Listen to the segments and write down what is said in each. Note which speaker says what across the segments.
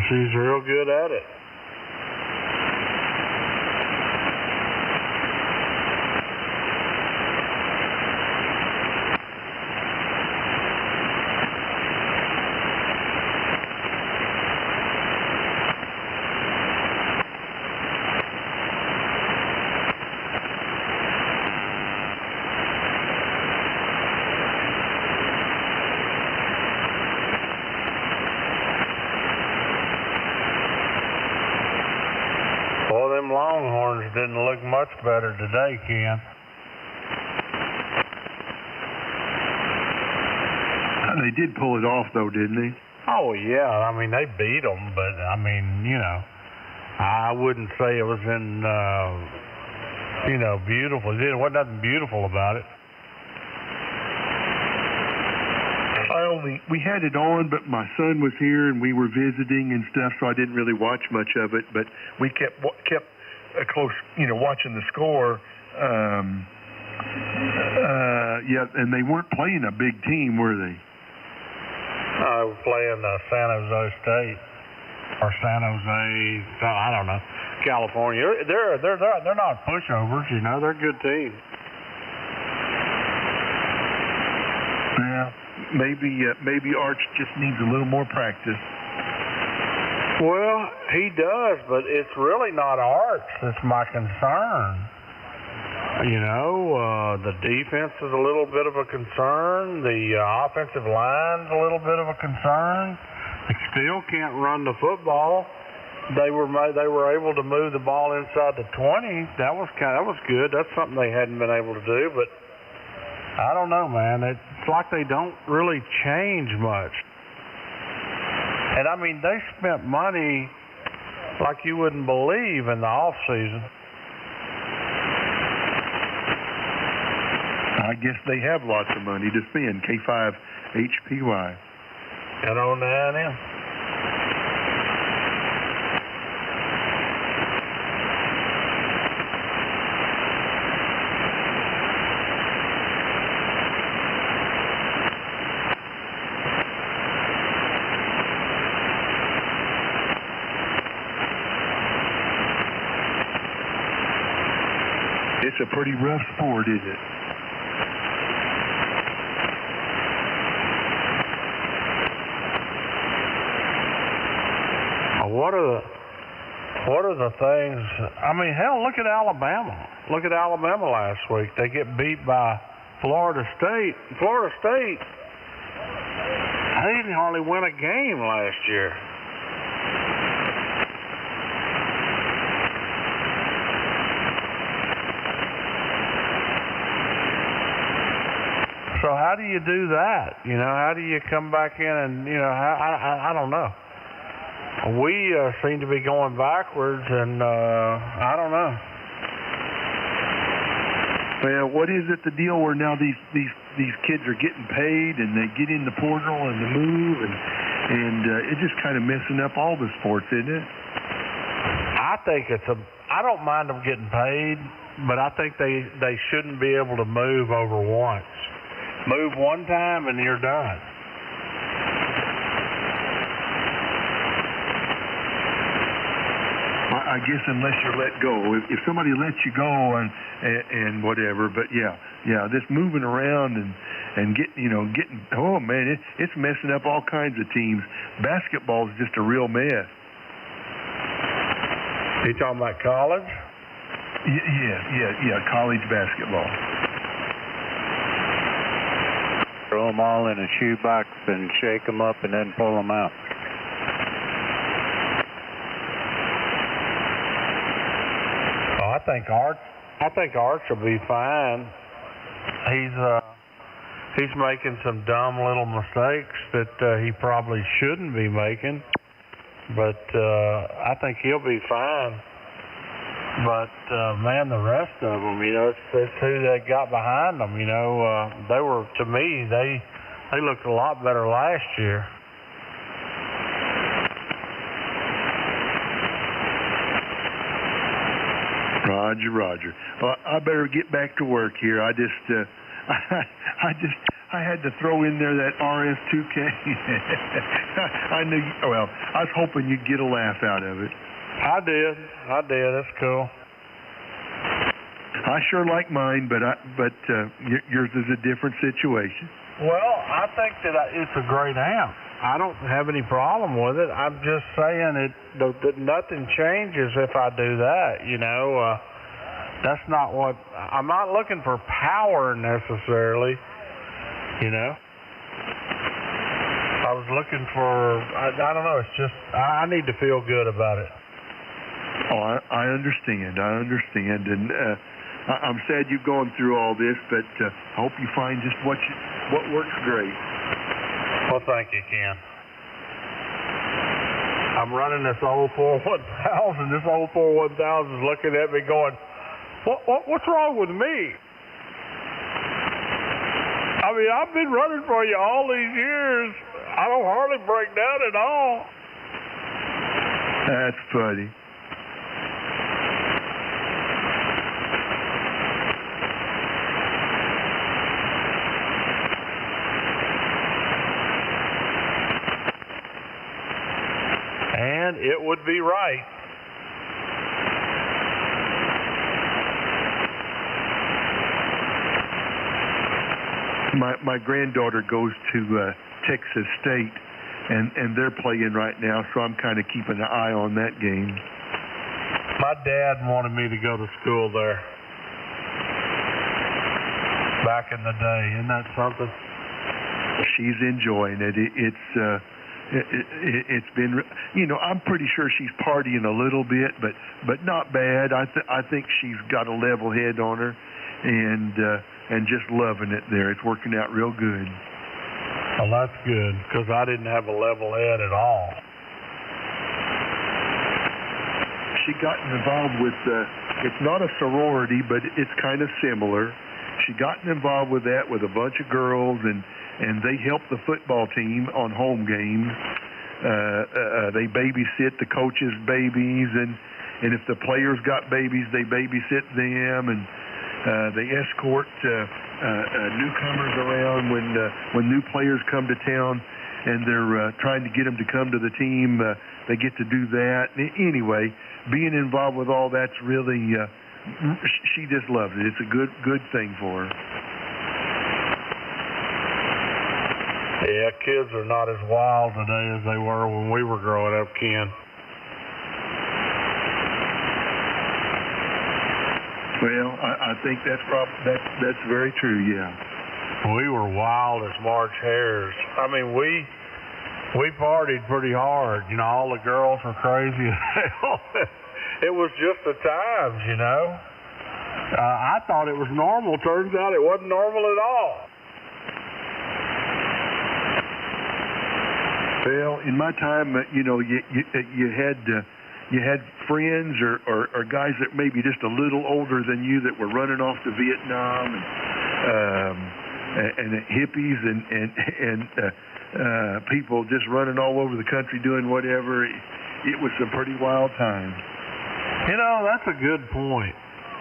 Speaker 1: She's real good at it. Them Longhorns didn't look much better today, Ken.
Speaker 2: They did pull it off, though, didn't they?
Speaker 1: Oh, yeah. I mean, they beat them, but, I mean, you know, I wouldn't say it was in, you know, beautiful. There wasn't nothing beautiful about it.
Speaker 2: We had it on, but my son was here and we were visiting and stuff, so I didn't really watch much of it. But we kept a close, you know, watching the score. Yeah, and they weren't playing a big team, were they?
Speaker 1: I was playing San Jose State or San Jose, I don't know, California. They're not pushovers, you know. They're a good team.
Speaker 2: Yeah. Maybe Arch just needs a little more practice.
Speaker 1: Well, he does, but it's really not Arch that's my concern. You know, the defense is a little bit of a concern. The offensive line's a little bit of a concern. They still can't run the football. They were able to move the ball inside the 20. That was good. That's something they hadn't been able to do, but I don't know, man. It's like they don't really change much. And, I mean, they spent money like you wouldn't believe in the off season.
Speaker 2: I guess they have lots of money to spend. K5HPY.
Speaker 1: And on the A&M.
Speaker 2: It's a pretty rough sport, isn't it?
Speaker 1: What are the things? I mean, hell, look at Alabama. Look at Alabama last week. They get beat by Florida State. Florida State, they didn't hardly win a game last year. So how do you do that? You know, how do you come back in and, you know, I don't know. We seem to be going backwards, and I don't know.
Speaker 2: Well, what is it the deal where now these kids are getting paid and they get in the portal and the move and it's just kind of messing up all the sports, isn't it?
Speaker 1: I think I don't mind them getting paid, but I think they shouldn't be able to move over once. Move one time and you're done.
Speaker 2: I guess unless you're let go. If somebody lets you go and whatever, but yeah, this moving around and getting, oh man, it's messing up all kinds of teams. Basketball is just a real mess.
Speaker 1: You talking about college?
Speaker 2: Yeah, college basketball.
Speaker 3: Throw them all in a shoebox and shake them up and then pull them out.
Speaker 1: I think Arch will be fine. He's making some dumb little mistakes that he probably shouldn't be making, but I think he'll be fine. But man, the rest of them, it's who they got behind them. They were, to me, they looked a lot better last year.
Speaker 2: Roger. Well, I better get back to work here. I just I had to throw in there that RS2K. I knew. Well, I was hoping you'd get a laugh out of it.
Speaker 1: I did. That's cool.
Speaker 2: I sure like mine, but yours is a different situation.
Speaker 1: Well, I think that it's a great amp. I don't have any problem with it. I'm just saying that nothing changes if I do that. That's not what I'm not looking for power necessarily. I was looking for. I don't know. It's just I need to feel good about it.
Speaker 2: Oh, I understand, and I'm sad you've gone through all this, but I hope you find just what works great.
Speaker 1: Well, thank you, Ken. I'm running this old 41000. This old 41000 is looking at me going, what's wrong with me? I mean, I've been running for you all these years. I don't hardly break down at all.
Speaker 2: That's funny.
Speaker 1: And it would be right.
Speaker 2: My granddaughter goes to Texas State, and they're playing right now, so I'm kind of keeping an eye on that game.
Speaker 1: My dad wanted me to go to school there back in the day. Isn't that something?
Speaker 2: She's enjoying it. It's been, I'm pretty sure she's partying a little bit, but not bad. I think she's got a level head on her, and just loving it there. It's working out real good.
Speaker 1: Well, that's good, because I didn't have a level head at all.
Speaker 2: She got involved with, it's not a sorority, but it's kind of similar. She got involved with that with a bunch of girls, and they help the football team on home games. They babysit the coaches' babies, and if the players got babies, they babysit them, and they escort newcomers around when new players come to town, and they're trying to get them to come to the team. They get to do that. Anyway, being involved with all that's really, she just loves it. It's a good thing for her.
Speaker 1: Yeah, kids are not as wild today as they were when we were growing up, Ken.
Speaker 2: Well, I think that's very true. Yeah.
Speaker 1: We were wild as March hares. I mean, we partied pretty hard. All the girls were crazy as hell. It was just the times, I thought it was normal. Turns out it wasn't normal at all.
Speaker 2: Well, in my time, you had friends or guys that maybe just a little older than you that were running off to Vietnam, and hippies and people just running all over the country doing whatever. It was some pretty wild times.
Speaker 1: That's a good point.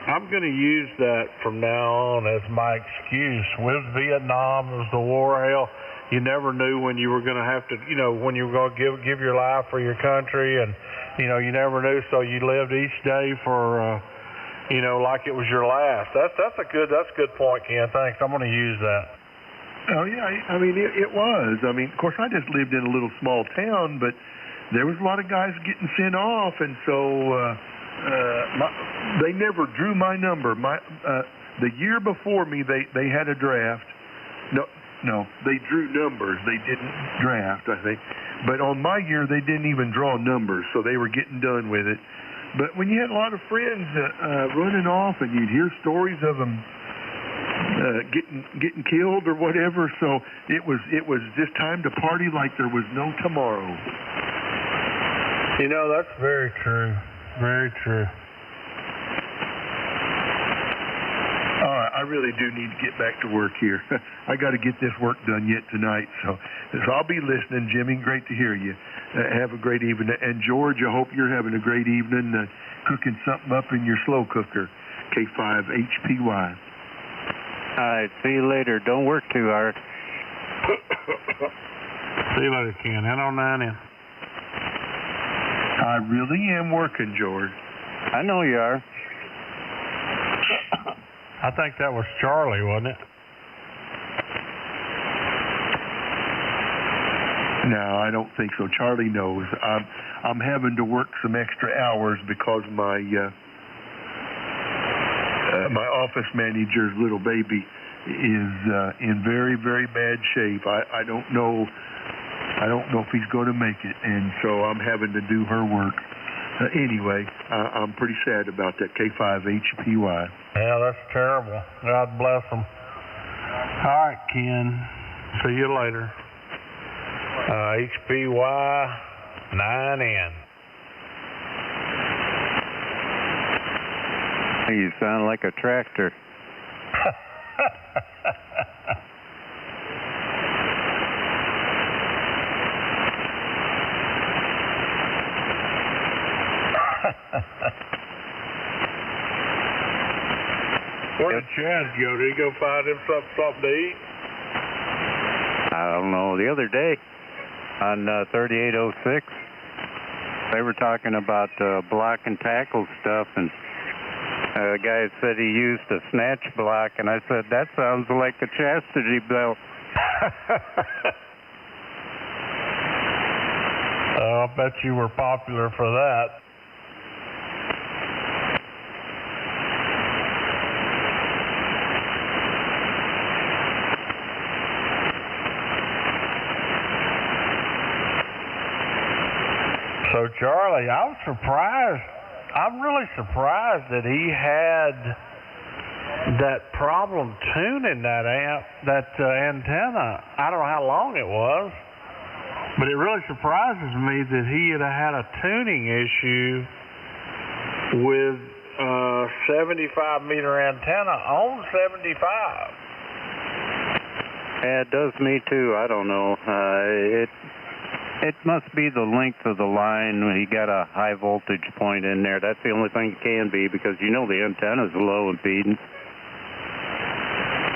Speaker 1: I'm going to use that from now on as my excuse. With Vietnam, it was the war. Hell, you never knew when you were going to have to, when you were going to give your life for your country, and you never knew, so you lived each day for, like it was your last. That's a good point, Ken. Thanks. I'm going to use that.
Speaker 2: Oh yeah, I mean it was. I mean, of course, I just lived in a little small town, but there was a lot of guys getting sent off, and so they never drew my number. The year before me, they had a draft. No, they drew numbers. They didn't draft, I think. But on my year, they didn't even draw numbers, so they were getting done with it. But when you had a lot of friends running off, and you'd hear stories of them getting killed or whatever, so it was just time to party like there was no tomorrow.
Speaker 1: That's very true. Very true.
Speaker 2: All right, I really do need to get back to work here. I got to get this work done yet tonight, so I'll be listening, Jimmy. Great to hear you. Have a great evening. And George, I hope you're having a great evening cooking something up in your slow cooker, K5HPY.
Speaker 3: All right, see you later. Don't work too hard.
Speaker 1: See you later, Ken. N09N.
Speaker 2: I really am working, George.
Speaker 3: I know you are.
Speaker 1: I think that was Charlie, wasn't it?
Speaker 2: No, I don't think so. Charlie knows. I'm having to work some extra hours because my my office manager's little baby is in very, very bad shape. I don't know if he's going to make it, and so I'm having to do her work. Anyway, I'm pretty sad about that K5HPY.
Speaker 1: Yeah, that's terrible. God bless them. All right, Ken. See you later. HPY 9N.
Speaker 3: You sound like a tractor.
Speaker 1: Where did Chad go? Did he go find him something to eat?
Speaker 3: I don't know. The other day on 3806, they were talking about block and tackle stuff, and a guy said he used a snatch block, and I said, that sounds like a chastity belt.
Speaker 1: I bet you were popular for that. So, Charlie, I was surprised. I'm really surprised that he had that problem tuning that antenna. I don't know how long it was, but it really surprises me that he had a tuning issue with 75-meter antenna on 75.
Speaker 3: Yeah, it does me too. I don't know. It must be the length of the line. He got a high voltage point in there. That's the only thing it can be, because you know the antenna's low impedance.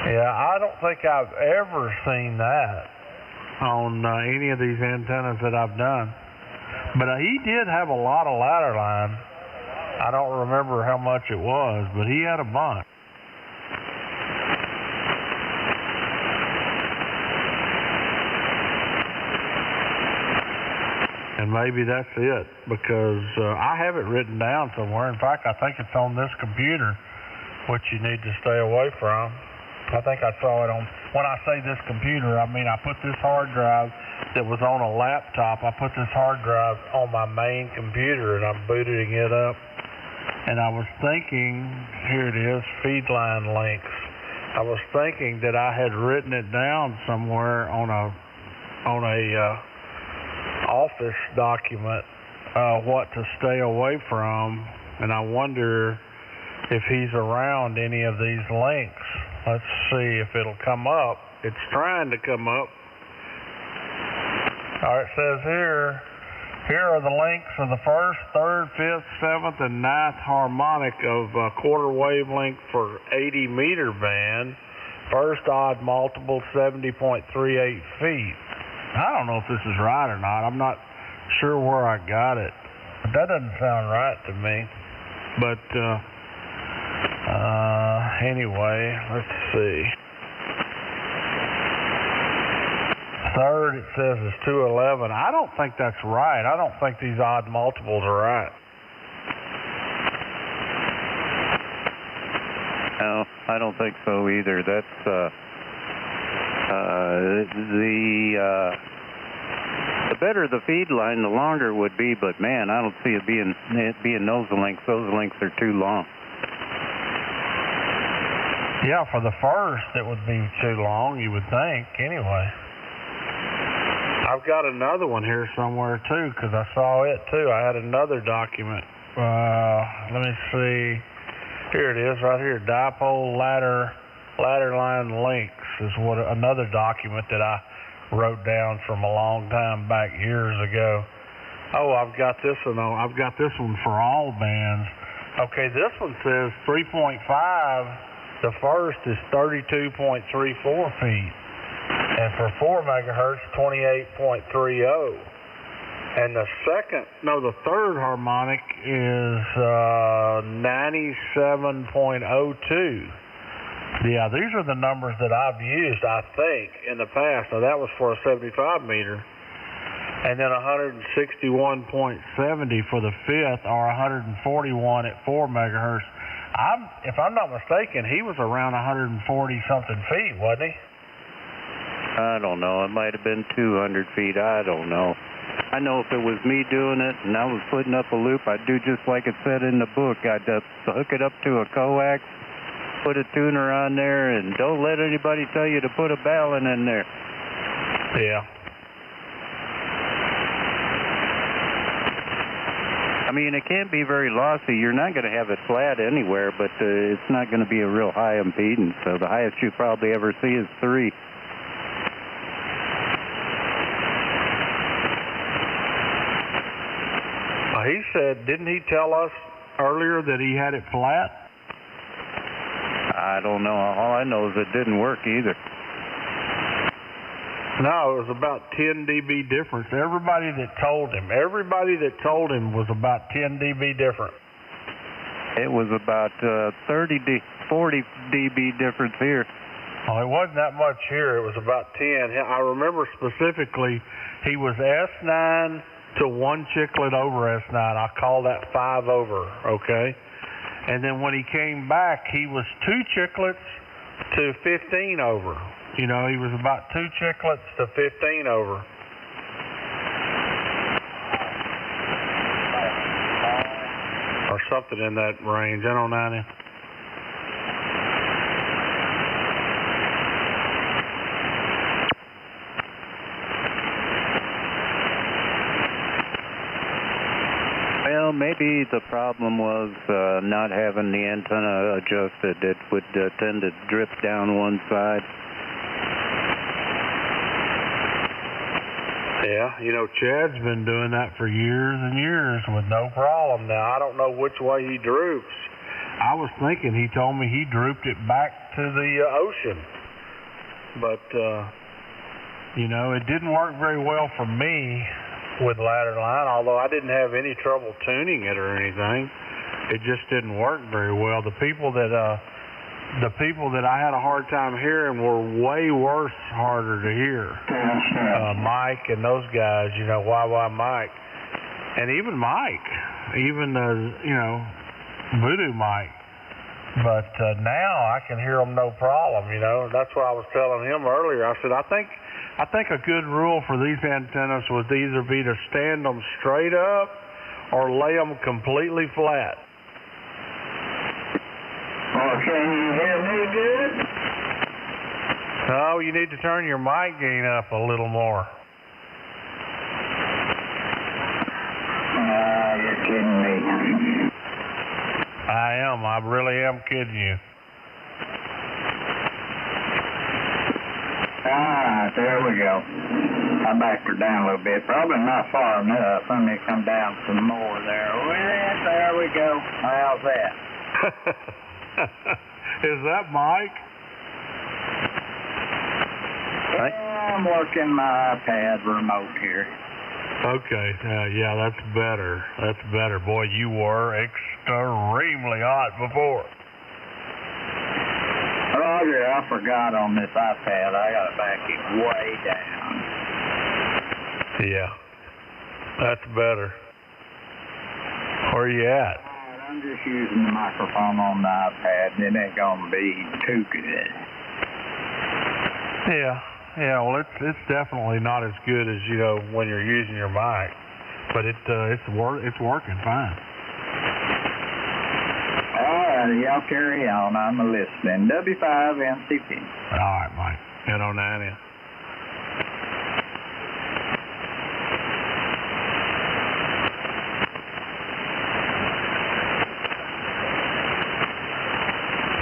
Speaker 1: Yeah, I don't think I've ever seen that on any of these antennas that I've done. But he did have a lot of ladder line. I don't remember how much it was, but he had a bunch. And maybe that's it, because I have it written down somewhere. In fact, I think it's on this computer, which you need to stay away from. I think I saw it on, when I say this computer, I mean I put this hard drive that was on a laptop, I put this hard drive on my main computer, and I'm booting it up. And I was thinking, here it is, feed line links. I was thinking that I had written it down somewhere on a office document, what to stay away from, and I wonder if he's around any of these links. Let's see if it'll come up. It's trying to come up. All right, it says here are the links of the first, third, fifth, seventh, and ninth harmonic of quarter wavelength for 80-meter band. First odd multiple, 70.38 feet. I don't know if this is right or not. I'm not sure where I got it. But that doesn't sound right to me. But anyway, let's see. Third, it says is 211. I don't think that's right. I don't think these odd multiples are right.
Speaker 3: No, I don't think so either. That's the better the feed line, the longer it would be. But man, I don't see it being those lengths. Those lengths are too long.
Speaker 1: Yeah, for the first, it would be too long, you would think. Anyway, I've got another one here somewhere too, because I saw it too. I had another document. Let me see. Here it is, right here. Dipole ladder line links is what another document that I wrote down from a long time back, years ago. Oh, I've got this one. I've got this one for all bands. Okay, this one says 3.5 The first is 32.34 feet. And for 4 megahertz, 28.30. And the third harmonic is 97.02. Yeah, these are the numbers that I've used, I think, in the past. Now, that was for a 75 meter. And then 161.70 for the fifth, or 141 at 4 megahertz. If I'm not mistaken, he was around 140-something feet, wasn't he?
Speaker 3: I don't know. It might have been 200 feet. I don't know. I know if it was me doing it and I was putting up a loop, I'd do just like it said in the book. I'd hook it up to a coax, put a tuner on there, and don't let anybody tell you to put a balun in there.
Speaker 1: Yeah.
Speaker 3: I mean, it can't be very lossy. You're not going to have it flat anywhere, but it's not going to be a real high impedance. So the highest you probably ever see is 3.
Speaker 1: He said, didn't he tell us earlier that he had it flat?
Speaker 3: I don't know. All I know is it didn't work either.
Speaker 1: No, it was about 10 dB difference. Everybody that told him was about 10 dB different.
Speaker 3: It was about 40 dB difference here.
Speaker 1: Oh, it wasn't that much here. It was about 10. I remember specifically he was S9 to 1 chiclet over S9. I call that 5 over, okay? And then when he came back, he was 2 chiclets to 15 over. You know, he was about 2 chiclets to 15 over. Or something in that range. I don't know.
Speaker 3: Well, maybe the problem was not having the antenna adjusted. It would tend to drip down one side.
Speaker 1: Yeah, you know, Chad's been doing that for years and years with no problem. Now, I don't know which way he droops. I was thinking he told me he drooped it back to the ocean. But, you know, it didn't work very well for me with ladder line, although I didn't have any trouble tuning it or anything. It just didn't work very well. The people that I had a hard time hearing were way worse, harder to hear. Mike and those guys, you know, YY Mike. And even Mike, you know, Voodoo Mike. But now I can hear them no problem, you know. That's what I was telling him earlier. I said, I think a good rule for these antennas would either be to stand them straight up or lay them completely flat.
Speaker 4: Oh, can you hear me good?
Speaker 1: No, you need to turn your mic gain up a little more.
Speaker 4: You're kidding me.
Speaker 1: I am. I really am kidding you.
Speaker 4: There we go. I backed her down a little bit. Probably not far enough. Let me come down some more there. There we go. How's that?
Speaker 1: Is that Mike?
Speaker 4: I'm working my iPad remote here.
Speaker 1: Okay. Yeah, that's better. That's better. Boy, you were extremely hot before.
Speaker 4: Roger, I forgot on this iPad. I got to back it way down.
Speaker 1: Yeah. That's better. Where are you at?
Speaker 4: I'm just using the microphone on the iPad, and it ain't going to be too good.
Speaker 1: Yeah, well, it's definitely not as good as, you know, when you're using your mic, but it's working fine.
Speaker 4: All right, y'all carry on. I'm listening. W5NCP.
Speaker 1: All right, Mike. Head on that in.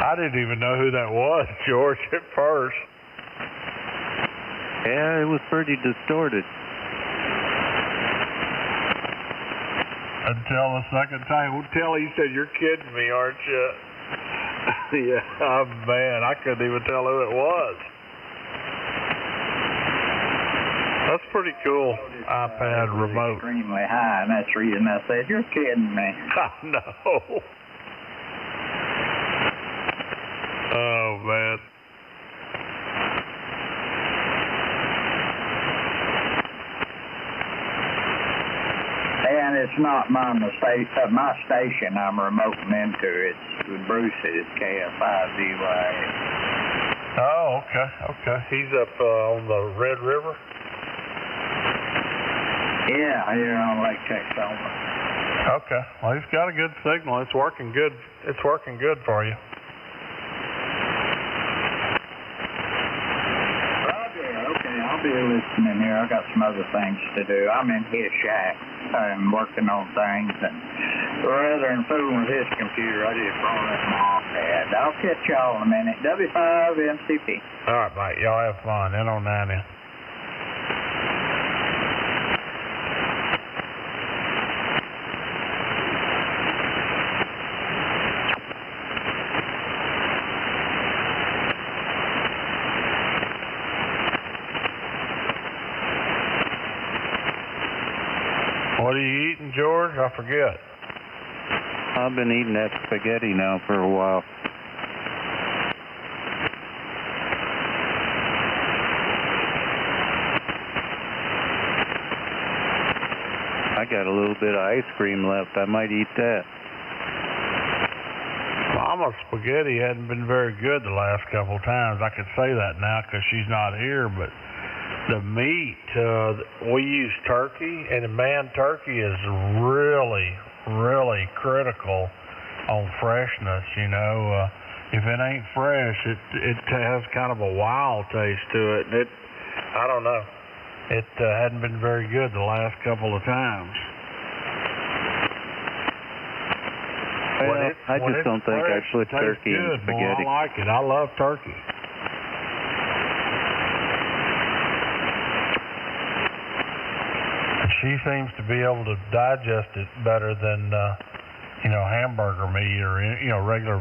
Speaker 1: I didn't even know who that was, George, at first.
Speaker 3: Yeah, it was pretty distorted.
Speaker 1: Until the second time. Until he said, "You're kidding me, aren't you?" Yeah, man, I couldn't even tell who it was. That's pretty cool. iPad remote.
Speaker 4: Extremely high, and that's the reason I said, you're kidding me.
Speaker 1: I know. Oh, man.
Speaker 4: And it's not my station I'm remoting into. It's with Bruce's KF5ZY.
Speaker 1: Oh, okay. He's up on the Red River?
Speaker 4: Yeah, here on Lake Texoma.
Speaker 1: Okay. Well, he's got a good signal. It's working good. It's working good for you.
Speaker 4: Roger. Okay, I'll be listening here. I got some other things to do. I'm in his shack. I'm working on things, and rather than fooling with his computer, I just brought up my iPad. I'll catch y'all in a minute. W5MCP.
Speaker 1: All right, mate. Y'all have fun. N09. What are you eating, George? I forget.
Speaker 3: I've been eating that spaghetti now for a while. I got a little bit of ice cream left. I might eat that.
Speaker 1: Mama's spaghetti hadn't been very good the last couple of times. I could say that now because she's not here, but the meat, we use turkey, and man, turkey is really, really critical on freshness, you know. If it ain't fresh, it has kind of a wild taste to it. And I don't know. It hadn't been very good the last couple of times.
Speaker 3: Well, I just don't think I put turkey in spaghetti.
Speaker 1: Boy, I like it. I love turkey. She seems to be able to digest it better than, hamburger meat or, regular,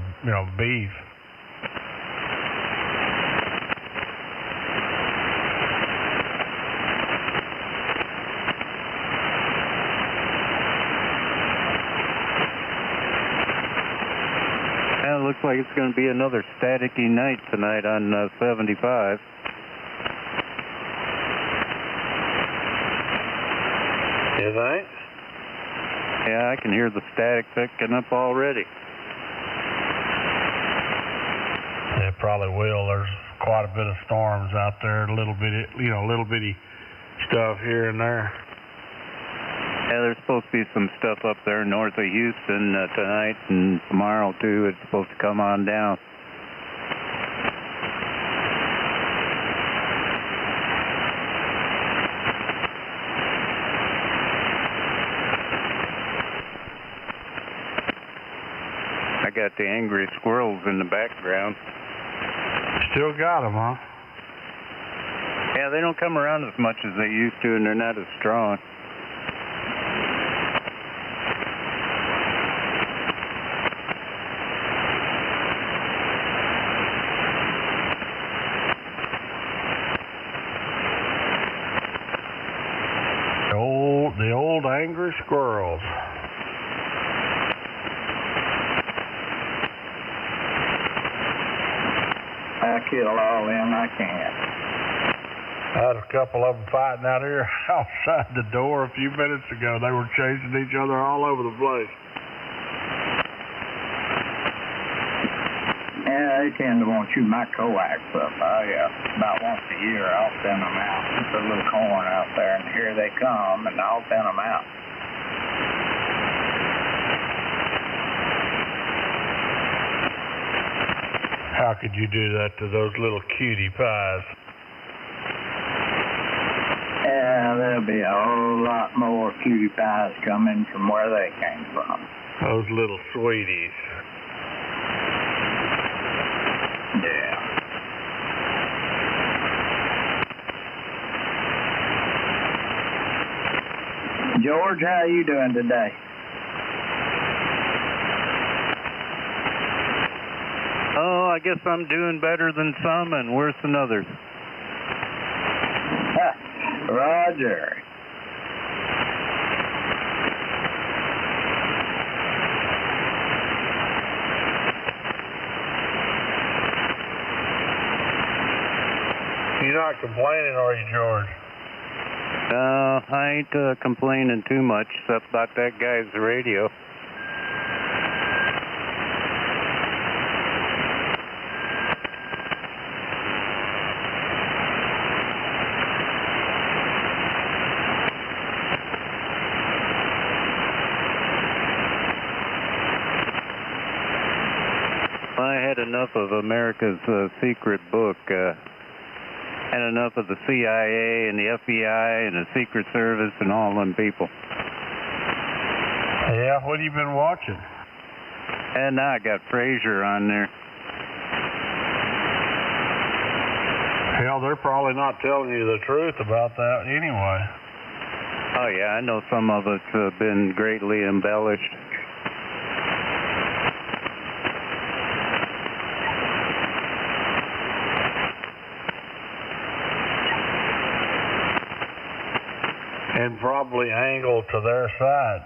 Speaker 1: beef.
Speaker 3: Well, it looks like it's going to be another staticky night tonight on 75.
Speaker 1: You think?
Speaker 3: Yeah, I can hear the static picking up already.
Speaker 1: It probably will. There's quite a bit of storms out there, little bitty stuff here and there.
Speaker 3: Yeah, there's supposed to be some stuff up there north of Houston tonight and tomorrow too. It's supposed to come on down. I got the angry squirrels in the background.
Speaker 1: Still got them, huh?
Speaker 3: Yeah, they don't come around as much as they used to, and they're not as strong.
Speaker 1: The old angry squirrels.
Speaker 4: I kill all them I can.
Speaker 1: I had a couple of them fighting out here outside the door a few minutes ago. They were chasing each other all over the place.
Speaker 4: Yeah, they tend to want to chew my coax up. About once a year I'll send them out. Put a little corn out there, and here they come, and I'll send them out.
Speaker 1: How could you do that to those little cutie pies?
Speaker 4: Yeah, there'll be a whole lot more cutie pies coming from where they came from.
Speaker 1: Those little sweeties.
Speaker 4: Yeah. George, how are you doing today?
Speaker 3: Oh, I guess I'm doing better than some and worse than others.
Speaker 4: Roger.
Speaker 1: You're not complaining, are you, George?
Speaker 3: I ain't complaining too much, except about that guy's radio. I had enough of America's secret book. Had enough of the CIA and the FBI and the Secret Service and all them people.
Speaker 1: Yeah, what have you been watching?
Speaker 3: And now I got Frazier on there.
Speaker 1: Hell, they're probably not telling you the truth about that anyway.
Speaker 3: Oh yeah, I know some of it's been greatly embellished.
Speaker 1: And probably angled to their side.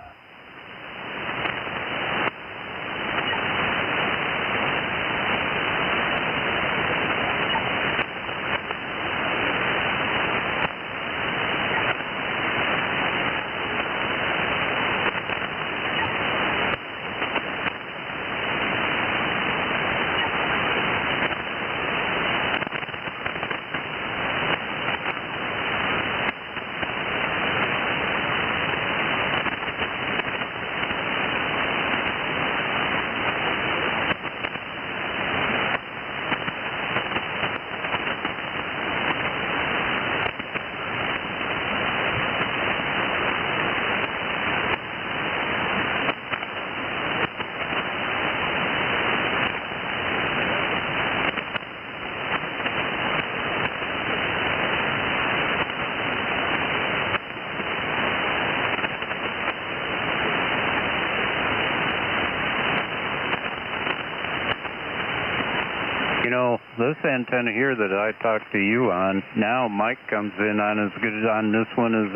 Speaker 3: You know, this antenna here that I talked to you on, now Mike comes in on as good on this one as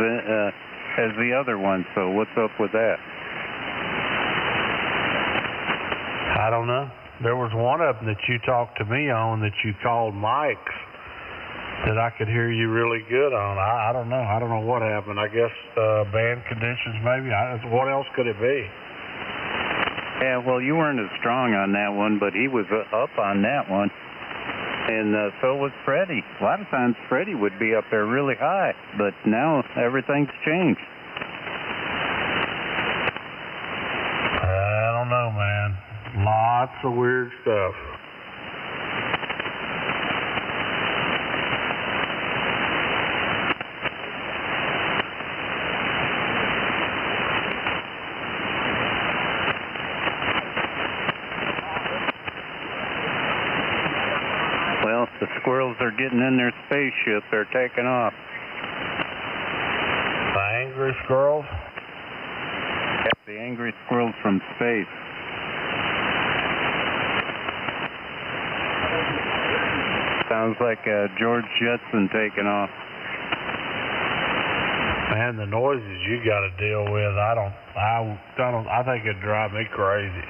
Speaker 3: the other one. So what's up with that?
Speaker 1: I don't know. There was one of them that you talked to me on that you called Mike's that I could hear you really good on. I don't know. I don't know what happened. I guess band conditions maybe. What else could it be?
Speaker 3: Yeah, well, you weren't as strong on that one, but he was up on that one. And so was Freddie. A lot of times Freddie would be up there really high, but now everything's changed.
Speaker 1: I don't know, man. Lots of weird stuff.
Speaker 3: Well, the squirrels are getting in their spaceship. They're taking off.
Speaker 1: The angry squirrels?
Speaker 3: Yep, the angry squirrels from space. Sounds like George Jetson taking off.
Speaker 1: Man, the noises you got to deal with, I think it'd drive me crazy.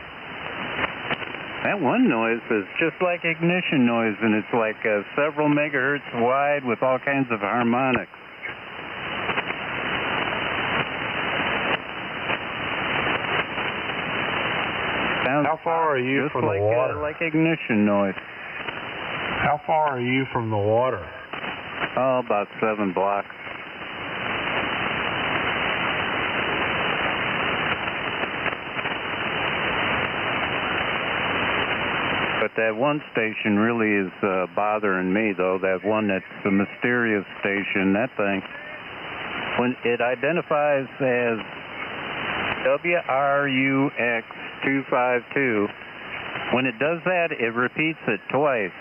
Speaker 3: That one noise is just like ignition noise, and it's like several megahertz wide with all kinds of harmonics. Sounds
Speaker 1: How far are you from the water?
Speaker 3: Like ignition noise.
Speaker 1: How far are you from the water?
Speaker 3: Oh, about 7 blocks. But that one station really is bothering me, though. That one that's the mysterious station, that thing. When it identifies as WRUX252, when it does that, it repeats it twice.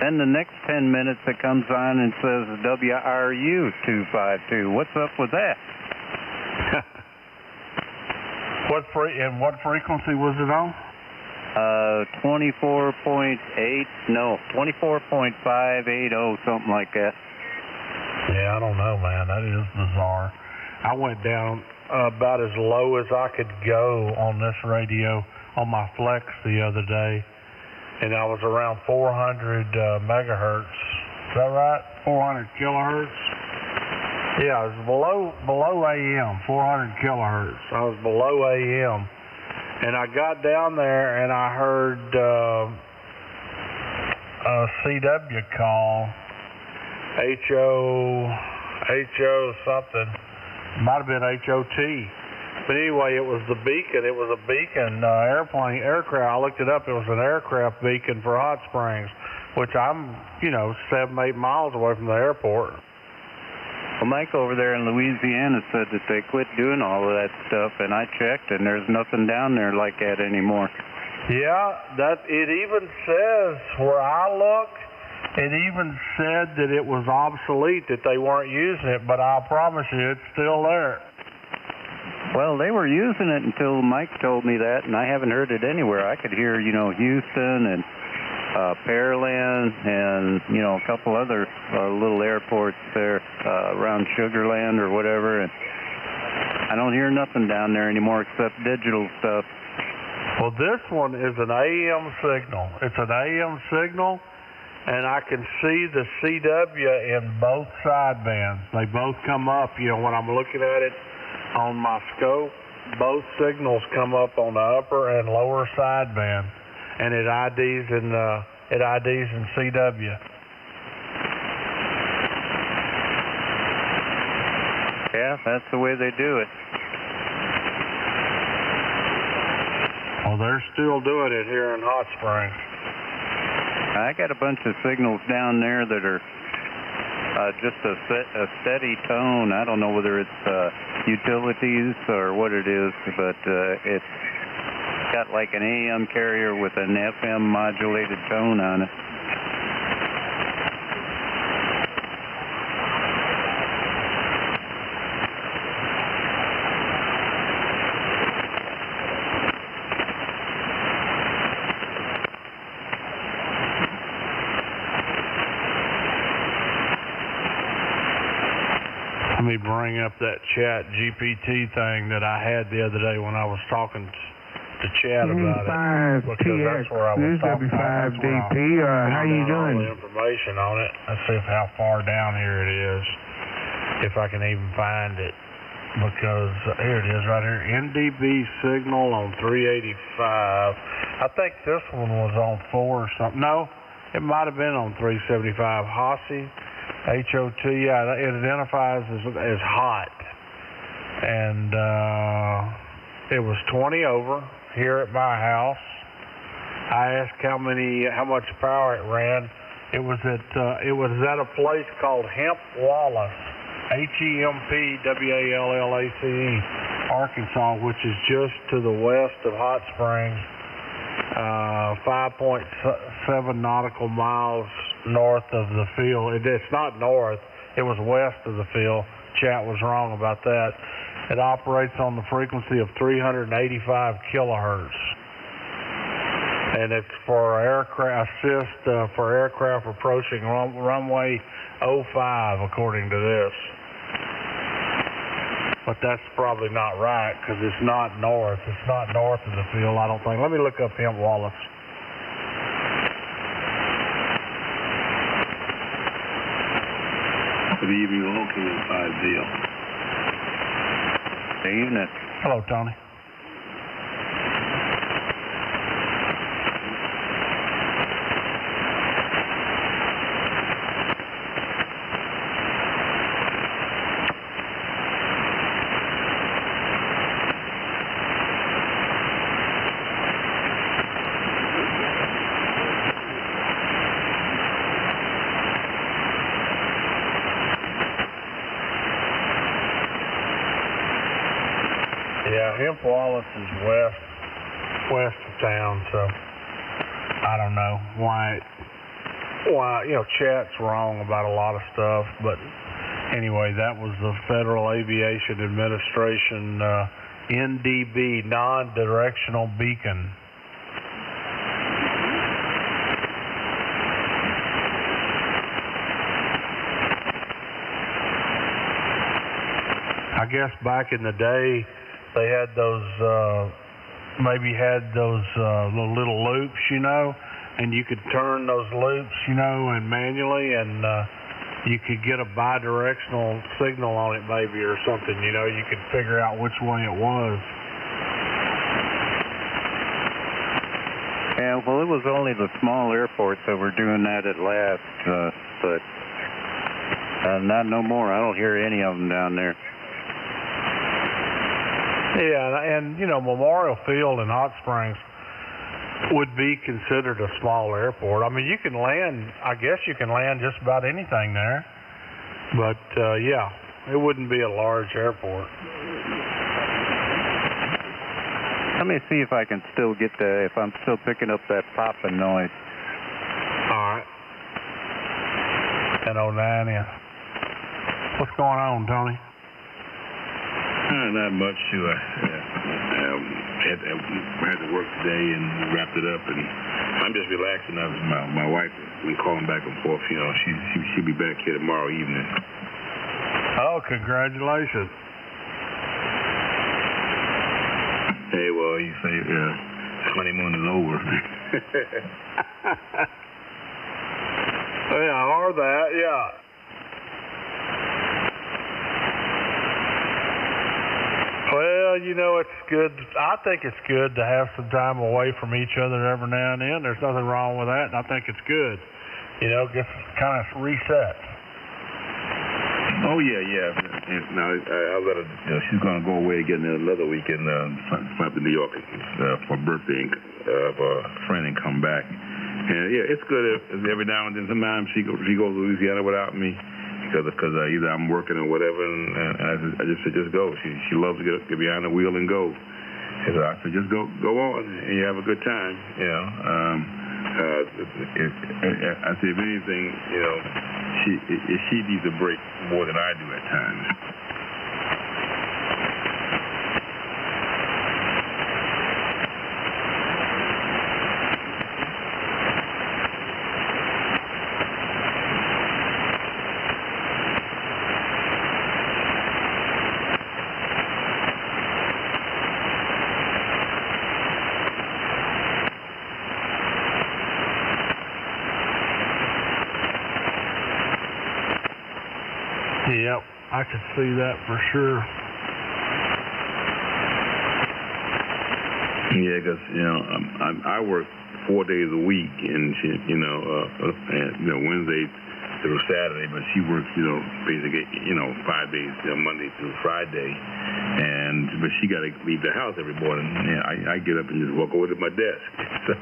Speaker 3: Then the next 10 minutes it comes on and says WRU252. What's up with that?
Speaker 1: And what frequency was it on?
Speaker 3: 24.8, no, 24.580, something like that.
Speaker 1: Yeah, I don't know, man. That is bizarre. I went down about as low as I could go on this radio on my Flex the other day, and I was around 400 megahertz. Is that right? 400 kilohertz? Yeah, it was below AM, 400 kilohertz. I was below AM. And I got down there and I heard a CW call, HO something, might have been HOT. But anyway, it was the beacon. It was a beacon aircraft. I looked it up. It was an aircraft beacon for Hot Springs, which I'm, 7-8 miles away from the airport.
Speaker 3: Well, Mike over there in Louisiana said that they quit doing all of that stuff, and I checked, and there's nothing down there like that anymore.
Speaker 1: Yeah, it even says, where I look, it even said that it was obsolete, that they weren't using it, but I'll promise you it's still there.
Speaker 3: Well, they were using it until Mike told me that, and I haven't heard it anywhere. I could hear, Houston and Pearland and, a couple other little airports there around Sugar Land or whatever, and I don't hear nothing down there anymore except digital stuff.
Speaker 1: Well, this one is an AM signal. It's an AM signal, and I can see the CW in both sidebands. They both come up, when I'm looking at it on my scope, both signals come up on the upper and lower sideband, and it IDs in CW.
Speaker 3: Yeah, that's the way they do it.
Speaker 1: Well, they're still doing it here in Hot Springs.
Speaker 3: I got a bunch of signals down there that are just a steady tone. I don't know whether it's utilities or what it is, but it's got like an AM carrier with an FM modulated tone on it.
Speaker 1: Let me bring up that chat GPT thing that I had the other day when I was talking to Chad about it, because that's where I was talking about.
Speaker 5: W5DP, how you doing?
Speaker 1: All the information on it. Let's see how far down here it is, if I can even find it, because here it is right here. NDB signal on 385. I think this one was on 4 or something. No, it might have been on 375. Hossie, HOT, yeah, it identifies as hot, and it was 20 over here at my house. I asked how much power it ran. It was at a place called Hemp Wallace, HEMPWALLACE, Arkansas, which is just to the west of Hot Springs, 5.7 nautical miles north of the field. It's not north, it was west of the field. Chat was wrong about that. It operates on the frequency of 385 kilohertz. And it's for aircraft for aircraft approaching runway 05, according to this. But that's probably not right, because it's not north. It's not north of the field, I don't think. Let me look up Hemp Wallace.
Speaker 2: Good evening, located 5-deal.
Speaker 3: The unit.
Speaker 1: Hello, Tony. Yeah, Hemp Wallace is west of town, so I don't know why chat's wrong about a lot of stuff, but anyway, that was the Federal Aviation Administration NDB, non-directional beacon. I guess back in the day, they had those, maybe had those little loops, you know, and you could turn those loops, you know, and manually, and you could get a bi-directional signal on it maybe or something, you know, you could figure out which way it was.
Speaker 3: Yeah, well, it was only the small airports that were doing that at last, but not no more. I don't hear any of them down there.
Speaker 1: Yeah, and you know, Memorial Field in Hot Springs would be considered a small airport. I mean, you can land, I guess you can land just about anything there, but yeah, it wouldn't be a large airport.
Speaker 3: Let me see if I can still get if I'm still picking up that popping noise.
Speaker 1: All right. 10:09, yeah. What's going on, Tony?
Speaker 6: Not much. I had to work today and wrapped it up, and I'm just relaxing. My wife, we calling back and forth. You know, she'll be back here tomorrow evening.
Speaker 1: Oh, congratulations.
Speaker 6: Hey, well, you say honeymoon is over.
Speaker 1: Yeah, or that, yeah. Well, you know, it's good. I think it's good to have some time away from each other every now and then. There's nothing wrong with that, and I think it's good. You know, just kind of reset.
Speaker 6: Oh, yeah. Now, I'll let her, she's going to go away again another weekend, fly to New York for a birthday of a friend and come back. And, yeah, it's good if every now and then. Sometimes she goes to Louisiana without me because either I'm working or whatever, and I just said, just go. She loves to get behind the wheel and go. And so I said, just go on, and you have a good time, you know. I say, if anything, you know, she needs a break more than I do at times.
Speaker 1: Yep, I could see that for sure.
Speaker 6: Yeah, because I work 4 days a week, and she, Wednesday through Saturday, but she works, basically, 5 days, Monday through Friday, but she got to leave the house every morning. Yeah, I get up and just walk over to my desk. So.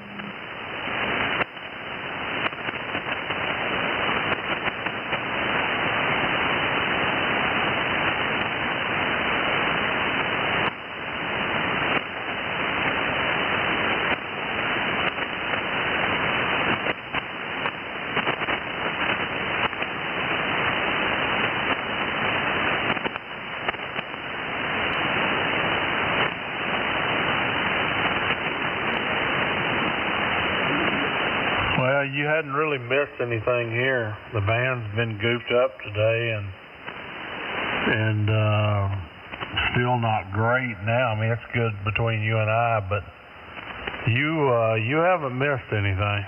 Speaker 1: Well, you hadn't really missed anything here. The band's been goofed up today, and still not great now. I mean, it's good between you and I, but you haven't missed anything.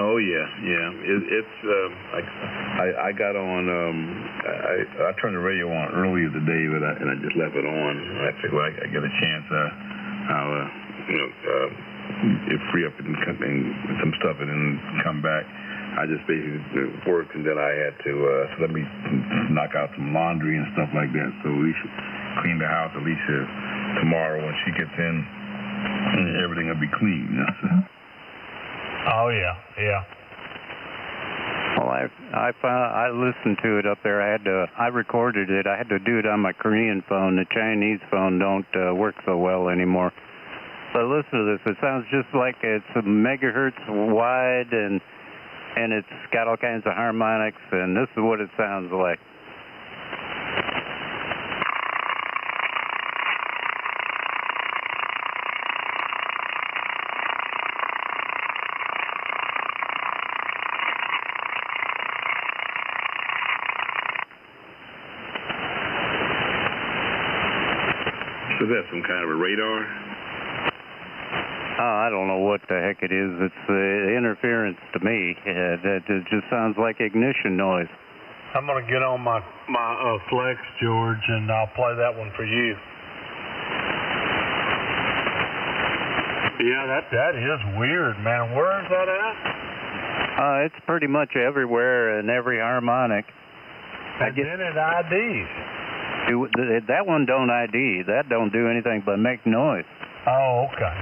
Speaker 6: Oh yeah. I got on. I turned the radio on earlier today, but I just left it on. I figured I get a chance. I'll free up and some stuff and then come back. I just basically worked, and then I had to let me knock out some laundry and stuff like that. So we should clean the house at least tomorrow when she gets in. Everything will be clean.
Speaker 1: Oh yeah.
Speaker 3: Well, I listened to it up there. I recorded it. I had to do it on my Korean phone. The Chinese phone don't work so well anymore. So listen to this. It sounds just like it's a megahertz wide, and it's got all kinds of harmonics, and this is what it sounds like.
Speaker 6: What's that, some kind of a radar?
Speaker 3: I don't know what the heck it is. It's interference to me. It just sounds like ignition noise.
Speaker 1: I'm going to get on my Flex, George, and I'll play that one for you. Yeah, that is weird, man. Where is that at?
Speaker 3: It's pretty much everywhere in every harmonic.
Speaker 1: And then it IDs.
Speaker 3: That one don't ID. That don't do anything but make noise.
Speaker 1: Oh, okay.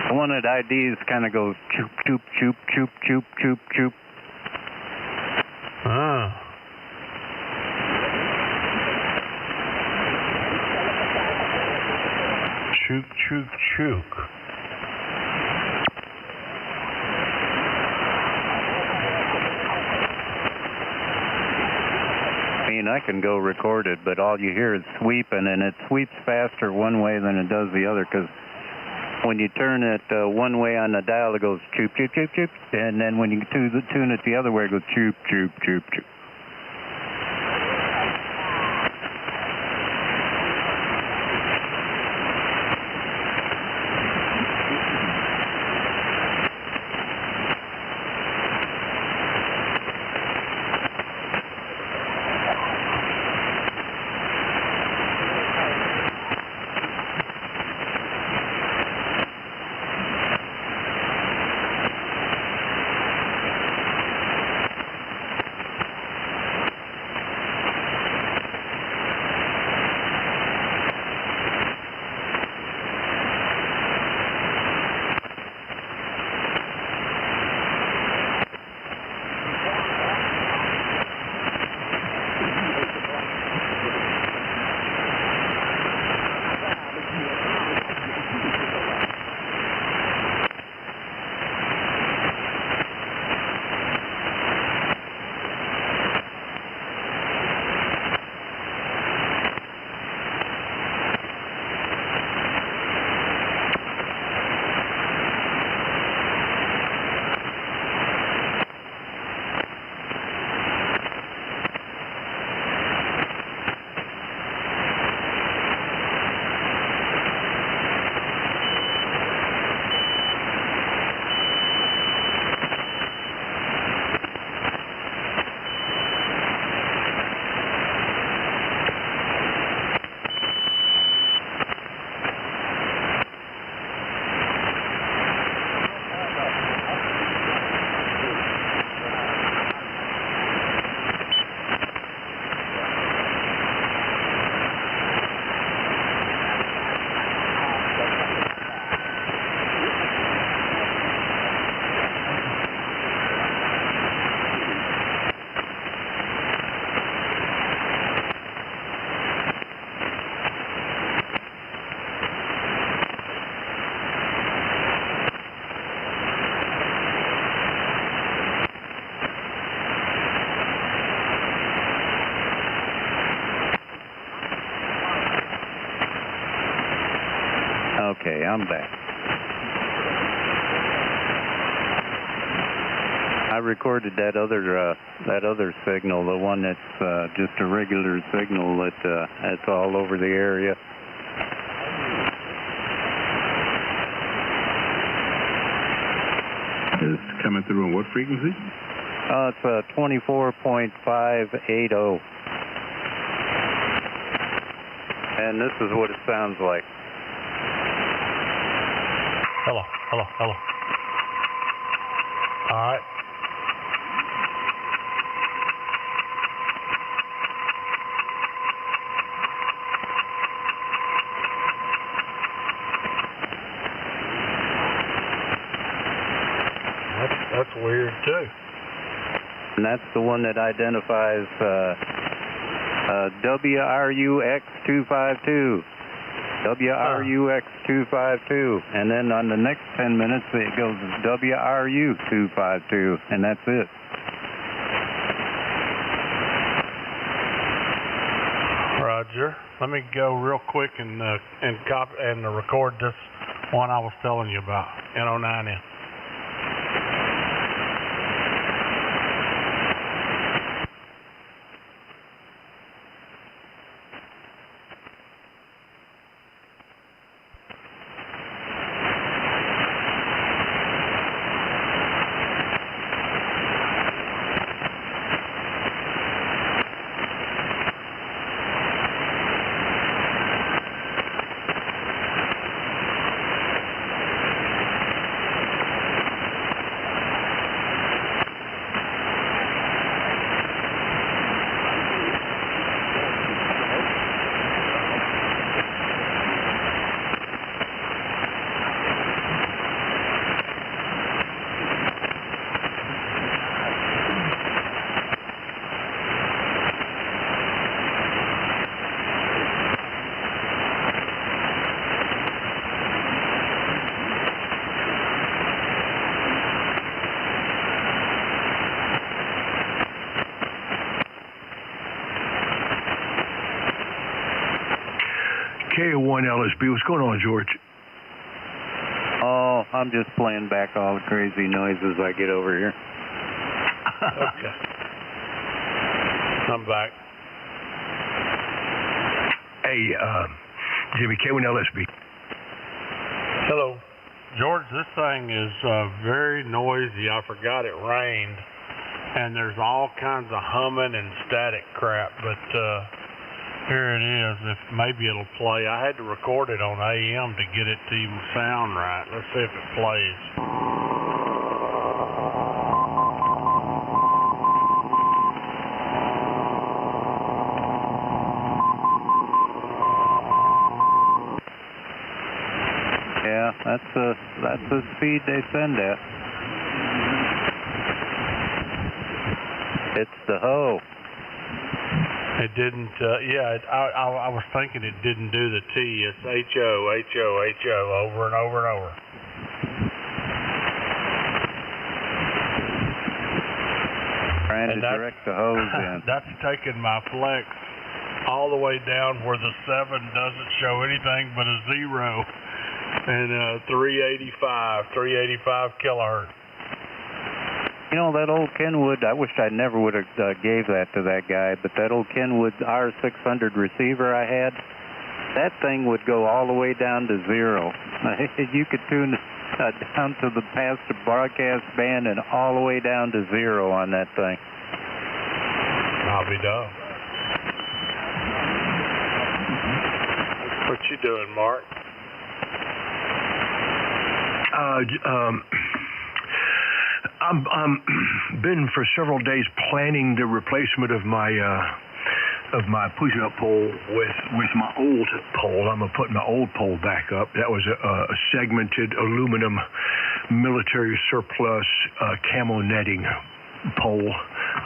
Speaker 3: The one that IDs kind of goes choop, choop, choop, choop, choop, choop, choop.
Speaker 1: Chook, chook, chook.
Speaker 3: I mean, I can go record it, but all you hear is sweeping, and it sweeps faster one way than it does the other, because when you turn it one way on the dial, it goes choop, choop, choop, choop, and then when you tune it the other way, it goes choop, choop, choop, choop. Okay, I'm back. I recorded that other signal, the one that's just a regular signal that's all over the area.
Speaker 6: It's coming through on what frequency?
Speaker 3: It's 24.580. And this is what it sounds like.
Speaker 1: Hello. All right. That's weird too.
Speaker 3: And that's the one that identifies WRUX252. WRUX252, and then on the next 10 minutes it goes WRU252, and that's it.
Speaker 1: Roger. Let me go real quick and record this one I was telling you about, N09N.
Speaker 2: K1LSB. What's going on, George?
Speaker 3: Oh, I'm just playing back all the crazy noises I get over here.
Speaker 1: Okay. I'm back.
Speaker 2: Hey, Jimmy, K1LSB.
Speaker 1: Hello. George, this thing is very noisy. I forgot it rained. And there's all kinds of humming and static crap, but here it is. If maybe it'll play. I had to record it on AM to get it to even sound right. Let's see if it plays.
Speaker 3: Yeah, that's the speed they send at. It's the hoe.
Speaker 1: It didn't, I was thinking it didn't do the T. It's H-O, H-O, H-O, over and over and over.
Speaker 3: Trying to direct the hose in.
Speaker 1: That's taking my flex all the way down where the 7 doesn't show anything but a 0. And 385 kilohertz.
Speaker 3: You know, that old Kenwood, I wish I never would have gave that to that guy, but that old Kenwood R600 receiver I had, that thing would go all the way down to 0. You could tune down to the past the broadcast band and all the way down to 0 on that thing.
Speaker 1: I'll be done. What you doing, Mark?
Speaker 2: I'm been for several days planning the replacement of my push-up pole with my old pole. I'm gonna put my old pole back up. That was a segmented aluminum military surplus camo netting pole.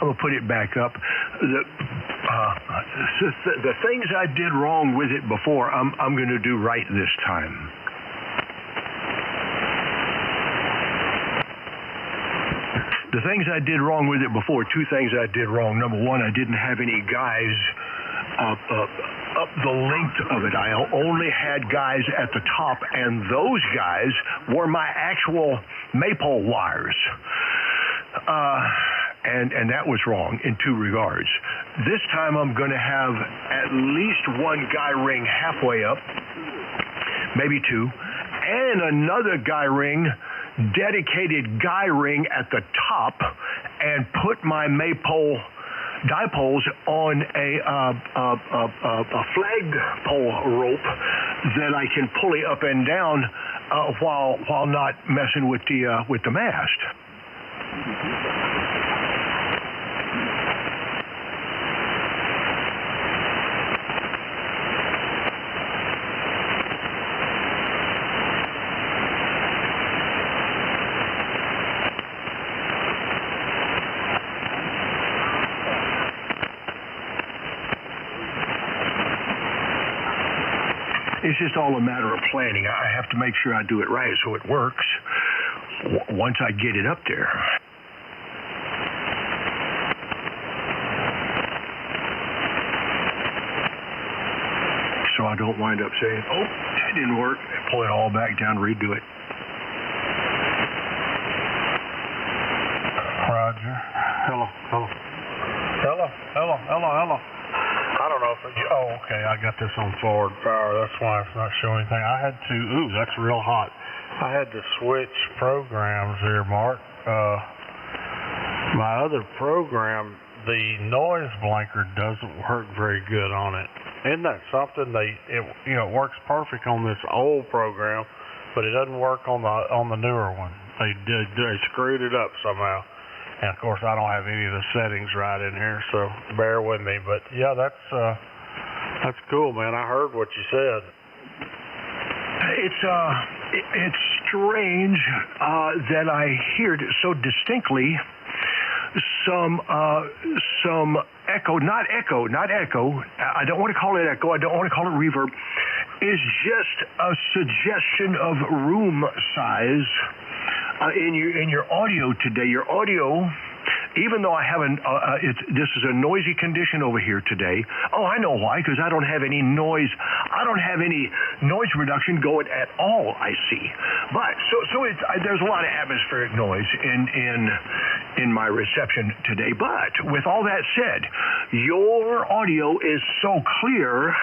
Speaker 2: I'm gonna put it back up. The things I did wrong with it before, I'm gonna do right this time. The things I did wrong with it before, 2 things I did wrong. Number 1, I didn't have any guys up the length of it. I only had guys at the top, and those guys were my actual maypole wires. And that was wrong in 2 regards. This time I'm going to have at least 1 guy ring halfway up, maybe 2, and another guy ring, dedicated guy ring at the top, and put my maypole dipoles on a flagpole rope that I can pulley up and down while not messing with the mast. It's just all a matter of planning. I have to make sure I do it right so it works once I get it up there. So I don't wind up saying, oh, that didn't work, and pull it all back down, redo it.
Speaker 1: Roger. Hello. I don't know if okay, I got this on forward power. That's why it's not showing anything. I had to, that's real hot. I had to switch programs there, Mark. My other program, the noise blanker doesn't work very good on it. Isn't that something? It works perfect on this old program, but it doesn't work on the newer one. They screwed it up somehow. And of course, I don't have any of the settings right in here, so bear with me. But yeah, that's cool, man. I heard what you said.
Speaker 2: It's strange that I hear it so distinctly. Some echo, not echo. I don't want to call it echo. I don't want to call it reverb. Is just a suggestion of room size in your audio today. Your audio
Speaker 7: even though I haven't, this is a noisy condition over here today. Oh, I know why, because I don't have any noise. I don't have any noise reduction going at all, I see. But, so there's a lot of atmospheric noise in my reception today. But, with all that said, your audio is so clear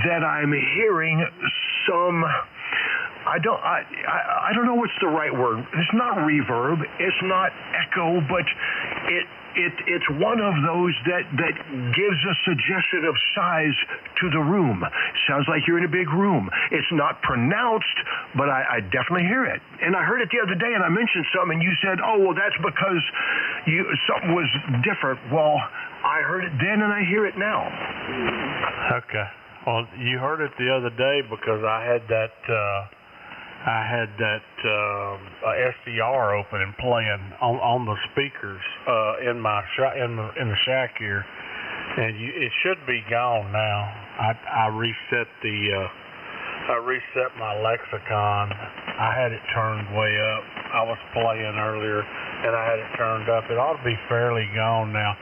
Speaker 7: that I'm hearing some... I don't know what's the right word. It's not reverb. It's not echo, but it's one of those that gives a suggestion of size to the room. Sounds like you're in a big room. It's not pronounced, but I definitely hear it. And I heard it the other day, and I mentioned something, and you said, "Oh, well, that's because something was different." Well, I heard it then, and I hear it now.
Speaker 1: Okay. Well, you heard it the other day because I had that SDR open and playing on the speakers in the shack here, and it should be gone now. I reset my lexicon. I had it turned way up. I was playing earlier, and I had it turned up. It ought to be fairly gone now.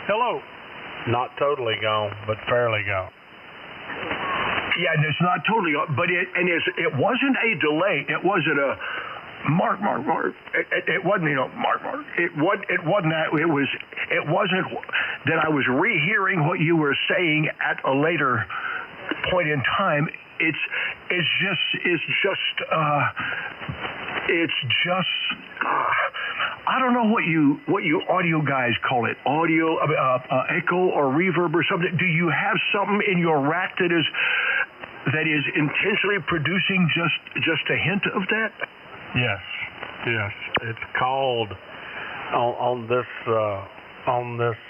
Speaker 1: Hello. Not totally gone, but fairly gone.
Speaker 7: Yeah, and it's not totally, but it wasn't a delay. It wasn't a mark. It wasn't, mark. It wasn't that. It wasn't that I was rehearing what you were saying at a later point in time. It's just I don't know what you audio guys call it, audio echo or reverb or something. Do you have something in your rack that is intentionally producing just a hint of that?
Speaker 1: Yes. It's called on this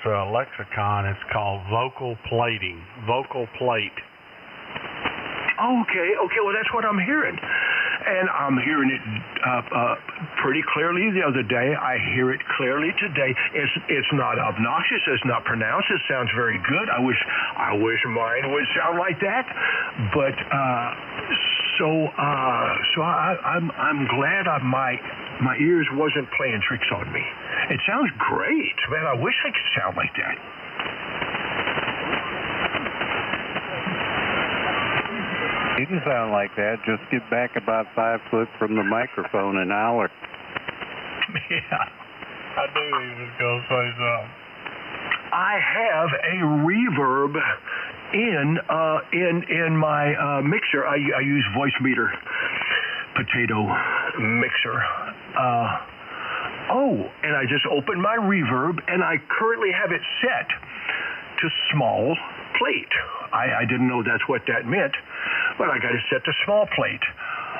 Speaker 1: lexicon. It's called vocal plating. Vocal plate.
Speaker 7: Okay. Well, that's what I'm hearing. And I'm hearing it pretty clearly the other day. I hear it clearly today. It's not obnoxious. It's not pronounced. It sounds very good. I wish mine would sound like that. But I'm glad my ears wasn't playing tricks on me. It sounds great, man. I wish I could sound like that.
Speaker 3: You can sound like that. Just get back about 5 foot from the microphone and holler.
Speaker 1: Yeah, I knew he was going to say something.
Speaker 7: I have a reverb in my mixer. I use voice meter potato mixer. And I just opened my reverb, and I currently have it set to small plate. I didn't know that's what that meant, but I got it set to small plate.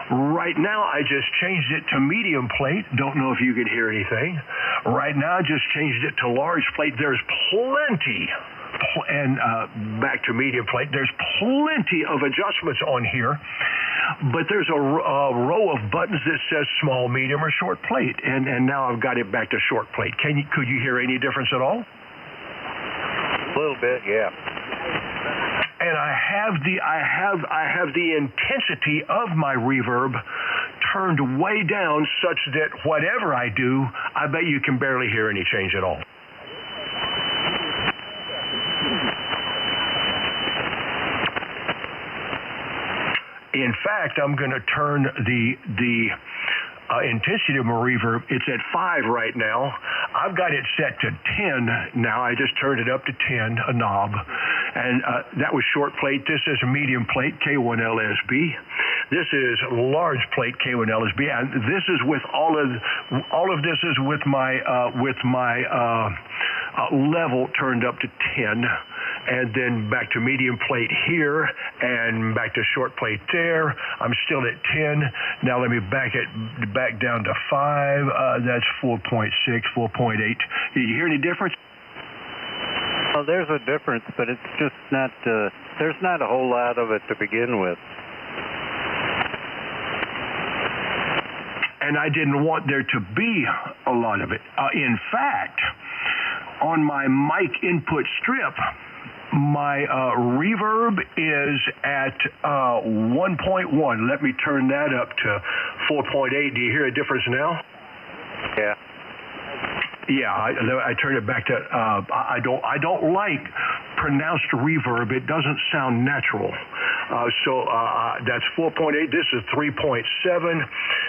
Speaker 7: Right now, I just changed it to medium plate. Don't know if you can hear anything. Right now, I just changed it to large plate. There's plenty, and back to medium plate, there's plenty of adjustments on here, but there's a row of buttons that says small, medium, or short plate, and now I've got it back to short plate. Could you hear any difference at all?
Speaker 3: A little bit, yeah.
Speaker 7: And I have the intensity of my reverb turned way down such that whatever I do, I bet you can barely hear any change at all. In fact, I'm going to turn the intensity of my reverb. It's at 5 right now. I've got it set to 10 now. I just turned it up to 10, a knob. And that was short plate. This is a medium plate, K1LSB. This is large plate, K1LSB. And this is with all of this is with my level turned up to 10. And then back to medium plate here, and back to short plate there. I'm still at 10. Now let me back down to 5. That's 4.6, 4.8. Did you hear any difference?
Speaker 3: Well, there's a difference, but it's just not. There's not a whole lot of it to begin with.
Speaker 7: And I didn't want there to be a lot of it. In fact, on my mic input strip, my reverb is at 1.1. Let me turn that up to 4.8. Do you hear a difference now?
Speaker 3: Yeah.
Speaker 7: Yeah, I turned it back to. I don't like pronounced reverb. It doesn't sound natural. So that's 4.8. This is 3.7,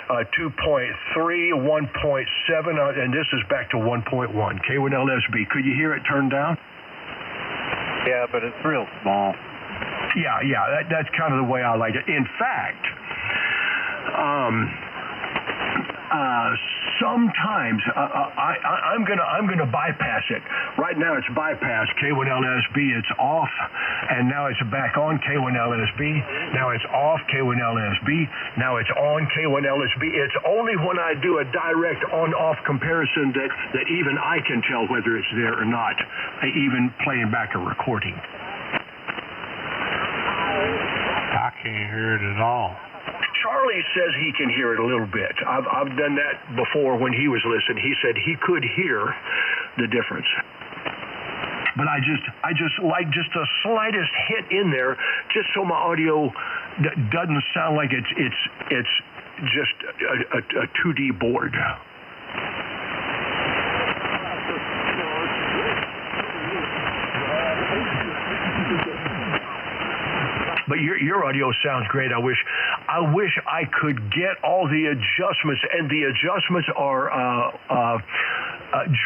Speaker 7: 2.3, 1.7, and this is back to 1.1. K1LSB. Could you hear it turned down?
Speaker 3: Yeah, but it's real small.
Speaker 7: Yeah. That's kind of the way I like it. In fact, sometimes I'm gonna bypass it. Right now it's bypassed. K1LSB, it's off, and now it's back on. K1LSB, now it's off. K1LSB, now it's on. K1LSB. It's only when I do a direct on-off comparison that even I can tell whether it's there or not. Even playing back a recording.
Speaker 1: I can't hear it at all.
Speaker 7: Charlie says he can hear it a little bit. I've done that before when he was listening. He said he could hear the difference. But I just like just the slightest hit in there, just so my audio doesn't sound like it's just a 2D board. But your audio sounds great. I wish I could get all the adjustments, and the adjustments are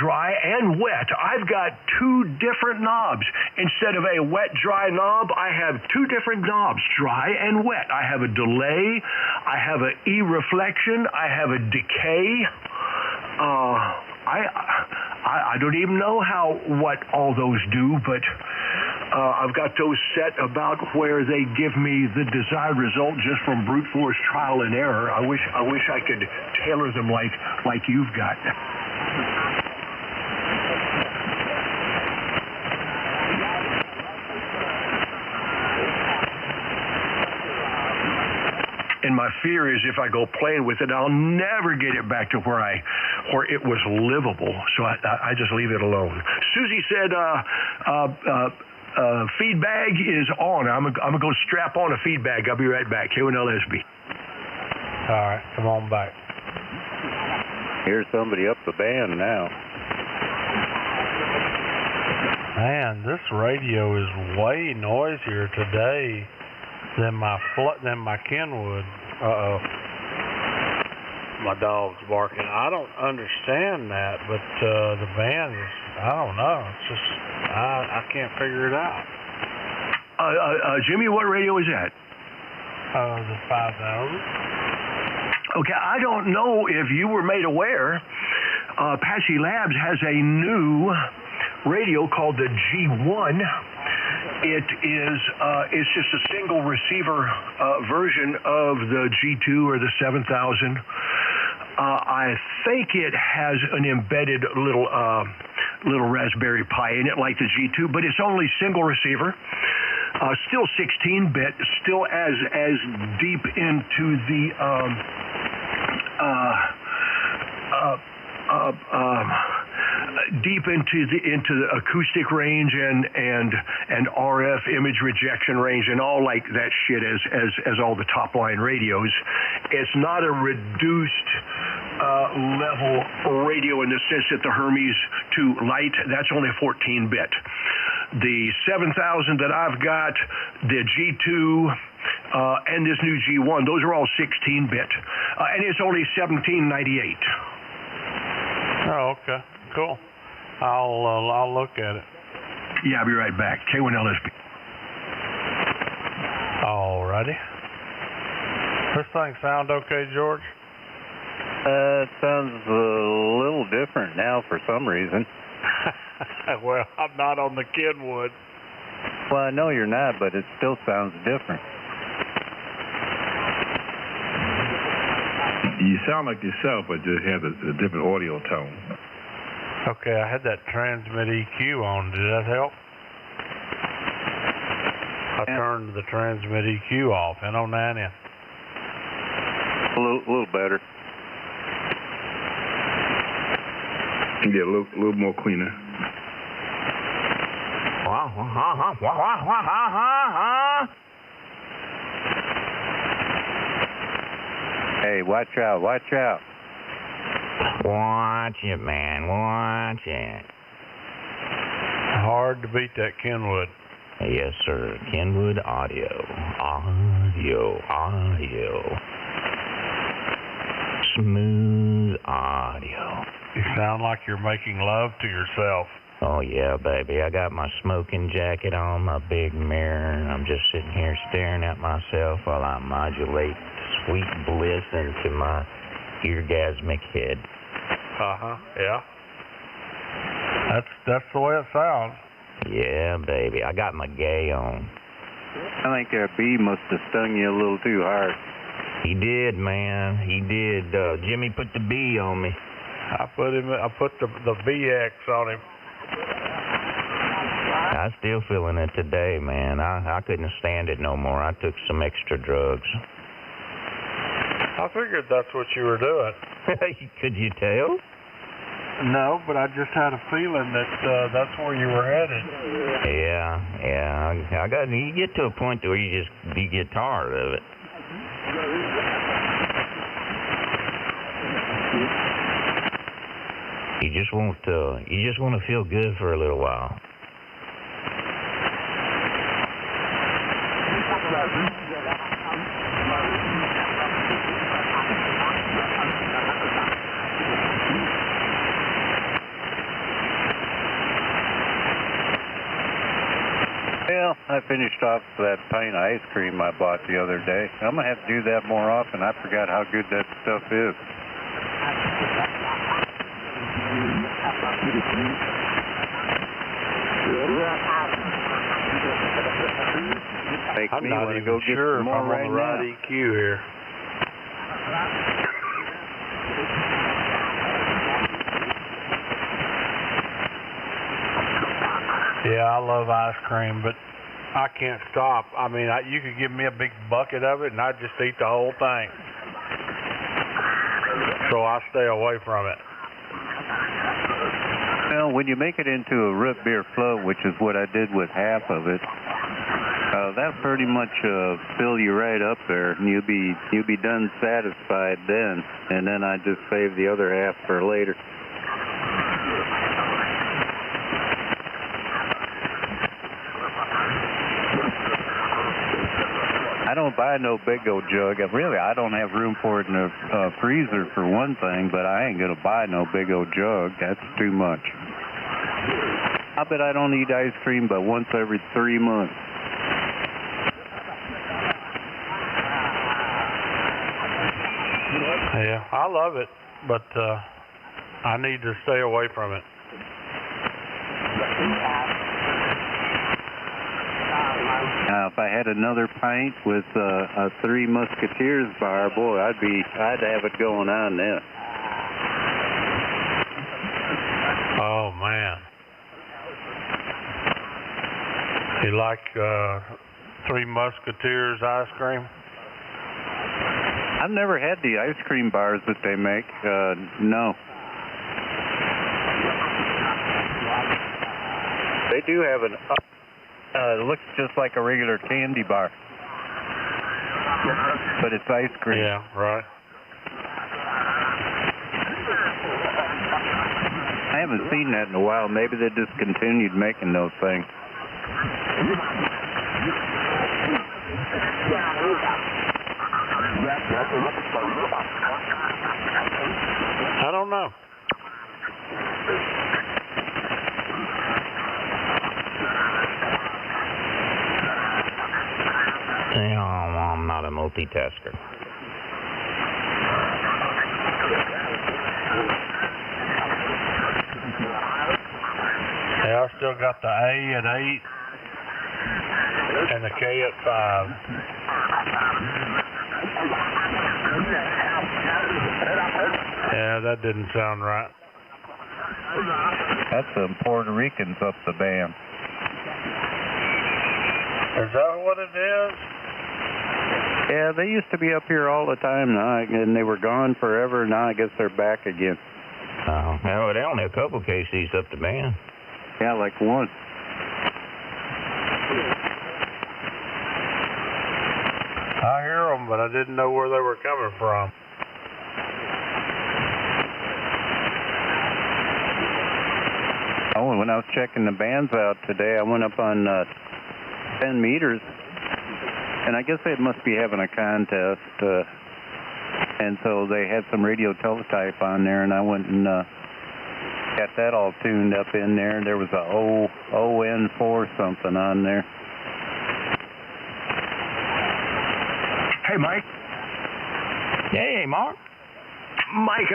Speaker 7: dry and wet. I've got two different knobs. Instead of a wet, dry knob, I have two different knobs, dry and wet. I have a delay, I have an E-reflection, I have a decay. I don't even know what all those do, but I've got those set about where they give me the desired result just from brute force trial and error. I wish I could tailor them like you've got. And my fear is if I go playing with it, I'll never get it back to where it was livable. So I just leave it alone. Susie said, feed bag is on. I'm gonna go strap on a feed bag. I'll be right back. K1LSB.
Speaker 1: All right, come on back.
Speaker 3: Here's somebody up the band now.
Speaker 1: Man, this radio is way noisier today than my Kenwood. Uh-oh. My dog's barking. I don't understand that, but the band is, I don't know. It's just, I can't figure it out.
Speaker 7: Jimmy, what radio is that?
Speaker 1: The 5000.
Speaker 7: Okay, I don't know if you were made aware, Apache Labs has a new radio called the G1. It is it's just a single receiver version of the G2 or the 7000. I think it has an embedded little Raspberry Pi in it like the G2, but it's only single receiver. Still 16-bit, still as deep into the deep into the acoustic range and RF image rejection range and all like that shit as all the top line radios. It's not a reduced level radio in the sense that the Hermes 2 Lite, that's only 14-bit. The 7000 that I've got, the G2, and this new G1, those are all 16-bit, and it's only $17.98.
Speaker 1: Oh, okay, cool. I'll look at it.
Speaker 7: Yeah, I'll be right back. K1LSB.
Speaker 1: Alrighty. This thing sound okay, George?
Speaker 3: It sounds a little different now for some reason.
Speaker 1: Well, I'm not on the Kenwood.
Speaker 3: Well, I know you're not, but it still sounds different.
Speaker 6: You sound like yourself, but just have a different audio tone.
Speaker 1: Okay, I had that transmit EQ on. Did that help? I turned the transmit EQ off. N09N.
Speaker 3: A little better.
Speaker 6: Yeah, a little more cleaner.
Speaker 3: Hey, watch out, watch out.
Speaker 5: Watch it, man. Watch it.
Speaker 1: Hard to beat that Kenwood.
Speaker 5: Yes, sir. Kenwood audio. Smooth audio.
Speaker 1: You sound like you're making love to yourself.
Speaker 5: Oh, yeah, baby. I got my smoking jacket on, my big mirror, and I'm just sitting here staring at myself while I modulate sweet bliss into my orgasmic head.
Speaker 1: Yeah. That's the way it sounds.
Speaker 5: Yeah, baby. I got my gay on.
Speaker 3: I think that bee must have stung you a little too hard.
Speaker 5: He did, man. He did. Jimmy put the bee on me.
Speaker 1: I put the VX on him.
Speaker 5: I'm still feeling it today, man. I couldn't stand it no more. I took some extra drugs.
Speaker 1: I figured that's what you were doing.
Speaker 5: Could you tell?
Speaker 1: No, but I just had a feeling that that's where you were headed.
Speaker 5: Yeah. You get to a point where you get tired of it. You just want to feel good for a little while.
Speaker 3: Well, I finished off that pint of ice cream I bought the other day. I'm going to have to do that more often. I forgot how good that stuff is.
Speaker 1: I'm not even sure if I'm on the right EQ here. Yeah, I love ice cream, but I can't stop. I mean, you could give me a big bucket of it, and I'd just eat the whole thing. So I stay away from it.
Speaker 3: Well, when you make it into a root beer float, which is what I did with half of it, that pretty much fill you right up there, and you'll be done satisfied then. And then I just save the other half for later. I don't buy no big old jug. Really, I don't have room for it in a freezer for one thing, but I ain't gonna buy no big old jug. That's too much. I bet I don't eat ice cream but once every 3 months.
Speaker 1: Yeah, I love it, but I need to stay away from it.
Speaker 3: If I had another pint with a Three Musketeers bar, boy, I'd have it going on then.
Speaker 1: Oh man, you like Three Musketeers ice cream?
Speaker 3: I've never had the ice cream bars that they make. No. They do have an. It looks just like a regular candy bar, but it's ice cream.
Speaker 1: Yeah, right.
Speaker 3: I haven't seen that in a while. Maybe they discontinued making those things.
Speaker 1: I don't know.
Speaker 5: I'm not a multitasker.
Speaker 1: Yeah, I still got the A at 8 and the K at 5. Yeah, that didn't sound right.
Speaker 3: That's some Puerto Ricans up the band.
Speaker 1: Is that what it is?
Speaker 3: Yeah, they used to be up here all the time now, and they were gone forever. Now I guess they're back again.
Speaker 5: Oh, well, they only a couple KCs up the band.
Speaker 3: Yeah, like one.
Speaker 1: I hear them, but I didn't know where they were coming from.
Speaker 3: I was checking the bands out today, I went up on 10 meters, and I guess they must be having a contest, and so they had some radio teletype on there, and I went and got that all tuned up in there, and there was a ON4 something on there.
Speaker 7: Hey, Mike.
Speaker 5: Hey, Mark.
Speaker 7: Mike,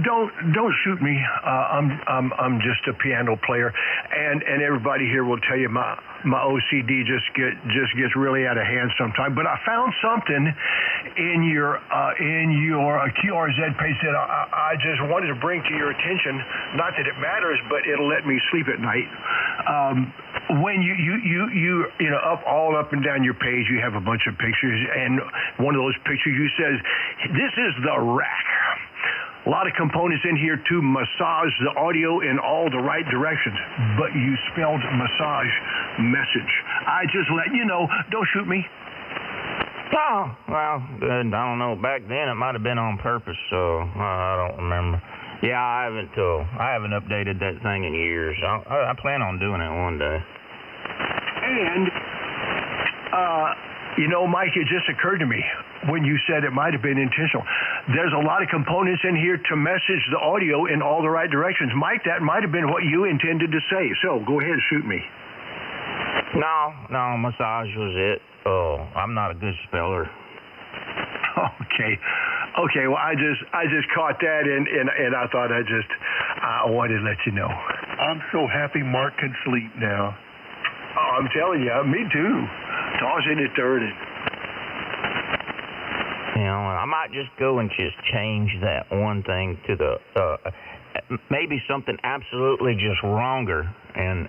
Speaker 7: don't shoot me. I'm just a piano player, and everybody here will tell you my OCD just gets really out of hand sometimes. But I found something in your QRZ page that I just wanted to bring to your attention. Not that it matters, but it'll let me sleep at night. When you know, all up and down your page, you have a bunch of pictures, and one of those pictures you says, "This is the rack." A lot of components in here to massage the audio in all the right directions, but you spelled massage message. I just let you know, don't shoot me.
Speaker 5: Oh, well, I don't know. Back then it might have been on purpose, so I don't remember. Yeah, I haven't updated that thing in years. I plan on doing it one day.
Speaker 7: And, you know, Mike, it just occurred to me when you said it might have been intentional. There's a lot of components in here to message the audio in all the right directions. Mike, that might have been what you intended to say. So go ahead, shoot me.
Speaker 5: No, massage was it. Oh, I'm not a good speller.
Speaker 7: Okay. Well, I just caught that, and I thought I wanted to let you know.
Speaker 2: I'm so happy Mark can sleep now.
Speaker 7: Oh, I'm telling you, me too. Tossing and turning.
Speaker 5: You know, I might just go and just change that one thing to the maybe something absolutely just wronger, and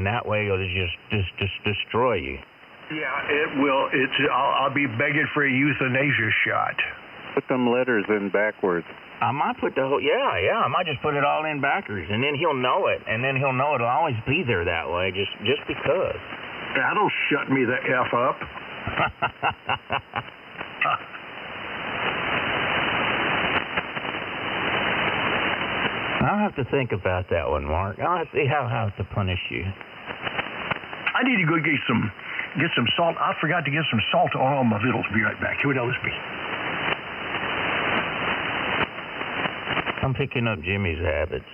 Speaker 5: that way it'll just destroy you.
Speaker 7: Yeah, it will. I'll be begging for a euthanasia shot.
Speaker 3: Put them letters in backwards.
Speaker 5: I might put the whole, I might just put it all in backwards, and then he'll know it, and then he'll know it'll always be there that way, just because.
Speaker 7: That'll shut me the F up.
Speaker 5: I'll have to think about that one, Mark. I'll have to see how to punish you.
Speaker 7: I need to go get some salt. I forgot to get some salt on all my vittles. Be right back. Here, notice me.
Speaker 5: I'm picking up Jimmy's habits.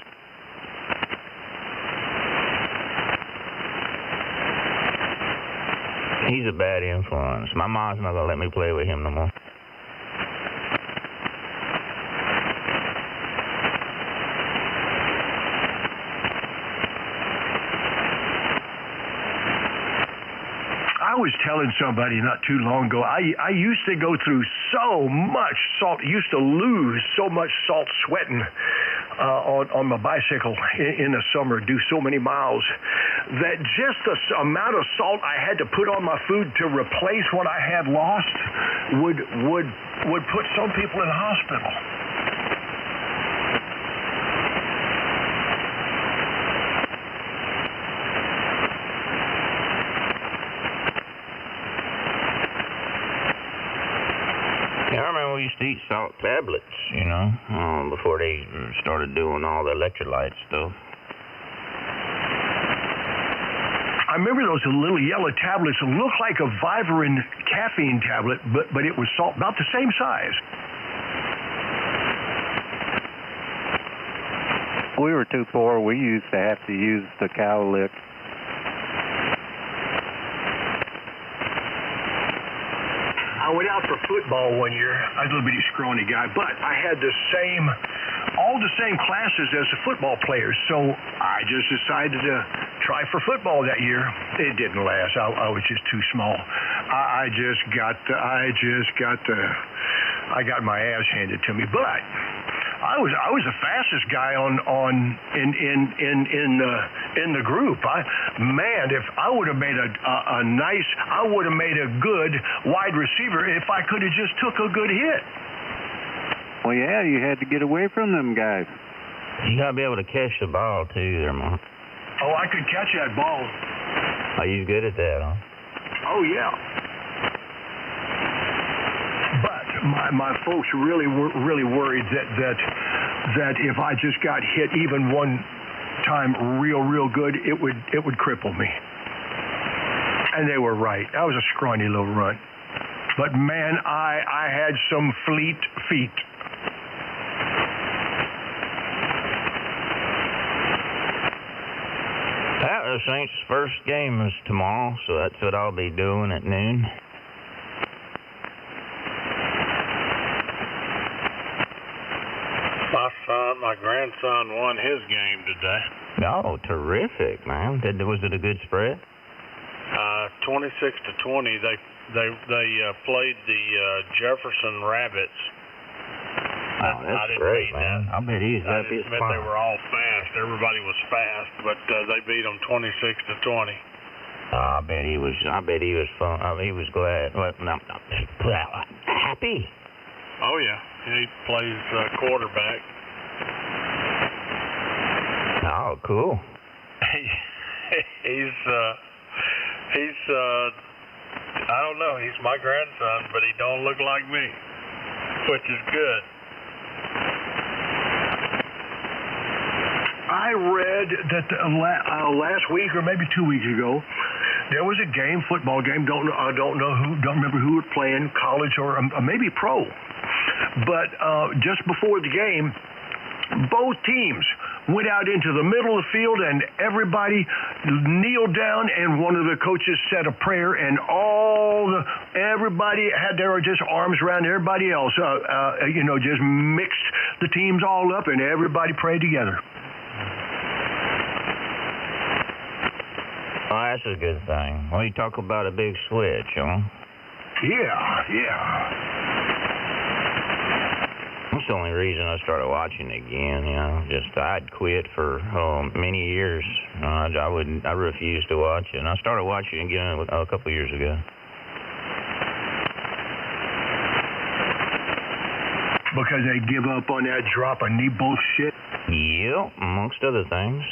Speaker 5: He's a bad influence. My mom's not gonna let me play with him no more.
Speaker 7: I was telling somebody not too long ago, I used to go through so much salt, used to lose so much salt sweating on my bicycle in the summer, do so many miles, that just the amount of salt I had to put on my food to replace what I had lost would put some people in the hospital.
Speaker 5: Yeah, I remember we used to eat salt tablets, you know, before they started doing all the electrolyte stuff.
Speaker 7: I remember those little yellow tablets that looked like a Vivarin caffeine tablet, but it was salt, about the same size.
Speaker 3: We were too poor. We used to have to use the cowlick.
Speaker 7: I went out for football one year. I was a little bitty scrawny guy, but I had all the same classes as the football players, so I just decided to try for football that year. It didn't last. I was just too small. I got my ass handed to me, but I was the fastest guy in the group. If I would have made I would have made a good wide receiver if I could have just took a good hit.
Speaker 3: Well, yeah, you had to get away from them guys.
Speaker 5: You gotta be able to catch the ball too, there, Mark.
Speaker 7: Oh, I could catch that ball.
Speaker 5: Oh, you good at that, huh?
Speaker 7: Oh yeah. My folks really worried that if I just got hit even one time real good, it would cripple me. And they were right. That was a scrawny little runt. But man, I had some fleet feet.
Speaker 5: The Saints' first game is tomorrow, so that's what I'll be doing at noon.
Speaker 1: My grandson won his game today.
Speaker 5: Oh, terrific, man! Was it a good spread?
Speaker 1: 26-20. They played the Jefferson Rabbits.
Speaker 5: Oh, that's great, man! I bet he's happy as
Speaker 1: they were all fast. Everybody was fast, but they beat them 26-20.
Speaker 5: I bet he was fun. He was glad. Well, no, happy.
Speaker 1: Oh yeah, he plays quarterback.
Speaker 5: Oh, cool.
Speaker 1: He's I don't know. He's my grandson, but he don't look like me, which is good.
Speaker 7: I read that last week or maybe 2 weeks ago, there was a game, football game. Don't remember who was playing, college or maybe pro. But just before the game, both teams went out into the middle of the field, and everybody kneeled down, and one of the coaches said a prayer, and everybody had their just arms around everybody else. Just mixed the teams all up, and everybody prayed together.
Speaker 5: Oh, that's a good thing. Well, you talk about a big switch, huh?
Speaker 7: Yeah.
Speaker 5: That's the only reason I started watching again. I'd quit for many years. I refused to watch it, and I started watching again a couple years ago.
Speaker 7: Because they give up on that drop of knee bullshit?
Speaker 5: Yeah, amongst other things.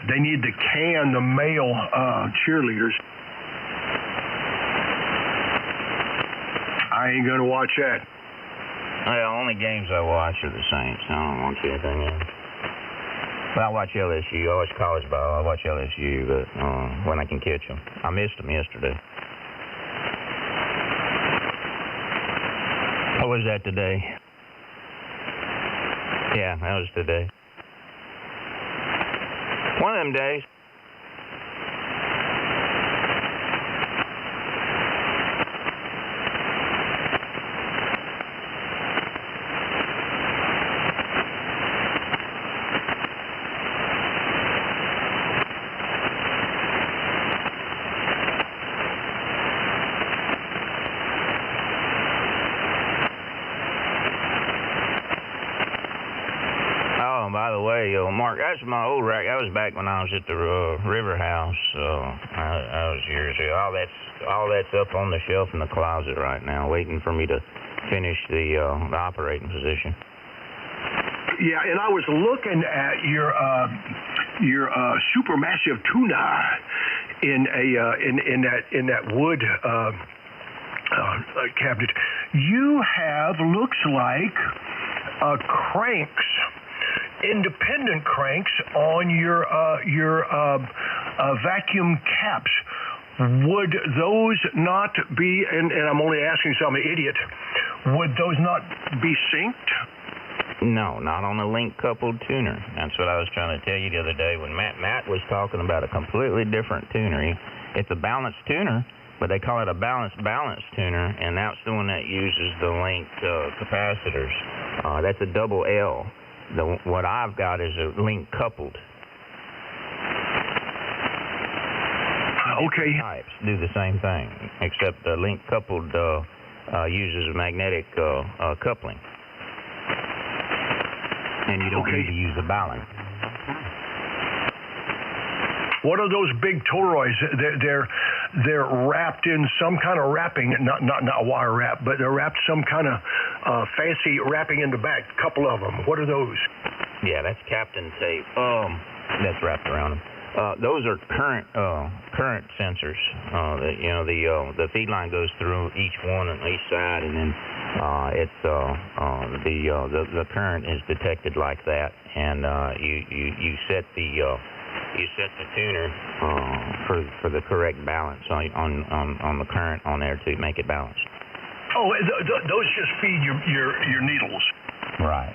Speaker 7: They need to can the male cheerleaders. I ain't going to watch that.
Speaker 5: Well, only games I watch are the Saints. I don't watch anything else. But I watch LSU. I watch college ball. I watch LSU, but when I can catch them. I missed them yesterday. What was that today? Yeah, that was today. One of them days. By the way, Mark, that's my old rack. That was back when I was at the River House. That was years ago. All that's up on the shelf in the closet right now, waiting for me to finish the operating position.
Speaker 7: Yeah, and I was looking at your supermassive tuna in that wood cabinet. You have looks like cranks. Independent cranks on your vacuum caps. Would those not be, and I'm only asking so I'm an idiot, would those not be synced?
Speaker 5: No, not on a link-coupled tuner. That's what I was trying to tell you the other day when Matt was talking about a completely different tuner. It's a balanced tuner, but they call it a balanced tuner, and that's the one that uses the linked capacitors. That's a double L. What I've got is a link coupled.
Speaker 7: Okay.
Speaker 5: Types do the same thing, except the link coupled uses magnetic coupling, and you don't need to use a balance.
Speaker 7: What are those big toroids? They're wrapped in some kind of wrapping, not wire wrap, but they're wrapped some kind of fancy wrapping in the back. A couple of them. What are those?
Speaker 5: Yeah, that's Captain tape. That's wrapped around them. Those are current sensors. The feed line goes through each one on each side, and then the current is detected like that, and you set the tuner for the correct balance on the current on there to make it balanced.
Speaker 7: Oh, those just feed your needles.
Speaker 5: Right.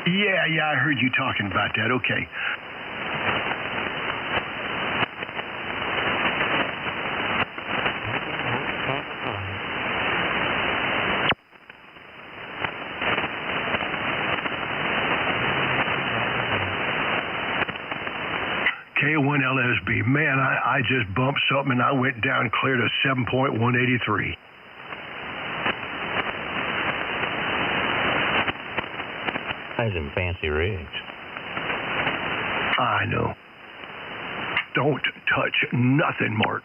Speaker 7: Yeah, I heard you talking about that. Okay. K1LSB. Man, I just bumped something and I went down clear to 7.183.
Speaker 5: That's some fancy rigs.
Speaker 7: I know. Don't touch nothing, Mark.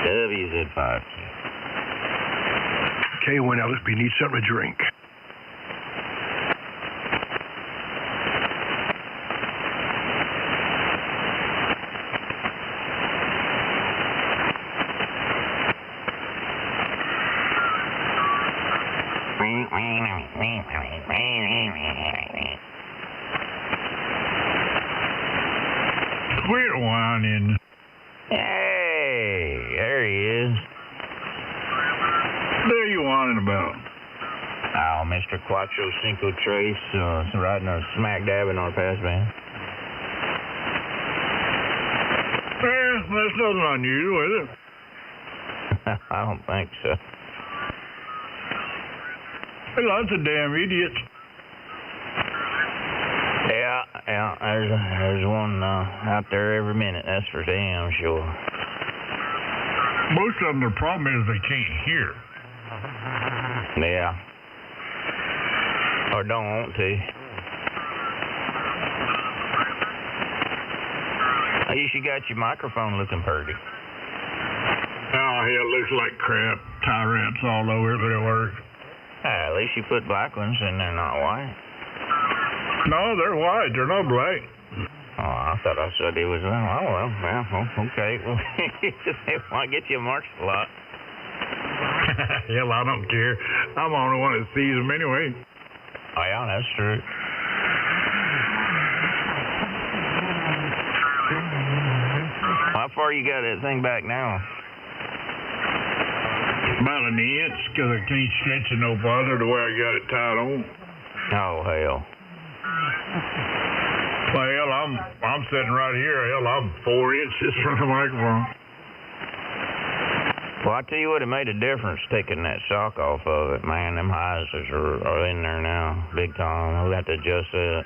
Speaker 5: WZ5.
Speaker 7: K1LSB needs something to drink.
Speaker 8: Quit whining.
Speaker 5: Hey, there he is.
Speaker 8: What are you whining about?
Speaker 5: Oh, Mr. Quattro Cinco Tres, riding our smack dab in our pass van.
Speaker 8: That's nothing unusual, is it?
Speaker 5: I don't think so.
Speaker 8: There are lots of damn idiots.
Speaker 5: Yeah, there's one out there every minute, that's for damn sure.
Speaker 8: Most of them, their problem is they can't hear.
Speaker 5: Yeah. Or don't want to. At least you got your microphone looking pretty.
Speaker 8: Oh, hell, it looks like crap. Tie wraps all over it, but it works.
Speaker 5: At least you put black ones and they're not white.
Speaker 8: No, they're white. They're not black.
Speaker 5: Oh, I thought I said it was, okay. Well, they want to get you a martial lot.
Speaker 8: Hell, I don't care. I'm the only one that sees them anyway.
Speaker 5: Oh, yeah, that's true. How far you got that thing back now?
Speaker 8: About an inch, because I can't stretch it no farther the way I got it tied on.
Speaker 5: Oh, hell.
Speaker 8: Well, I'm sitting right here. Hell, I'm 4 inches from the microphone.
Speaker 5: Well, I tell you what, it made a difference taking that shock off of it, man. Them hyzers are in there now, big time. We'll have to adjust that.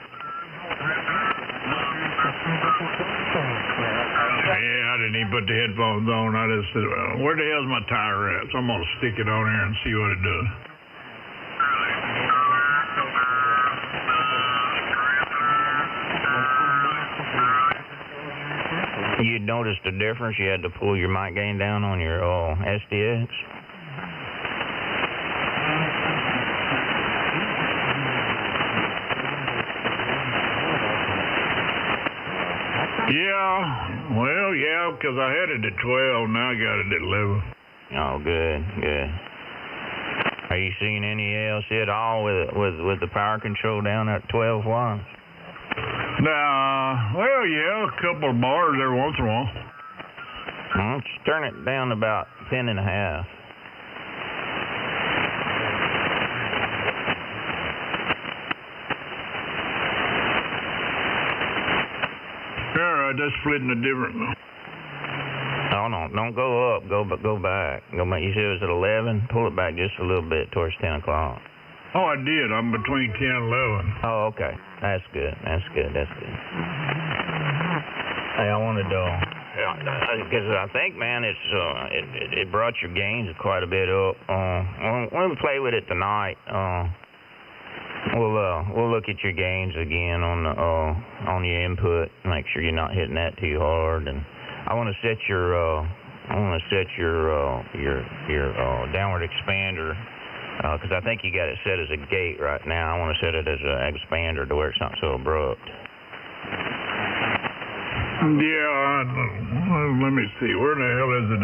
Speaker 8: Yeah, I didn't even put the headphones on. I just said, well, where the hell's my tire wraps? I'm going to stick it on here and see what it does.
Speaker 5: You noticed a difference? You had to pull your mic gain down on your SDX?
Speaker 8: Yeah, well, yeah, because I had it at 12, now I got it at 11.
Speaker 5: Oh, good. Are you seeing any else at all with the power control down at 12 watts?
Speaker 8: Nah, well, yeah, a couple of bars there once in a while.
Speaker 5: Well, let's turn it down to about 10 and a half.
Speaker 8: All right, that's splitting a different one.
Speaker 5: Oh, no, don't go up. Go back. Go back. You said it was at 11? Pull it back just a little bit towards 10 o'clock.
Speaker 8: Oh, I did. I'm between 10 and 11.
Speaker 5: Oh, okay. That's good. Hey, I wanted to, because I think, man, it brought your gains quite a bit up. When we play with it tonight, we'll look at your gains again on your input. Make sure you're not hitting that too hard, and I want to set your set your downward expander, because I think you got it set as a gate right now. I want to set it as an expander to where it's not so abrupt.
Speaker 8: Yeah, let me see. Where the hell is it?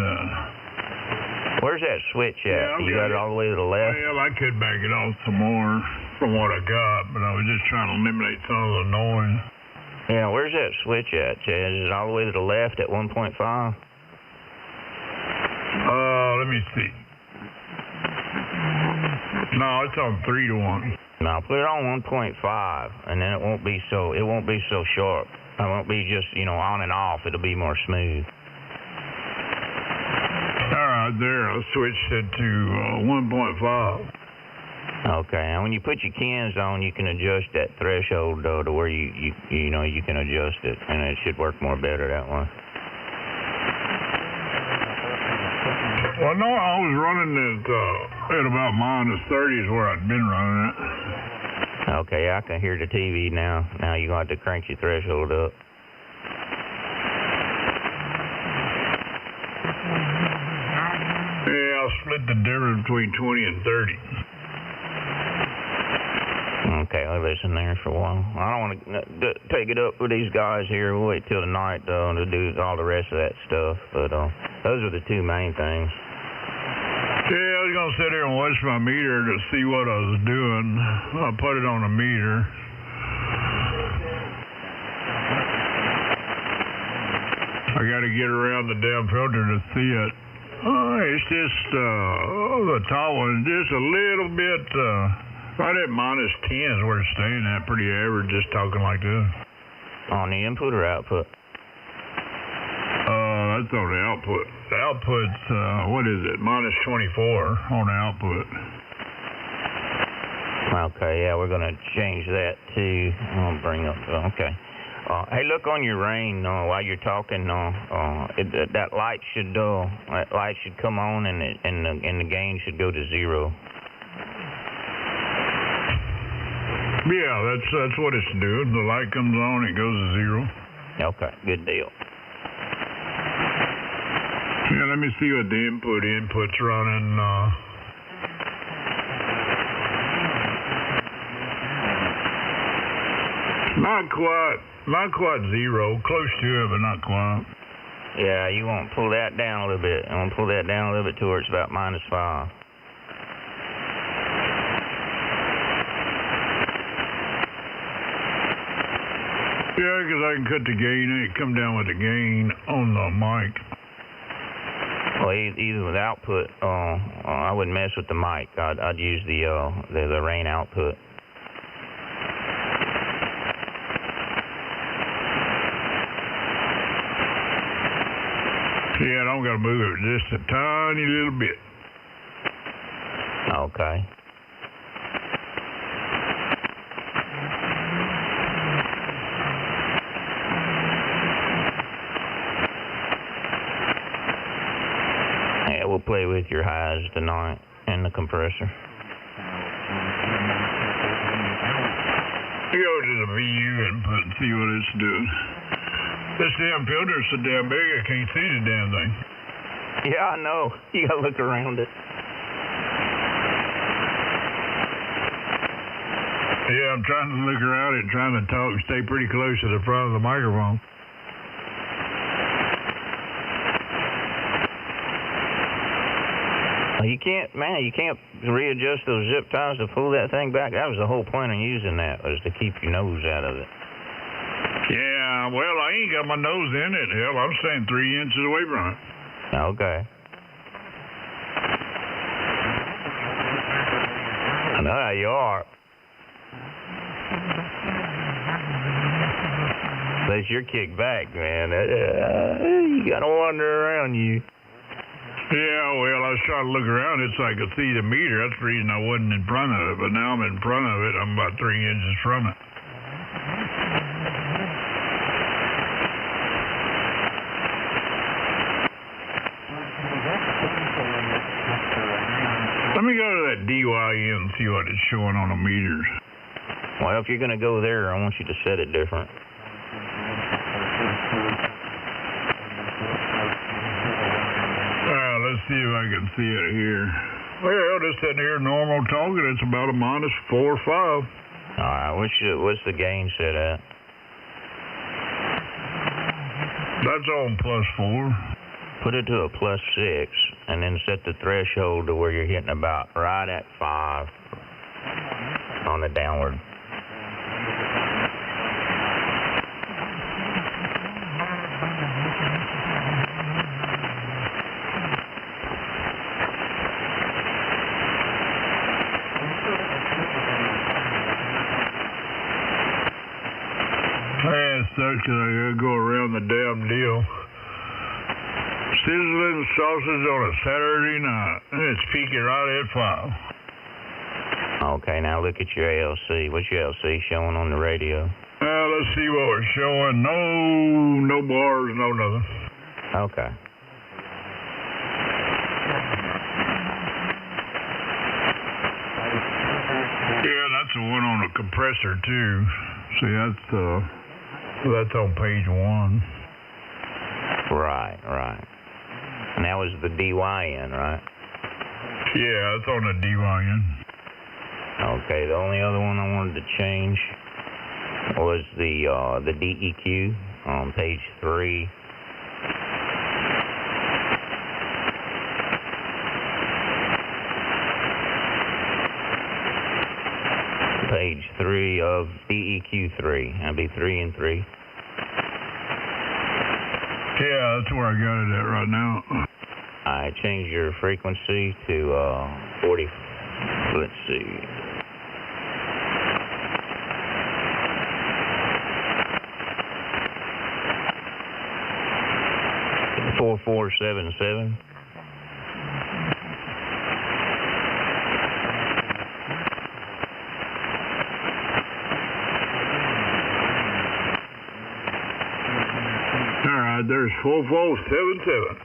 Speaker 5: Where's that switch at?
Speaker 8: Yeah,
Speaker 5: you got it all the way to the left?
Speaker 8: Well, I could back it off some more from what I got, but I was just trying to eliminate some of the noise.
Speaker 5: Yeah, where's that switch at, Chad? Is it all the way to the left at 1.5?
Speaker 8: Let me see. No, it's on 3 to 1.
Speaker 5: No, put it on 1.5, and then it won't be so sharp. It won't be just, on and off. It'll be more smooth.
Speaker 8: All right, there. I switched it to 1.5.
Speaker 5: Okay, and when you put your cans on, you can adjust that threshold to where you can adjust it, and it should work more better that way.
Speaker 8: Well, no, I was running it at about -30 is where I'd been running it.
Speaker 5: Okay, I can hear the TV now. Now you're going to have to crank your threshold up.
Speaker 8: Yeah, I'll split the difference between 20 and 30.
Speaker 5: Okay, I'll listen there for a while. I don't want to take it up with these guys here. We'll wait till tonight to do all the rest of that stuff. But those are the two main things.
Speaker 8: Yeah, I was going to sit here and watch my meter to see what I was doing. I put it on a meter. I got to get around the damn filter to see it. It's just, the top one, just a little bit, right at -10 is where it's staying at. Pretty average, just talking like this.
Speaker 5: On the input or output?
Speaker 8: That's on the output. The output's, what is it, -24 on the output.
Speaker 5: Okay, yeah, we're going to change that to, I'll bring up, okay. Hey, look on your rain while you're talking. That light should come on, and the gain should go to 0.
Speaker 8: Yeah, that's what it's doing. The light comes on, it goes to 0.
Speaker 5: Okay, good deal.
Speaker 8: Yeah, let me see what the input's running. Not quite 0. Close to it, but not quite.
Speaker 5: Yeah, you want to pull that down a little bit. I want to pull that down a little bit to where it's about -5.
Speaker 8: Yeah, because I can cut the gain, come down with the gain on the mic.
Speaker 5: Well, either with output, I wouldn't mess with the mic. I'd use the rain output.
Speaker 8: Yeah, I don't got to move it just a tiny little bit.
Speaker 5: Okay. Yeah, we'll play with your highs tonight and the compressor.
Speaker 8: Go to the VU input and see what it's doing. This damn filter's so damn big I can't see the damn thing.
Speaker 5: Yeah, I know. You gotta look around it.
Speaker 8: Yeah, I'm trying to look around it, trying to talk and stay pretty close to the front of the microphone.
Speaker 5: You can't readjust those zip ties to pull that thing back. That was the whole point of using that, was to keep your nose out of it.
Speaker 8: Yeah, well, I ain't got my nose in it. Hell, I'm staying 3 inches away from it.
Speaker 5: Okay. I know how you are. Unless you're kicked back, man. You gotta wander around you.
Speaker 8: Yeah, well, I was trying to look around it so I could see the meter. That's the reason I wasn't in front of it. But now I'm in front of it. I'm about 3 inches from it. Let me go to that DYN and see what it's showing on the meters.
Speaker 5: Well, if you're going to go there, I want you to set it different.
Speaker 8: see if I can see it here. Well, just sitting here normal talking, it's about a minus 4 or 5.
Speaker 5: All right, what's the gain set at?
Speaker 8: That's on +4.
Speaker 5: Put it to a +6, and then set the threshold to where you're hitting about right at 5 on the downward.
Speaker 8: Because I gotta go around the damn deal. Sizzling sausage on a Saturday night. It's peaking right at 5.
Speaker 5: Okay, now look at your ALC. What's your ALC showing on the radio?
Speaker 8: Let's see what we're showing. No bars, no nothing.
Speaker 5: Okay.
Speaker 8: Yeah, that's the one on the compressor too. See, that's on page 1.
Speaker 5: Right. And that was the DYN, right?
Speaker 8: Yeah, it's on the DYN.
Speaker 5: Okay, the only other one I wanted to change was the DEQ on page 3. Page 3 of DEQ 3. That'd be 3 and 3.
Speaker 8: Yeah, that's where I got it at right now.
Speaker 5: I changed your frequency to 40. Let's see. $4477.
Speaker 8: There's 4477.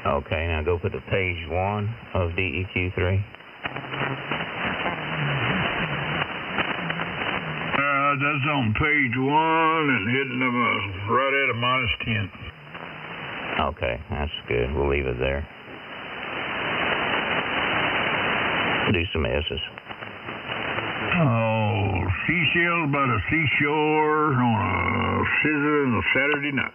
Speaker 5: Okay, now go put the page 1 of DEQ 3.
Speaker 8: That's on page 1 and hitting them right at a -10.
Speaker 5: Okay, that's good. We'll leave it there. Do some S's.
Speaker 8: Oh, seashells by the seashore on a sizzling Saturday night.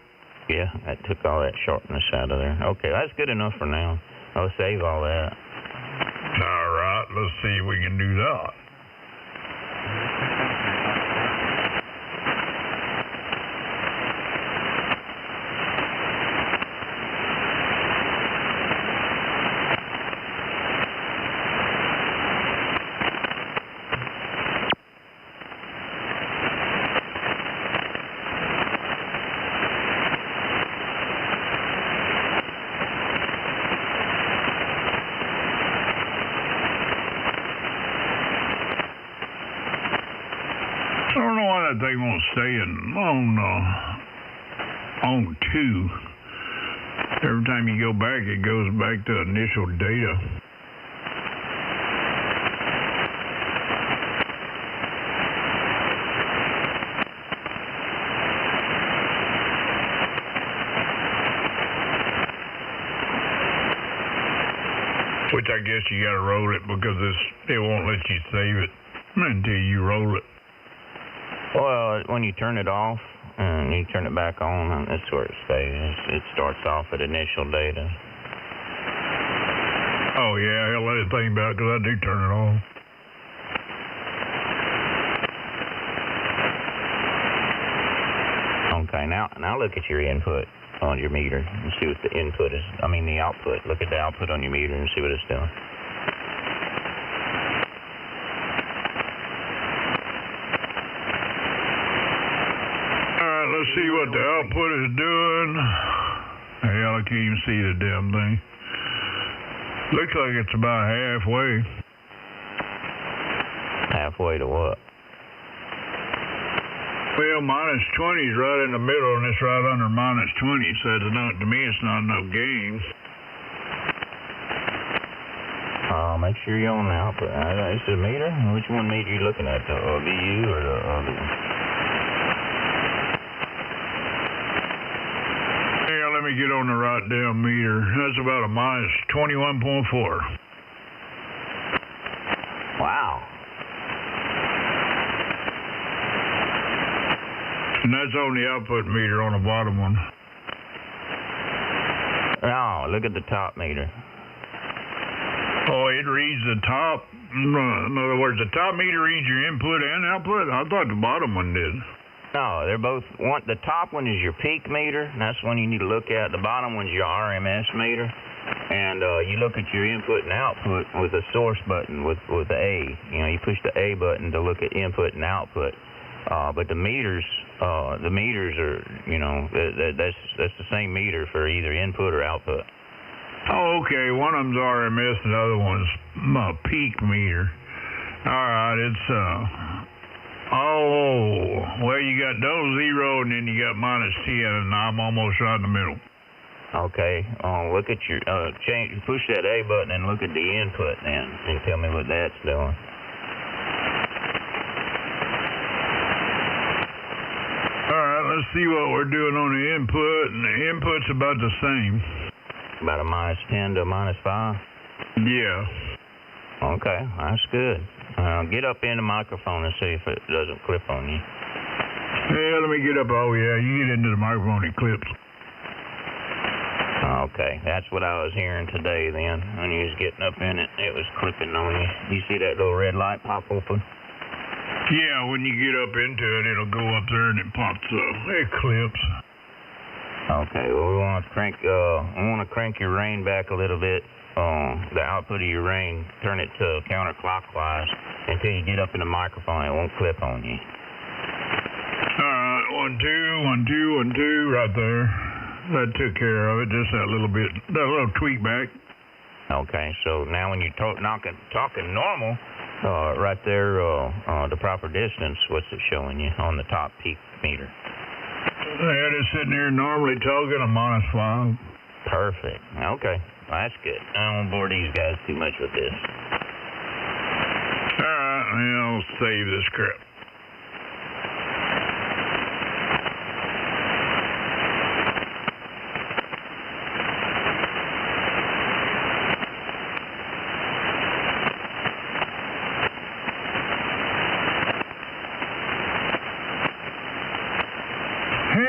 Speaker 5: Yeah, that took all that sharpness out of there. Okay, that's good enough for now. I'll save all that.
Speaker 8: All right, let's see if we can do that. I don't know why that thing won't stay on 2. Every time you go back, it goes back to initial data. Which I guess you gotta roll it because it won't let you save it until you roll it.
Speaker 5: Well, when you turn it off and you turn it back on, that's where it stays. It starts off at initial data.
Speaker 8: Oh, yeah, I'll let it think about it because I do turn it on.
Speaker 5: Okay, now look at your input on your meter and see what the input is. I mean, the output. Look at the output on your meter and see what it's doing.
Speaker 8: Let's see what the output is doing. Hell, I can't even see the damn thing. Looks like it's about halfway.
Speaker 5: Halfway to what?
Speaker 8: Well, -20 is right in the middle, and it's right under -20, so it's not, to me, it's not enough gain.
Speaker 5: Make sure you're on the output. Is the meter? Which one meter are you looking at? The VU or the other one?
Speaker 8: Yeah, let me me get on the right damn meter. That's about a minus 21.4.
Speaker 5: Wow.
Speaker 8: And that's on the output meter on the bottom one.
Speaker 5: Oh, look at the top meter.
Speaker 8: Oh, it reads the top. In other words, the top meter reads your input and output. I thought the bottom one did.
Speaker 5: No, they're both. The top one is your peak meter, and that's one you need to look at. The bottom one's your RMS meter, and you look at your input and output with the source button with the A. You know, you push the A button to look at input and output. But the meters are, you know, that's the same meter for either input or output.
Speaker 8: Oh, okay. One of them's RMS, and the other one's my peak meter. All right, it's well, you got those 0, and then you got minus 10, and I'm almost right in the middle.
Speaker 5: Okay. Look at your push that A button and look at the input then, and tell me what that's doing.
Speaker 8: Let's see what we're doing on the input, and the input's about the same.
Speaker 5: About a minus 10 to a minus 5?
Speaker 8: Yeah.
Speaker 5: Okay, that's good. Get up in the microphone and see if it doesn't clip on you.
Speaker 8: Yeah, let me get up. Oh, yeah, you get into the microphone, it clips.
Speaker 5: Okay, that's what I was hearing today then. When you was getting up in it, it was clipping on you. You see that little red light pop open?
Speaker 8: Yeah, when you get up into it, it'll go up there and it pops up. It clips.
Speaker 5: Okay, well, we want to crank your rain back a little bit. The output of your rain, turn it to counterclockwise until you get up in the microphone. It won't clip on you.
Speaker 8: All right, 1, 2, 1, 2, 1, 2, right there. That took care of it. Just that little bit, that little tweak back.
Speaker 5: Okay, so now when you're talking normal. Right there, the proper distance, what's it showing you on the top peak meter?
Speaker 8: Yeah, just sitting here normally talking, a minus 5.
Speaker 5: Perfect. Okay, well, that's good. I don't bore these guys too much with this.
Speaker 8: All right, I'll save this crap.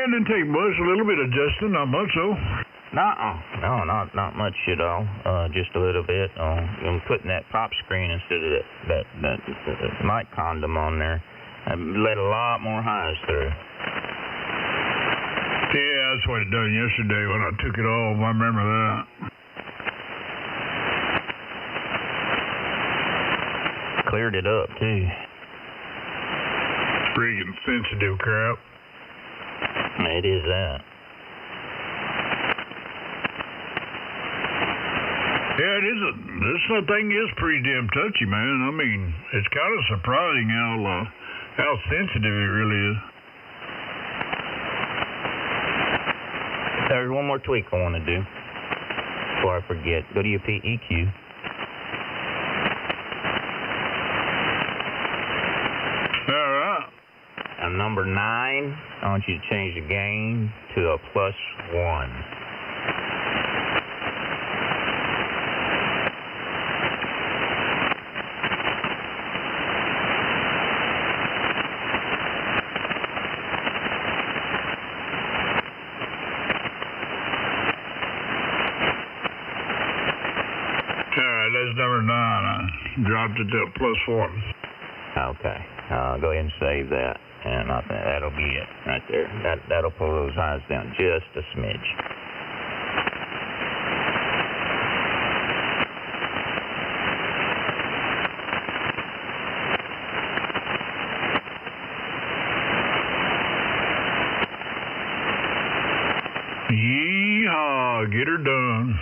Speaker 8: Didn't take much, a little bit adjusting, not much though.
Speaker 5: No, not much at all. Just a little bit. I'm putting that pop screen instead of that mic condom on there. I let a lot more highs through.
Speaker 8: Yeah, that's what it done yesterday when I took it off. I remember that.
Speaker 5: Cleared it up too.
Speaker 8: Freaking sensitive crap.
Speaker 5: It is that.
Speaker 8: Yeah, it is. This thing is pretty damn touchy, man. I mean, it's kind of surprising how sensitive it really is.
Speaker 5: There's one more tweak I want to do before I forget. Go to your EQ.
Speaker 8: All right.
Speaker 5: And number 9, I want you to change the gain to a +1.
Speaker 8: That's number 9. I dropped it to +4.
Speaker 5: Okay. Go ahead and save that. And I think that'll be it right there. That'll pull those highs down just a smidge.
Speaker 8: Yeehaw! Get her done.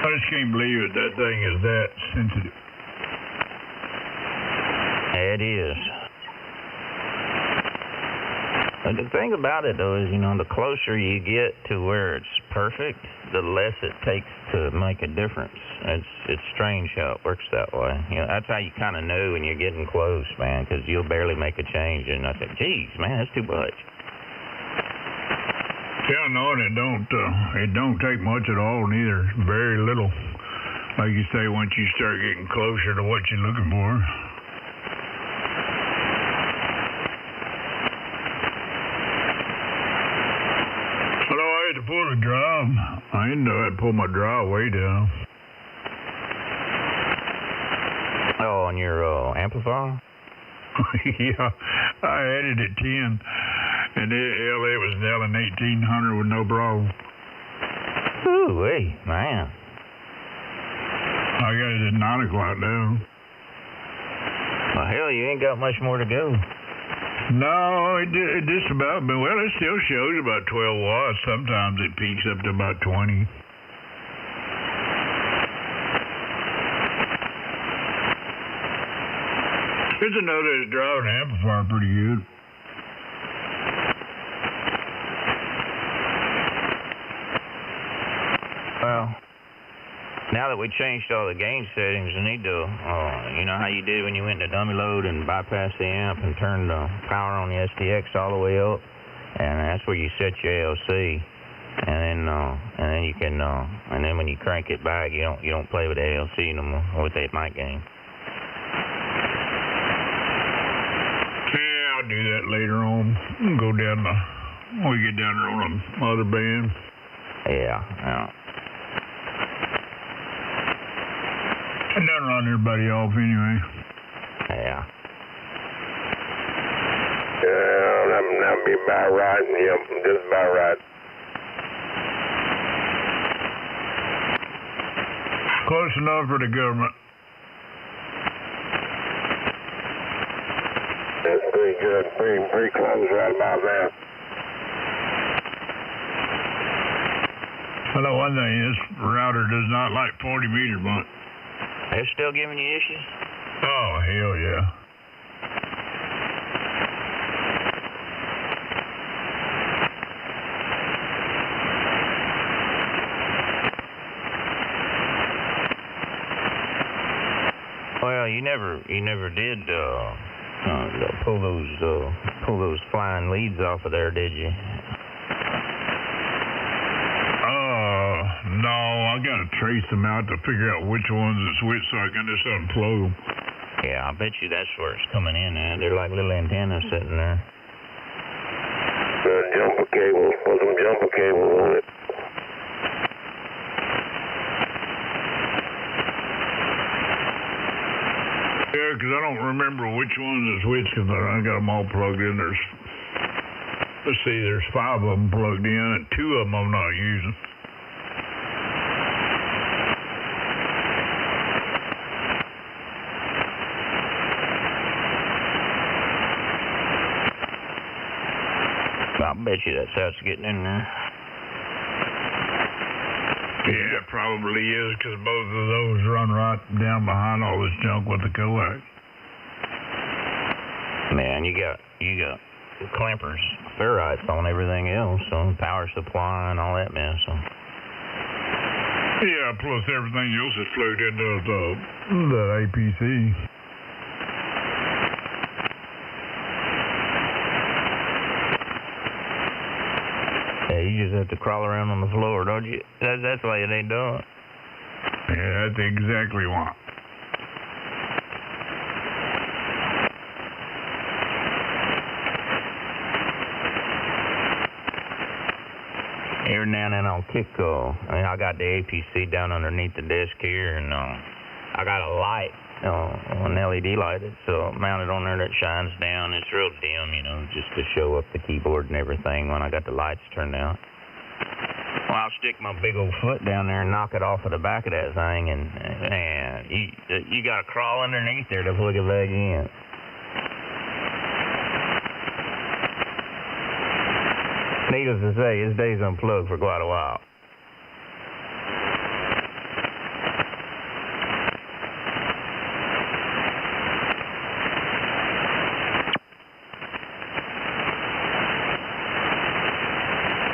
Speaker 8: I just can't believe it. That thing is that sensitive.
Speaker 5: It is. But the thing about it, though, is, the closer you get to where it's perfect, the less it takes to make a difference. It's strange how it works that way. You know, that's how you kind of know when you're getting close, man, because you'll barely make a change, and I think, geez, man, that's too much.
Speaker 8: Yeah, no, and it don't take much at all, neither. Very little. Like you say, once you start getting closer to what you're looking for. Hello, I had to pull the drive. I didn't know I had to pull my drive way down.
Speaker 5: Oh, on your amplifier?
Speaker 8: Yeah, I had it at 10, and it was nailing 1800 with no problem.
Speaker 5: Ooh, hey, man.
Speaker 8: I got it at 9 o'clock now.
Speaker 5: Well, hell, you ain't got much more to go.
Speaker 8: No, it just about, but well, it still shows about 12 watts. Sometimes it peaks up to about 20. It's a note that it's driving an amplifier pretty good.
Speaker 5: Well, now that we changed all the gain settings, we need to, you know how you did when you went to dummy load and bypassed the amp and turned the power on the SDX all the way up, and that's where you set your ALC, and then you can, and then when you crank it back, you don't play with the ALC no more, or with that mic gain.
Speaker 8: Yeah, I'll do that later on. Go down when we get down there on the other band.
Speaker 5: Yeah.
Speaker 8: It doesn't run everybody off anyway.
Speaker 5: Yeah.
Speaker 6: That'll be about right. Yep, just about right.
Speaker 8: Close enough for the government.
Speaker 6: That's pretty good. Pretty close right about now.
Speaker 8: I know one thing, this router does not like 40 meter bunt.
Speaker 5: They're still giving you issues?
Speaker 8: Oh, hell yeah.
Speaker 5: Well, you never did pull those flying leads off of there, did you?
Speaker 8: No, I gotta trace them out to figure out which ones are switched so I can just unplug them.
Speaker 5: Yeah, I bet you that's where it's coming in at. They're like little antennas sitting there.
Speaker 6: Jumper cables, put some jumper cables on it.
Speaker 8: Yeah, because I don't remember which ones are switched because I got them all plugged in. Let's see, there's 5 of them plugged in and 2 of them I'm not using.
Speaker 5: I bet you that's how it's getting in there.
Speaker 8: Yeah, it probably is, because both of those run right down behind all this junk with the coax.
Speaker 5: Man, you got clampers, ferrites on everything else, on power supply and all that mess. So.
Speaker 8: Yeah, plus everything else is plugged into the APC.
Speaker 5: You just have to crawl around on the floor, don't you? That's why it ain't done.
Speaker 8: Yeah, that's exactly why.
Speaker 5: Every now and then I'll kick, I got the APC down underneath the desk here, and I got a light, an LED light that's mounted on there that shines down. It's real dim, just to show up the keyboard and everything when I got the lights turned out. Well, I'll stick my big old foot down there and knock it off of the back of that thing, and you got to crawl underneath there to plug it back in. Needless to say, it stays unplugged for quite a while.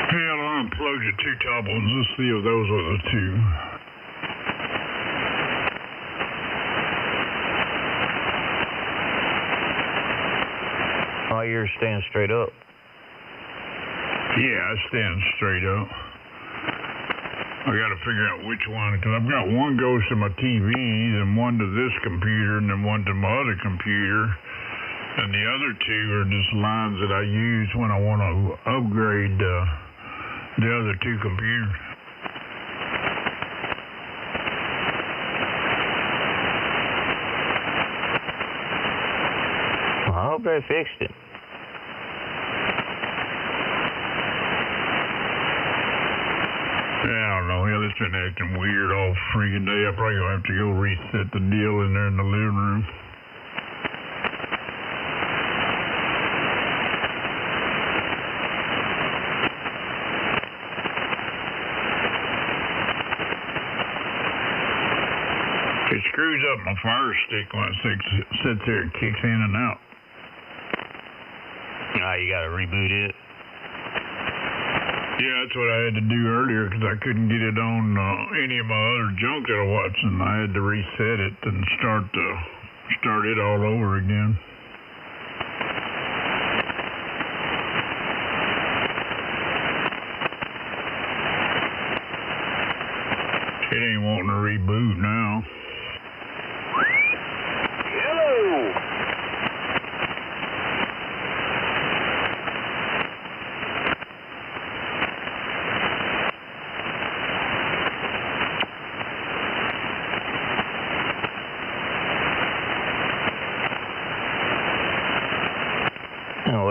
Speaker 8: Hell, I unplugged the two top ones. Let's see if those are the two.
Speaker 5: Oh, you're standing straight up.
Speaker 8: Yeah, I stand straight up. I got to figure out which one, because I've got one goes to my TV, then one to this computer, and then one to my other computer. And the other two are just lines that I use when I want to upgrade the other two computers.
Speaker 5: Well, I hope they fixed it.
Speaker 8: Yeah, I don't know. Yeah, it's been acting weird all freaking day. I probably gonna have to go reset the deal in there in the living room. It screws up my fire stick when it sits there and kicks in and out.
Speaker 5: You gotta reboot it.
Speaker 8: Yeah, that's what I had to do earlier because I couldn't get it on any of my other junk that I watched, and I had to reset it and start it all over again. It ain't wanting to reboot now.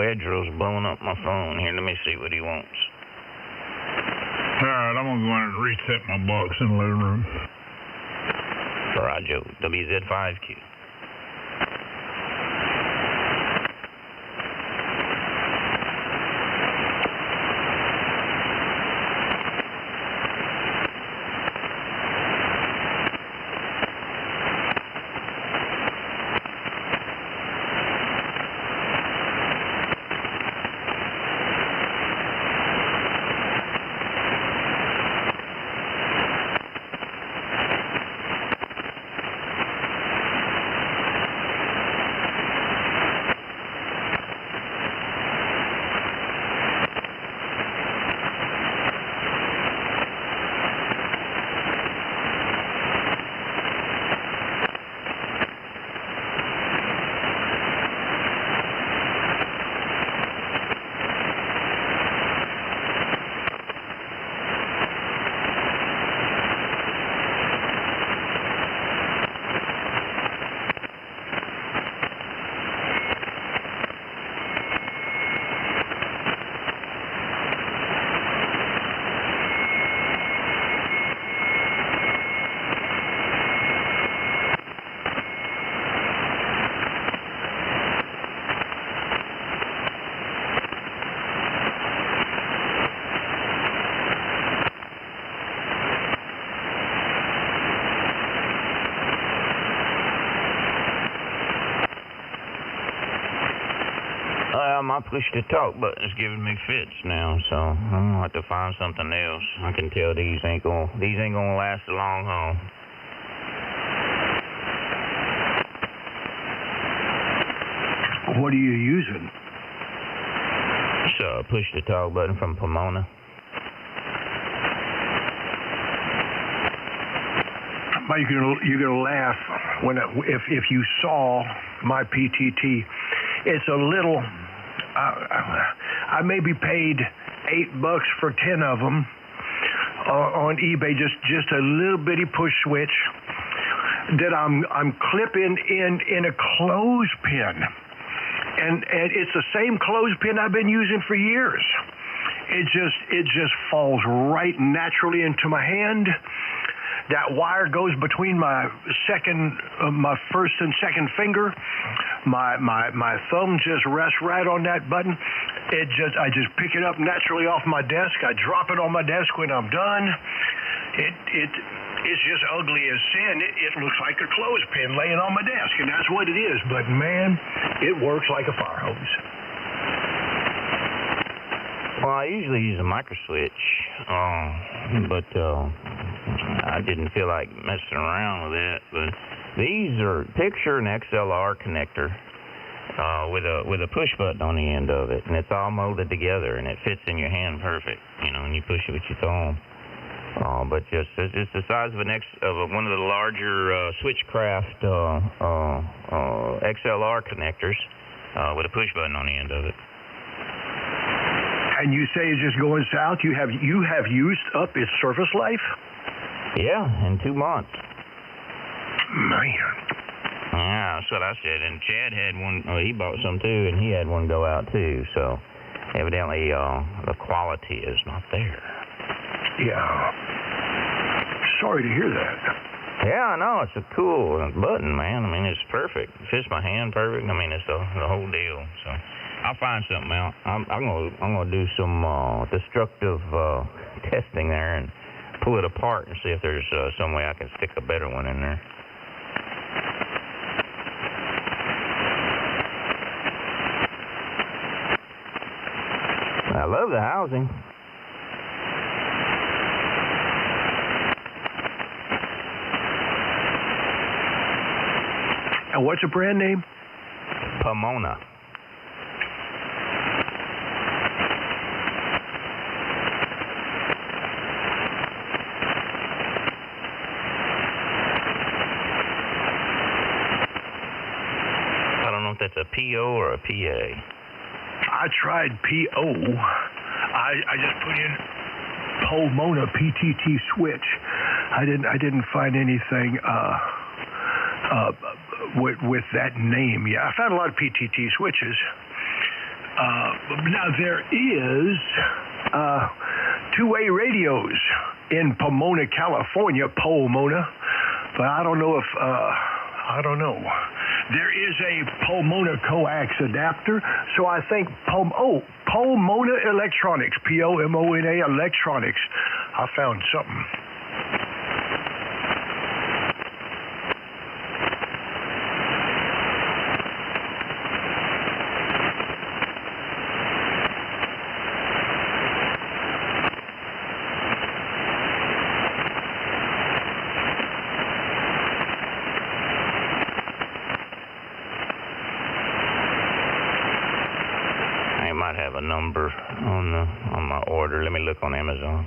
Speaker 5: Edger's blowing up my phone. Here, let me see what he wants.
Speaker 8: Alright, I'm going to go in and reset my box in the living room.
Speaker 5: Roger, WZ5Q. My push to talk button is giving me fits now, so I'm gonna have to find something else. I can tell these ain't gonna last a long haul.
Speaker 7: What are you using?
Speaker 5: It's a push to talk button from Pomona.
Speaker 7: You're gonna laugh if you saw my PTT. It's a little. I maybe paid $8 for 10 of them on eBay. Just a little bitty push switch that I'm clipping in a clothespin, and it's the same clothespin I've been using for years. It just falls right naturally into my hand. That wire goes between my first and second finger. My thumb just rests right on that button. I just pick it up naturally off my desk. I drop it on my desk when I'm done. It's just ugly as sin. It looks like a clothespin laying on my desk, and that's what it is. But man, it works like a fire hose.
Speaker 5: Well, I usually use a micro switch, but I didn't feel like messing around with it. But these are picture an XLR connector with a push button on the end of it, and it's all molded together, and it fits in your hand perfect. You know, and you push it with your thumb. But it's the size of one of the larger Switchcraft XLR connectors with a push button on the end of it.
Speaker 7: And you say it's just going south? You have used up its service life?
Speaker 5: Yeah, in 2 months.
Speaker 7: Man.
Speaker 5: Yeah, that's what I said. And Chad had one. He bought some too, and he had one go out too. So evidently, the quality is not there.
Speaker 7: Yeah. Sorry to hear that.
Speaker 5: Yeah, I know. It's a cool button, man. I mean, it's perfect. It fits my hand perfect. I mean, it's the whole deal. So I'll find something out. I'm gonna do some destructive testing there and pull it apart and see if there's some way I can stick a better one in there. I love the housing.
Speaker 7: And what's the brand name?
Speaker 5: Pomona. I don't know if that's a PO or a PA.
Speaker 7: I tried PO. I just put in Pomona PTT switch. I didn't find anything with that name. Yeah, I found a lot of PTT switches. Now there is two-way radios in Pomona, California, Pomona, but I don't know if I don't know. There is a Pomona coax adapter, so I think Pomona Electronics, Pomona Electronics. I found something.
Speaker 5: Have a number on my order. Let me look on Amazon.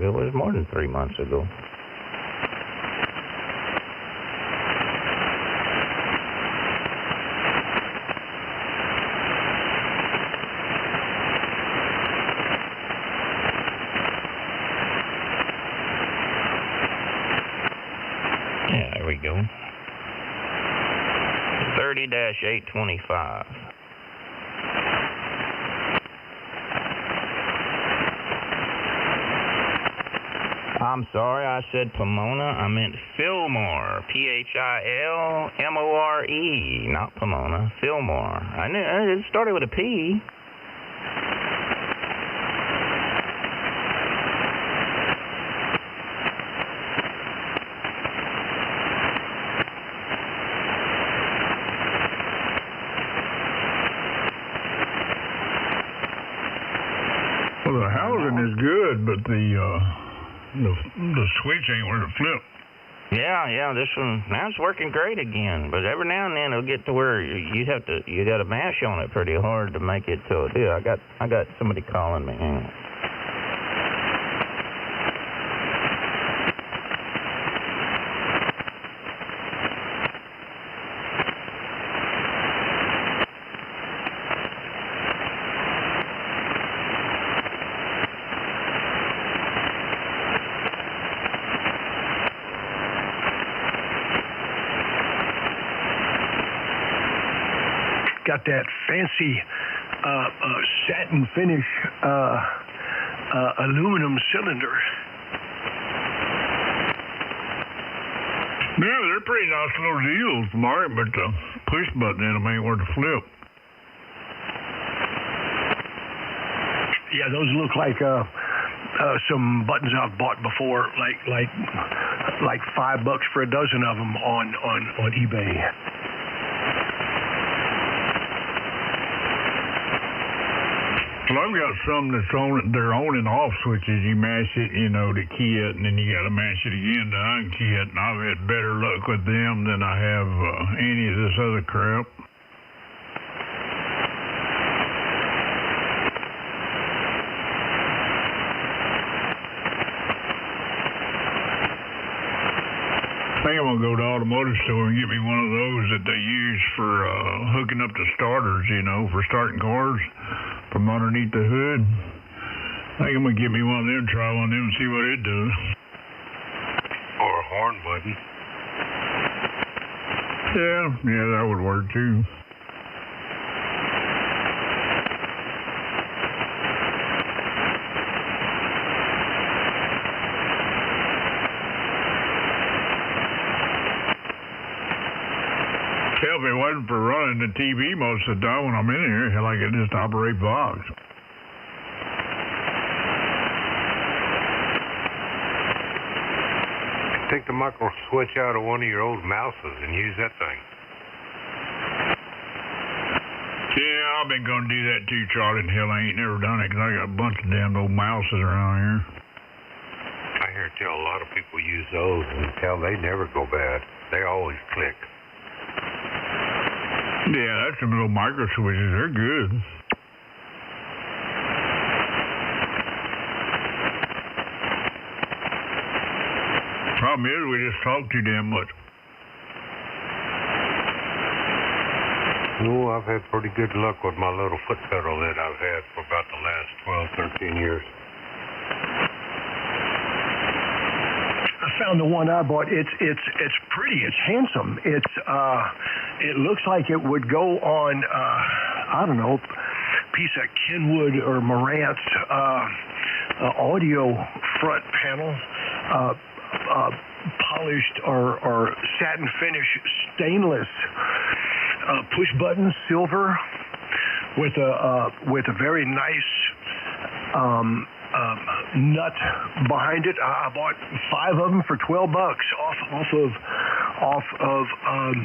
Speaker 5: It was more than 3 months ago. Yeah, there we go. 30-825. I'm sorry, I said Pomona. I meant Fillmore. Philmore, not Pomona. Fillmore. I knew it started with a P.
Speaker 8: Well, the housing is good, but the switch ain't where to flip.
Speaker 5: Yeah, this one now it's working great again. But every now and then it'll get to where you got to mash on it pretty hard to make it to it. Yeah, I got somebody calling me. Hang on.
Speaker 7: Got that fancy satin finish aluminum cylinder.
Speaker 8: Yeah, they're pretty nice little deals, Mark, but the push button in them ain't worth a flip.
Speaker 7: Yeah, those look like some buttons I've bought before, like $5 for a dozen of them on eBay.
Speaker 8: Well, I've got some that's they're on and off switches. You mash it, to key it, and then you got to mash it again to unkey it. And I've had better luck with them than I have any of this other crap. I think I'm going to go to the automotive store and get me one of those that they use for hooking up the starters, for starting cars from underneath the hood. I think I'm going to get me one of them, try one of them and see what it does.
Speaker 6: Or a horn button.
Speaker 8: Yeah, that would work too. Hell, if it wasn't for running the TV most of the time when I'm in here, hell, I could just operate VOX.
Speaker 6: Take the micro switch out of one of your old mouses and use that thing.
Speaker 8: Yeah, I've been going to do that too, Charlie, and hell, I ain't never done it because I got a bunch of damn old mouses around here.
Speaker 6: I hear tell a lot of people use those and tell they never go bad. They always click.
Speaker 8: Yeah, that's some little micro switches. They're good. Problem is, we just talk too damn much.
Speaker 6: Oh, I've had pretty good luck with my little foot pedal that I've had for about the last 12, 13 years.
Speaker 7: I found the one I bought. It's pretty. It's handsome. It looks like it would go on I don't know, piece of Kenwood or Marantz audio front panel, polished or satin finish stainless push button silver with a very nice nut behind it. I bought 5 of them for $12 off of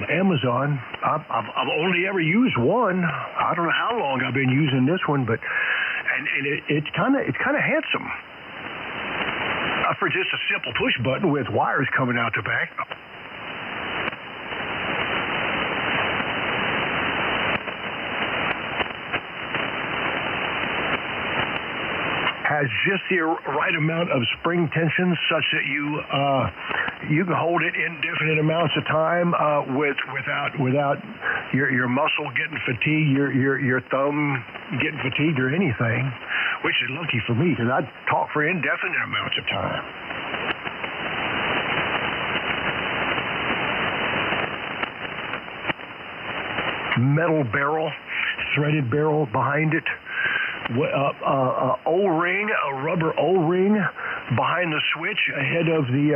Speaker 7: Amazon. I've only ever used one. I don't know how long I've been using this one, but it's kind of handsome for just a simple push button with wires coming out the back. Has just the right amount of spring tension such that you can hold it indefinite amounts of time without your muscle getting fatigued, your thumb getting fatigued or anything, which is lucky for me because I talk for indefinite amounts of time. Metal barrel, threaded barrel behind it. O-ring, a rubber O-ring behind the switch ahead of the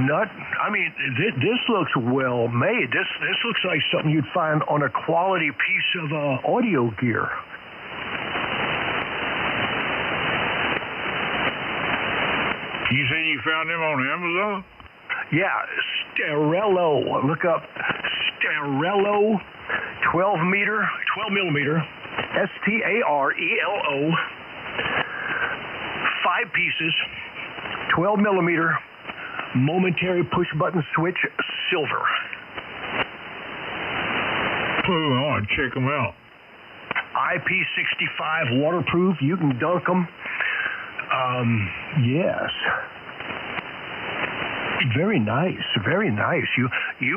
Speaker 7: nut. I mean, this looks well made. This looks like something you'd find on a quality piece of audio gear.
Speaker 8: You say you found them on Amazon?
Speaker 7: Yeah, Sterello. Look up Sterello 12 millimeter, STARELO, 5 pieces, 12 millimeter, momentary push button switch, silver.
Speaker 8: Oh, I want to check them out.
Speaker 7: IP65 waterproof. You can dunk them. Yes. Very nice, very nice. You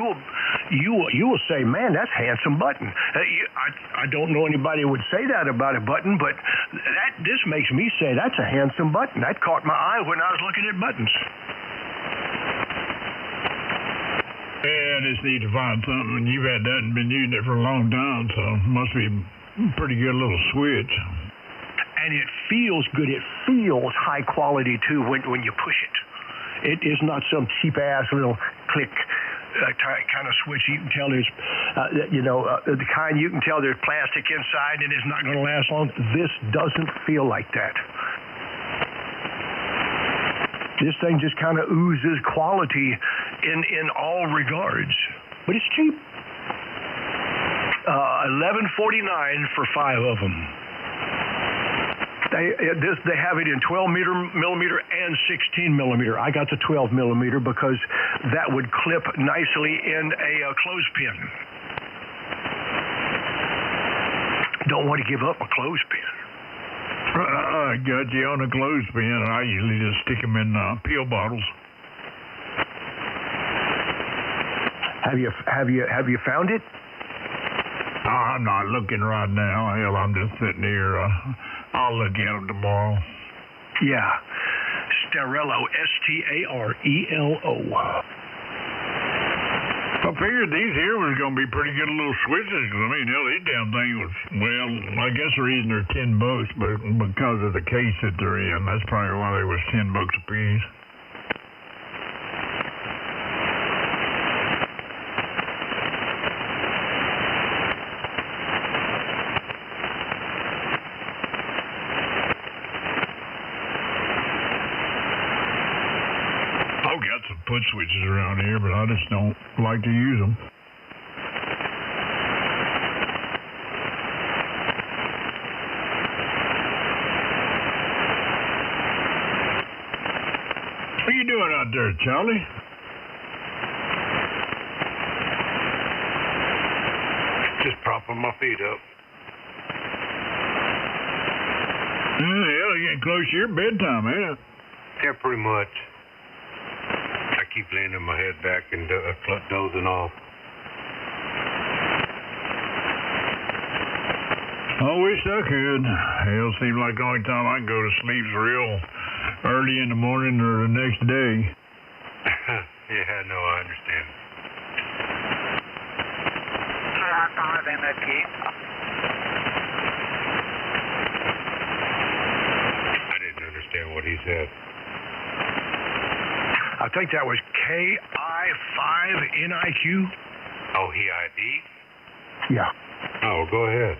Speaker 7: will say, man, that's a handsome button. I don't know anybody who would say that about a button, but this makes me say that's a handsome button. That caught my eye when I was looking at buttons.
Speaker 8: Yeah, I just need to find something. You've had that and been using it for a long time, so it must be a pretty good little switch.
Speaker 7: and it feels good. It feels high quality too when you push it. It is not some cheap ass little click kind of switch. You can tell there's, the kind you can tell there's plastic inside and it's not going to last long. This doesn't feel like that. This thing just kind of oozes quality in all regards, but it's cheap. $11.49 for 5 of them. They have it in 12 millimeter and 16 millimeter. I got the 12 millimeter because that would clip nicely in a clothespin. Don't want to give up a clothespin.
Speaker 8: I got you on a clothespin. I usually just stick them in pill bottles.
Speaker 7: Have you found it?
Speaker 8: I'm not looking right now. Hell, I'm just sitting here. I'll look at them tomorrow.
Speaker 7: Yeah. Starello, S-T-A-R-E-L-O.
Speaker 8: I figured these here was going to be pretty good little switches. I mean, hell, these damn thing was, well, I guess the reason they're $10, but because of the case that they're in, that's probably why they was $10 a piece. Put switches around here, but I just don't like to use them. What are you doing out there, Charlie?
Speaker 9: Just propping my feet up.
Speaker 8: Hell, you're getting close to your bedtime, ain't it?
Speaker 9: Yeah, pretty much. Keep leaning my head back and dozing off.
Speaker 8: I wish I could. Hell, seems like the only time I can go to sleep's real early in the morning or the next day.
Speaker 9: Yeah, no, I understand. I didn't understand what he said.
Speaker 7: I think that was KI5NIQ.
Speaker 9: Oh, he ID?
Speaker 7: Yeah.
Speaker 9: Oh, go ahead.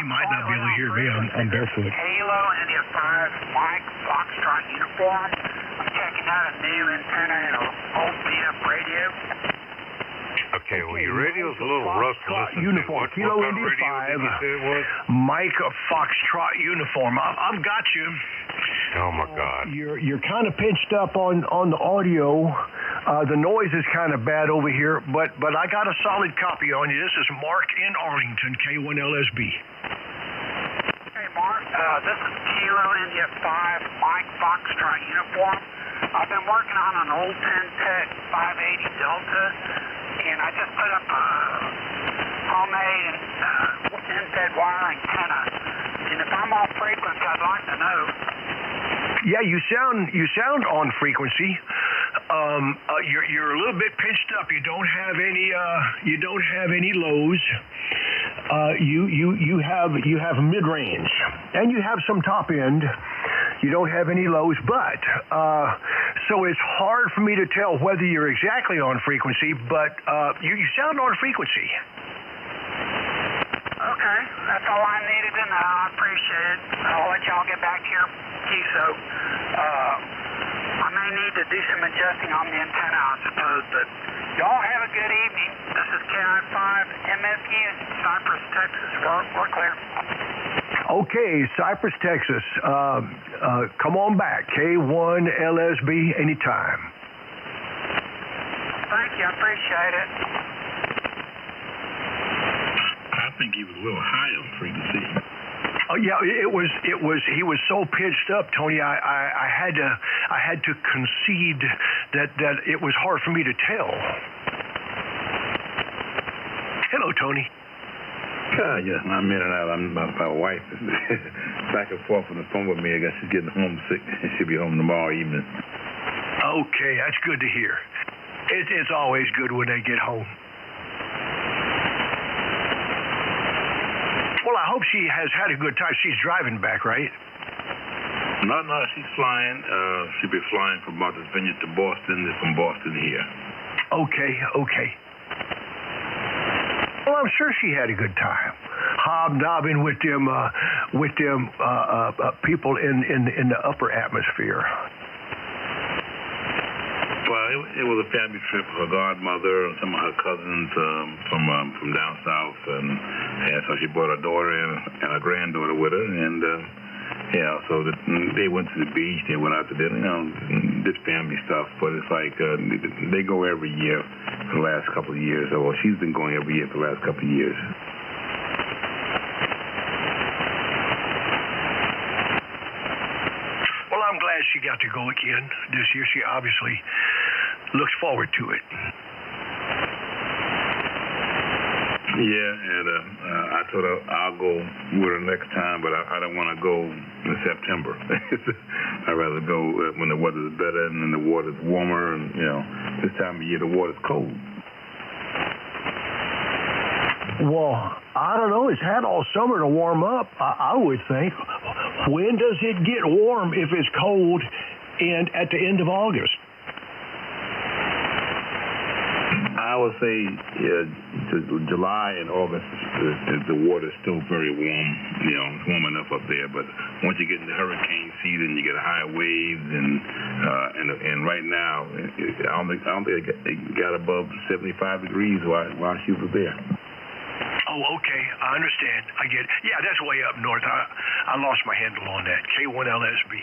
Speaker 7: He might not be able to hear me. I'm barefoot.
Speaker 10: Halo India 5 Mike Foxtrot uniform. I'm checking out a new antenna and an old beat-up radio.
Speaker 9: Okay, well, your radio's a little rough to listen
Speaker 7: uniform.
Speaker 9: to.
Speaker 7: Kilo
Speaker 9: what
Speaker 7: India 5 Mike Foxtrot uniform. I've got you.
Speaker 9: Oh my God!
Speaker 7: You're kind of pinched up on the audio. The noise is kind of bad over here, but I got a solid copy on you. This is Mark in Arlington, K1LSB.
Speaker 10: Hey Mark, this is Kilo India 5 Mike Foxtrot uniform. I've been working on an old 10-tech 580 Delta, and I just put up a homemade in-fed wire antenna. And if I'm off frequency, I'd like to know.
Speaker 7: Yeah, you sound on frequency. You're a little bit pinched up. You don't have any lows. You have mid range, and you have some top end. You don't have any lows, but so it's hard for me to tell whether you're exactly on frequency. But you sound on frequency.
Speaker 10: Okay, that's all I needed to know. I appreciate it. I'll let y'all get back to your QSO. I may need to do some adjusting on the antenna, I suppose, but y'all have a good evening. This is KI5MSU in Cypress, Texas. We're clear.
Speaker 7: Okay, Cypress, Texas. Come on back. K1LSB anytime.
Speaker 10: Thank you. I appreciate it.
Speaker 6: I think he was a little high on frequency.
Speaker 7: Oh yeah, it was. He was so pitched up, Tony. I had to concede that it was hard for me to tell. Hello, Tony.
Speaker 6: Yeah, I'm in and out. My wife is back and forth on the phone with me. I guess she's getting homesick. She'll be home tomorrow evening.
Speaker 7: Okay, that's good to hear. It's always good when they get home. Well, I hope she has had a good time. She's driving back, right?
Speaker 6: No, she's flying. She'll be flying from Martha's Vineyard to Boston, and from Boston here.
Speaker 7: Okay. Well, I'm sure she had a good time, hobnobbing with them people in the upper atmosphere.
Speaker 6: Well, it was a family trip. Her godmother and some of her cousins from down south, and so she brought her daughter and her granddaughter with her, and so they went to the beach. They went out to dinner, did family stuff. But it's like they go every year for the last couple of years. Well, she's been going every year for the last couple of years.
Speaker 7: Well, I'm glad she got to go again this year. She obviously looks forward to it.
Speaker 6: Yeah, and I told her I'll go with her next time, but I don't want to go in September. I'd rather go when the weather's better and the water's warmer, and this time of year the water's cold.
Speaker 7: Well, I don't know. It's had all summer to warm up, I would think. When does it get warm if it's cold and at the end of August?
Speaker 6: I would say July and August, the water's still very warm. It's warm enough up there. But once you get into hurricane season, you get high waves, and right now, I don't think it got above 75 degrees while she was there.
Speaker 7: Oh, okay. I understand. I get it. Yeah, that's way up north. I lost my handle on that. K1LSB.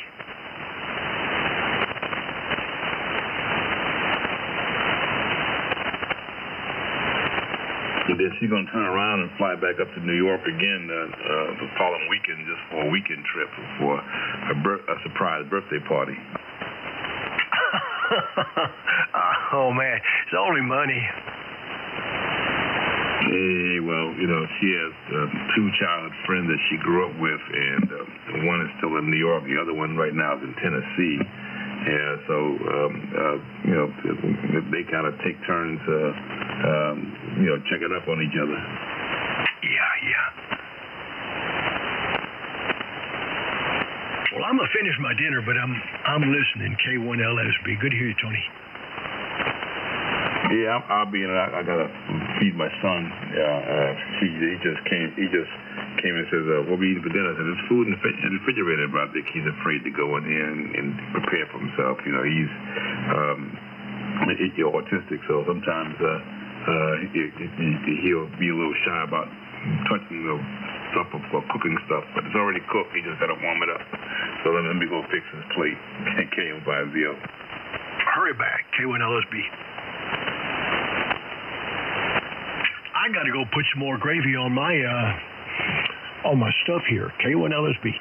Speaker 6: And then she's going to turn around and fly back up to New York again the following weekend, just for a weekend trip for a surprise birthday party.
Speaker 7: Oh, man. It's only money.
Speaker 6: Hey, well, she has two childhood friends that she grew up with, and one is still in New York. The other one right now is in Tennessee. Yeah, so, they kind of take turns, checking up on each other.
Speaker 7: Yeah. Well, I'm going to finish my dinner, but I'm listening. K1LSB. Good to hear you, Tony.
Speaker 6: Yeah, I'll be in. I gotta feed my son. He just came and says, "What we eating for dinner?" I said, "There's food in the refrigerator." But I think he's afraid to go in there and prepare for himself. He's autistic, so sometimes he'll be a little shy about touching the stuff or cooking stuff. But it's already cooked. He just gotta warm it up. So let me go fix his plate. KM50.
Speaker 7: Hurry back, K1LSB. I got to go put some more gravy on my stuff here. K1LSB.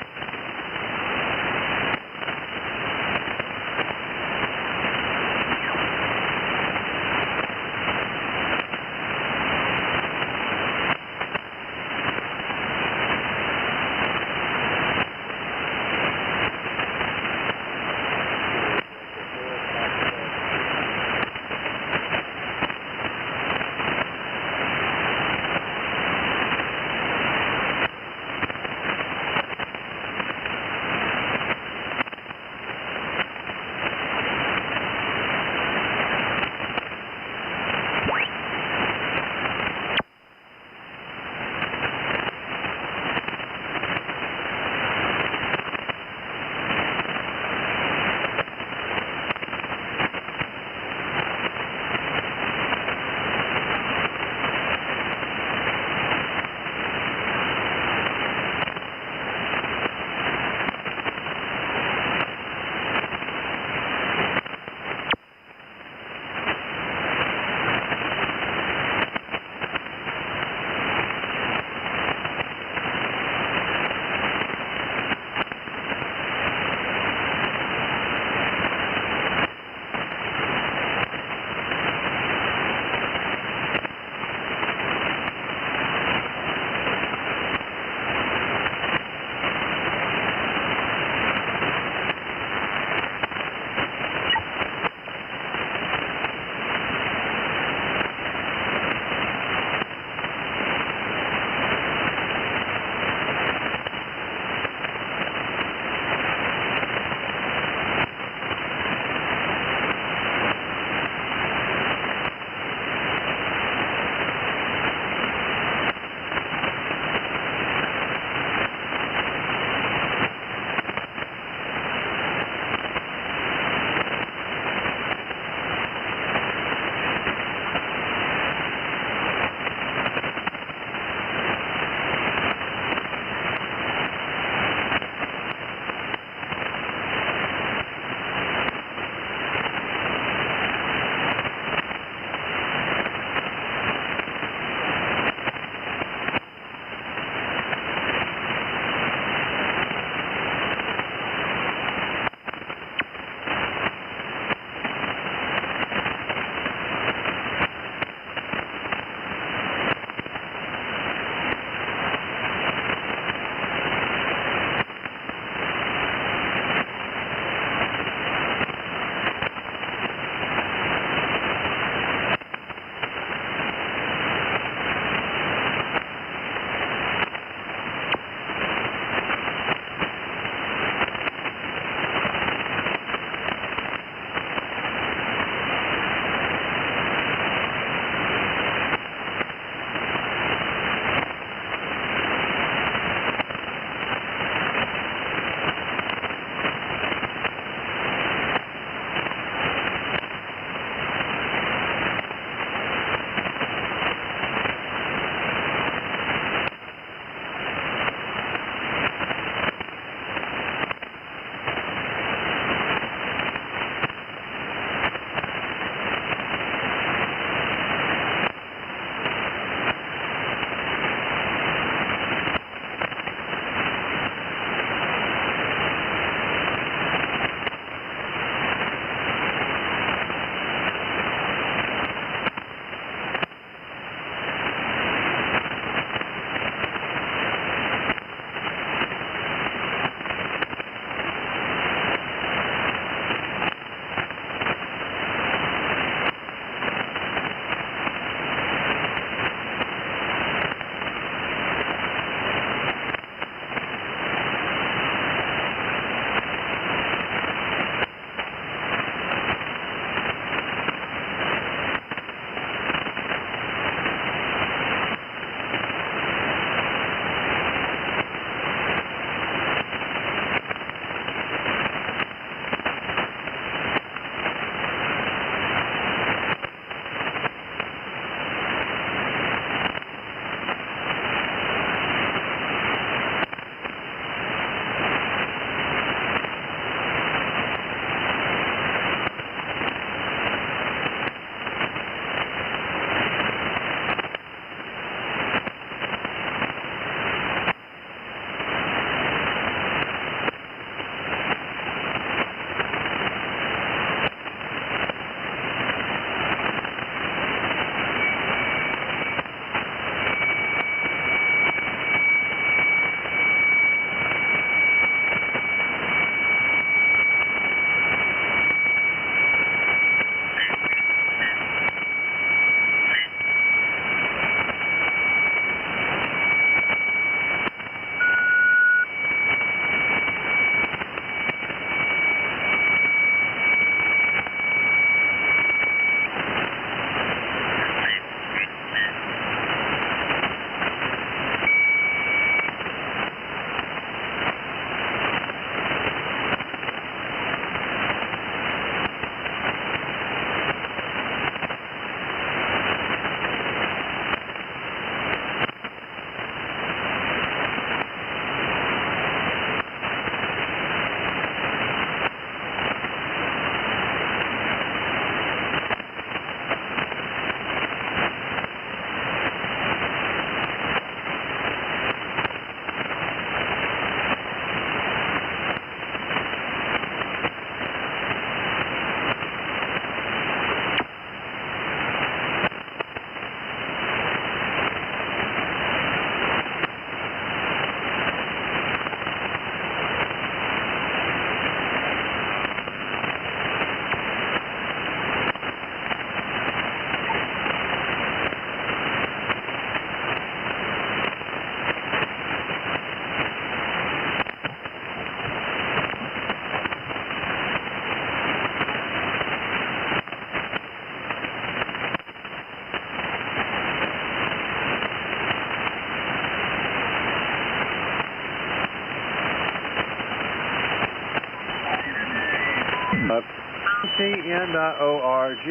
Speaker 3: CN.org.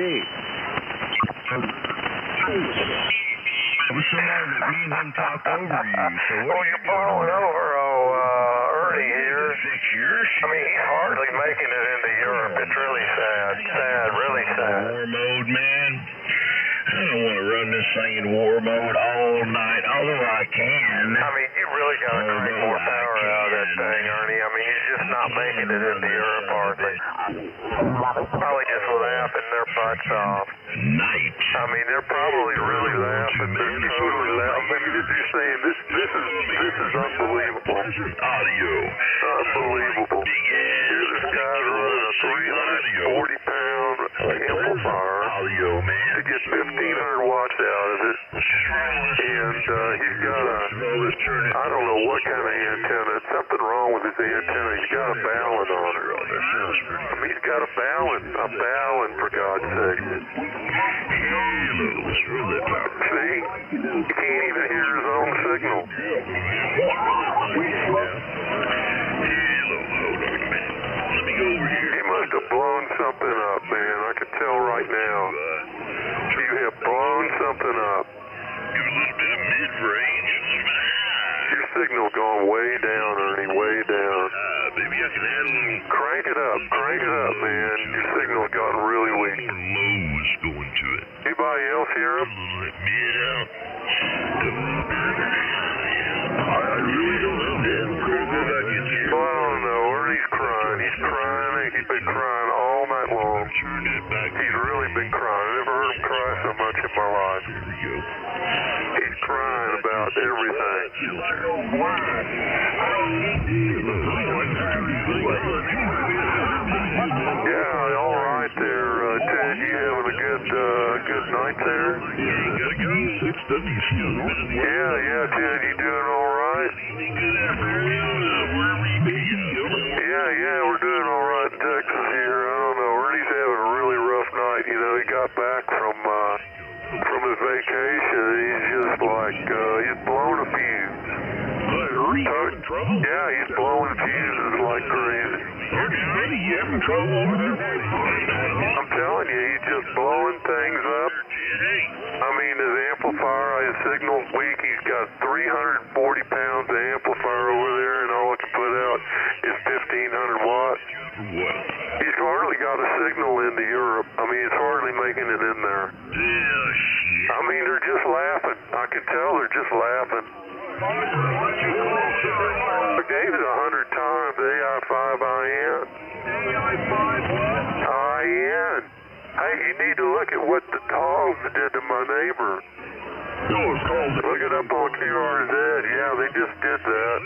Speaker 2: It was somebody that me and him talked over you. So
Speaker 11: well, you're blowing over Ernie here.
Speaker 2: 6 years?
Speaker 11: I mean, he's hardly making it into Europe. It's really sad. Sad, really sad.
Speaker 2: War mode, man. I don't want to run this thing in war mode all night, although I can.
Speaker 11: I mean, you really got to crank more power out of that thing, Ernie. I mean, you're just not making it into Europe hardly. Probably just laughing their butts off.
Speaker 2: Night.
Speaker 11: I mean, they're probably really laughing. They're totally laughing. I mean, you're saying this is unbelievable.
Speaker 2: Audio.
Speaker 11: Unbelievable. Here's this guy's running a 340-pound amplifier
Speaker 2: Audio, man.
Speaker 11: to get 1,500 watts out of it. And he's got I don't know what kind of antenna. It's something wrong with his antenna. He's got a balun on it. I mean, he's got a balun, for God's sake. See? He can't even hear his own signal. He must have blown something up, man. I can tell right now. You have blown something up.
Speaker 2: Give a little bit of mid-range.
Speaker 11: Your signal gone way down, Ernie, way down.
Speaker 2: Maybe I can add a little...
Speaker 11: Crank it up, man. Your signal's gotten really weak.
Speaker 2: Lows going to it.
Speaker 11: Anybody else hear him?
Speaker 2: Mid out. I really don't know, man.
Speaker 11: Well, I don't know. Ernie's crying. He's crying. He's been crying all night long. He's really been crying. I've never heard him cry so much in my life. He's crying about everything. Yeah, all right there, Ted. You having a good night there?
Speaker 2: Yeah, gotta go. 6W.
Speaker 11: Yeah, Ted. You doing all right? Yeah, we're doing all right in Texas here. I don't know. Ernie's having a really rough night. You know, he got back from his vacation, and he's just like, he's blown a fuse. Yeah, he's blowing fuses like crazy.
Speaker 2: You having trouble over there?
Speaker 11: I'm telling you, he's just blowing things up. I mean, his amplifier, his signal's weak. He's got 340 pounds of amplifier over there, and all it can put out is 1,500 watts. He's hardly got a signal into Europe. I mean, it's hardly making it in there. I mean, they're just laughing. I can tell they're just laughing. I gave it 100 times, AI5IN. IN. Hey, you need to look at what the dogs did to my neighbor. Look it up on QRZ. Yeah, they just did that.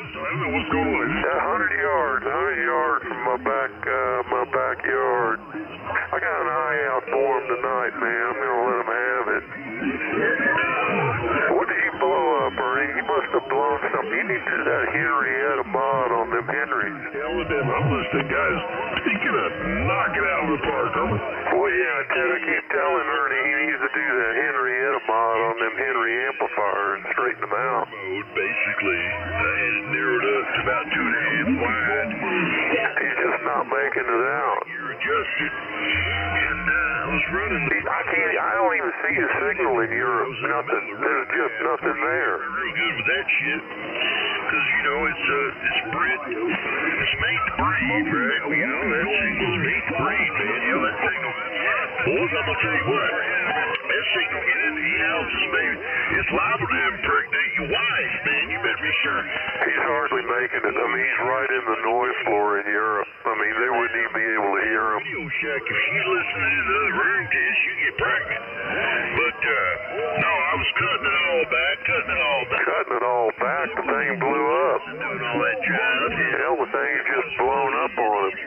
Speaker 2: What's going on?
Speaker 11: 100 yards from my backyard. I got an eye out for him tonight, man. I'm gonna let him have it. What did you blow up, Ernie? He must have blown something. You need to do that Henrietta mod on them Henrys.
Speaker 2: Alabama, I'm listening, guys. He's gonna knock it out of the park, huh?
Speaker 11: Well, yeah, Ted, I keep telling Ernie he needs to do that Henrietta mod on them Henry amplifiers and straighten them out.
Speaker 2: Basically, I had it narrowed up to about 2.5 wide.
Speaker 11: He's just not making it out.
Speaker 2: You're adjusted, and I was running.
Speaker 11: I don't even see a signal in Europe. Nothing. There's just nothing there.
Speaker 2: Real good with that shit, because you know it's bred. It's made to breed, right? You know that signal's made to breed, man. You know that signal. Boys, I'm gonna tell you what. That signal get into your houses, baby. It's liable to impregnate your wife, man. You better be sure.
Speaker 11: He's hardly making it. I mean, he's right in the noise floor in Europe. I mean, they wouldn't even be able to hear him.
Speaker 2: Radio Shack, if she's listening to the other room, Ted, she'll get pregnant. But, no, I was cutting it all back.
Speaker 11: Cutting it all back? The thing blew up.
Speaker 2: Doing all that jive.
Speaker 11: Hell, the thing's just blown up on him.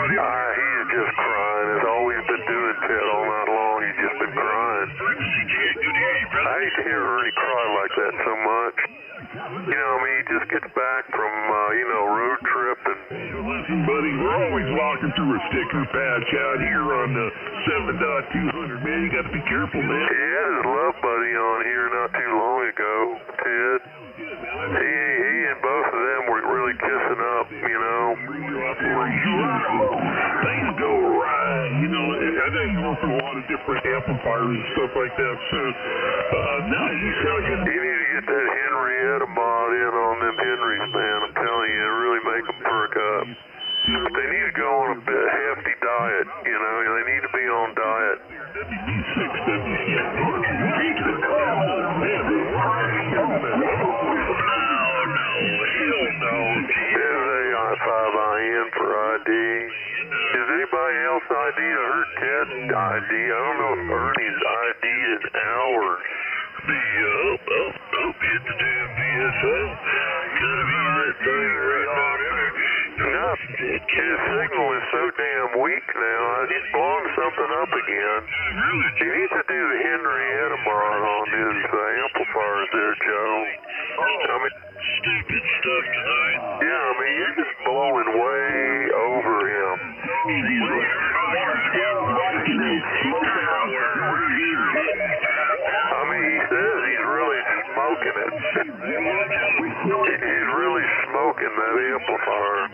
Speaker 11: He is just crying. It's all he's been doing, Ted, all night long. He's just been crying. I hate to hear Ernie cry like that so much. You know, I mean, he just gets back from, road trip and...
Speaker 2: Listen, buddy, we're always walking through a sticker patch out here on the 7.200, man. You got to be careful, man.
Speaker 11: He had his love buddy on here not too long ago, Ted. He and both of them were really kissing up, you know. operation. Things go right. You know, I didn't go through a lot of different amplifiers and stuff like that. So now you kind of get. You need to get that Henrietta mod in on them Henrys, man. I'm telling you, it really make them perk up. But they need to go on a hefty diet. You know, they need to be on diet. AI5IN for ID. Is anybody else ID? I heard Ted's ID. I don't know if Ernie's ID is ours. Up hit the damn VSO. Gotta be that thing right now. No, his signal is so damn weak now. He's blowing something up again. He needs to do the Henrietta mod on his amplifiers there, Joe. I mean, stupid stuff tonight. Yeah, I mean, you're just blowing way over him. I mean, he says he's really smoking it. He's really smoking that amplifier.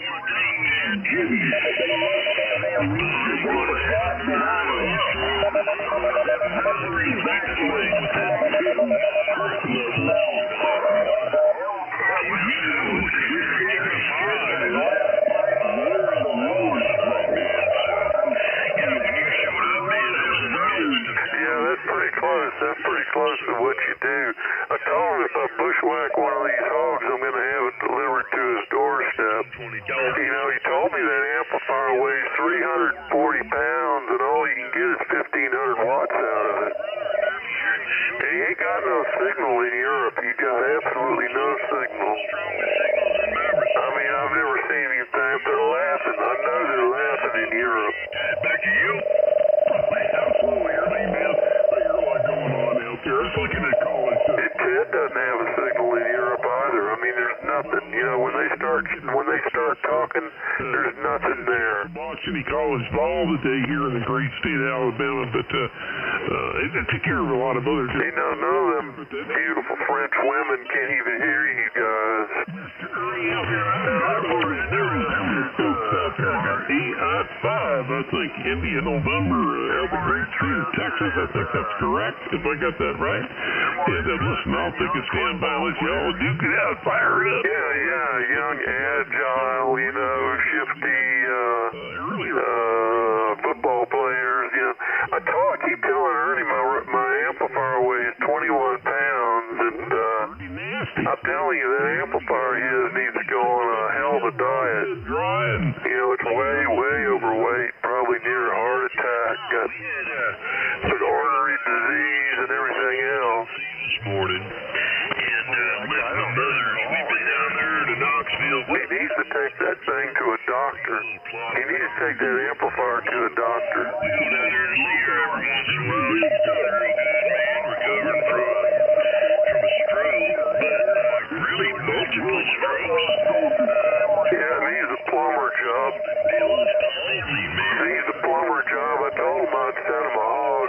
Speaker 11: That's pretty close to what you do. I told him if I bushwhack one of these hogs, I'm going to have it delivered to his doorstep. You know, he told me that amplifier weighs 340 pounds, and all you can get is 1,500 watts out of it. And he ain't got no signal in Europe. He got absolutely no signal. I mean, I've never seen anything. They're laughing. I know they're laughing in Europe. Back to you. Absolutely, everything, man. It's like in a college. Ted doesn't have a signal in Europe either. I mean, there's nothing. You know, when they start talking, there's nothing there. Any college all the day here in the great state of Alabama, but they take care of a lot of other. You know, none of them beautiful French women can't even hear you guys. AI5, I think India, November, Evergreen Street, Texas. I think that's correct. If I got that right. Yeah, then listen, I'll take a stand by and let you all duke it out, fire it up. Yeah, young, agile, you know, shifty, football players, you know. I keep telling Ernie my amplifier weighs 21 pounds, and I'm telling you, that amplifier of his needs to go on a hell of a diet. You know, it's way overweight, probably near a heart attack, got artery disease and everything else. This morning, and with my brothers, we've been down there to Knoxville. He needs to take that thing to a doctor. He needs to take that amplifier to a doctor. We go down there to see her every once in a while. She's doing real good, man. Recovering from a stroke, but really multiple strokes. Yeah, it needs a plumber job. Needs a plumber job. I told him I'd send him a hog.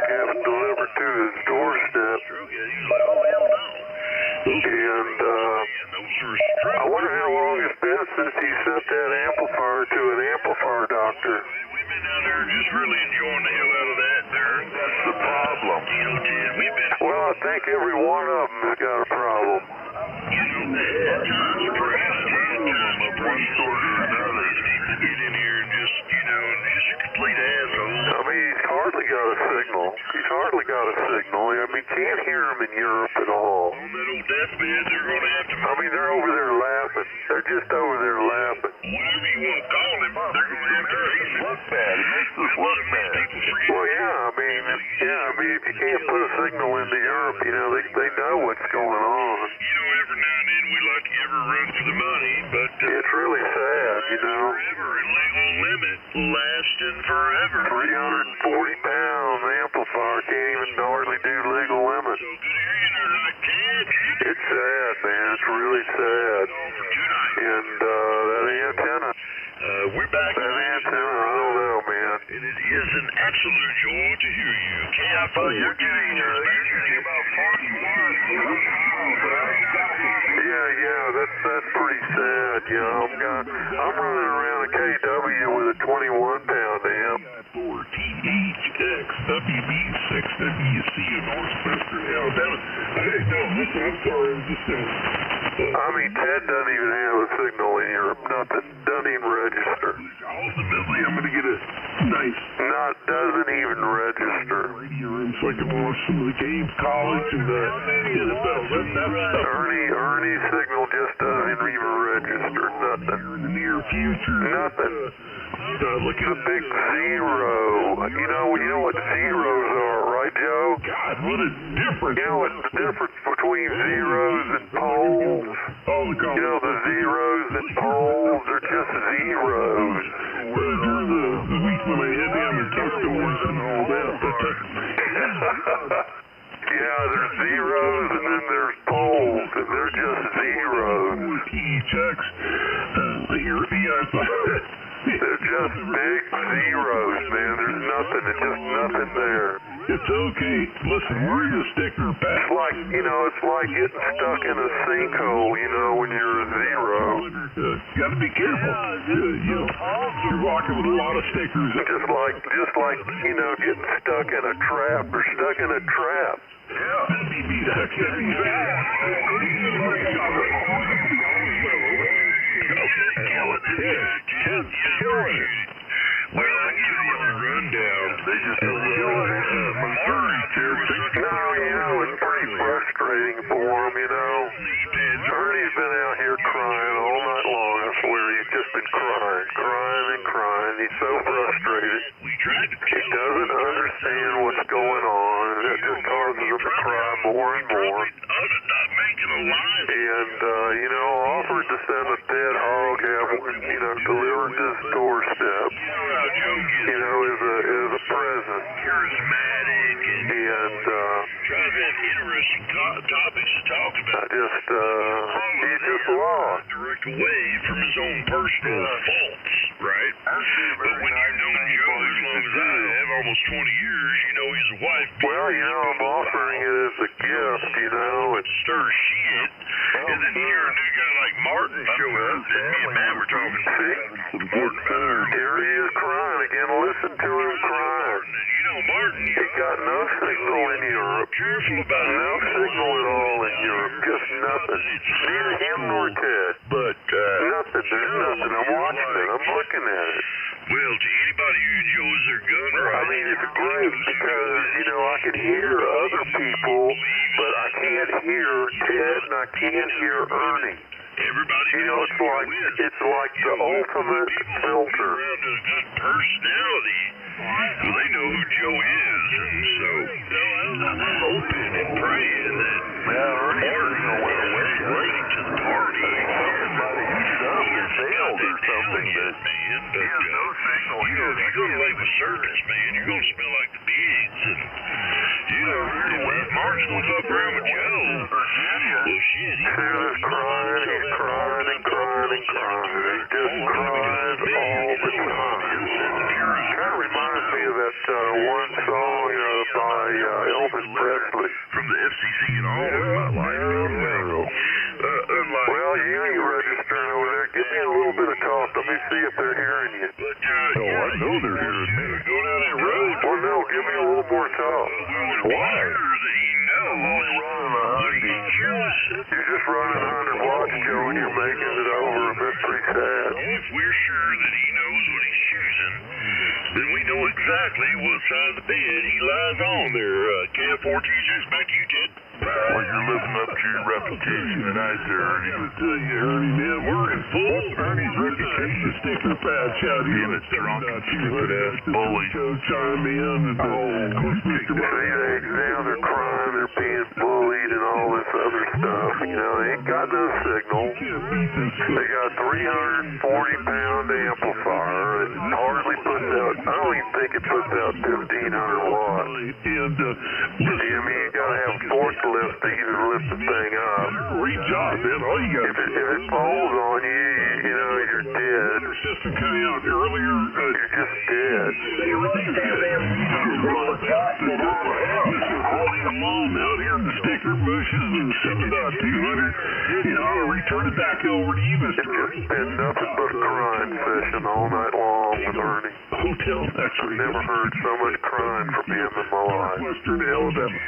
Speaker 11: Have it delivered to his doorstep. And I wonder how long it's been since he sent that amplifier to an amplifier doctor. We've been down there just really enjoying the hell out of that there. That's the problem. You know, Ted, well, I think every one of them has got a problem. You know, at times, perhaps, Ted, of one sort or another, get in here and just, you know, just a complete asshole. I mean, he's hardly got a signal. I mean, can't hear him in Europe at all. On that old deathbed, they're going to have to... I mean, they're over there laughing. They're just over there laughing. Whatever you want to call him, they're going to have to face it. Look bad. It makes us look bad. Well, yeah, I mean, if you can't put a signal into Europe, you know, they know what's going on. You know, every now and then we like to give her a run for the money, but... it's really sad, you know. Forever and legal limit lasting forever. 340-pound amplifier can't even hardly do legal limit. So good hearing her like that. It's sad, man. It's really sad. And that antenna. We're back. That antenna, I don't know, man.
Speaker 12: And it is an absolute joy to hear you. You're getting about 41.
Speaker 11: Yeah, that's pretty sad. I'm running around a KW with a 21-pound amp.
Speaker 12: 4THX WB6WC in Northwestern Alabama. Hey, no, listen, I'm sorry.
Speaker 11: Ted doesn't even have a signal in Europe. Nothing. Doesn't even register.
Speaker 12: Ultimately, I'm going to get a nice...
Speaker 11: Doesn't even register.
Speaker 12: Radio room so I can watch some of the games, college, and NFL.
Speaker 11: Ernie's signal just doesn't even register. Nothing.
Speaker 12: In the near future.
Speaker 11: Nothing.
Speaker 12: Look at
Speaker 11: the big zero. You know what zeros are, right, Joe?
Speaker 12: God, what a difference.
Speaker 11: You know what's the difference between zeros and poles? The zeros and poles are just zeros.
Speaker 12: During the week when I head down to tech stores and all that.
Speaker 11: Yeah, there's zeros and then there's poles, and they're just zeros.
Speaker 12: THX,
Speaker 11: they're just big zeros, man. There's nothing. It's just nothing there.
Speaker 12: It's okay. Listen, we're in the sticker pack.
Speaker 11: It's like, it's like getting stuck in a sinkhole, when you're a zero.
Speaker 12: Got to be careful. You're walking with a lot of stickers.
Speaker 11: Just like, getting stuck in a trap or stuck in a trap.
Speaker 12: Yeah. Well, I give you a rundown. They just don't
Speaker 11: it's pretty frustrating for him, Ernie's been out here crying all night long. I swear, he's just been crying. He's so frustrated. He doesn't understand what's going on, and it just causes him to cry more and more. And, offered to send a dead hog, have one, delivered to his doorstep, as a present.
Speaker 12: Charismatic and trying to have interesting topics to talk about.
Speaker 11: He just lost.
Speaker 12: Direct away from his own personal faults, right? But when you've known Joe as long as I have, almost 20 years, he's a wife.
Speaker 11: Well, I'm offering it as a gift,
Speaker 12: It stirs shit. And then hear a new guy like Martin show up, and me and Matt were talking to Martin about earlier.
Speaker 11: Here he is crying again. Listen to him crying.
Speaker 12: Martin,
Speaker 11: he got no signal in Europe.
Speaker 12: Careful about it.
Speaker 11: No signal at all in Europe. Just nothing. Neither him nor Ted.
Speaker 12: But,
Speaker 11: nothing. There's nothing. I'm watching it. I'm looking at it.
Speaker 12: Well, to anybody who enjoys their gun rights,
Speaker 11: it's great because, I can hear other people, but I can't hear Ted and I can't hear Ernie.
Speaker 12: Everybody
Speaker 11: it's like the ultimate filter.
Speaker 12: Around a good personality, they know who Joe is, and so I'm hoping and praying that Martin will bring to the party somebody who's failed or something that he has no signal. If you're going to live a circus, man, you're going to smell like the pigs, and if Martin's going to fuck around with Joe, well, shit,
Speaker 11: he's crying. He's crying and crying and crying. He just cries all the time. Kind of reminds me of that one song by Elvis Presley.
Speaker 12: From the FCC and all of my life.
Speaker 11: Well, you ain't registering over there. Give me a little bit of talk. Let me see if they're hearing you.
Speaker 12: I know they're hearing me. Go down that road.
Speaker 11: Well, no, give me a little more talk.
Speaker 12: Why?
Speaker 11: You're just running 100 watts, Joe, and you're making it over. That's pretty sad.
Speaker 12: If we're sure that he knows what he's choosing, then we know exactly what side of the bed he lies on there. KF4TJ, back to you, Ted.
Speaker 6: Well, you're living up to your reputation tonight there, Ernie.
Speaker 12: I tell you, Ernie, man, we're in full Ernie's reputation sticker patch out here.
Speaker 6: Being a drunk, stupid-ass bully.
Speaker 12: Chime in, and of course, Mr.
Speaker 11: Now they're crying, they're being bullied, and all this other stuff. They ain't got no signal. They got 340-pound amplifier. It hardly puts out, I don't even think it puts out 1,500 watts. You gotta have a forklift to even lift the thing up.
Speaker 12: Great job, man. All you got
Speaker 11: if it falls on you, you're dead.
Speaker 8: system cut out earlier.
Speaker 11: You're just dead.
Speaker 8: All these alarms out here in the sticker bushes and 7.200, I'll return it back over to you, Mr. Ernie.
Speaker 11: It's been nothing but a crying session all night long with Ernie.
Speaker 8: Hotel
Speaker 11: I've never heard so much crying from him in my life.
Speaker 8: Western Alabama.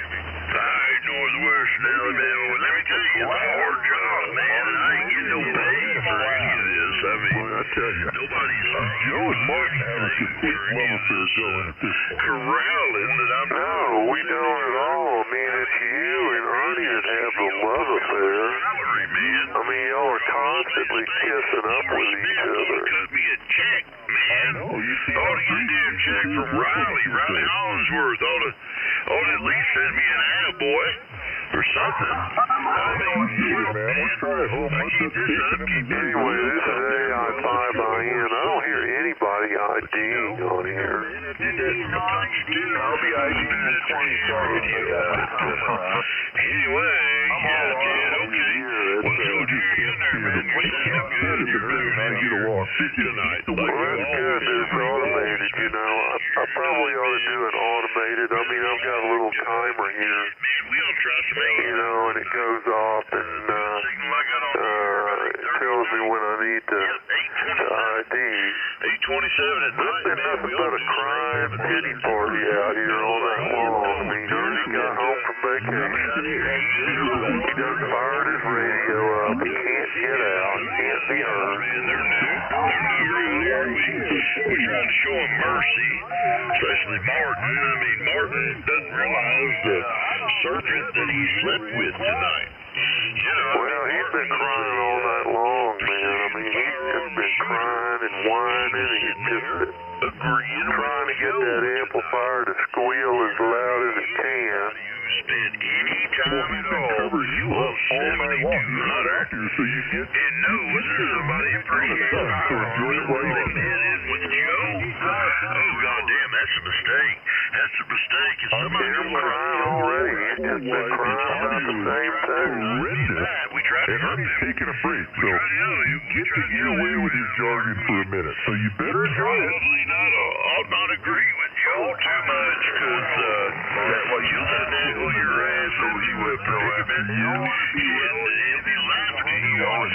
Speaker 12: Northwest Alabama. Let me tell you, it's a hard job, man, and I ain't getting no pay for any of this. I mean,
Speaker 6: I tell you,
Speaker 12: nobody's
Speaker 6: Joe and Martin have a complete love affair going at this point.
Speaker 12: corralling that I'm
Speaker 11: No, we don't at all. I mean, it's you and Ernie that have the love affair.
Speaker 12: salary, man.
Speaker 11: I mean, y'all are constantly kissing up with each other.
Speaker 12: Cut me a check, man.
Speaker 6: Oh, you see,
Speaker 12: Ought to get a damn check from Riley Hollingsworth. Ought to at least send me an attaboy or something. I mean,
Speaker 6: shit, man. Let's try it home. Let's just kick it in the
Speaker 11: Anyway, this is AI5IN. I don't hear anybody IDing on here.
Speaker 6: I'll be IDing in 20 seconds.
Speaker 12: Anyway, yeah, kid, okay. Well, so do you in there, man? You're sounding good. You're really
Speaker 6: you to walk
Speaker 12: tonight.
Speaker 11: Well, that's good that it's automated, you know. I probably ought to do it automated. I mean, I've got a little timer here,
Speaker 12: Man, we don't trust me.
Speaker 11: you know, and it goes off and
Speaker 12: Signal I got on
Speaker 11: it tells me when I need to ID.
Speaker 12: 8:27 at
Speaker 11: There's
Speaker 12: night,
Speaker 11: been
Speaker 12: man.
Speaker 11: nothing but a crying pity party out here all night long. I mean, Ernie got home from vacation. He done fired his radio up. He can't get out. He can't be heard.
Speaker 12: Man, they're not real here. We trying to show him mercy, especially Martin. I mean, Martin doesn't realize the sergeant that he slept with tonight. You know,
Speaker 11: Well, he's been crying all night long, man. I mean, he's just been crying and whining. He's just
Speaker 12: agreeing
Speaker 11: trying to get that amplifier to squeal as loud as it can.
Speaker 12: spend any time at all.
Speaker 6: Covering you up all night long. You're not out here, so you get
Speaker 12: And knows there's somebody appreciates
Speaker 6: So enjoy it while you're
Speaker 12: man in with Joe. Oh, goddamn, that's a mistake. That's a mistake. If somebody
Speaker 11: He's crying already. He's just been crying about the same thing.
Speaker 6: horrendous.
Speaker 12: we tried to
Speaker 6: And
Speaker 12: help
Speaker 6: I'm
Speaker 12: him.
Speaker 6: taking a break, so
Speaker 12: Try to help him.
Speaker 6: get away with your jargon for a minute. So you better enjoy it.
Speaker 12: Probably not. I'll not agree with Joe too much because you let angle your ass if you would prohibit you. He'll be laughing at you on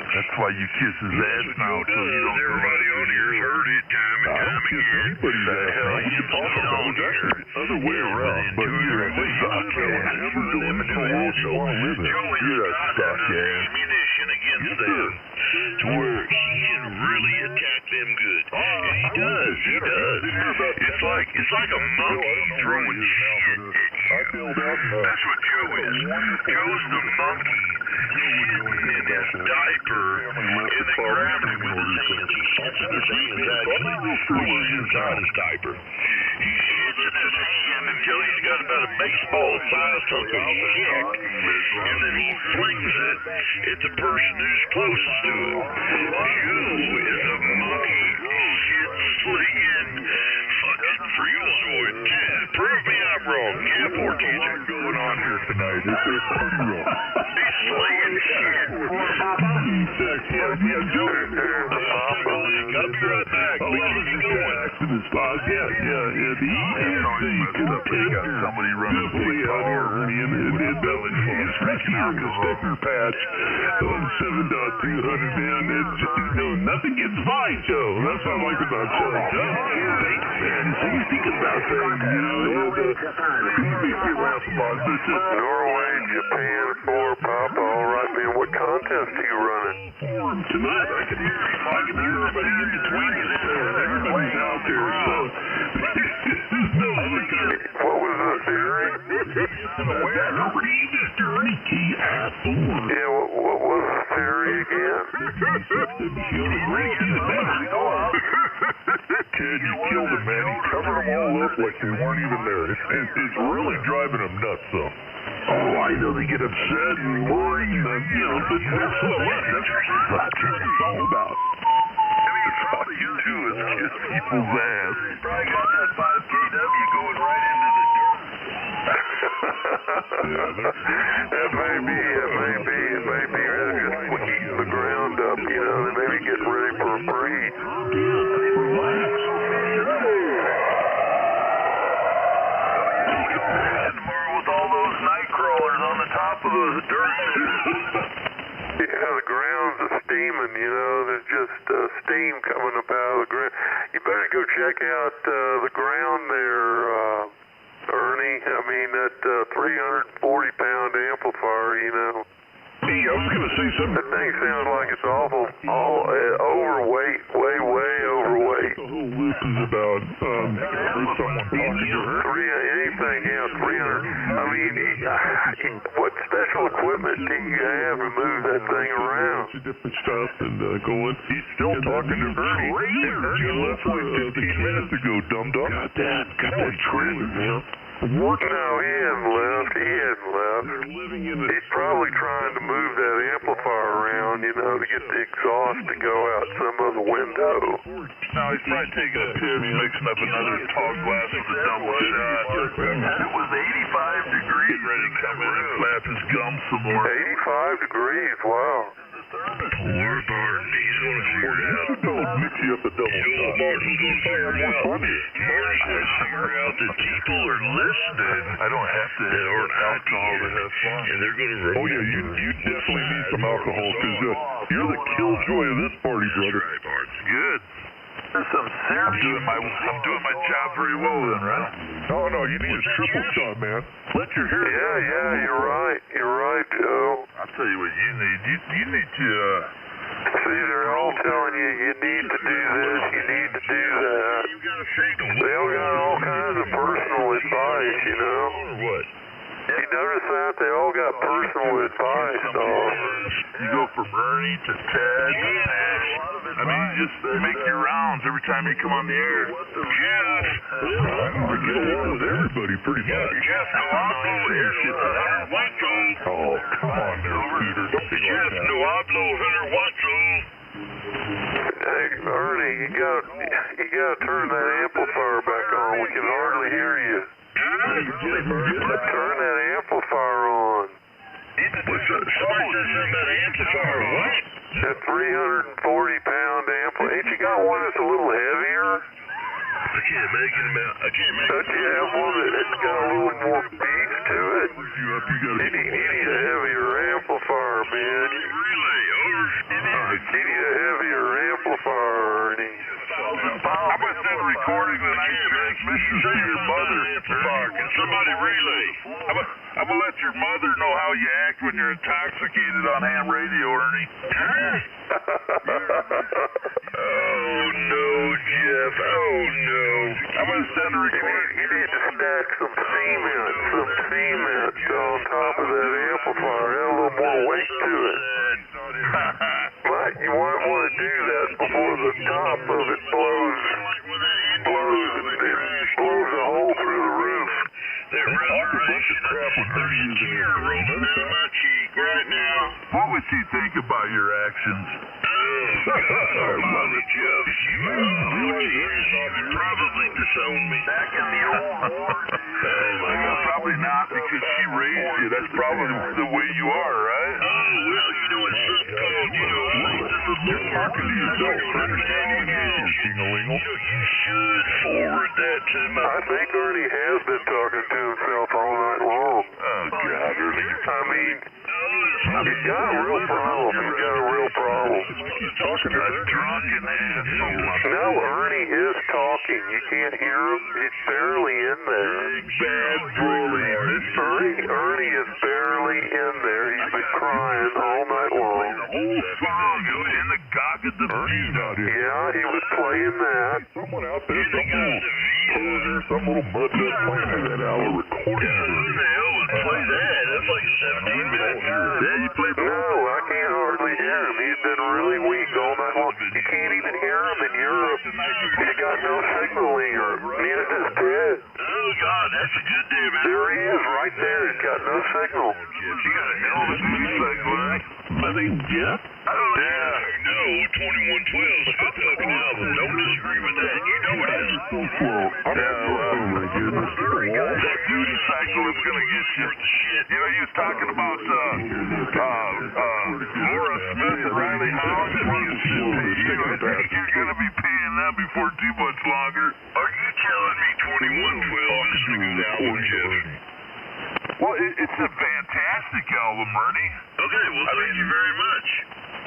Speaker 6: That's why you kiss his ass now, so you don't
Speaker 12: Everybody on here's heard it time and time again.
Speaker 6: anybody's ass now. You talk about it. Other way around, but you're a suck ass. You don't even know what you want to live in. You're a suck ass.
Speaker 12: Ammunition against them to where he can really attack them good. And he does. It's like a monkey throwing shit at you. That's what Joe is. Joe's the monkey shitting in his diaper and then grabbing it with his hands. He shits in his hands actually, which is inside his diaper. He shits in his hand until he's got about a baseball-sized hunk of shit, and then he flings it at the person who's closest to him. Joe is a monkey shit-slinging fucking freeloid. Prove me I'm wrong. Cap or teacher.
Speaker 6: What's going on here tonight? It's pretty rough.
Speaker 12: He's slinging shit.
Speaker 6: Yeah, Joe.
Speaker 12: I'll be right back. We keep it going.
Speaker 6: The ESC could got somebody running play out here, Ernie, and it's freaking out the sticker patch on 7.200, man. Nothing gets by, Joe. That's what I like about Joe. Joe, man, so you think about things, you know, make me laugh about this.
Speaker 11: Norway, Japan, 4, Papa. All right, man. What contest are you running?
Speaker 6: Tonight, I can hear everybody in between us. Everybody's out there, so.
Speaker 11: What was the theory? Yeah, what was the theory again?
Speaker 6: Kid, you killed him, man. You covered them all up like they weren't even there. It's really driving them nuts, though. Oh, I know they get upset and worried, and, but that's what it's all about. It's all you do is kiss people's ass.
Speaker 12: Probably got that 5 kW going right into the dirt.
Speaker 11: It may be. They're just heating the ground up, you know. They may be getting ready for a breeze.
Speaker 12: Relax. Tomorrow with all those night crawlers on the top of those dirt.
Speaker 11: Yeah, the grounds are steaming, you know, there's just steam coming up out of the ground. You better go check out the ground there, Ernie. I mean, that 340-pound amplifier, you know.
Speaker 12: Hey, I was going to say something.
Speaker 11: That thing sounds like it's awful, overweight, way overweight.
Speaker 12: The whole loop is about someone talking to her.
Speaker 11: Anything, yeah, 300. I mean, what special equipment do you have to move that thing around?
Speaker 12: Different stuff and going. He's still talking to Ernie. You left like 15 minutes ago, dum-dum. Got that trailer, man. What?
Speaker 11: No, he hadn't left. He's probably trying to move that amplifier around, you know, to get the exhaust to go out some other window.
Speaker 12: Now he's probably taking a piss, mixing up another tall glass with a double shot. It was 85 degrees, ready to come in and flap his gums some more.
Speaker 11: 85 degrees, wow.
Speaker 12: Poor Barney's gonna figure it out. Mix you up a double shot. Martin's gonna figure it out. Marty's gonna figure out that people are listening.
Speaker 11: I don't have to
Speaker 12: or alcohol to have fun. And they're gonna run.
Speaker 13: Oh yeah, you definitely need some alcohol because you're the killjoy of this party, brother.
Speaker 12: That's right, Bart. Good. There's some serious. I'm doing my job very well then, right?
Speaker 13: No, you need a triple shot, man.
Speaker 12: Let your hair.
Speaker 11: Yeah, you're right, Joe.
Speaker 12: I'll tell you what you need. You need to.
Speaker 11: See, they're all telling you need to do this, you need to do that. They all got all kinds of personal advice, you know.
Speaker 12: What?
Speaker 11: You notice that? They all got personal advice, dog.
Speaker 12: You go from Ernie to Ted to Ash. I mean, you just make your rounds every time you come on the air. Jeff!
Speaker 13: I get along with everybody pretty much.
Speaker 12: Jeff, no, hablo Wacho.
Speaker 13: Oh, come on there, Peter. Don't be
Speaker 12: Jeff,
Speaker 13: like that.
Speaker 12: no hablo Wacho.
Speaker 11: Hey, Ernie, you gotta turn that amplifier back on. We can hardly hear you. Turn that amplifier on.
Speaker 12: What's that? Somebody said something about an amplifier. What?
Speaker 11: That 340-pound amplifier. Ain't you got one that's a little heavier?
Speaker 12: I can't imagine.
Speaker 11: Don't you have one that's got a little more beef to it? You need a heavier amplifier, man.
Speaker 12: Relay, over.
Speaker 11: You need a heavier amplifier, Ernie.
Speaker 12: I'm going to send a recording of the night transmission to your mother. Can somebody relay? I'm going to let your mother know how you act when you're intoxicated on ham radio, Ernie. Oh, no, Jeff. Oh, no. I'm going to send a recording.
Speaker 11: You need to stack some cement on top of that amplifier. Add a little more weight to it. You might want to do that before the top of it blows a hole through the roof.
Speaker 12: That reservation there's a tear rolling down my cheek right now. What would she think about your actions? Oh, God, Molly, Jeff. She probably disowned me. Back in the old war. Oh, my God. Probably not, because she raised you. That's probably the way you are, right? Oh, well, you know what's called,
Speaker 13: You're talking to yourself, understanding you, Ting-a-lingle.
Speaker 12: You should forward that to my...
Speaker 11: I think Ernie has been talking to himself all night long.
Speaker 12: Oh, God, Ernie.
Speaker 11: I mean, he's got a real problem.
Speaker 12: He's talking to a drunken asshole.
Speaker 11: No, Ernie is talking. You can't hear him. He's barely in there.
Speaker 12: Bad bully.
Speaker 11: Ernie is barely in there. He's been crying all night long.
Speaker 12: The whole song in the gog of the
Speaker 13: Ernie's not here.
Speaker 11: Yeah, he was playing that.
Speaker 13: Someone out there, some little mud nut playing that hour recording.
Speaker 12: Who the hell would play that? That's like 17 minutes. Yeah, you played
Speaker 11: No, I can't hardly hear him. He's been really weak all night long. You can't even hear him in Europe. He's got no signal in Europe. Neither does Ted.
Speaker 12: Oh, God, that's a good day, man.
Speaker 11: There he is, right there. He's got no signal.
Speaker 12: You got a hell of a good signal, right? My name's Jeff.
Speaker 11: Yeah.
Speaker 12: No, 2112. Stop talking album. Don't disagree with that. You know it is. That duty cycle is going to get you. You know, he was talking about Laura Smith and Riley Howard. You're going to going to be paying that before too much longer. Are you telling me 2112 is a good album, Jeff? Well, it's a fantastic album, Ernie. Okay, well, thank you very much.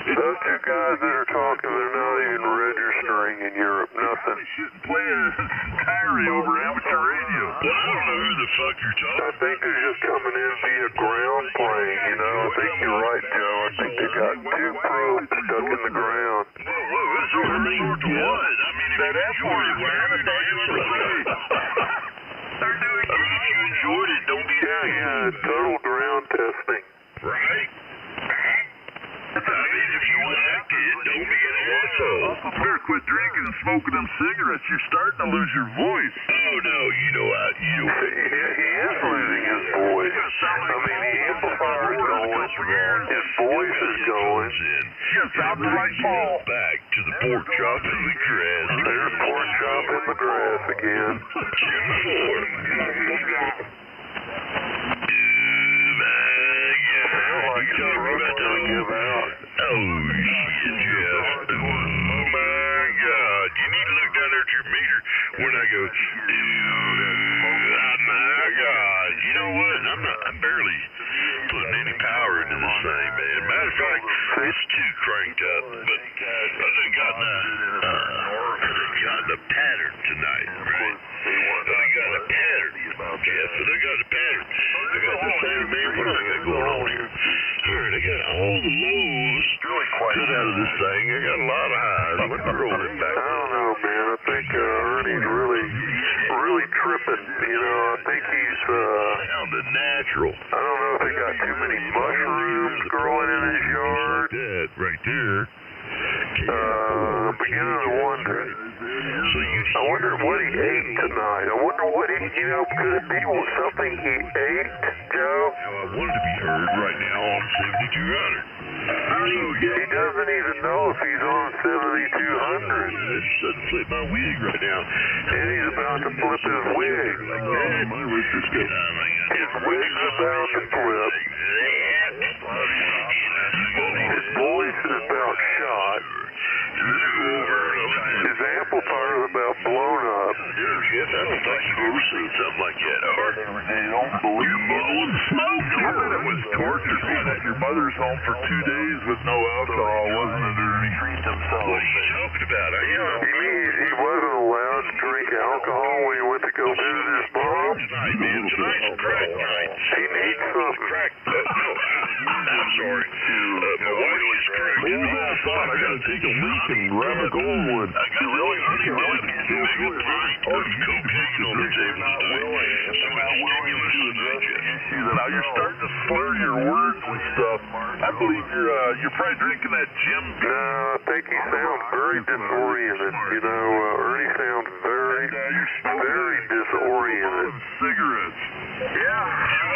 Speaker 11: Those two guys that are talking, they're not even registering in Europe, nothing.
Speaker 12: They shouldn't play an entirely over amateur radio. Well, I don't know who the fuck you're talking.
Speaker 11: I think they're just coming in via ground plane, you know. I think you're right, Joe. I think they got two probes stuck in the ground.
Speaker 12: Whoa, this is a sort of what? I mean, if you enjoyed it, why are they if you enjoyed it, don't be happy.
Speaker 11: Yeah, total ground testing.
Speaker 12: Right? I mean, if you liked it, don't be an asshole. Better quit drinking and smoking them cigarettes. You're starting to lose your voice. Oh, no, you know what?
Speaker 11: He is losing his voice. I mean, the amplifier is going. His voice is going.
Speaker 12: Yes, I'm right, Paul. Back to the pork chop in the grass.
Speaker 11: There's pork chop in the grass again.
Speaker 12: Oh, shit, Jeff. Oh, my God. You need to look down there at your meter when I go, oh, my God. You know what? I'm barely putting any power into this thing, man. Matter of fact, it's too cranked up. But I got a pattern tonight, right? I got a pattern, Jeff. I got a pattern. I got this thing, man. What do I got going on here? All right, I got all the lows cut out of this thing. I got a lot of highs. Let me roll it back.
Speaker 11: I don't know, man. I think Ernie's really tripping. You know, I think he's
Speaker 12: sounded natural.
Speaker 11: I don't know if he got too many mushrooms growing in his yard.
Speaker 12: That right there.
Speaker 11: I'm beginning to wonder. I wonder what he ate tonight. I wonder what he, you know, could it be something he ate, Joe?
Speaker 12: I wanted to be heard right now on 7200.
Speaker 11: He doesn't even know if he's on 7200.
Speaker 12: It doesn't flip my wig right now.
Speaker 11: And he's about to flip his wig.
Speaker 12: My wrist is still.
Speaker 11: His wig's about to flip. His voice is about shot. His amplifier is about blown up.
Speaker 12: Jeff, I don't think you've ever seen something like that, or?
Speaker 11: They don't believe
Speaker 12: you're blowing smoke. I bet it was torture being at your mother's home for 2 days with no alcohol, wasn't it, Ernie? What are you talking about?
Speaker 11: You mean he wasn't allowed to drink alcohol when he went to go visit his mom?
Speaker 12: Tonight, man. Tonight's crack night.
Speaker 11: He needs something.
Speaker 12: Crack. No, I'm sorry. My wife is cracked.
Speaker 11: I thought I got to take a leak and grab a gold one.
Speaker 12: I got really big a pint of cocaine on the table tonight. So it's stimulus. Now you're starting to slur your words and stuff. I believe you're probably drinking that Jim.
Speaker 11: No, I think he sounds very disoriented. You know, Ernie sounds very disoriented.
Speaker 12: Cigarettes. Yeah.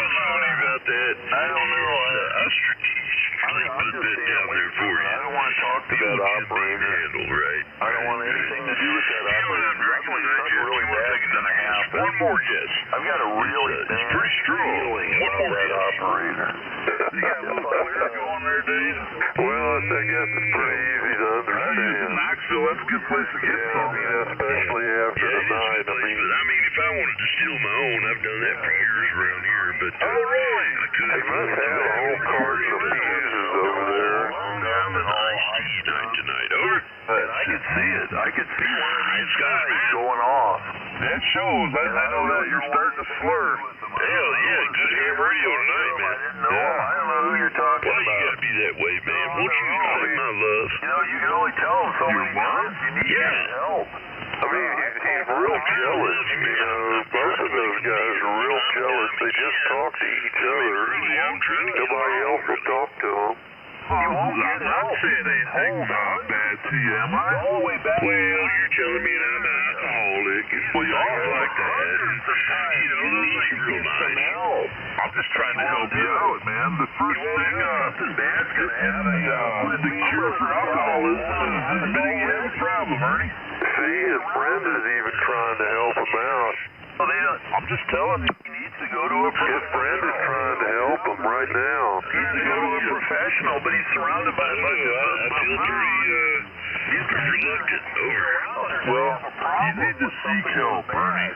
Speaker 12: Sorry about that.
Speaker 11: I don't know.
Speaker 12: I strategically put that down there for you.
Speaker 11: I don't want to talk to that operator.
Speaker 12: Right?
Speaker 11: I don't want anything to do with that operator.
Speaker 12: Really bad. One more guess.
Speaker 11: I've got a really bad
Speaker 12: it's pretty strong. One more
Speaker 11: that
Speaker 12: guess.
Speaker 11: operator.
Speaker 12: You got a little clear going there, Dave?
Speaker 11: Well, I guess it's pretty easy to understand.
Speaker 12: Knoxville, that's a good place to get some.
Speaker 11: Especially after tonight.
Speaker 12: I mean, if I wanted to steal my own, I've done that for years around here, but
Speaker 11: really?
Speaker 12: I could.
Speaker 11: They must have a whole carton of fuses over there.
Speaker 12: I'm an iced tea night tonight, over.
Speaker 11: I can see it. I can see one of these guys going off.
Speaker 12: That shows. I know that you're starting to slur. Hell yeah, good ham radio tonight, man.
Speaker 11: I don't know who you're talking
Speaker 12: about. Well, you gotta be that way, man. Won't you accept my love?
Speaker 11: You know, you can only tell him so many times. You need help. I mean, he's real jealous. You know, both of those guys are real jealous. They just talk to each other. Nobody else will talk to them.
Speaker 12: I'm not saying anything bad to you, am I? Well, you're telling me that I'm an alcoholic and things like that. You know, those ain't real nice. I'm just trying to help you out, man. The first thing Dad's gonna have the cure for alcoholism is admitting you have a problem, Ernie.
Speaker 11: See, his friend is even trying to help him out.
Speaker 12: I'm just telling you, he needs to go to a professional.
Speaker 11: His friend is trying to help him right now.
Speaker 12: He needs to go to a professional, but he's surrounded by a bunch of... I feel pretty reluctant. Over.
Speaker 13: Well, you need to seek help, Bernie.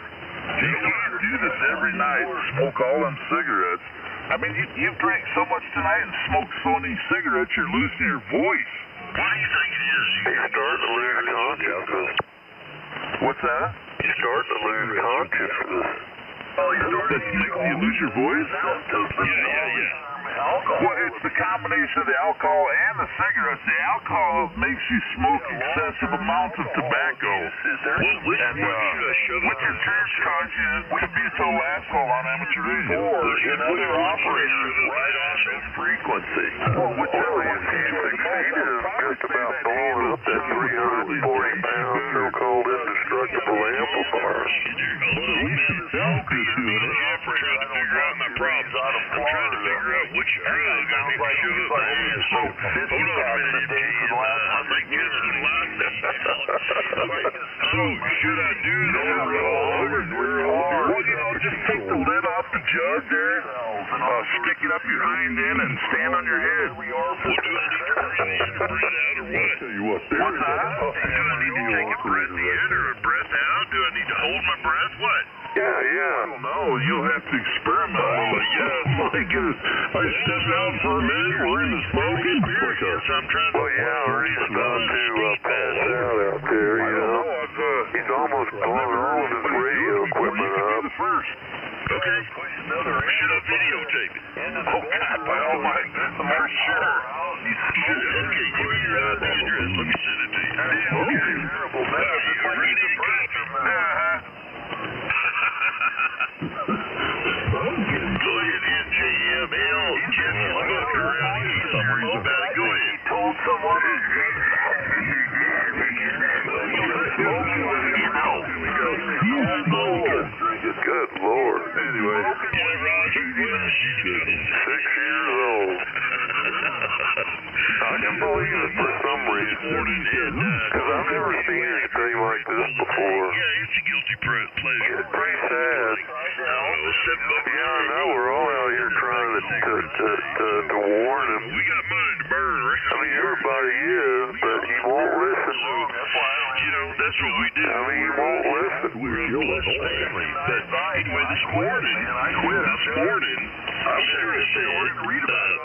Speaker 13: You can't do this every night and smoke all them cigarettes. I mean, you've drank so much tonight and smoked so many cigarettes, you're losing your voice.
Speaker 12: What do you think it is?
Speaker 11: He's starting to lose consciousness.
Speaker 13: What's that?
Speaker 11: He's starting to lose consciousness.
Speaker 13: That's making you lose your voice?
Speaker 12: Yeah.
Speaker 13: Well, it's the combination of the alcohol and the cigarettes. The alcohol makes you smoke excessive amounts of tobacco.
Speaker 12: Which should I shove
Speaker 13: What your church cause you to be a total asshole on amateur radio. Or another operator
Speaker 12: right off of frequency.
Speaker 11: Well, he's succeeded in just about blowing up that 340-pound so-called indestructible amplifier.
Speaker 12: I'm trying to figure out which drug I need to shove up my ass. So, hold on a minute, MG, I might get some lightning. So, should I do it over?
Speaker 13: Well, just take the lid off the jug there, stick it up your hind end, and stand on your head.
Speaker 12: Well, do I need to breathe in or breathe out, or what?
Speaker 13: Tell you what, there
Speaker 12: Do I need to take a breath in or a breath out? Do I need to hold my breath? What?
Speaker 11: Yeah.
Speaker 13: I don't know. You'll have to experiment a little.
Speaker 12: Yeah, my goodness. I step out for a minute. We're in the smoke experience. I'm trying to...
Speaker 11: Well, yeah, Ernie's about to pass out out there, you know. He's almost blown all of his radio equipment up.
Speaker 12: Okay. Should I videotape it?
Speaker 13: Oh, God, by all means. For sure.
Speaker 12: Okay, give me your IP address. Let me send it to you. Okay. You ready to copy? Go ahead, NJML. Just fucking around here somewhere. You better go ahead.
Speaker 13: Told someone.
Speaker 11: Good Lord.
Speaker 13: Anyway.
Speaker 11: 6 years old. I can believe it for some reason. Because I've never seen anything like this before.
Speaker 12: Yeah, it's a guilty pleasure.
Speaker 11: It's pretty sad. Yeah, I know. We're all out here trying to warn him.
Speaker 12: We got money to burn, right?
Speaker 11: I mean, everybody is, but he won't listen.
Speaker 12: You know, that's what we do.
Speaker 11: I mean, he won't listen.
Speaker 12: We're a blessed family. But anyway, this morning, I'm interested.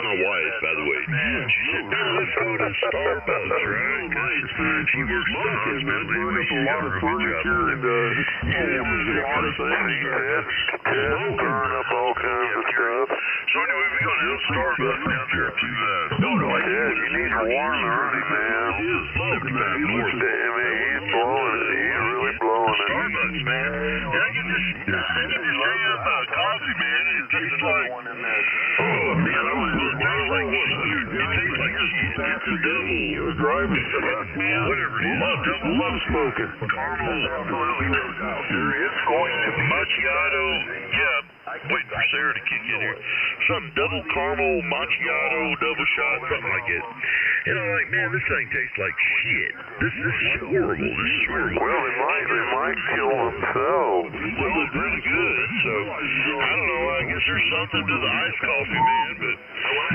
Speaker 12: My wife, by the way, she said, let's go to Starbucks, right? Because she works at the hospital. Anyway, she's got a real good job. Yeah, it was a lot of things.
Speaker 11: Burn up all kinds of stuff.
Speaker 12: So anyway, we go down to Starbucks down there to
Speaker 11: Yeah, you need to warn Ernie, man. I mean, he's blowing it. He's really blowing it.
Speaker 12: Starbucks, man. And I get this damn coffee, man. It tastes like, oh, man, I was going to taste like cheese. It tastes like cheese. It's a double.
Speaker 13: You were driving.
Speaker 12: Whatever it is.
Speaker 13: Love smoking.
Speaker 12: Caramel. It's going to macchiato. Yeah. Waiting for Sarah to kick in here. Some double caramel macchiato, double shot, something like it. And I'm like, man, this thing tastes like shit. This is horrible. This is horrible.
Speaker 11: Well, they might kill themselves.
Speaker 12: Well, it's really good. So, I don't know. I guess there's something to the iced coffee, man. But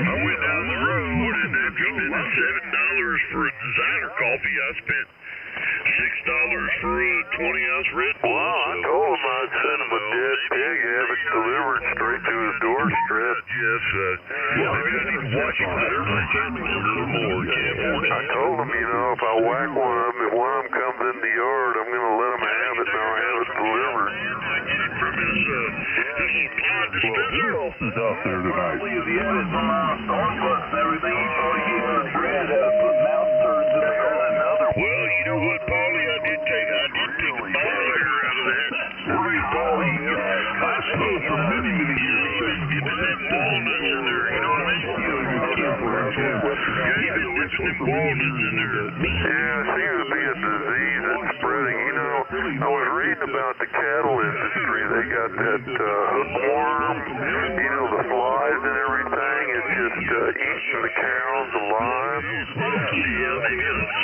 Speaker 12: I went down the road, and after spending $7 for a designer coffee, I spent $6 for a 20-ounce Red Bull.
Speaker 11: Wow, I told him I'd send him a dead pig, have it delivered straight to his doorstep.
Speaker 12: Yes, maybe I need to watch it better next time a little more. Can't afford it.
Speaker 11: I told him, you know, if I whack one of them, if one of them comes in the yard, I'm going to let him have it, and I'll have it delivered.
Speaker 12: I get it from his supply dispenser.
Speaker 13: Who else is out there tonight?
Speaker 12: Well, you know what, Paulie? I did take a ball hair out of that. I smoked for many years. It was that walnuts in there, you know what I mean? Yeah, you've been dipping them walnuts in there.
Speaker 11: Yeah, it seems to be a disease that's spreading. You know, I was reading about the cattle industry. They got that hookworm, you know, the flies and everything. It's just eating the cows alive.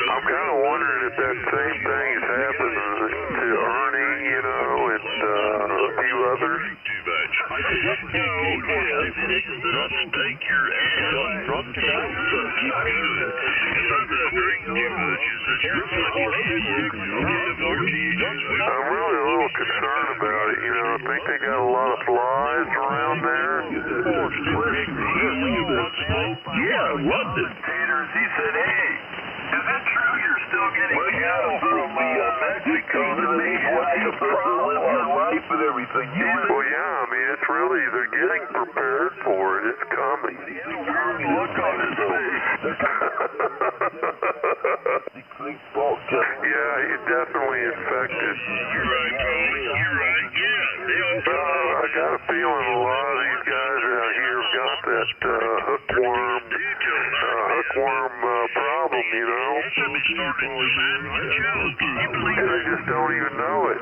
Speaker 11: I'm kind of wondering if that same thing is happening to Ernie, you know, and a few others.
Speaker 12: Too much. No, yeah, take your ass. Keep good. Something to drink too much is that you're fucking idiot.
Speaker 11: I'm really a little concerned about it, you know. I think they got a lot of flies around there.
Speaker 12: Yeah, I loved it.
Speaker 13: Taters, he said, hey, is it true you're still getting cattle from Mexico? What's the problem with your life and everything?
Speaker 11: Well, yeah, I mean, it's really, they're getting prepared for it. It's coming.
Speaker 13: Look on his face.
Speaker 11: Yeah, he's definitely infected.
Speaker 12: You're right, Tony. You're right. Yeah,
Speaker 11: I got a feeling a lot of these guys out here have got that hookworm problem, you know? And they just don't even know it.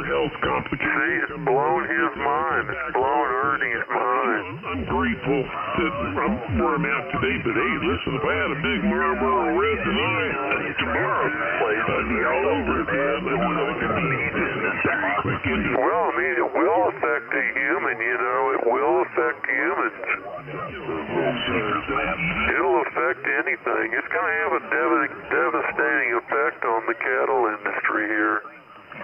Speaker 12: health complications.
Speaker 11: See, it's blown his mind. It's blown Ernie's mind.
Speaker 12: I'm grateful that I'm where I'm at today, but hey, listen, if I had a big Marlboro Red tonight, tomorrow, I'd be all over it, man.
Speaker 11: Well, I mean, it will affect a human, you know. It will affect humans. It'll affect anything. It's going to have a devastating effect on the cattle industry here. I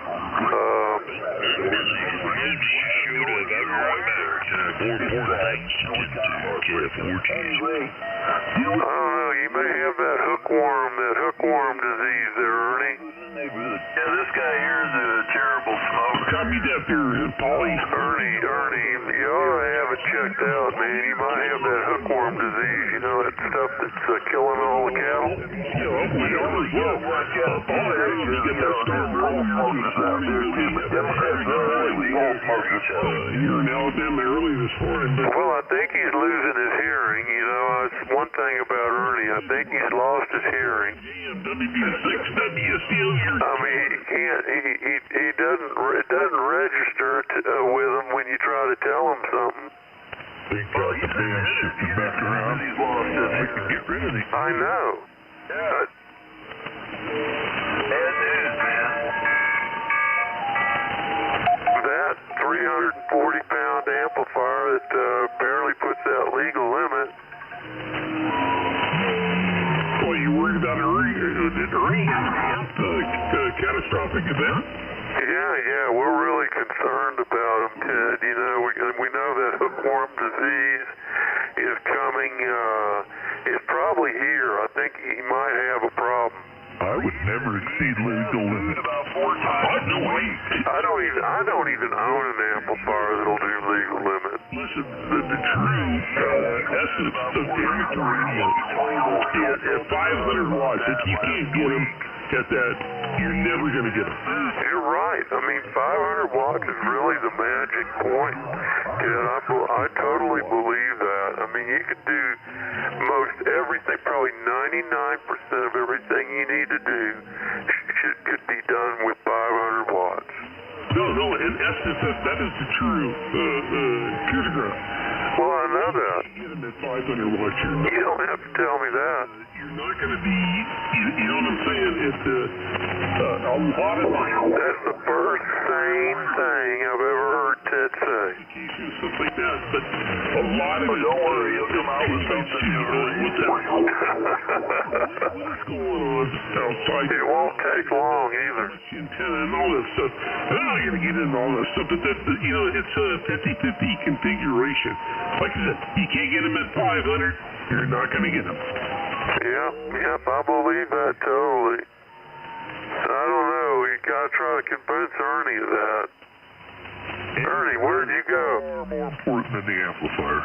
Speaker 11: don't know, you may have that hookworm disease there, Ernie.
Speaker 13: Yeah, this guy here is a terrible smoker.
Speaker 12: Copy that there, Polly.
Speaker 11: Ernie, you ought to have it checked out, man. You might have that hookworm disease, you know, that stuff that's killing all the cattle.
Speaker 12: Yeah, we always will. Here in Alabama early this morning.
Speaker 11: Well, I think he's losing his hearing, you know. That's one thing about Ernie. I think he's lost his hearing. I mean, he can't, he doesn't, it doesn't register with him when you try to tell him something.
Speaker 12: Well, you shifted back around.
Speaker 13: He's lost it.
Speaker 12: I could get rid of it.
Speaker 11: I know.
Speaker 13: Yeah. Bad news, man.
Speaker 11: That 340-pound amplifier that barely puts that legal limit.
Speaker 12: Well, you worried about a catastrophic event?
Speaker 11: Yeah, we're really concerned about him, Ted. You know, we know that hookworm disease is coming. It's probably here. I think he might have a problem.
Speaker 12: I would never exceed legal limit.
Speaker 13: About 4 times a week.
Speaker 11: I don't even own an amplifier that'll do legal limit.
Speaker 12: Listen, the true essence of amateur radio at 500 watts, if you can't get them at that, you're never going to get them.
Speaker 11: You're right. I mean, 500 watts is really the magic point. I totally believe that. I mean, you could do most everything, probably 99% of everything you need to do could be done with 500 watts.
Speaker 12: No, in essence, that is the true datagram.
Speaker 11: Well, I know that.
Speaker 12: Get them at 500 watts.
Speaker 11: You don't have to tell me that.
Speaker 12: You're not going to be, you know what I'm saying? It's a lot of...
Speaker 11: That's the first sane thing I've ever heard Ted say.
Speaker 12: Stuff like that, but a lot of it...
Speaker 13: Don't worry, you'll come out with something
Speaker 12: What's going on outside?
Speaker 11: It won't take long either.
Speaker 12: Antenna and all that stuff. I'm not going to get into all that stuff, but that, you know, it's a 50-50 configuration. Like I said, you can't get them at 500, you're not going to get them.
Speaker 11: Yep, I believe that totally. I don't know, you gotta try to convince Ernie of that. Ernie, where'd you go?
Speaker 12: More important than the amplifier.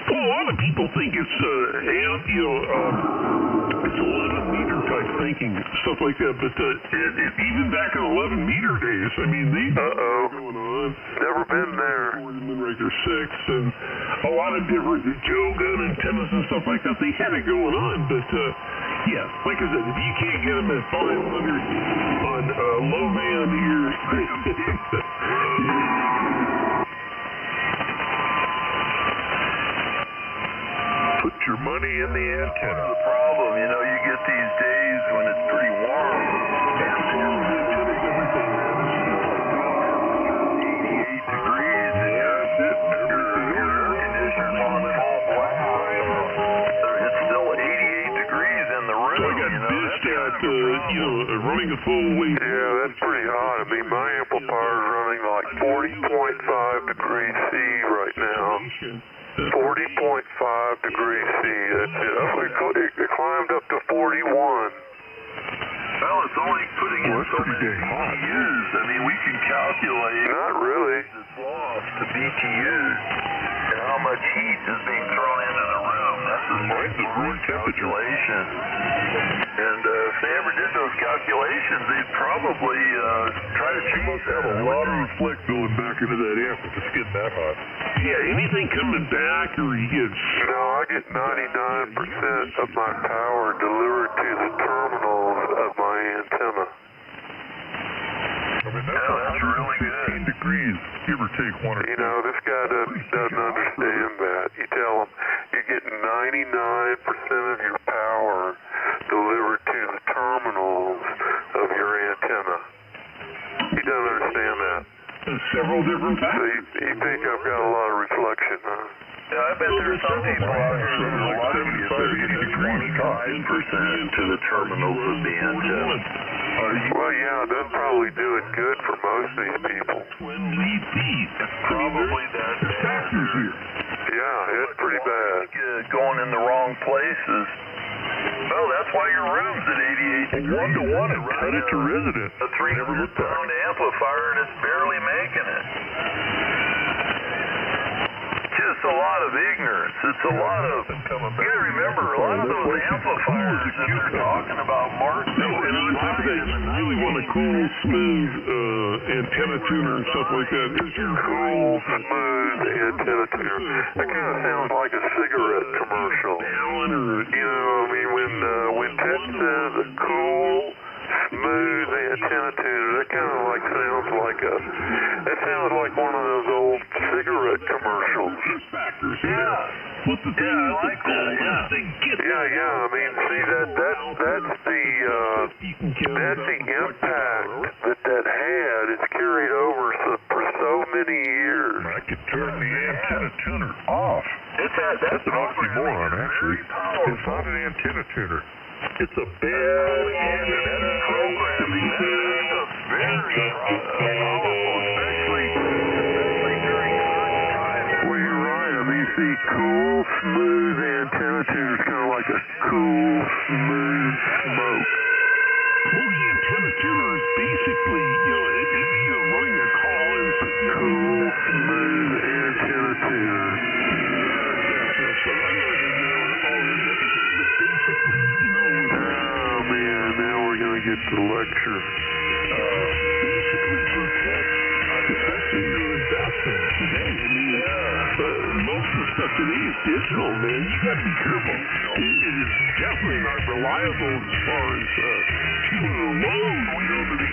Speaker 12: Well, a lot of people think it's, it's 11 meter type thinking, stuff like that, but even back in 11 meter days, I mean, they were going on.
Speaker 11: Never been there.
Speaker 12: Right there, 6, and a lot of different Joe gun antennas and stuff like that. They had it going on, but yeah, like I said, if you can't get them at 500 on low band here,
Speaker 13: put your money in the antenna. The problem, you know, you get these days when it's pretty warm. this at, running a full weight.
Speaker 11: Yeah, that's pretty hot. I mean, my amplifier is running like 40.5 degrees C right now. 40.5 degrees C. That's it. It climbed up to 41.
Speaker 13: Well, it's only putting in so many BTUs. I mean, we can calculate.
Speaker 11: Not really.
Speaker 13: It's lost to BTUs and how much heat is being thrown into the room. That's a room calculation. And if they ever did those calculations, they'd probably try to change that.
Speaker 6: A lot of reflect going back into that amp if it's getting that hot.
Speaker 13: Yeah, anything coming back or you get...
Speaker 11: No, I get 99% of my power delivered to the terminals of my antenna.
Speaker 13: I mean, that's really good.
Speaker 6: 15 degrees, give or take 1 or 2.
Speaker 11: You know, this guy doesn't understand that. You tell him you're getting 99% of your power delivered to the terminals of your antenna. He doesn't understand that.
Speaker 13: Several different factors.
Speaker 11: So you think I've got a lot of reflection, huh?
Speaker 13: Yeah, I bet there's some people out here that are like 75% to the terminals of the antenna.
Speaker 11: Well, yeah, it doesn't probably do it good for most of these people.
Speaker 13: 20 feet. That's probably that factors here.
Speaker 11: Yeah, it's pretty bad.
Speaker 13: Going in the wrong places. Well, that's why your room's at 88 degrees.
Speaker 6: 1 to 1 and cut it to resident.
Speaker 13: A 300-pound amplifier and it's barely making it. Just a lot of ignorance. It's a lot of... You gotta remember, a lot of those amplifiers that they're talking about, Mark...
Speaker 6: No, and on top of that, you really want a cool, smooth antenna tuner and stuff like that. Is your
Speaker 11: cool, smooth antenna tuner. That kind of sounds like a cigarette commercial. You know, I mean, when Ted says a cool, smooth antenna tuner, that kind of like sounds like one of those old cigarette commercials.
Speaker 13: Yeah. I like that.
Speaker 11: Yeah. I mean, see that's the impact that had. It's carried over for so many years.
Speaker 6: I could turn the antenna tuner off. That's an oxymoron, actually. It's not an antenna tuner. It's a bad antenna programming. That's very powerful, especially during hot times.
Speaker 11: Well, you're right. I mean, see, cool, smooth antenna tuner is kind of like a cool, smooth smoke.
Speaker 6: Well, the antenna tuner is basically, if you're running a call in,
Speaker 11: cool, smooth antenna tuner. Oh, man, now we're going to get to lecture.
Speaker 6: Most of the stuff today is digital, man. You got to be careful. It is definitely not reliable as far as people are alone going over the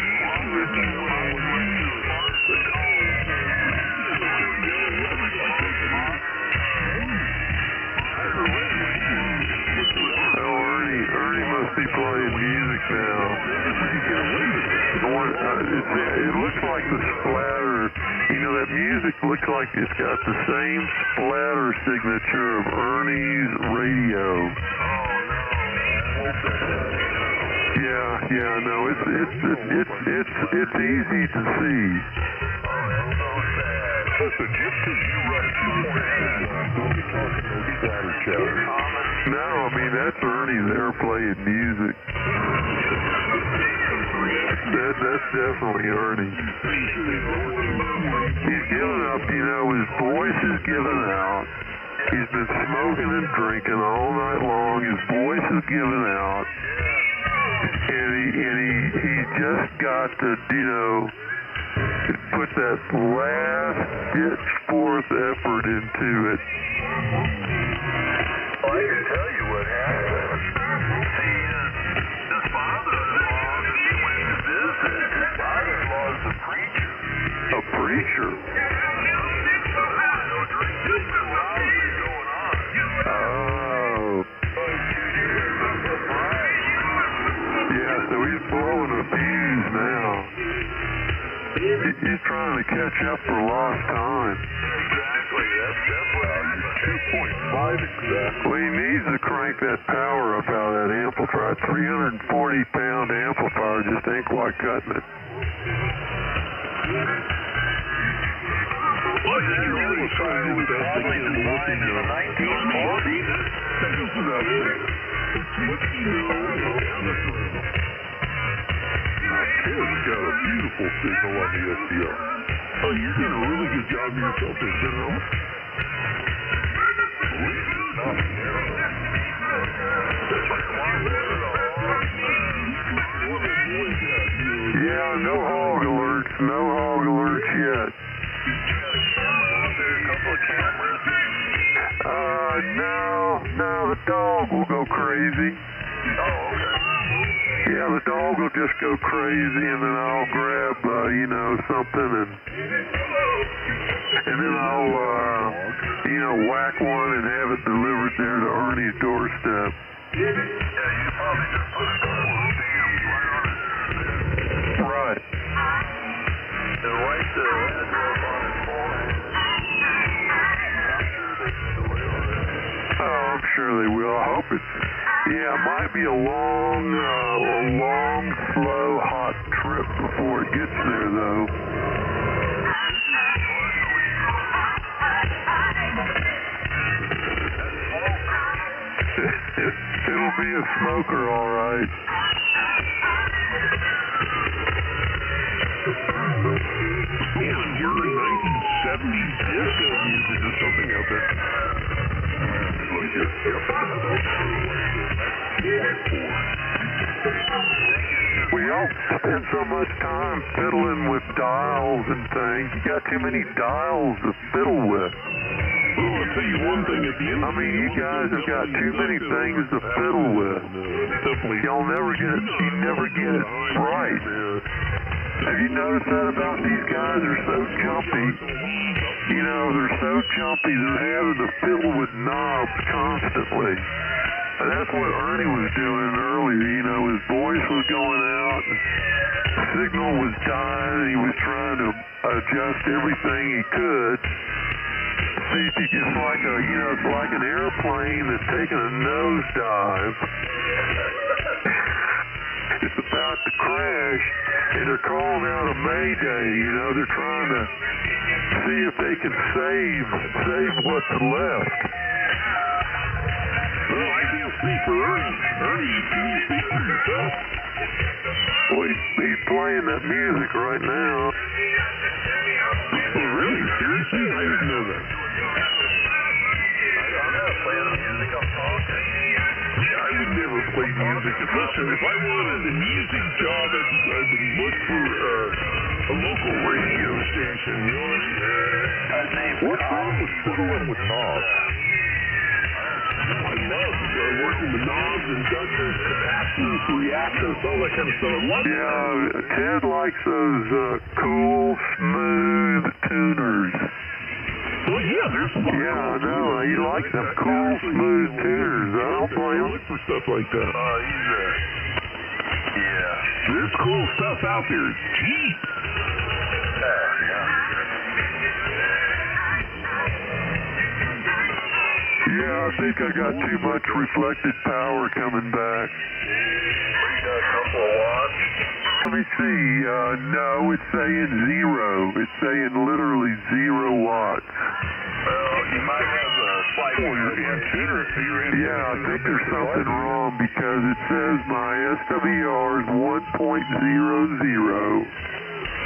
Speaker 11: Ernie must be playing music now. It looks like the splatter. You know, that music looks like it's got the same splatter signature of Ernie's radio. Yeah, no, it's easy to see.
Speaker 6: Listen, just because you run 2.5, don't be talking no splatter chatter.
Speaker 11: No, I mean, that's Ernie there playing music. That's definitely Ernie. He's given up, his voice is given out. He's been smoking and drinking all night long. His voice is given out. And he just got to, put that last ditch forth effort into it.
Speaker 13: Well, I can tell you what happened. See, his father-in-law that he went to visit, his father-in-law is a preacher.
Speaker 11: A preacher? Oh. Yeah, so he's blowing a fuse now. He's trying to catch up for lost time.
Speaker 13: Exactly. That's what I 2.5 exactly.
Speaker 11: Well, he needs to crank that power up out of that amplifier. 340-pound amplifier just ain't quite cutting it.
Speaker 13: Well, that really was probably designed in the 1940s. It's got a beautiful signal on the SDR. Oh, you're doing a really good job of yourself there, General.
Speaker 11: Yeah, no hog alerts. No hog alerts yet.
Speaker 13: A couple of cameras.
Speaker 11: No, the dog will go crazy.
Speaker 13: Oh, okay.
Speaker 11: Yeah, the dog will just go crazy, and then I'll grab, something, and then I'll, whack one and have it delivered there to Ernie's doorstep.
Speaker 13: Yeah, you probably just put a couple of stamps right on it.
Speaker 11: Right.
Speaker 13: And write the address on his phone.
Speaker 11: Oh, I'm sure they will. I hope it's... Yeah, it might be a long, slow, hot trip before it gets there, though. It'll be a smoker, all right.
Speaker 13: Someone heard 1970s disco music or something out there.
Speaker 11: We don't spend so much time fiddling with dials and things. You got too many dials to fiddle with.
Speaker 13: Well, I'll tell you one thing at the end.
Speaker 11: I mean, you guys have got too many things to fiddle with. You never get it right. Have you noticed that about these guys? They're so jumpy. They're so jumpy, they're having to fiddle with knobs constantly. And that's what Ernie was doing earlier. His voice was going out, and the signal was dying, and he was trying to adjust everything he could. See, it's like it's like an airplane that's taking a nosedive. It's about to crash, and they're calling out a mayday. They're trying to see if they can save what's left.
Speaker 13: Well, I can't speak for Ernie. Ernie, can you speak for yourself?
Speaker 11: Well, he's playing that music right now.
Speaker 13: Oh, really? Seriously? I didn't know that. I'm not playing the music, I'm talking. I would never play music. Listen, if I wanted a music job, I would look for a local radio station. You know what I mean? What's wrong with fiddling with knobs? I love working with knobs, inductors, capacitors, reactors, all that kind of stuff.
Speaker 11: Yeah, Ted likes those cool, smooth tuners.
Speaker 13: Well, yeah, there's some.
Speaker 11: Yeah, I know. He likes them cool, smooth tuners. I don't blame him.
Speaker 13: Look for stuff like that. Yeah. There's cool stuff out there. It's cheap.
Speaker 11: Yeah, I think I got too much reflected power coming back.
Speaker 13: We got a couple of watts.
Speaker 11: Let me see. No, it's saying 0. It's saying literally 0 watts.
Speaker 13: Well, you might have a slight antenna.
Speaker 11: Yeah, I think there's something wrong because it says my SWR is 1.00.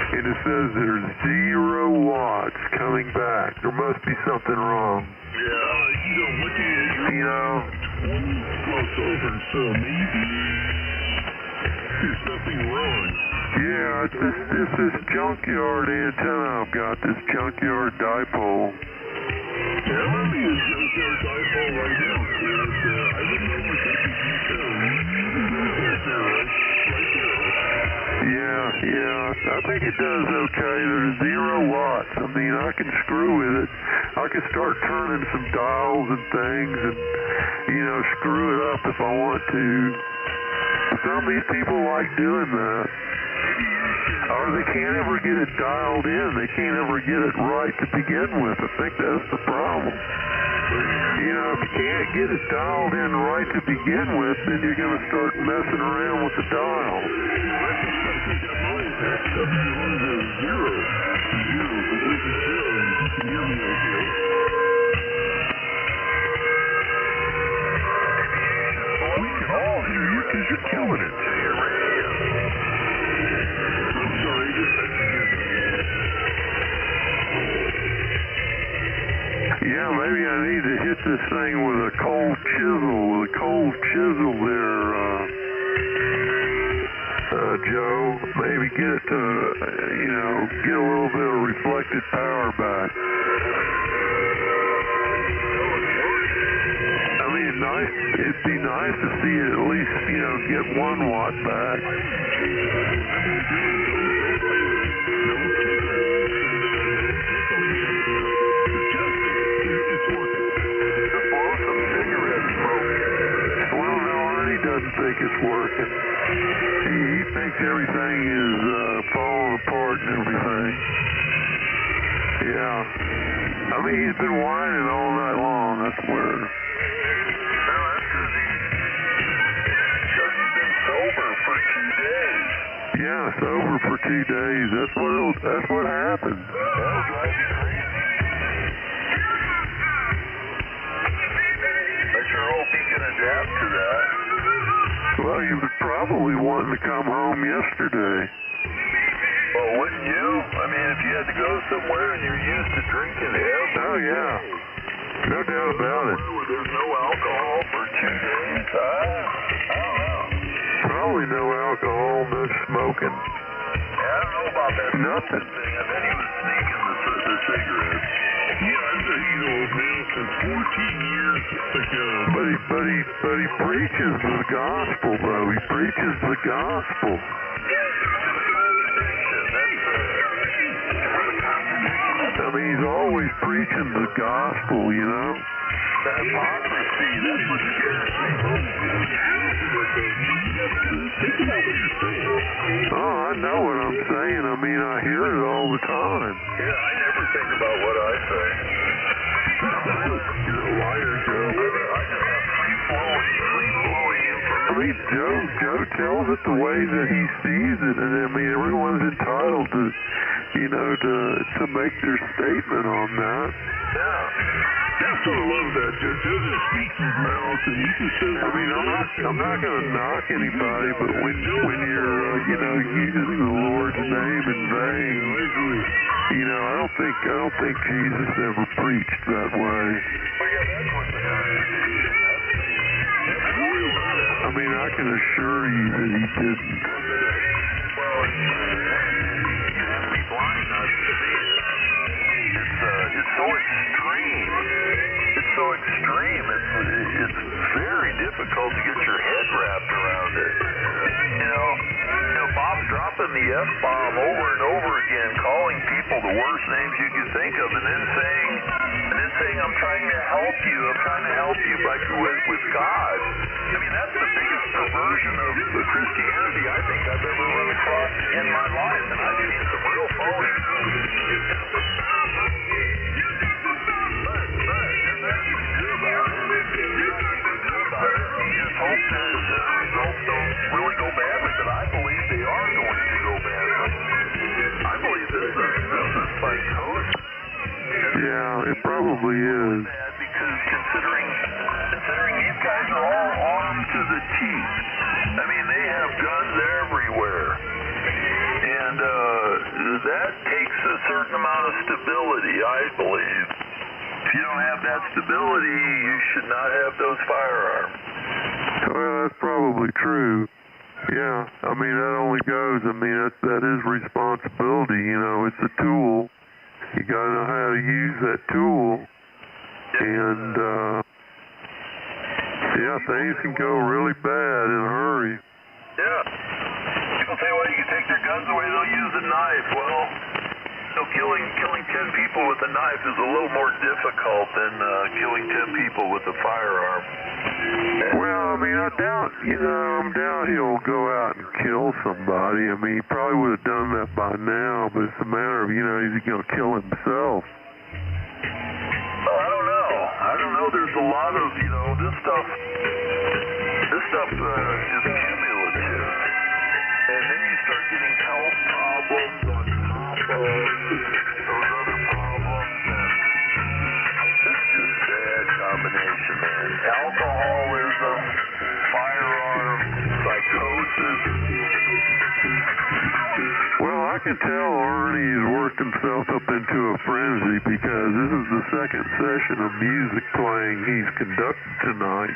Speaker 11: And it says there's 0 watts coming back. There must be something wrong.
Speaker 13: Yeah, looking at your close over, so maybe there's nothing wrong.
Speaker 11: Yeah, it's this junkyard antenna I've got, this junkyard dipole.
Speaker 13: Yeah, I'm on the junkyard dipole right now. I didn't know what that
Speaker 11: Yeah, I think it does okay. There's 0 watts. I mean, I can screw with it. I can start turning some dials and things and, screw it up if I want to. Some of these people like doing that. or they can't ever get it dialed in. They can't ever get it right to begin with. I think that's the problem. You know, if you can't get it dialed in right to begin with, then you're going to start messing around with the dial.
Speaker 13: We can all hear you because you're killing it. I'm sorry,
Speaker 11: yeah, maybe I need to hit this thing with a cold chisel there, Joe. Maybe get it to, get a little bit of reflected power back. I mean, it'd be nice to see it at least, get 1 watt back. Think it's working. He thinks everything is falling apart and everything. Yeah. I mean, he's been whining all night long, I swear.
Speaker 13: No, that's because he's been sober for 2 days.
Speaker 11: Yeah, sober for 2 days. That's what happens.
Speaker 13: That'll drive you crazy. I sure hope he can adapt to that.
Speaker 11: Well, you was probably wanting to come home yesterday.
Speaker 13: Well, wouldn't you? I mean, if you had to go somewhere and you're used to drinking
Speaker 11: Oh, yeah. No doubt about it.
Speaker 13: There's no alcohol for 2 days? I don't know.
Speaker 11: Probably no alcohol, no smoking.
Speaker 13: Yeah, I don't know about that.
Speaker 11: Nothing.
Speaker 13: And then he was sneaking the cigarettes. Yeah, he's old man since 14 years ago.
Speaker 11: But he preaches the gospel, though. He preaches the gospel. I mean, he's always preaching the gospel,
Speaker 13: That hypocrisy, that's what scares me. Think about what you're saying.
Speaker 11: Oh, I know what I'm saying. I mean, I hear it all the time.
Speaker 13: Yeah, I never think about what I say. You're a liar, Joe. I just have free-flowing information.
Speaker 11: I mean, Joe tells it the way that he sees it, and I mean, everyone's entitled to, to make their statement on that.
Speaker 13: Yeah. That's what I love that. Joe just speaks his mouth, and he just says.
Speaker 11: I mean, I'm not going to knock anybody, but when you're, using the Lord's name in vain, I don't think Jesus ever preached that way. I mean, I can assure you that he didn't.
Speaker 13: It's so extreme. It's very difficult to get your head wrapped around it. Bob's dropping the F-bomb over and over again, calling people the worst names you can think of, and then saying, I'm trying to help you. I'm trying to help you with God. I mean, that's the biggest perversion of Christianity I think I've ever run across in my life, and I've seen some real phonies. Hope that the results don't really go badly, but I believe they are going to go badly. I believe this is psychosis.
Speaker 11: Yeah, it probably is.
Speaker 13: Because considering these guys are all armed to the teeth. I mean, they have guns everywhere. And that takes a certain amount of stability, I believe. If you don't have that stability, you should not have those firearms.
Speaker 11: Well, that's probably true. Yeah, I mean, that only goes, that is responsibility, it's a tool. You gotta know how to use that tool. And, things can go really bad in a hurry.
Speaker 13: Yeah. People say, well, you can take their guns away, they'll use a knife. Well,
Speaker 11: So killing 10 people with a knife is a little more difficult than killing 10 people with a firearm.
Speaker 14: Well, I mean, I doubt, I'm doubt he'll go out and kill somebody. I mean, he probably would have done that by now, but it's a matter of, is he going to kill himself?
Speaker 11: Oh, I don't know. There's a lot of, this stuff is cumulative. And then you start getting health problems on top of those other problems. And this is just a bad combination, man. Alcoholism, firearms, psychosis.
Speaker 14: Well, I can tell Arnie's worked himself up into a frenzy because this is the second session of music playing he's conducted tonight.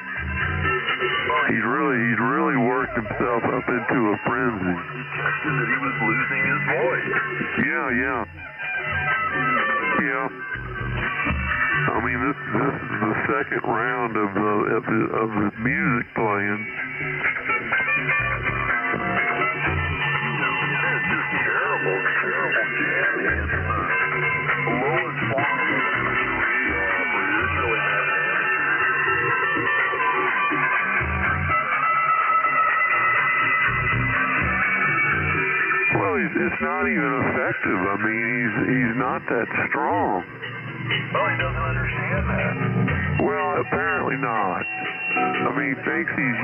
Speaker 14: He's really worked himself up into a frenzy.
Speaker 11: He tested that he was losing his voice.
Speaker 14: Yeah. I mean, this is the second round of the music playing.
Speaker 11: It's just terrible jamming. It's the lowest form of misery where there's really not
Speaker 14: Well, it's not even effective. I mean, he's not that strong.
Speaker 11: Well, he doesn't understand that.
Speaker 14: Well, apparently not. I mean, he thinks he's,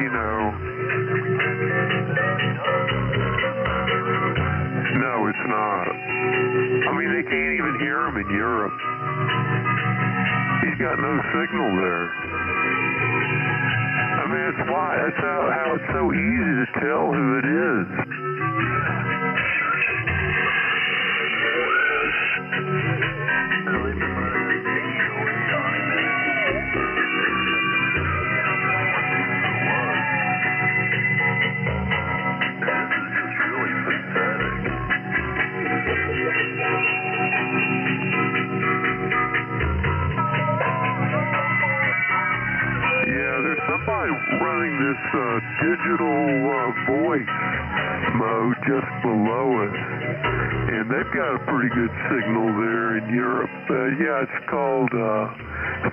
Speaker 14: No, it's not. I mean, they can't even hear him in Europe. He's got no signal there. I mean, that's how it's so easy to tell who it is. Running this digital voice mode just below us, and they've got a pretty good signal there in Europe. It's called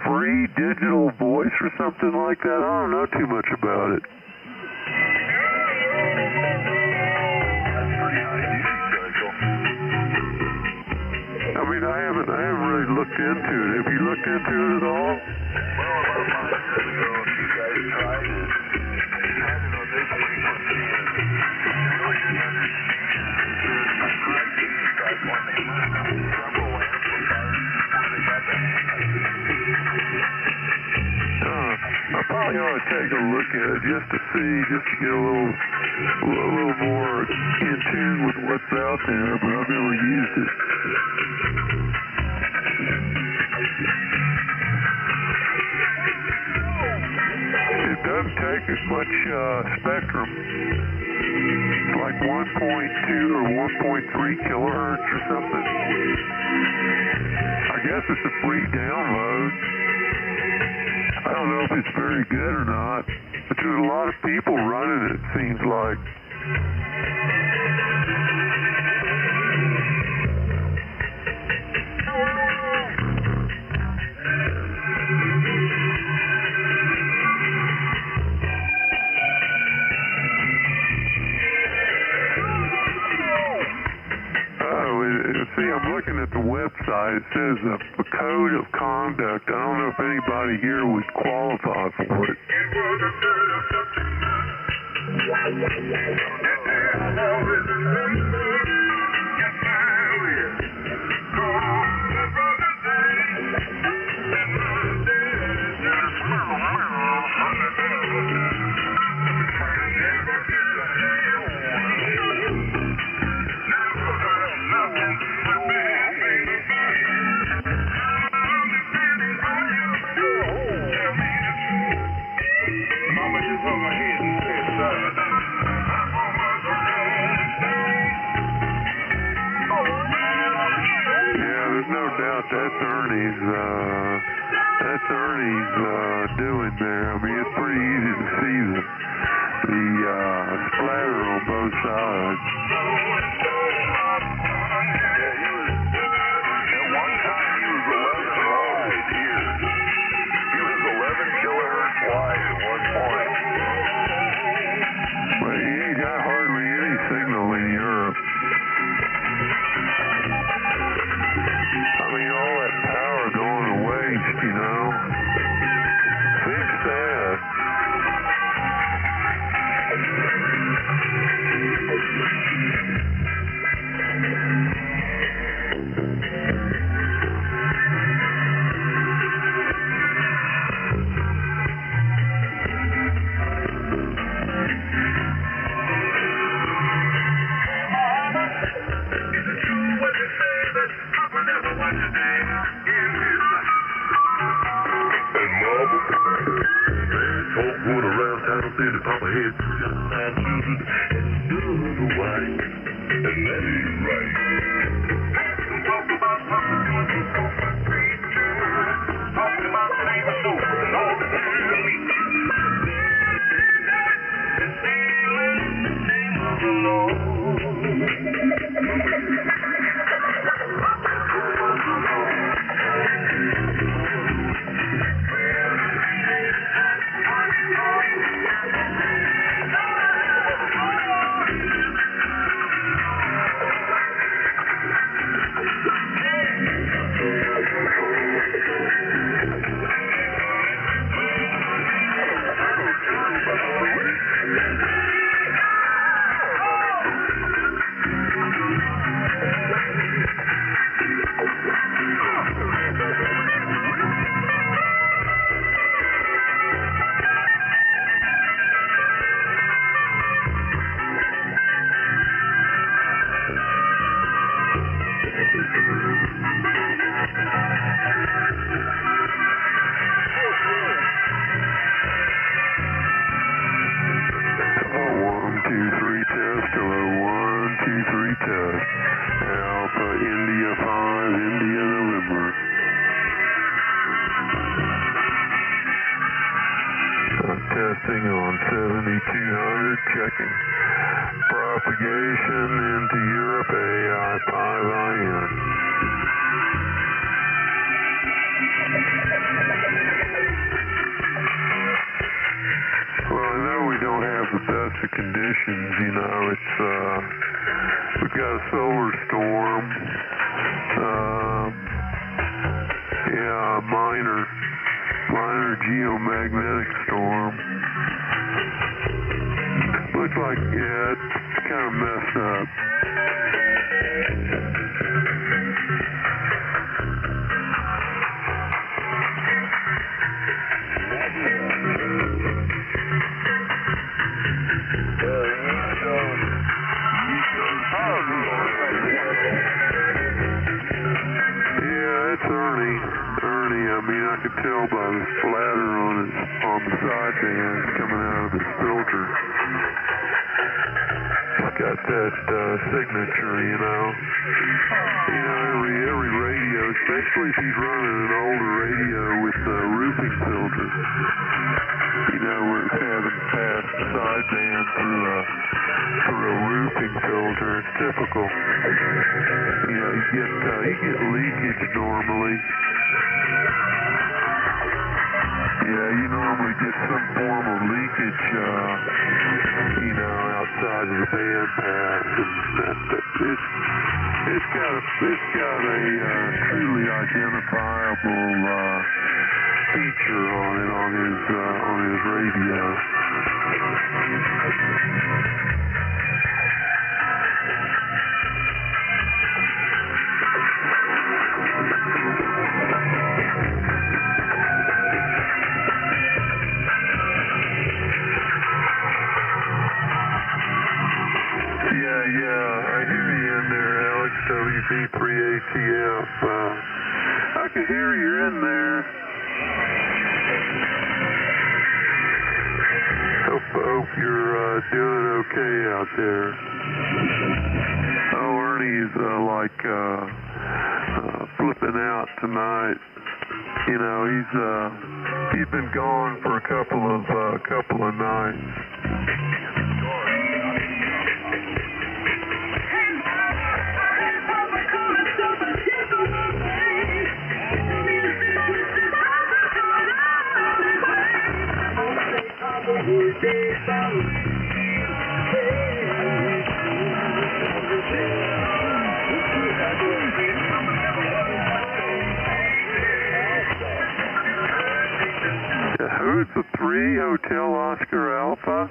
Speaker 14: free digital voice or something like that. I don't know too much about it. I mean, I haven't really looked into it. Have you looked into it at all? I probably ought to take a look at it just to get a little more in tune with what's out there, but I've never used it. It doesn't take as much spectrum, like 1.2 or 1.3 kilohertz or something. I guess it's a free download. I don't know if it's very good or not, but there's a lot of people running it, seems like. See, I'm looking at the website. It says a code of conduct. I don't know if anybody here would qualify for it. That's Ernie's doing there. I mean, it's pretty easy to see the splatter on both sides.
Speaker 11: Yeah, he was
Speaker 12: head got my children and still the white. And that ain't right. Talk about something. Talk about things so long.
Speaker 14: Testing on 7200, checking propagation into Europe, AI5IN. Well, I know we don't have the best of conditions, you know, it's, we've got a solar storm, yeah, a minor geomagnetic storm. Looks like, yeah, it's kind of messed up. Yeah, it's Ernie. I mean, I could tell by the splatter on the sidebands coming out of his filter. He's got that signature, you know. You know, every radio, especially if he's running an older radio with a roofing filter, you know, where it's having passed the sideband through a roofing filter. It's typical. You know, you get leakage normally. Yeah, you normally get some form of leakage, you know, outside of the band pass, and it's got a truly identifiable feature on his radio. WB3ATF. I can hear you in there. Hope you're doing okay out there. Oh, Ernie's flipping out tonight. You know, he's been gone for a couple of nights. Who's the 3 Hotel Oscar Alpha?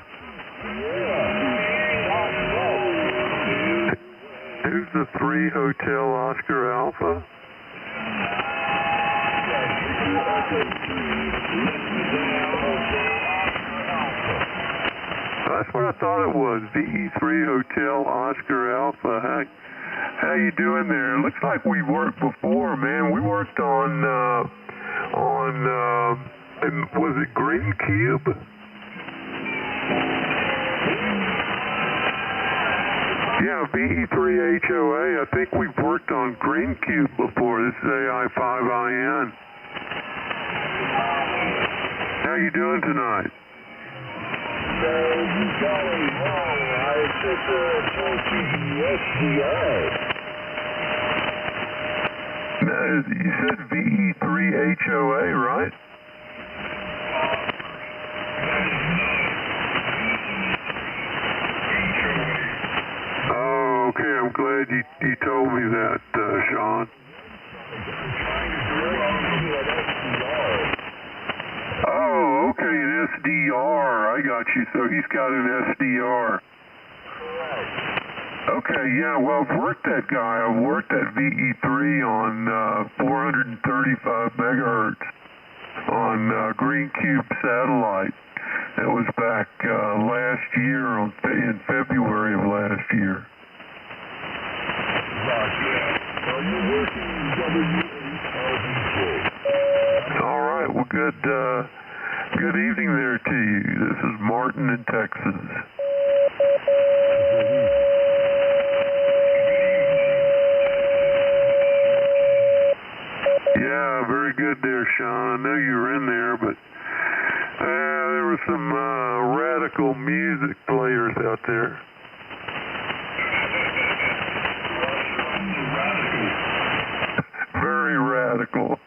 Speaker 14: Who's the 3 Hotel Oscar Alpha? That's what I thought it was. VE3 Hotel Oscar Alpha. How you doing there? Looks like we worked before, man. We worked on was it Green Cube? Yeah, VE3HOA. I think we've worked on Green Cube before. This is AI5IN. How you doing tonight?
Speaker 12: You got it wrong. I said SDRs.
Speaker 14: You said VE3HOA, right? Oh, okay. I'm glad you told me that, Sean. Oh, okay, an SDR. I got you. So he's got an SDR. Okay, yeah, well, I've worked that guy. I've worked that VE3 on 435 megahertz on Green Cube satellite. That was back last year, in February of last year. All right, well, good evening there to you. This is Martin in Texas. Yeah, very good there, Sean. I know you were in there, but there were some radical music players out there. Very radical.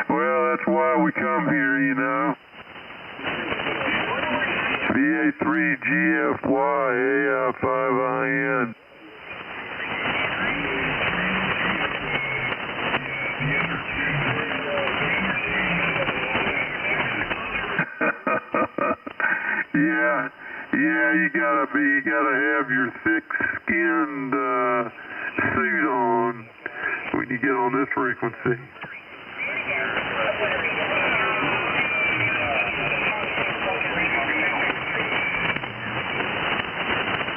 Speaker 14: Well, that's why we come here, you know. VA3GFY AI5IN. Yeah, you gotta have your thick-skinned suit on when you get on this frequency.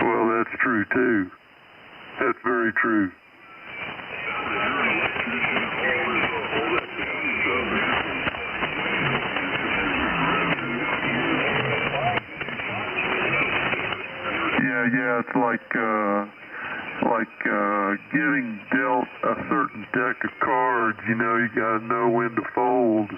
Speaker 14: Well, that's true too. That's very true. Yeah, it's like getting dealt a certain deck of cards. You know, you gotta know when to fold.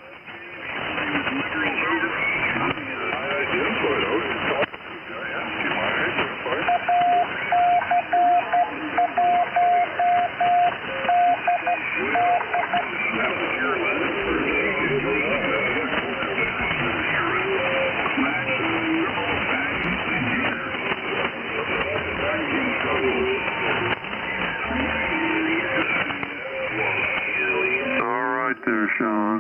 Speaker 14: There, Sean.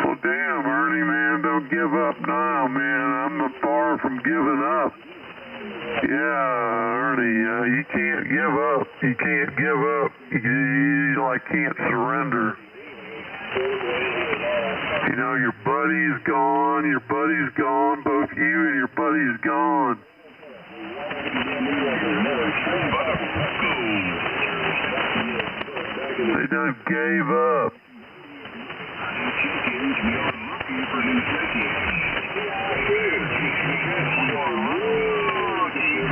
Speaker 14: Well, damn, Ernie, man, don't give up now, man. I'm not far from giving up. Yeah, Ernie, you can't give up. You can't give up. You like can't surrender. You know, your buddy's gone, both you and your buddy's gone. They done gave up.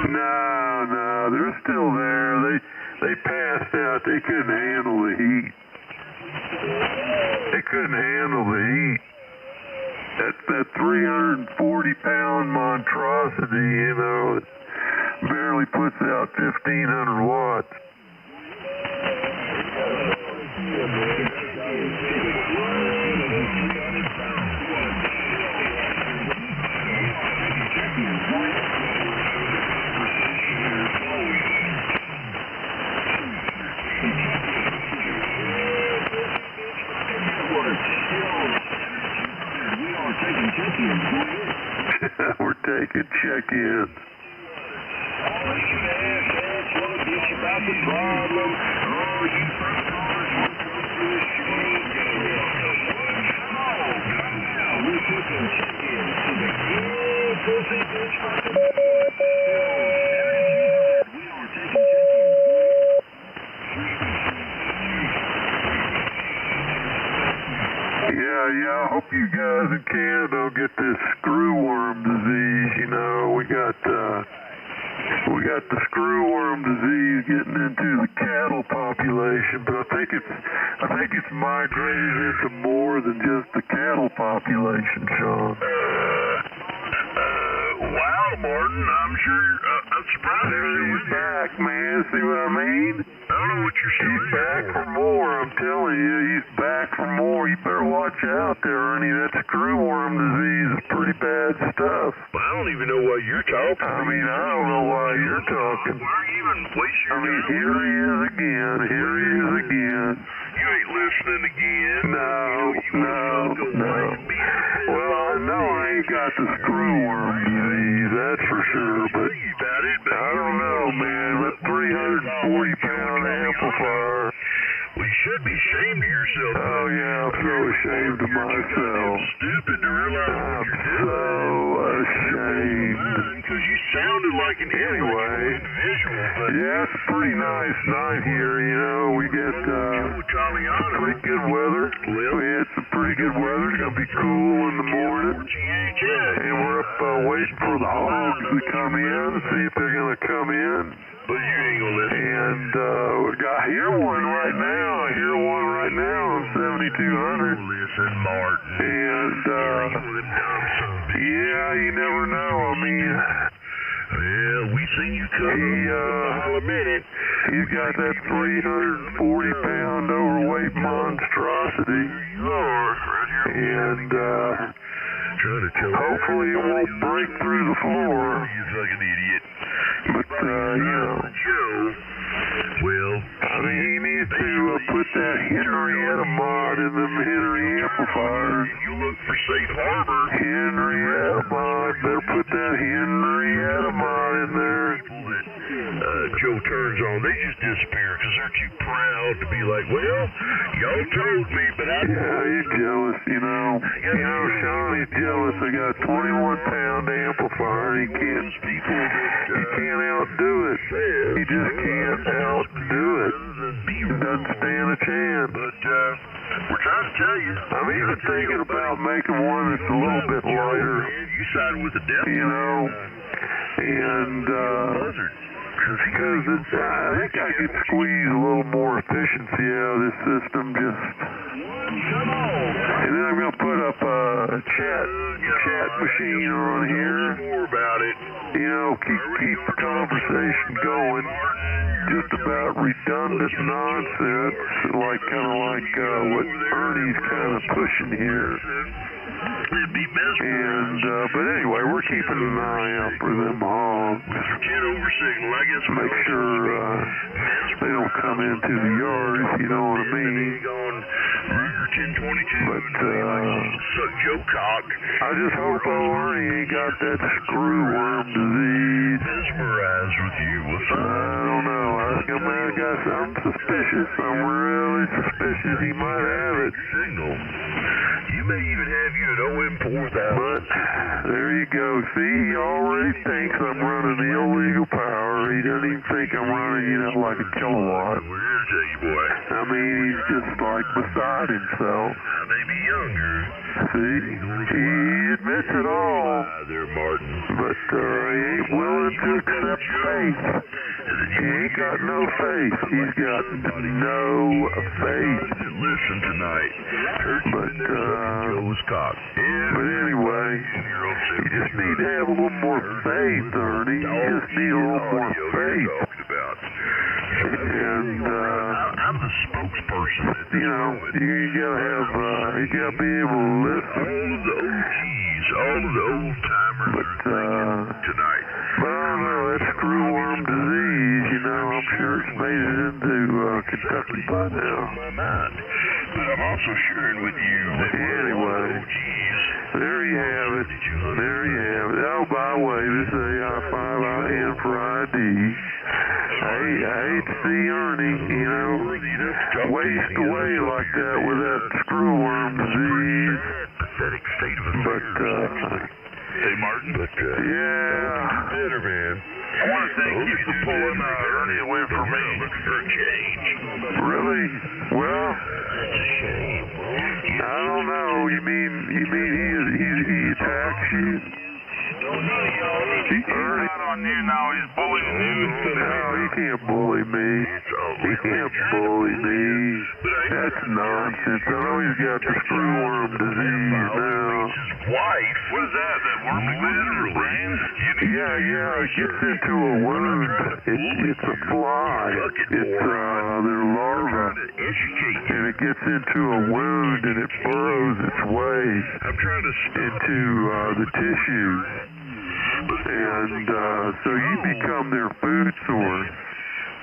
Speaker 14: No, they're still there. They passed out. They couldn't handle the heat. They couldn't handle the heat. That 340-pound monstrosity, you know, it barely puts out 1,500 watts. We're taking check-ins. Yeah, I hope you guys in Canada don't get this screwworm disease. You know, we got the screwworm disease getting into the cattle population, but I think it's migrated into more than just the cattle population, Sean.
Speaker 12: Wow, Martin, I'm sure, I'm surprised
Speaker 14: He's back, man. See what I mean?
Speaker 12: I don't know what you're saying.
Speaker 14: He's back for more. I'm telling you, he's back for more. You better watch out there, Ernie. That screwworm disease is pretty bad stuff.
Speaker 12: I don't even know why you're talking.
Speaker 14: I mean, I don't know why you're talking.
Speaker 12: Why are you even wasting your time?
Speaker 14: Here he is again. Here he is again.
Speaker 12: You ain't listening again.
Speaker 14: No. Well, I know I ain't got the screwworm disease, that's for sure, but I don't know, man. That 340-pound amplifier.
Speaker 12: Well, you should be ashamed of yourself.
Speaker 14: Oh, yeah, I'm so ashamed of myself.
Speaker 12: Stupid to realize what you're doing.
Speaker 14: So ashamed.
Speaker 12: Because you sounded like an individual.
Speaker 14: Yeah, it's a pretty nice night here, you know. We get pretty good weather. We had some pretty good weather. It's going to be cool in the morning. And we're up waiting for the hogs to come in, see if they're going to come in.
Speaker 12: But you ain't going to listen.
Speaker 14: And I hear one right now. On 7200.
Speaker 12: Listen, Martin.
Speaker 14: And, yeah, you never know. I mean,
Speaker 12: yeah, we seen you coming a minute.
Speaker 14: He's got that 340-pound overweight monstrosity.
Speaker 12: You are, right here.
Speaker 14: And,
Speaker 12: trying to tell
Speaker 14: hopefully it won't break through the floor.
Speaker 12: You fucking idiot.
Speaker 14: But, you know.
Speaker 12: Joe, well,
Speaker 14: I mean, he needs to put that Henrietta mod in them Henry amplifiers.
Speaker 12: You look for safe harbor.
Speaker 14: Henrietta mod. Better put that Henrietta mod in there.
Speaker 12: People that Joe turns on, they just disappear because they're too proud to be like, well, y'all told me, but I...
Speaker 14: Yeah, he's jealous, you know. You know, Sean, he's jealous. I got a 21-pound amplifier. He can't outdo it. He just can't outdo it. He doesn't stand a chance.
Speaker 12: But we're trying to tell you.
Speaker 14: I'm even thinking about making one that's a little bit lighter.
Speaker 12: You sided with the devil.
Speaker 14: You know, and because I think I could squeeze a little more efficiency out of this system. And then I'm gonna put up a chat machine on here.
Speaker 12: More about it.
Speaker 14: You know, keep the conversation going. Just about redundant nonsense, kind of like what Ernie's kind of pushing here. And but anyway, we're keeping an eye out for them hogs. Make sure they don't come into the yard, if you know what I mean. But I just hope Ernie ain't got that screwworm disease.
Speaker 12: Mesmerized with you.
Speaker 14: I don't know. I'm suspicious. I'm really suspicious he might have it.
Speaker 12: Signal. You may even have you an OM4000.
Speaker 14: But there you go. See, he already thinks I'm running the illegal power. He doesn't even think I'm running, like a kilowatt.
Speaker 12: We're here to tell you, boy.
Speaker 14: I mean, he's just like beside himself.
Speaker 12: Maybe younger.
Speaker 14: See, he admits it all.
Speaker 12: There, Martin.
Speaker 14: But he ain't willing to accept faith. He ain't got no faith. He's got no faith.
Speaker 12: Listen tonight.
Speaker 14: But anyway, you just need to have a little more faith, Ernie. You just need a little more faith. And
Speaker 12: I'm the spokesperson.
Speaker 14: You gotta be able to listen.
Speaker 12: All of the old timers tonight.
Speaker 14: But I don't know, that screwworm disease, I'm sure it's made it into Kentucky by now.
Speaker 12: But I'm also sharing with you that
Speaker 14: anyway, there you have it. Oh, by the way, this is AI5IN for ID. I hate to see Ernie, waste away like that with that screwworm disease.
Speaker 12: Pathetic state of
Speaker 14: but
Speaker 13: Hey, Martin.
Speaker 11: But,
Speaker 14: yeah.
Speaker 13: Better, man. I want to thank you for pulling Ernie away from me. Looking for a change.
Speaker 14: Really? Well,
Speaker 13: It's a shame.
Speaker 14: I don't know. You mean he attacks you?
Speaker 13: He's not on you now. He's bullying you instead of me.
Speaker 14: No, he can't bully me. He can't bully me. That's nonsense. I know he's got the screwworm disease now.
Speaker 13: His wife? What is that? That worm that goes in his brain?
Speaker 14: Yeah, it gets into a wound. It's a fly. It's their larva. And it gets into a wound and it burrows its way into the tissues. And so you become their food source.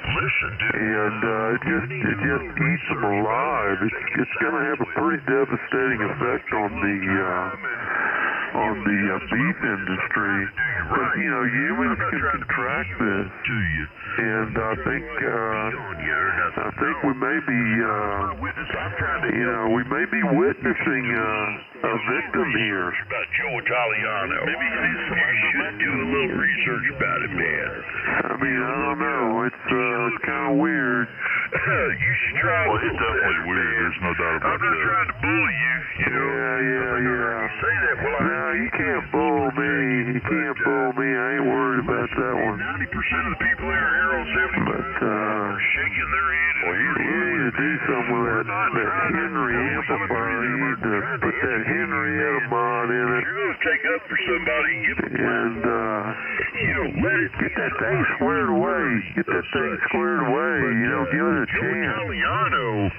Speaker 13: Listen, dude.
Speaker 14: And it just eats them alive. It's going to have a pretty devastating effect on the beef industry. But humans can contract this, and I think we may be witnessing a victim here.
Speaker 13: About Joe Italiano. Maybe you should do a little research about it, man.
Speaker 14: I mean, I don't know. It's kind of weird.
Speaker 13: You should try.
Speaker 14: Well, it's definitely weird.
Speaker 13: There's no doubt about that. I'm not trying to bully you.
Speaker 14: Yeah.
Speaker 13: Say that.
Speaker 14: No, you can't bull me. You can't bull me. I ain't worried about that one.
Speaker 13: 90% of the people here are on 70.
Speaker 14: But
Speaker 13: shaking their head.
Speaker 14: Well, you need to do something with that Henry amplifier. You need to put that Henry mod in it.
Speaker 13: You're going to take up for somebody.
Speaker 14: And get that thing squared away. Get that thing squared away. Give it a chance.
Speaker 13: Italiano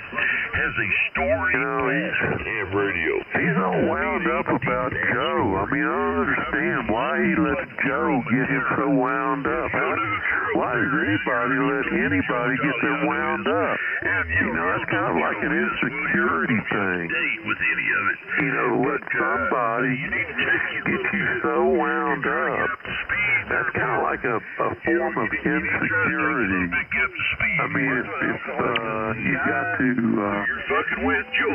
Speaker 13: has a story on ham radio.
Speaker 14: He's all wound up about Joe. I mean, I don't understand why he lets Joe get him so wound up. Why does anybody let anybody get them wound up? It's kind of like an insecurity thing. Let somebody get you so wound up. That's kind of like a form of insecurity. I mean, if you got to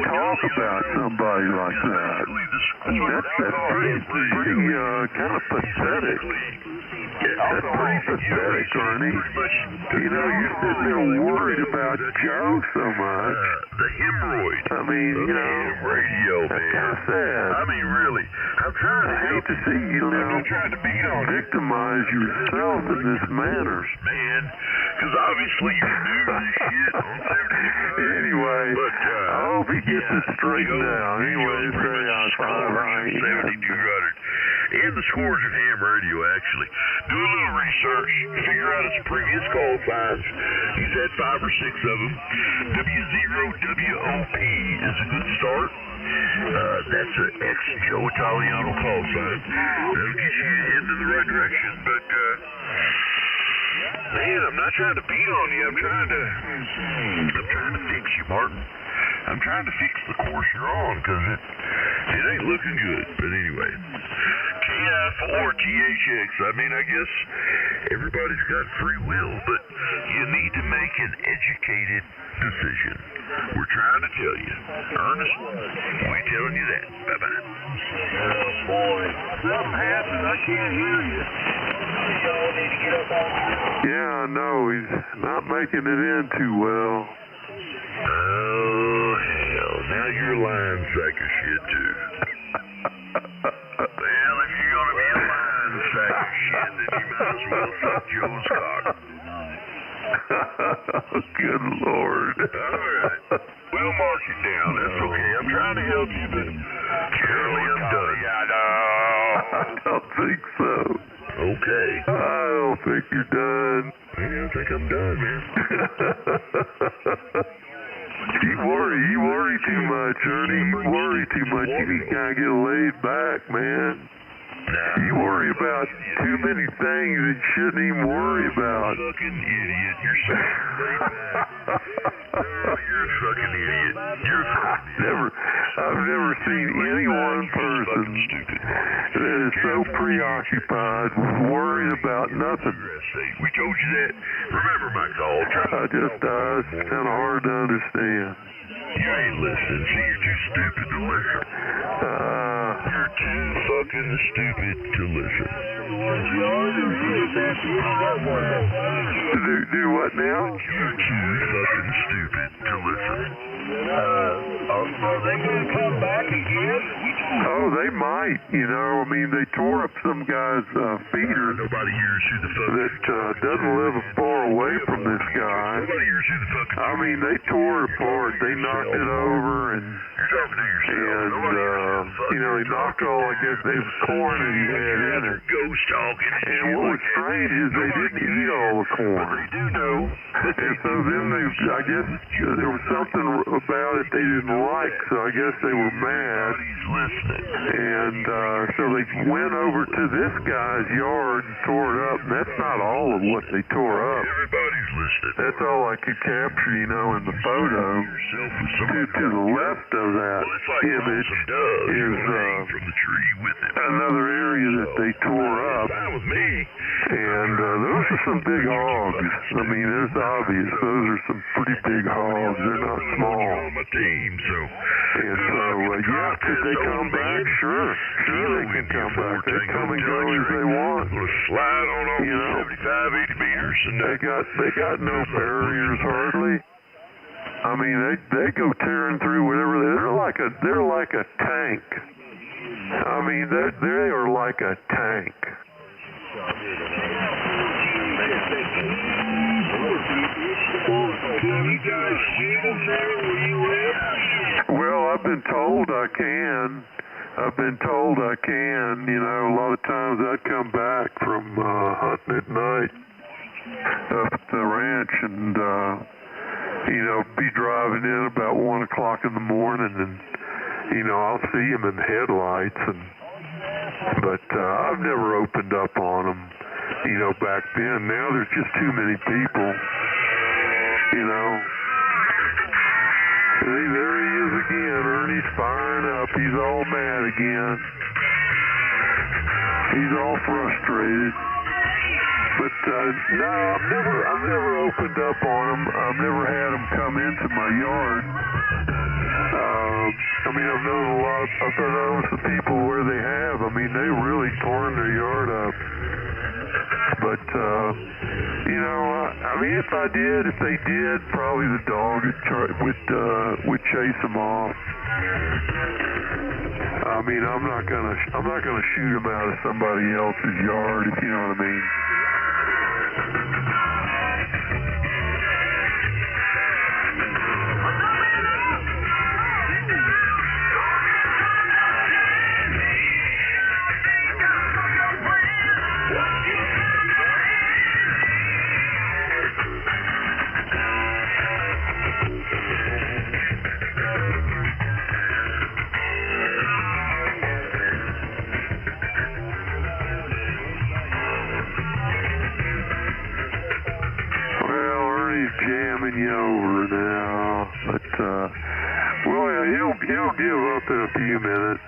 Speaker 14: talk about somebody like that, that's pretty kind of pathetic. That's pretty pathetic, Ernie. You're sitting there worried about Joe so much.
Speaker 13: The hemorrhoid.
Speaker 14: I mean,
Speaker 13: radio,
Speaker 14: that's kind of sad.
Speaker 13: I mean, really. I'm trying to
Speaker 14: hate to see you victimize yourself in this manner.
Speaker 13: Man, because obviously you knew this shit on 70.
Speaker 14: Anyway, I hope he gets it straightened out. Anyway, say I
Speaker 13: 7200. And the scores of ham radio, actually. Do a little research. Figure out its previous call signs. He's had 5 or 6 of them. W0WOP is a good start. That's an ex-Joe Italiano call sign. That'll get you heading in the right direction. But, man, I'm not trying to beat on you. I'm trying to fix you, Martin. I'm trying to fix the course you're on, because it ain't looking good. But anyway, TI4THX. I mean, I guess everybody's got free will, but you need to make an educated decision. We're trying to tell you. Ernest, we're telling you that. Bye-bye. Oh, boy. Something happened. I can't hear you. Y'all need to get up on here.
Speaker 14: Yeah, I know. He's not making it in too well.
Speaker 13: Oh, hell. Now you're lying sack of shit, too. Well, if you're going to be a lying sack of shit, then you might as well suck Joe's cock.
Speaker 14: Good Lord.
Speaker 13: All right. We'll mark it down. That's okay. I'm trying to help you, but apparently I'm done.
Speaker 14: I don't think so.
Speaker 13: Okay.
Speaker 14: I don't think you're done.
Speaker 13: I think I'm done, man.
Speaker 14: You worry too much, Ernie. You worry too much. You just gotta get laid back, man. You worry about too many things that you shouldn't even worry about.
Speaker 13: Fucking idiot. You're so laid back. You're a fucking idiot. You're a fucking idiot.
Speaker 14: I've never seen any one person that is so preoccupied with worrying about nothing.
Speaker 13: We told you that. Remember my call.
Speaker 14: It's kind of hard to understand.
Speaker 13: You ain't listening. See, you're too stupid to listen. You're too fucking
Speaker 12: fucking stupid to listen.
Speaker 14: Do what now?
Speaker 12: You're too fucking stupid to listen.
Speaker 7: Are they going to come back again?
Speaker 14: Oh, they might. You know, I mean, they tore up some guy's feeder.
Speaker 12: Nobody hears who the fuck
Speaker 14: that doesn't live far away from this guy.
Speaker 12: Nobody hears who the fuck
Speaker 14: I mean, they tore it apart. They knocked it over, and
Speaker 12: you're talking to yourself.
Speaker 14: you know, they knocked all, I guess, the corn that he had in it.
Speaker 12: Ghost talking.
Speaker 14: And what was strange is they didn't eat all the corn.
Speaker 12: They do know.
Speaker 14: And so then I guess there was something about it they didn't like, so I guess they were mad. And so they went over to this guy's yard and tore it up, and that's not all of what they tore up.
Speaker 12: Everybody's listening.
Speaker 14: That's all I could capture, you know, in the photo. To the left of that image is
Speaker 12: from the tree with it.
Speaker 14: another area that they tore up. And those are some big hogs. I mean, it's obvious. Those are some pretty big hogs. They're not small. And so, yeah, could they come back? Sure, they can come back. They come and go as they want.
Speaker 12: Slide on over 75, 80 meters. And
Speaker 14: they got no barriers hardly. I mean, they go tearing through whatever. They're like a tank. I mean, they are like a tank. Well, I've been told I can. You know, a lot of times I'd come back from hunting at night up at the ranch and, you know, be driving in about 1 o'clock in the morning and, you know, I'll see them in headlights. But I've never opened up on them, you know, back then. Now there's just too many people, you know. See, there he is again. Ernie's firing up. He's all mad again. He's all frustrated. But no, I've never opened up on them. I've never had them come into my yard. I mean, I've known some people where they have. I mean, they really torn their yard up. But you know, I mean, if they did, probably the dog would chase them off. I mean, I'm not gonna shoot them out of somebody else's yard, if you know what I mean. Jamming you over now, but well, he'll give up in a few minutes.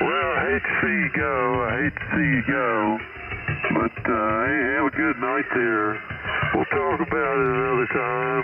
Speaker 14: Well, I hate to see you go, but hey, have a good night there. We'll talk about it another time.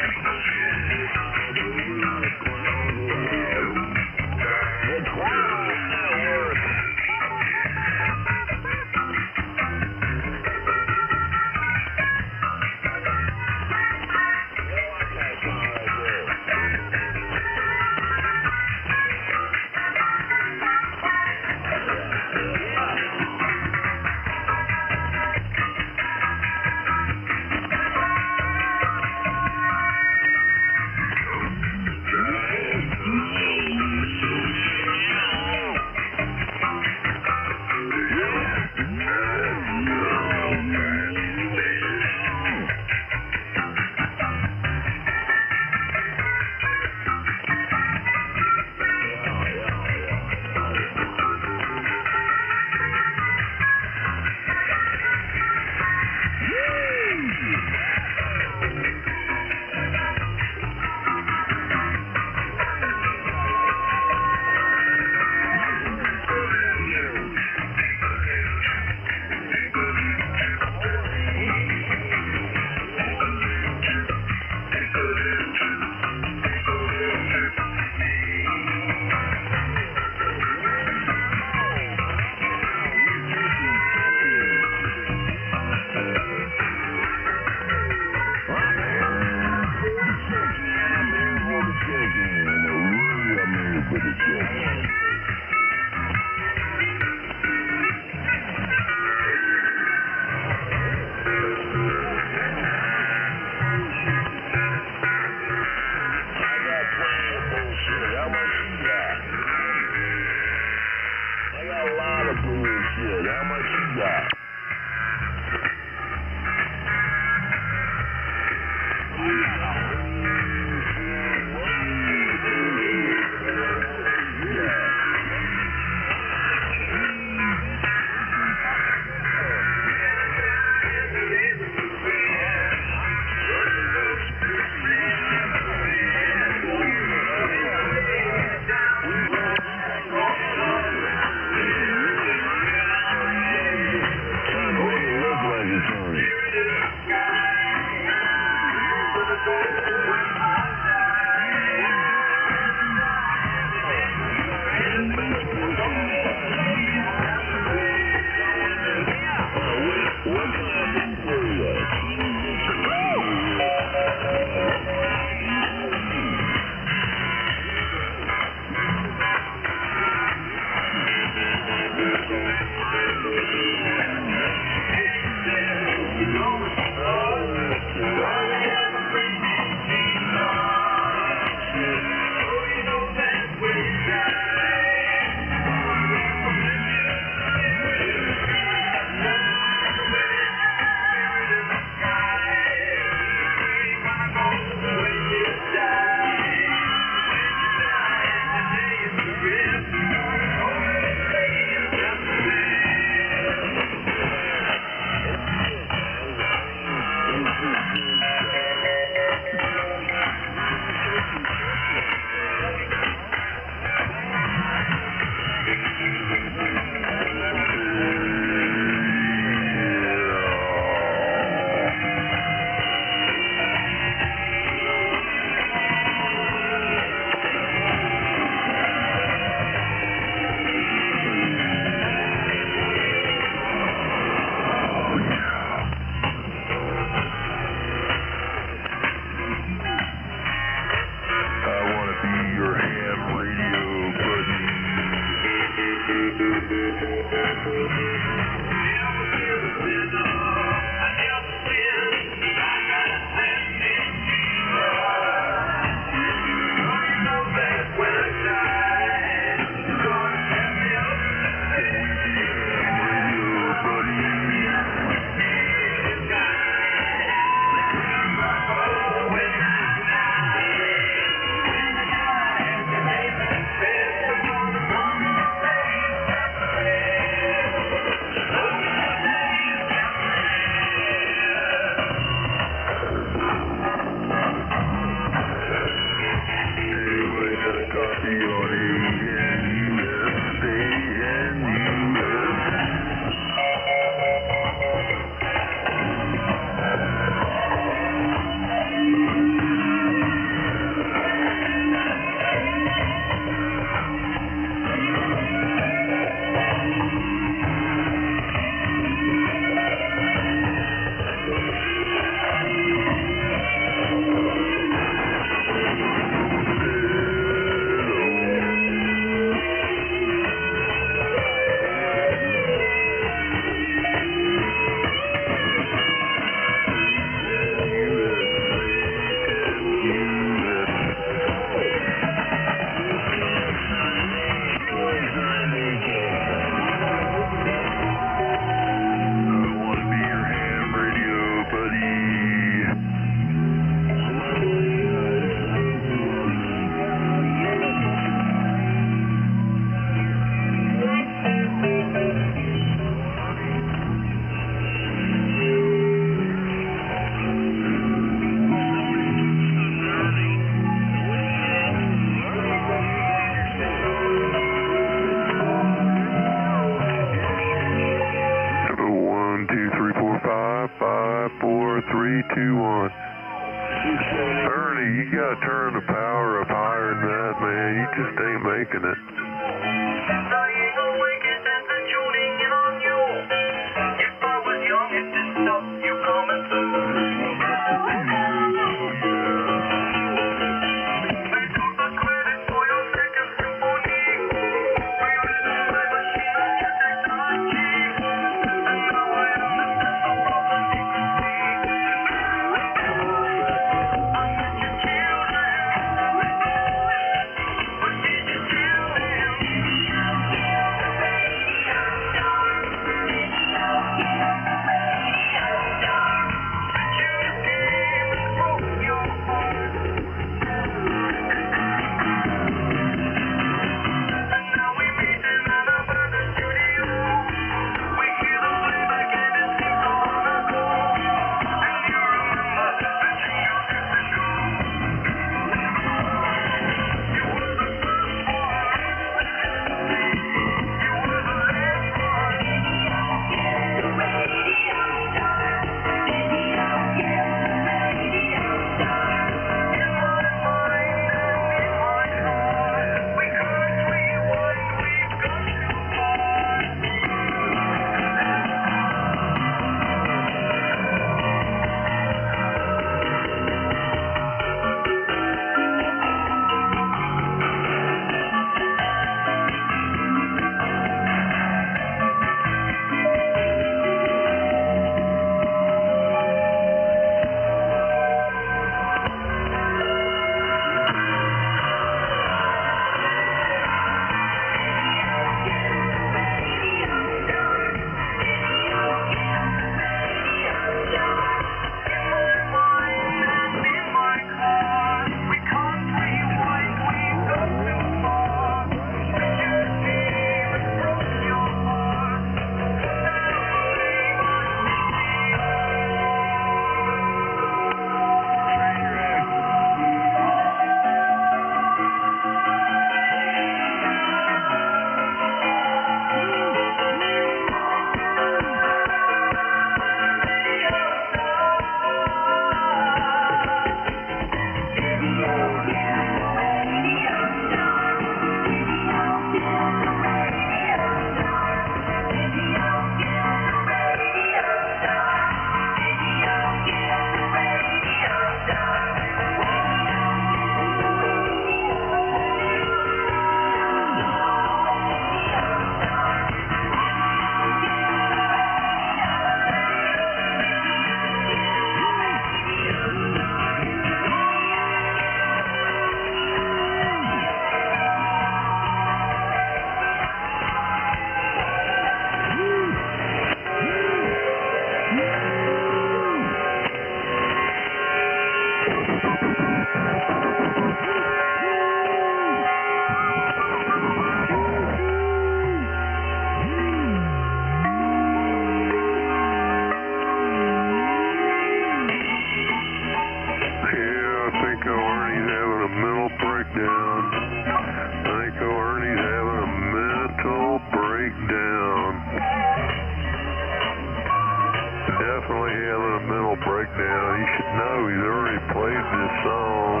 Speaker 14: now. You should know he's already played this song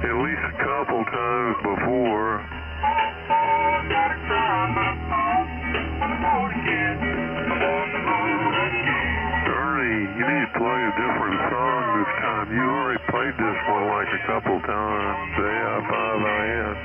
Speaker 14: at least a couple times before. Ernie, you need to play a different song this time. You already played this one like a couple times. AI5IN.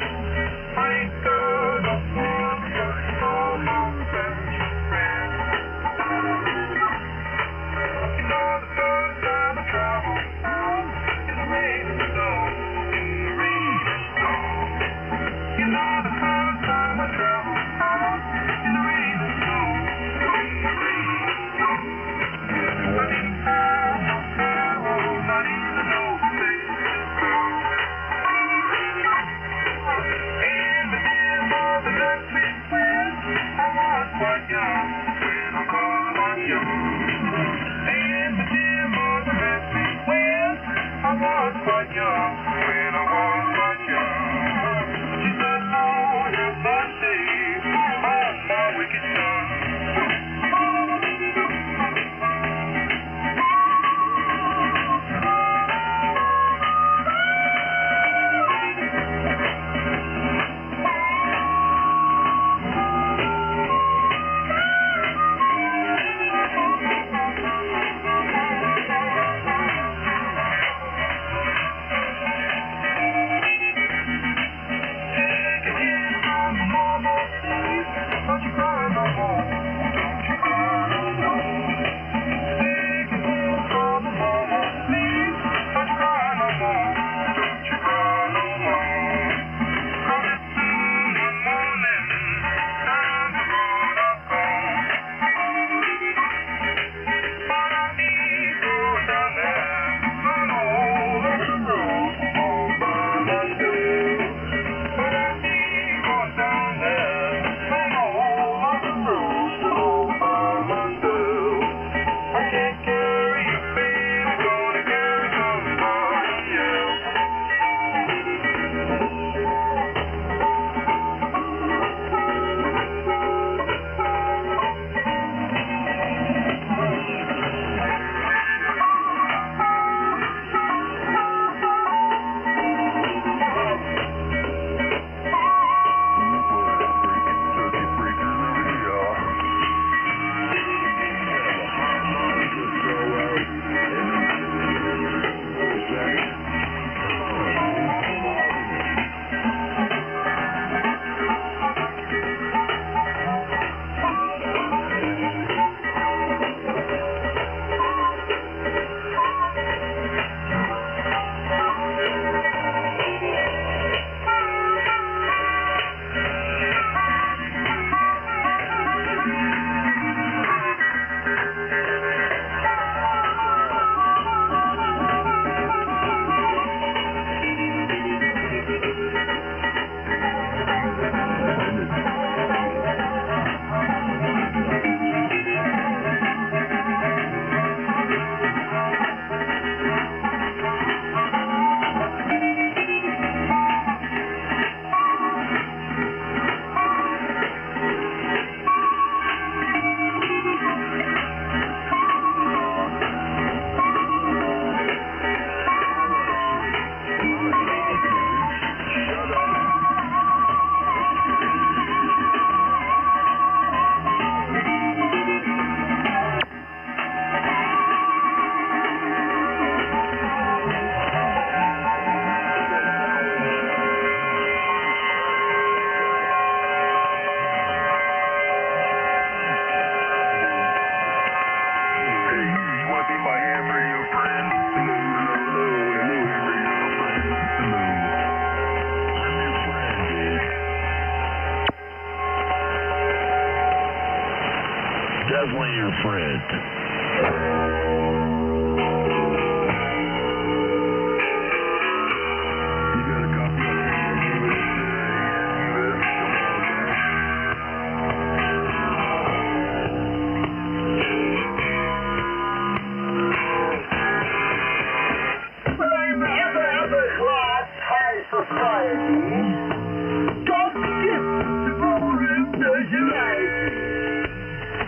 Speaker 12: Definitely your friend.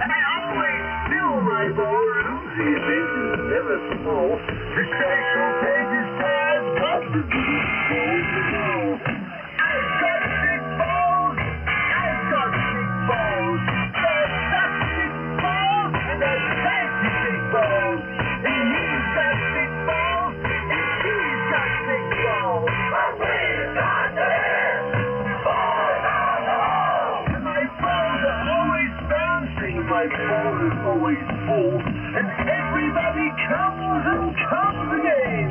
Speaker 15: And I always fill my ballrooms with full. The special pages has got to be full. I've got big balls. I've got big balls. There's such big balls and there's fancy big balls. And he's got big balls and she's got big balls. But we've got the hair. Balls on the wall. And my balls are always bouncing. My ball is always full. And everybody comes and comes again.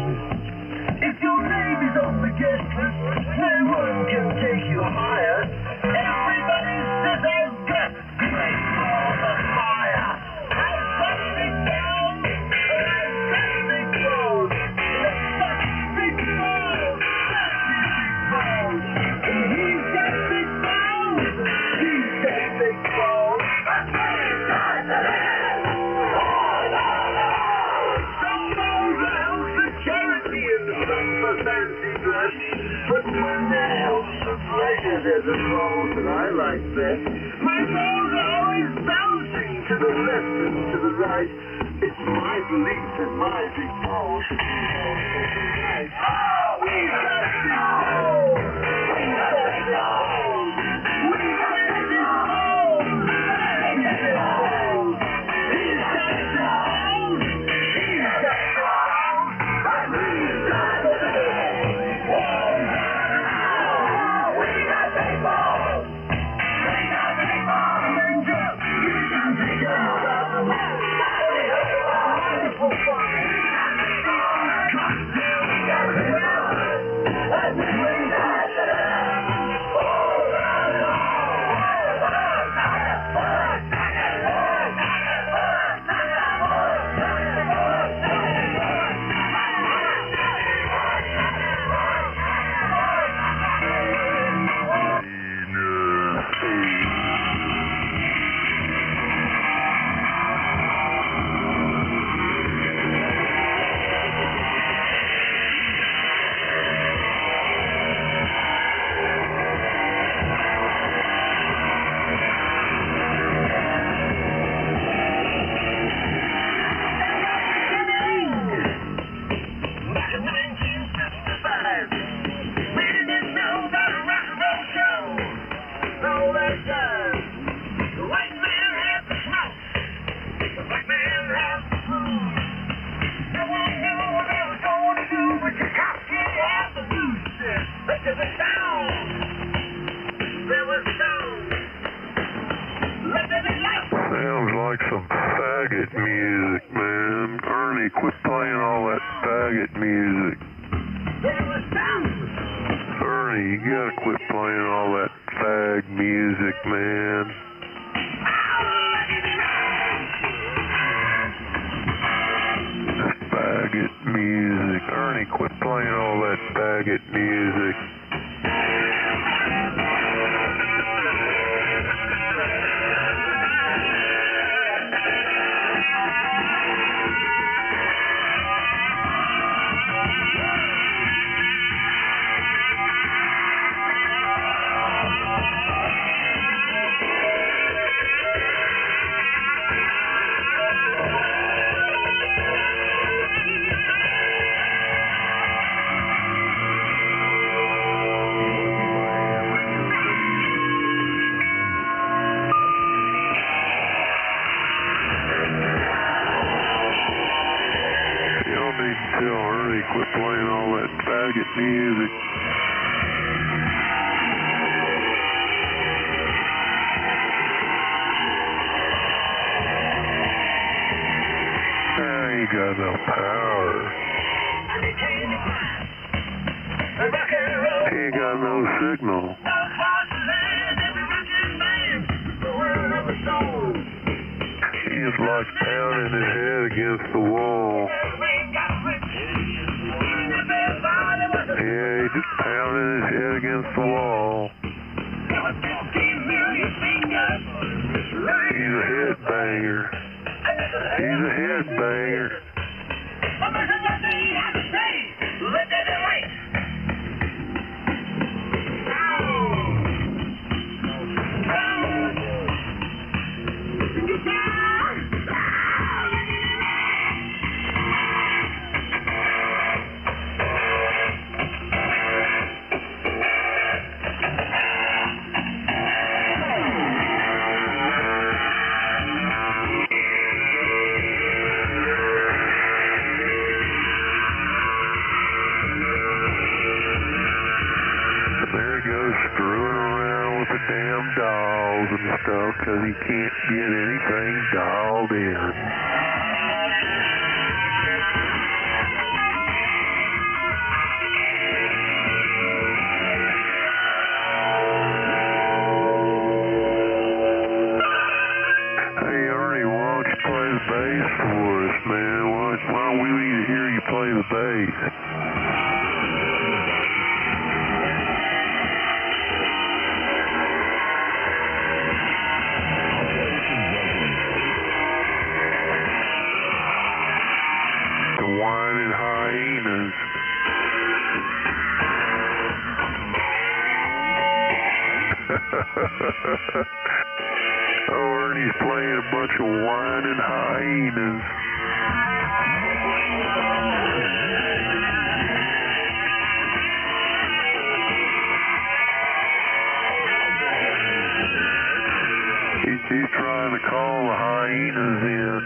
Speaker 15: If your name is on the guest list, no one can take you higher. Everybody says I've got great balls of fire. I've got big balls, and I've got big balls. And such big balls, such big balls. And he's got big balls, she's got big balls. But we've got the land. Some balls are held for charity and some for fancy dress. But when they're held for pleasure, there's a balls that I like best. My balls are always bouncing to the left and to the right. It's my belief that my big balls should be right. Oh, we've got big balls! We've got big balls! We've got big balls! We've got big balls! He's got big balls! She's got big balls! But we've got big balls! We got big balls! We got big balls! Ninja! We got big balls! Wonderful fun! We got big balls! And we got big
Speaker 14: Sounds like some faggot music, man. Ernie, quit playing all that faggot music. Ernie, you gotta quit playing all that fag music, man. Faggot music. Ernie, quit playing all that faggot music. Quit playing all that faggot music. I ain't got no power. He ain't got no signal. He's like pounding his head against the wall. Yeah, he's just pounding his head against the wall. He's a headbanger. He's a headbanger. the damn dials and stuff because he can't get anything dialed in. Hey, Ernie, why don't you play the bass for us, man? Why don't we need to hear you play the bass? Whining hyenas. Oh, Ernie's playing a bunch of whining hyenas. He's trying to call the hyenas in.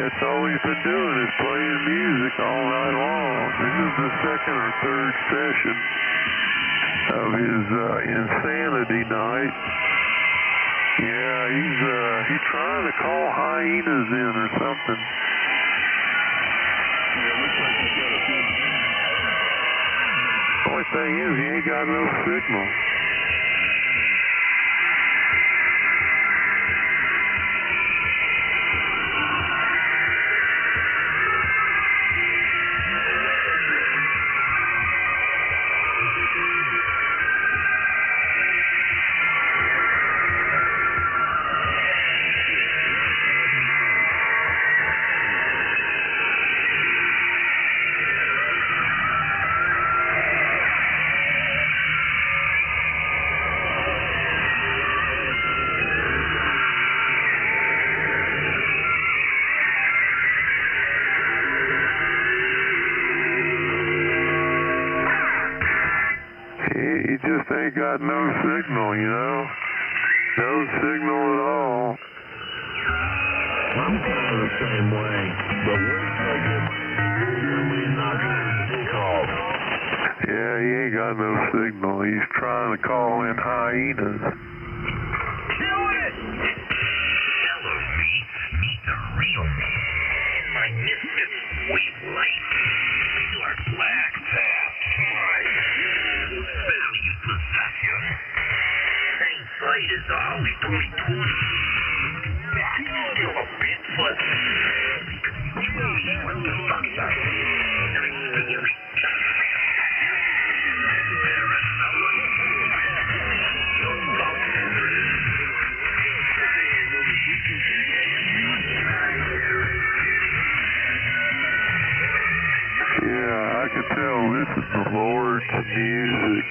Speaker 14: That's all he's been doing is playing music all night long. This is the second or third session of his insanity night. Yeah, he's trying to call hyenas in or something. The only thing is he ain't got no signal. He just ain't got no signal, you know? No signal at all.
Speaker 15: I'm kind of the same way, but wait till I get me knocking his dick off.
Speaker 14: Yeah, he ain't got no signal. He's trying to call in hyenas.
Speaker 15: Kill it! Hello, me. Meet the real me. My misfit sweet light. You are black tap. Value possession. Same sight as always 2020. Still a bit fuzzy. What the fuck's up?
Speaker 14: Yeah, I can tell this is the Lord's music.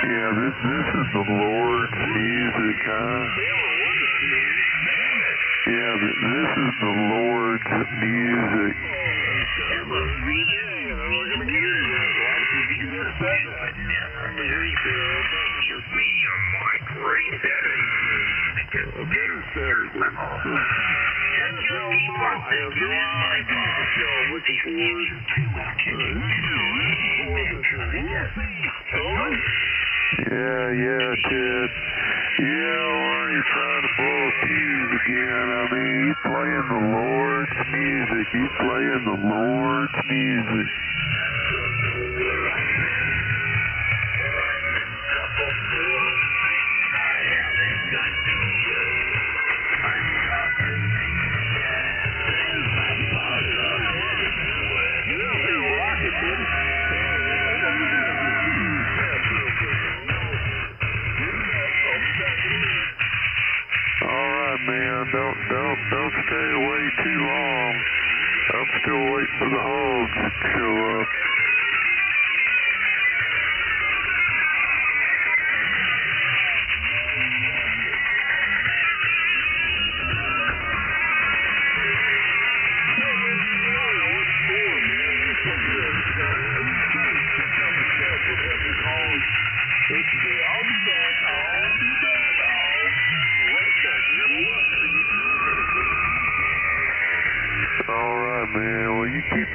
Speaker 14: Yeah, this is the Lord's music, huh? Yeah, this is the Lord's music. Yeah, Ted. Yeah, Arnie's trying to blow a fuse again. I mean, he's playing the Lord's music. He's playing the Lord's music. Man, don't stay away too long. I'm still waiting for the hogs to show up.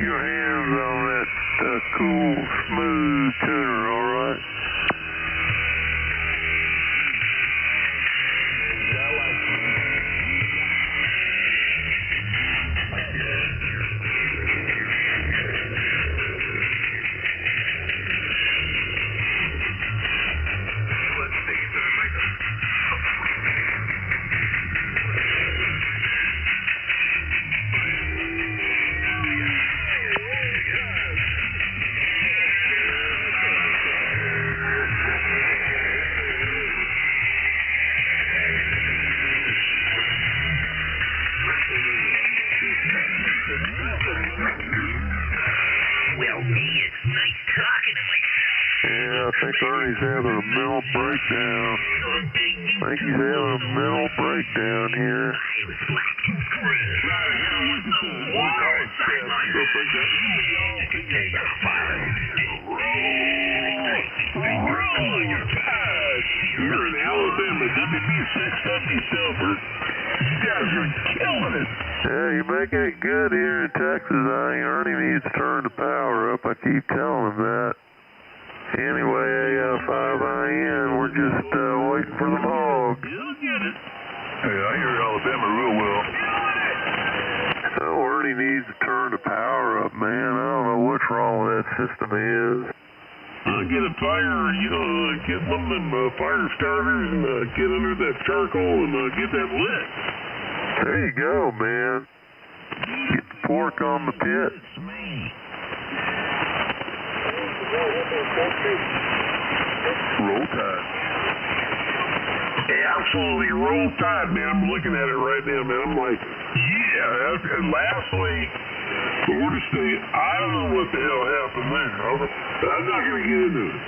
Speaker 14: your hands on that cool, smooth tuner, all right? I think Ernie's having a mental breakdown. I think he's having a mental breakdown here.
Speaker 12: You're in Alabama, WB650 Silver. You guys are killing it.
Speaker 14: Yeah, you're making it good here in Texas. I think Ernie needs to turn the power up. I keep telling him that. Anyway, A5IN, we're just waiting for the fog.
Speaker 12: Hey, I hear Alabama real well.
Speaker 14: Oh, Ernie needs to turn the power up, man. I don't know what's wrong with that system is.
Speaker 12: Get a fire, get one of them fire starters and get under that charcoal and get that lit.
Speaker 14: There you go, man. Get the pork on the pit.
Speaker 12: Roll Tide. Absolutely Roll Tide, man. I'm looking at it right now, man. I'm like, yeah. Last week, Florida State, I don't know what the hell happened there. I'm not going to get into it.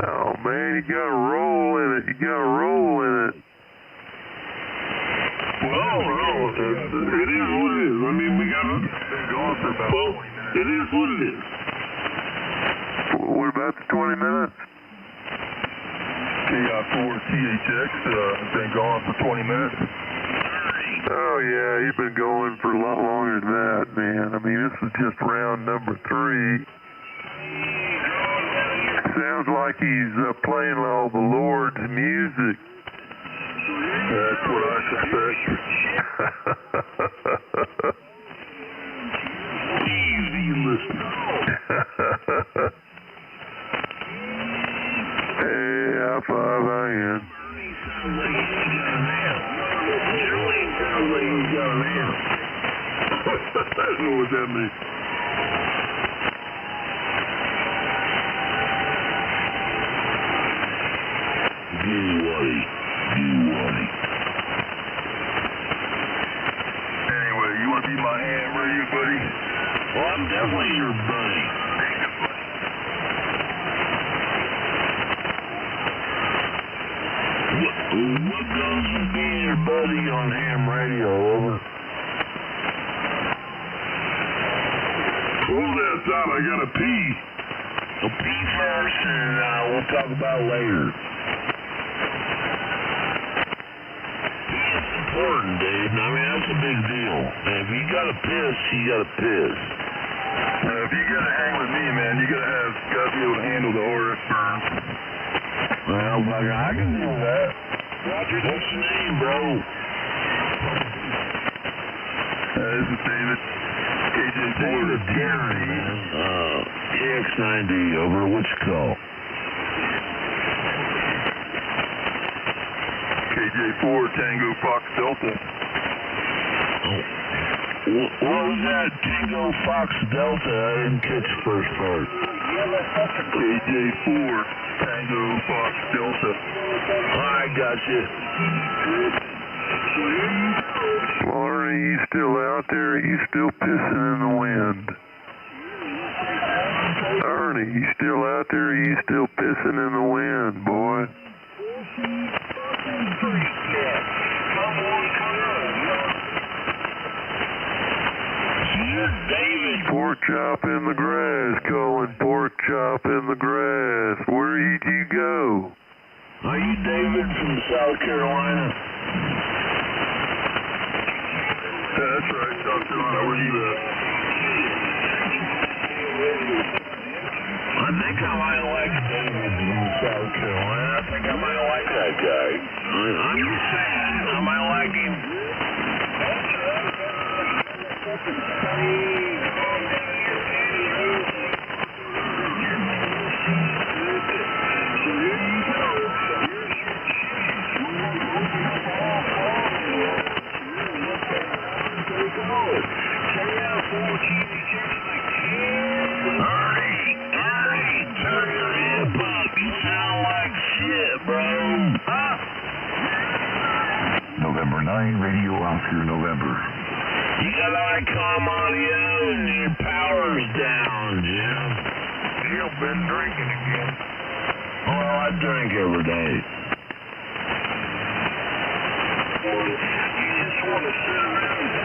Speaker 14: Oh, man, you got to roll in it. You got to roll in it.
Speaker 12: Well, no, it is what it is. I mean, we got to go on for about 20 minutes. It is what it is.
Speaker 14: What about the 20 minutes?
Speaker 12: KI4 THX has been gone for 20 minutes.
Speaker 14: Oh, yeah, he's been going for a lot longer than that, man. I mean, this is just round number 3. Sounds like he's playing all the Lord's music.
Speaker 12: That's what I suspect. Easy listener.
Speaker 14: Hey, A5IN.
Speaker 12: I don't know what that means. Anyway, you want to be my ham radio buddy? Well, I'm definitely your buddy. What goes with being your buddy on ham radio, over? Hold that thought, I gotta pee. So pee first, and we'll talk about it later. It's important, Dave. I mean, that's a big deal. And if you gotta piss, you gotta piss. If you gotta hang with me, man, you gotta be able to handle the RF burn. Well, I can do that. Roger, what's your name, bro? This is David. KJ4. David Terry, man. KX90, over. What's your call? KJ4, Tango Fox Delta. Oh. What was that? Tango Fox Delta? I didn't catch the first part. KJ4, Tango Fox Delta. I got you.
Speaker 14: Laurie, you still out there? You still pissing in the wind? Ernie, you still out there? You still pissing in the wind, boy?
Speaker 12: David.
Speaker 14: Pork chop in the grass, calling pork chop in the grass. Where did you go?
Speaker 12: Are you David from South Carolina? Yeah, that's right, South Carolina. Where you at? think I might like David in South Carolina. I think I might like that guy. I'm just saying, I might like him.
Speaker 13: November 9, Radio Oscar, November.
Speaker 12: You got ICOM audio and your power's down, Jim. You've been drinking again. Well, I drink every day. You just want to sit around and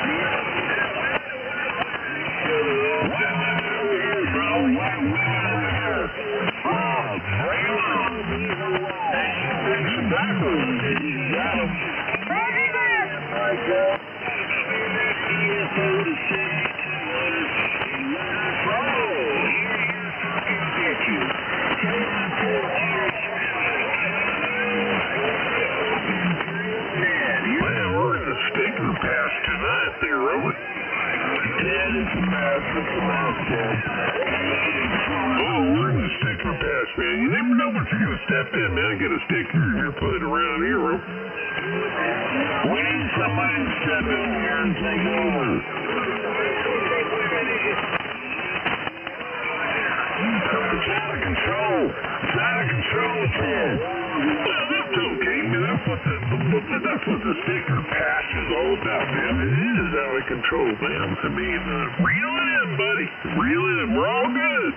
Speaker 12: sticker pass tonight there, Robert. Ted, it's a mess, Ted. Oh, we're in the sticker pass, man. You never know what you're going to step in, man. Get a sticker you're put around here, Robert. We need somebody to step in here and take over. It's out of control. It's out of control, Ted. Well, that's okay, man. That's what the sticker pass is all about, man. It is out of control, man. I mean, reel it in, buddy. Reel it in. We're all good.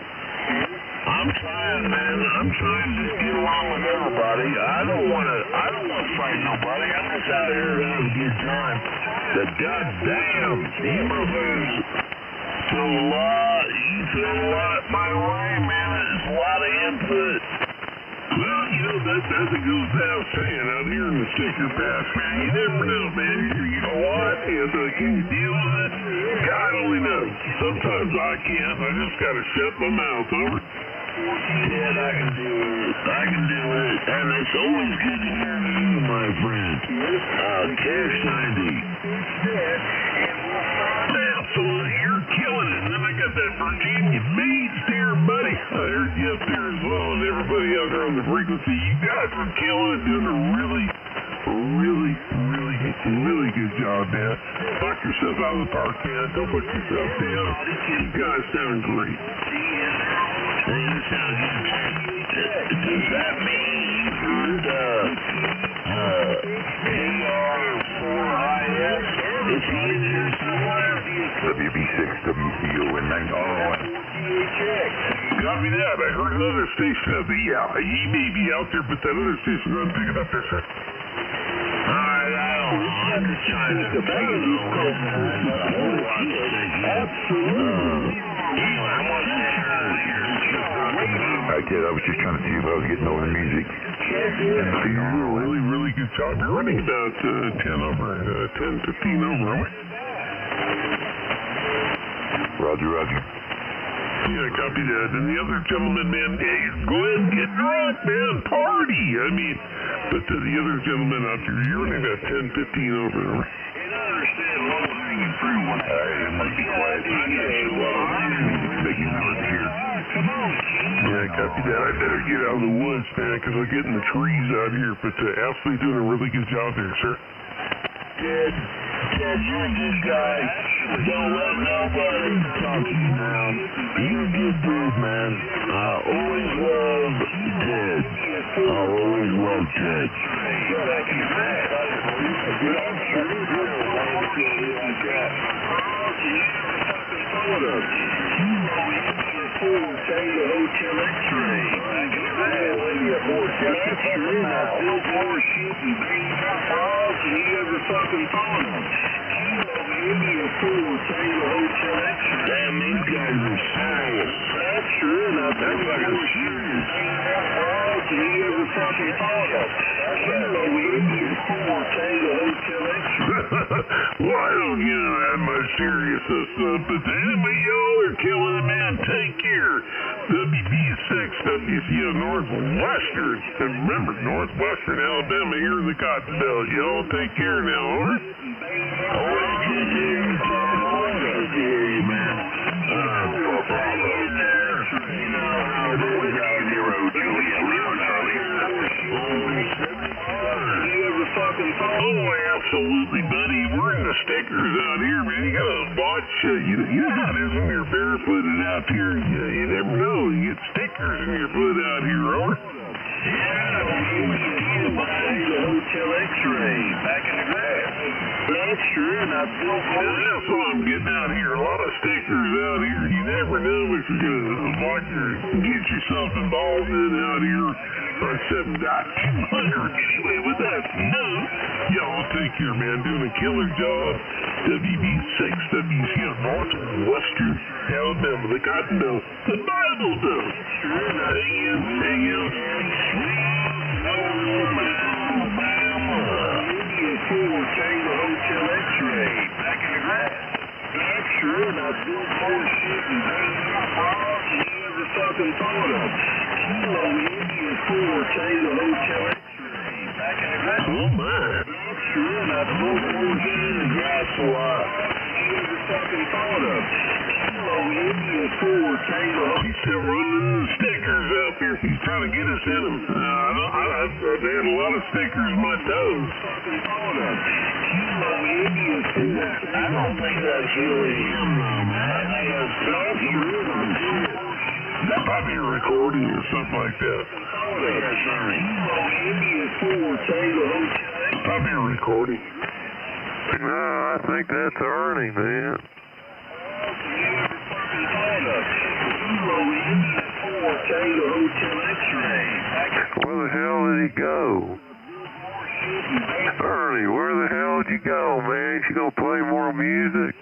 Speaker 12: I'm trying, man. I'm trying to just get along with everybody. I don't want to fight nobody. I'm just out here to have a good time. The goddamn motherfuckers throw a lot my way, man. It's a lot of input. Well, you know, that goes without saying out here in the sticker pass, man. You never know, man. You know what? And can you deal with it? God only knows. Sometimes I can't. I just got to shut my mouth over. Ted, I can do it. I can do it. And it's always good to hear you, my friend. Cash 90. Now, so you're killing it. And then I got that Virginia Beach there, buddy. I heard you up there as well, and everybody out there on the frequency. You guys are killing it, doing a really good job, man. Knock yourself out of the park, man. Don't put yourself down. You guys sound great. Hey, you sound good, too. Does that mean you heard KR4IS? Is he in here somewhere?
Speaker 13: WB6, WCO, and 901.
Speaker 12: Copy that. I heard another station out there. Yeah, he may be out there, but that other station doesn't pick it up there, sir. Alright, I don't know. I'm just trying to figure it out. A whole lot of stations. Anyway, I want to hear your
Speaker 13: I did. I was just trying to see if I was getting all the music.
Speaker 12: you're doing a really good job. You're running about 10, 15 over, aren't we?
Speaker 13: Roger.
Speaker 12: Yeah, copy that. And the other gentleman, man, hey, go ahead and get drunk, man. Party. I mean, but the other gentleman out there, you're running about 10, 15 over, aren't we?
Speaker 13: It must be quiet. Making noise here.
Speaker 12: Yeah, copy that. I better get out of the woods, man, because I'm getting the trees out here. But absolutely doing a really good job there, sir.
Speaker 15: Ted, you're a good guy. Don't let nobody talk you down. You're a good dude, man. I always love Ted. I'll always love Ted. Damn, these guys are serious. That's true. They're fucking serious. Can you ever fucking follow us?
Speaker 12: Well, I don't get that much
Speaker 13: serious but anyway, y'all are killing it, man. Take care. WB6, WCO Northwestern. And remember, Northwestern Alabama, here in the Cotton Belt. Y'all take care now, all right?
Speaker 12: Always good to hear you, Tom. Always good to hear you, man. Bravo. Zero, Julia, Lima, Charlie.
Speaker 13: Oh, absolutely, buddy. We're in the stickers out here, man. You gotta watch. You know how it is when you're barefooted out here. You never know. You get stickers in your foot out here, right?
Speaker 12: Hotel X-ray, back in the grass. That's true, and
Speaker 13: that's what I'm getting out here. A lot of stickers out here. You never know if you're gonna get yourself involved in out here on 7.200. Anyway, with that, y'all take care, man. Doing a killer job. WB6, WCO Northwestern Alabama, the Cotton Belt, the Bible Belt. Hang out.
Speaker 12: Tango Hotel X-ray, back in the grass. That's true, and I still shooting. The fucking photo. Kilo India 4 Tango Hotel X-ray, back in the grass.
Speaker 13: Oh, my.
Speaker 12: That's true, and I still shooting the grass a lot. The fucking photo. Kilo India 4 Tango.
Speaker 13: He's still running the stickers up here. He's trying to get us in them. I've had a lot of stickers in my toes.
Speaker 12: I don't think that's really him, though, man. I think that's
Speaker 13: that might be a recording or something like that. Probably a recording.
Speaker 14: No, I think that's Ernie, man. Where the hell did he go? Ernie, where the hell did you go, man? You gonna play more music?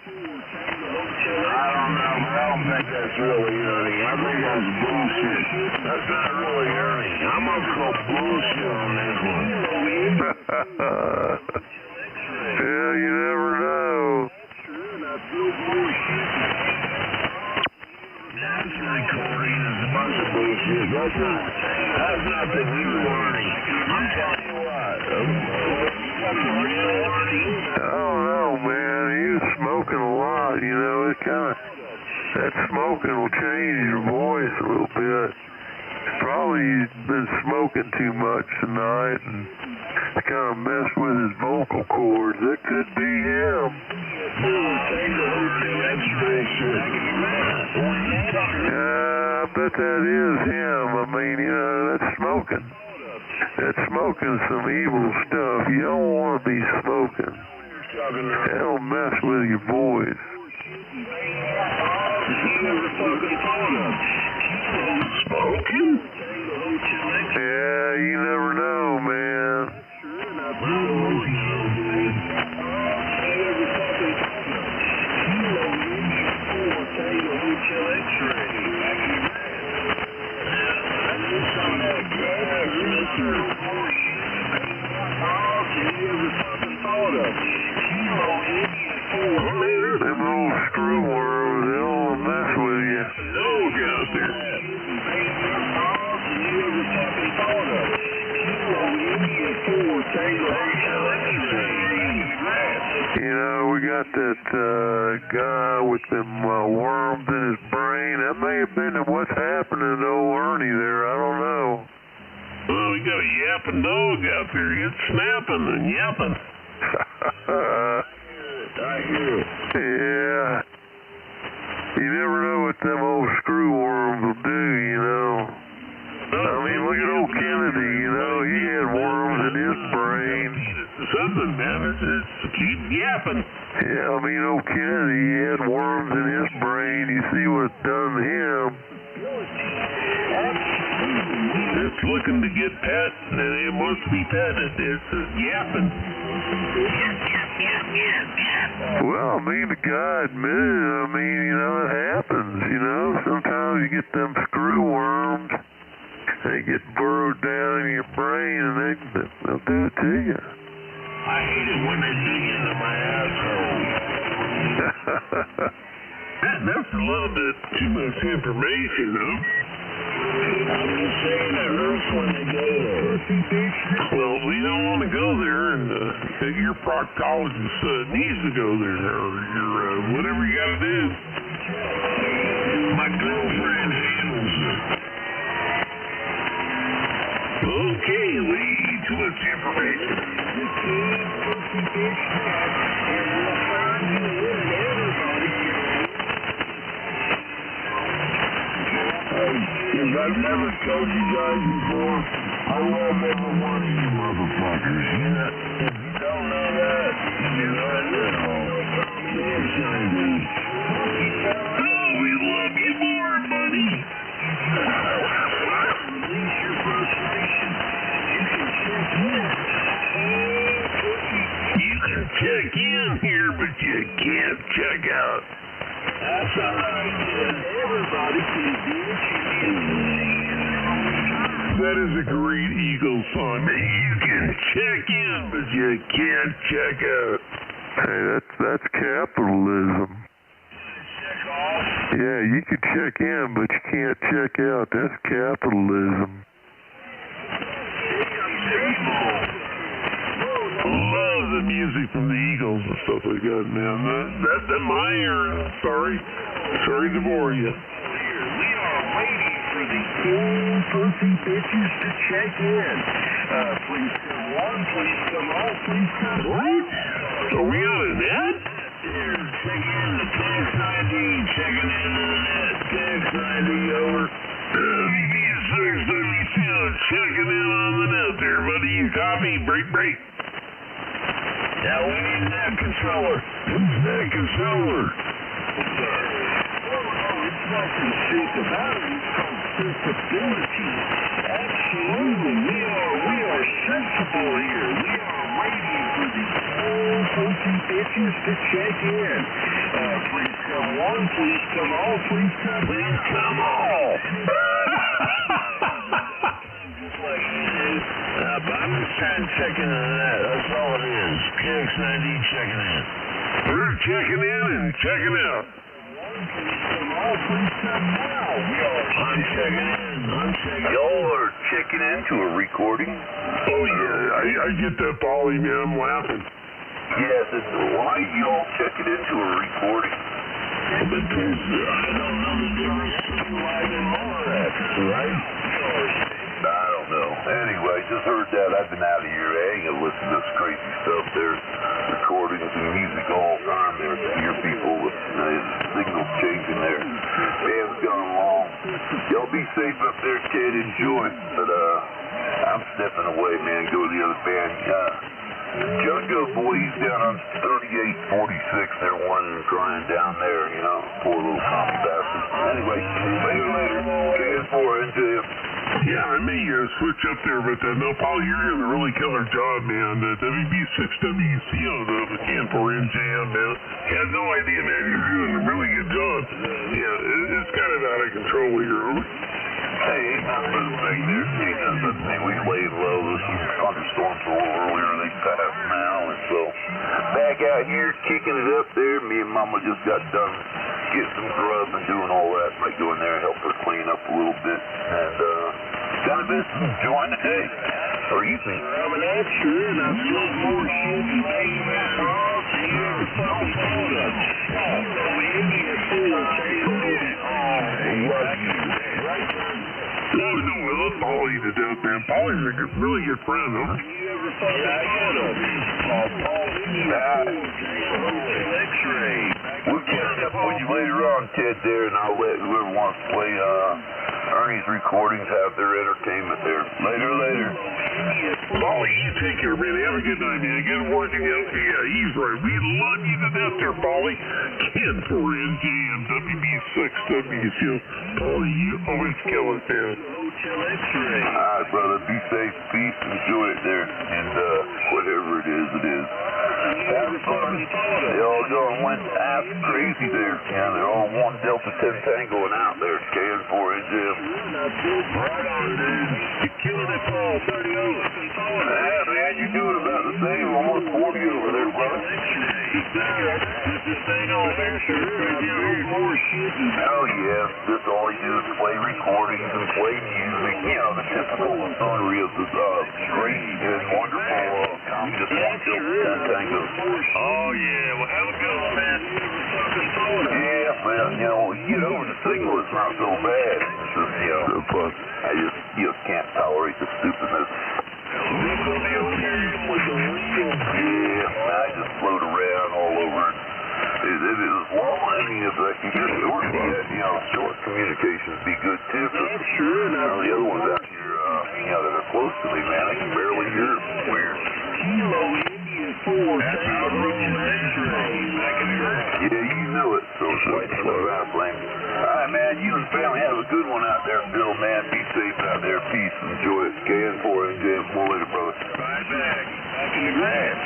Speaker 12: I don't know, but I don't think that's really Ernie. I think that's bullshit. That's not really Ernie. I'm gonna call bullshit on this one.
Speaker 14: Yeah, you never know.
Speaker 12: That's recording is a bunch of bullshit. That's not the real Ernie. I'm telling you what. Real Ernie.
Speaker 14: I don't know, man. He was smoking a lot, you know. It kind of, that smoking will change your voice a little bit. Probably he's been smoking too much tonight and it's kind of messed with his vocal cords. That could be him. Yeah, I bet that is him. I mean, you know, that's smoking. That's smoking some evil stuff. You don't want to be smoking. That'll mess with your voice.
Speaker 13: Smoking?
Speaker 14: Yeah, you never know, man. Them old screw worms, they'll mess with you.
Speaker 13: Look out there.
Speaker 14: You know, we got that guy with them worms in his brain. That may have been what's happening to old Ernie there. I don't know.
Speaker 13: Well, we got a yapping dog out there. It's snapping and yapping.
Speaker 14: Yeah. You never know what them old screw worms will do, you know. I mean, look at old Kennedy, you know. He had worms in his brain.
Speaker 13: Something, man. It's keep yapping.
Speaker 14: Yeah, I mean, old Kennedy, he had worms in his brain. You see what it's done to him.
Speaker 13: It's looking to get patented, and it wants to be patented. It's yapping.
Speaker 14: Well, I mean, the guy admitted, I mean, you know, it happens, you know. Sometimes you get them screw worms. They get burrowed down in your brain, and they'll do it to you.
Speaker 12: I hate it when they dig into my asshole. That's a little bit too much information, huh? I'm just saying it hurts when they go there. Well, we don't want to go there, and your proctologist needs to go there, or your whatever you got to do. My girlfriend handles it. Okay, way too much information. If I've never told you guys before, I love every one of you motherfuckers. Yeah? If you don't know that, you're right now. Yes, I do. Oh, we love you more, buddy. Release your frustration. You can check in here, but you can't check out. That's all right, kid. Everybody can do what you can. That is a great eagle song. You can check in, but you can't check out.
Speaker 14: Hey, that's capitalism. Yeah, you can check in, but you can't check out. That's capitalism.
Speaker 12: Love the music from the Eagles and stuff like that, man. That's my era. Sorry to bore you.
Speaker 15: We are waiting for the cool pussy bitches to check in. Please come one, please come all, please come.
Speaker 12: What? Are we on a net?
Speaker 15: Check in the tax ID, checking in on the net. Tax ID over.
Speaker 12: Checking in on the net there, buddy. You copy? Break.
Speaker 15: Now we need that controller. Who's that controller? It's nothing to speak about. It's called sensibility. Absolutely. We are sensible here. We are waiting for the cool pussy bitches to check in. Please come one, please come all, please come.
Speaker 12: Please come all.
Speaker 15: I'm just trying to check in on that. That's all it is. KX90 checking in.
Speaker 12: We're checking in and checking out.
Speaker 15: I'm checking in.
Speaker 12: Y'all are checking into a recording? Oh, yeah. I get that, Polly, man. I'm laughing.
Speaker 13: Yes, why are you all checking into a recording?
Speaker 15: Because I don't know the difference between live and monorack, right?
Speaker 13: I don't know. Anyway, just heard that. I've been out of here. I ain't gonna listen to this crazy stuff. There's recordings and music all the time. There's hear people with signals changing there. Band's gone long. Y'all be safe up there, kid. Enjoy. But I'm stepping away, man. Go to the other band. Jungo boy, he's down on 3846. They're whining and crying down there, you know. Poor little commie bastard. Anyway, later. KN4 into him.
Speaker 12: Yeah, I may switch up there, but no, Paul, you're doing a really killer job, man. The WB6WCO, the KN4NJM, man. I had no idea, man. You're doing a really good job. Yeah, it's kind of out of control here.
Speaker 13: Hey, ain't nothing but a thing there. Ain't nothing but a thing. We laid low. There's some thunderstorms a little earlier. They passed now, and so back out here kicking it up there. Me and Mama just got done getting some grub and doing all that. Might go in there and help her clean up a little bit. And kind of been enjoying the day. Or evening.
Speaker 15: I'm an extra, and I'm slow motion.
Speaker 12: Oh, no, I love Polly to death, man. Polly's a really good friend, huh?
Speaker 13: We'll catch up with you later on, Ted, there, and I'll let whoever wants to play Ernie's recordings have their entertainment there. Later.
Speaker 12: Polly, you take care, man. Have a good night, man. Get working out. Yeah, he's right. We love you to death there, Polly. KN4NJM, WB6WCO. Polly, you always kill it, man.
Speaker 13: Alright, brother. Be safe. Peace. Enjoy it there. And whatever it is, it is. Have fun. They all went half crazy there. Yeah, they're all one Delta 10 Tangoing out there. KN4NJM.
Speaker 15: Right on, dude. You're killing it, Paul. 30 over.
Speaker 13: Yeah, man. You're doing about the same. Almost 40 coffee over there, brother.
Speaker 12: Put this thing on there, sure.
Speaker 13: Oh, yes. This all he do is play recordings and play music. You know, the typical buffoonery of the great and wonderful communist kind of.
Speaker 12: Oh, yeah. Well, have a good one, man.
Speaker 13: Yeah, well, you know, you get over the signal, it's not so bad. It's just, you know, I just can't tolerate the stupidness. Yeah, I just float around all over it. It is long. I mean, if I can get short, you know, short communications be good too. But, you know, the other ones out here, you know, that are close to me, man, I can barely hear it. It's weird. Yeah, you know it. So it's slow out, Flame. All right, man. You and the family have a good one out there, Bill, man. Be safe out there. Peace. Enjoy it. KN4 and James. More later, brother.
Speaker 12: Right back. Back in the grass.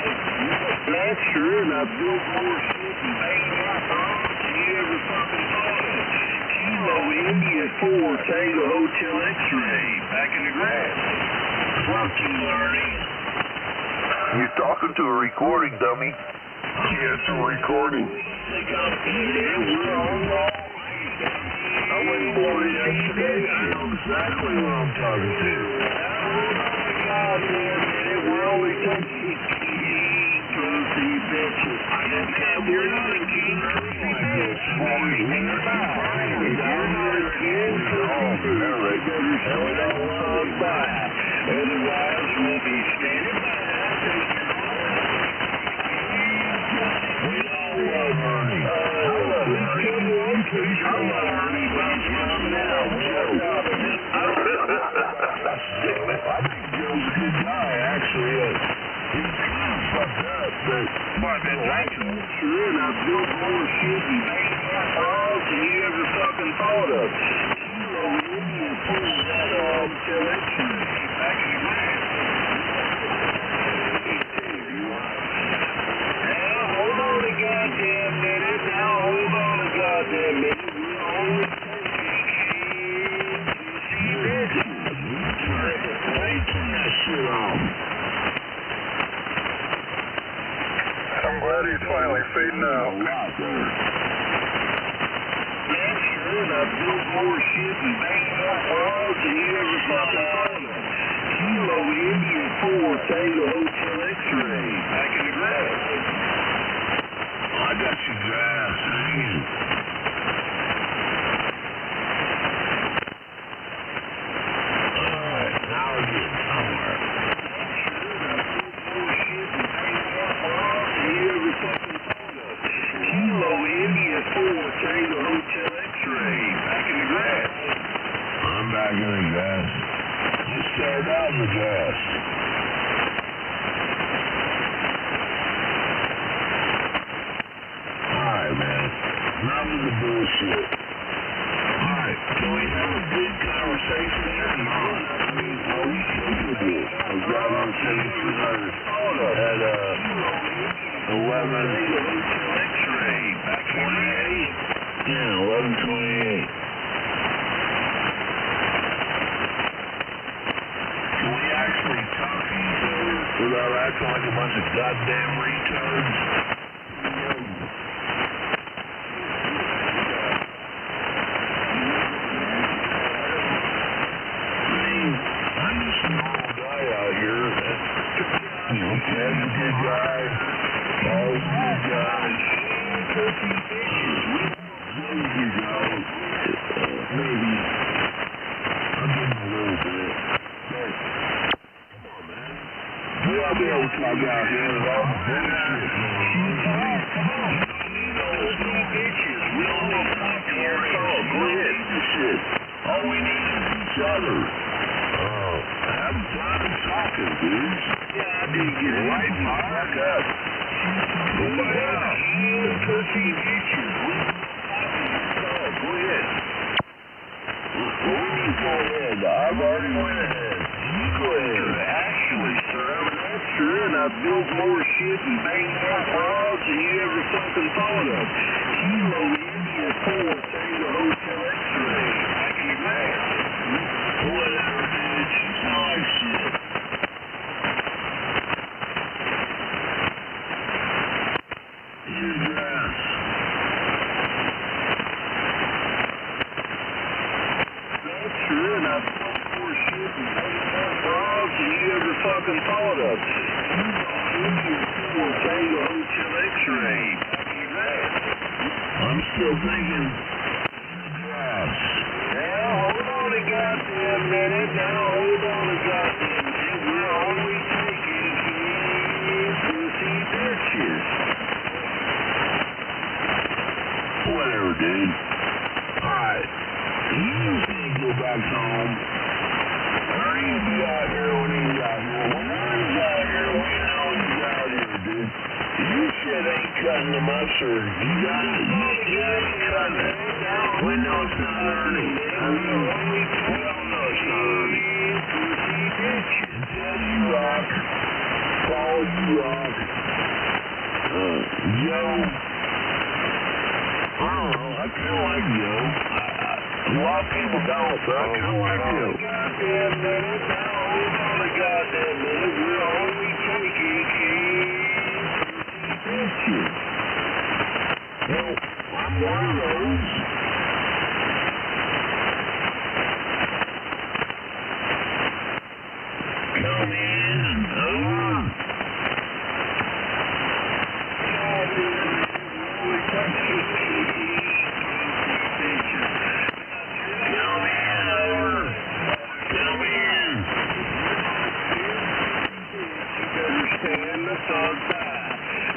Speaker 12: That's true. And I built more shit and made more problems than you ever fucking thought of. Kilo India 4, Tango Hotel X-ray. Back in the grass. Fuck you, Arnie.
Speaker 13: You're talking to a recording, dummy.
Speaker 12: Yeah, it's a recording. I wouldn't want it. I know exactly what I'm talking to. We're only talking pussy bitches. I didn't have we're not a king like this. If you're not a king pussy bitch, we don't look back. Otherwise, we'll be standing back.
Speaker 13: I'm glad he's finally fading out.
Speaker 12: More shit and bang more balls than you ever fucking thought of. Kilo India 4, Tango Hotel X-ray. Back in the grass. I got your grass hanging. Alright, now we're getting somewhere. Kilo India 4, Tango Hotel X-ray. Back in the grass. I'm back in the grass. Just started out in the grass. Alright, man. Enough of the bullshit. Alright, can we have a good conversation here? No. I mean, are we capable of driving on 7200 at 11 X-ray? Back 28? Yeah, 1128. Can we actually talk to each other without acting like a bunch of goddamn retards? I mean, I'm just a normal guy out here that, you know, Ted's a good guy, Paul's a good guy, you go. Maybe I'll give him a little bit. But, come on, man. We ought to be able to talk out here with all the bullshit. Come on. There's no bitches. We all want to talk to your call. Go ahead. Shit. All we need is each other. Oh, have fun talking, dudes. Yeah, I did get it. Light my fuck up. Nobody else. The pussy bitches. Go ahead. I've already went ahead. You go ahead. Actually, sir, I'm an extra and I've built more shit and banged more balls than you ever fucking thought of. Kilo India 4, Tango Hotel X-ray. Back in the grass. Whatever, bitch. You sound like shit. shit ain't cutting the mustard. You got it? You ain't cutting it. We know it's not earning. I mean, we all know it's not earning. Until you rock, Paul, you rock. Joe, I don't know, I kind of like Joe. A lot of people don't, but I kind of like Joe. Goddamn minute, it's only goddamn minute. We're only taking pictures. Well, I'm one of those. Come in,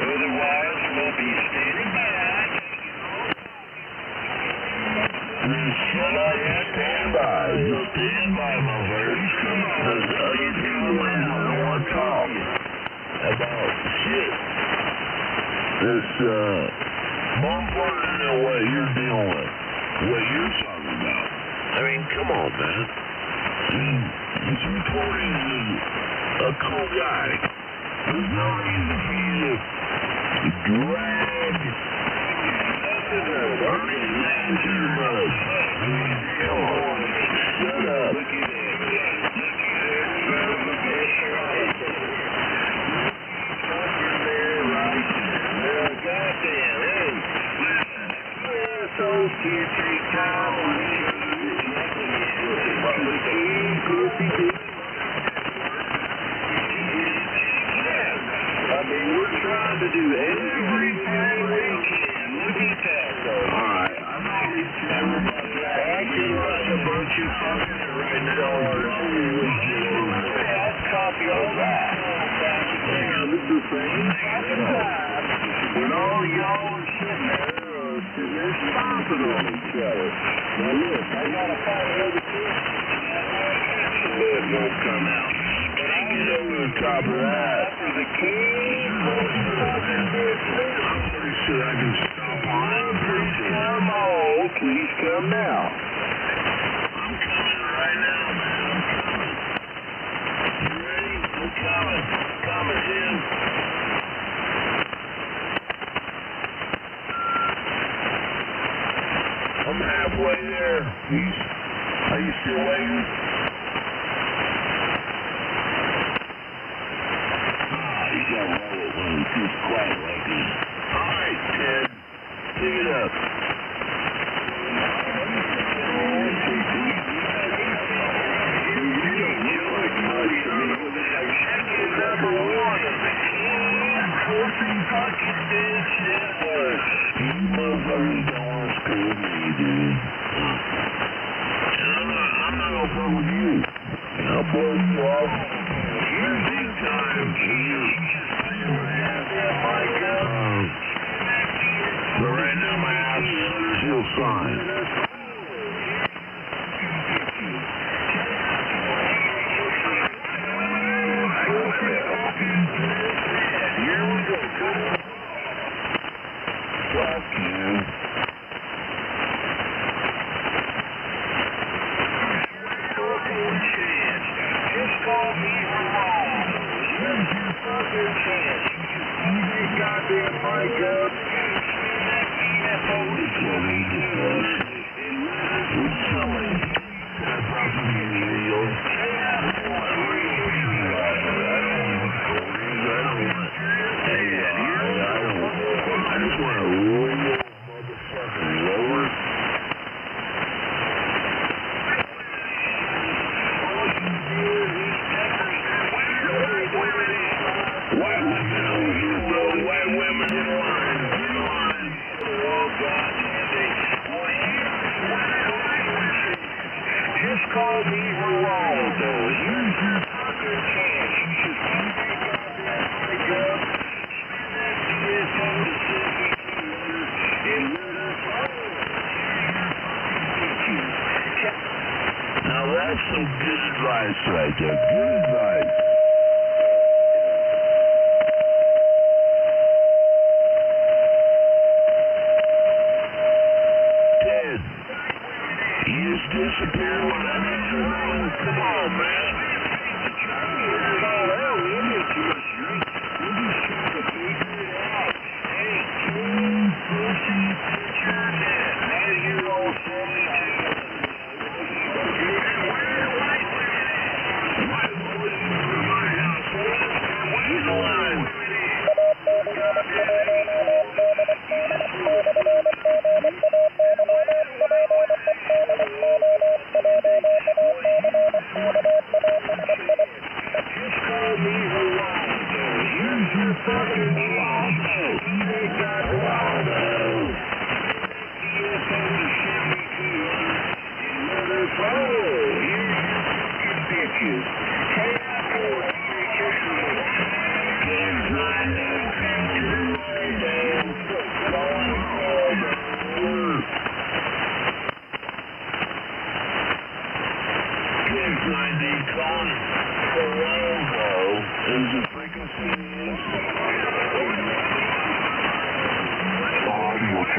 Speaker 12: otherwise we'll be standing back. Shall I stand by? Just stand by, my friends. Come on. You come out. I want to talk about shit. This, bombardment and what you're dealing with. What you're talking about. I mean, come on, man. This recording is a cool guy. There's no reason for you to drag Bernie's name to your mouth. I mean, come on. Shut up. Goddamn, hey. So can't take time on I mean, we're trying to do everything we can. Look at that, though. All right. Everybody's acting like a bunch of fucking right now. I'll copy all that. Yeah, this is the same fucking time when all y'all are sitting there stomping on each other. Now, look, I got to find another kid. It won't come out. But I get over the top of that. The keys. I'm pretty sure I can stop on it. Please come on. Please come now. I'm coming right now, man. I'm coming. You ready? I'm coming. Coming, Jim. I'm halfway there. Are you still waiting? Just quiet like this. All right, Ted. Pick it up. Check-in number one of the keys. Forcing fucking this shit was. You motherfuckers don't want to screw with me, dude. And I'm not gonna fuck with you. I'll blow you off. Here's big time. So right now my ass feels fine. Here we go. Fuck you. Just call me wrong. Here's your fucking chance. Keep your goddamn mic up. I just want to roll your motherfucking lower. White women over here, bro. White women in line. In line. Oh, God. Just call me Ronaldo. Here's your fucking chance. You should keep your goddamn mic up. Now that's some good advice right there. Good advice.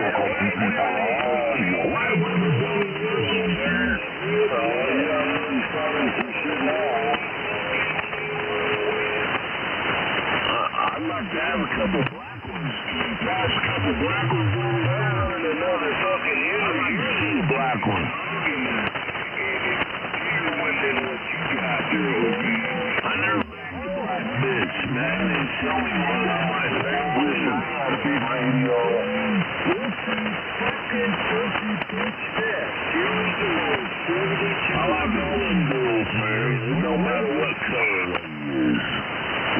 Speaker 15: I'd like to have a couple black ones. Pass a couple black ones down and another fucking here's a black one. I never black bitch, man. And show me what I like. Listen, big radio. Fucking pussy bitch fest. Here we go. I like all them girls, man. It don't matter what color they is.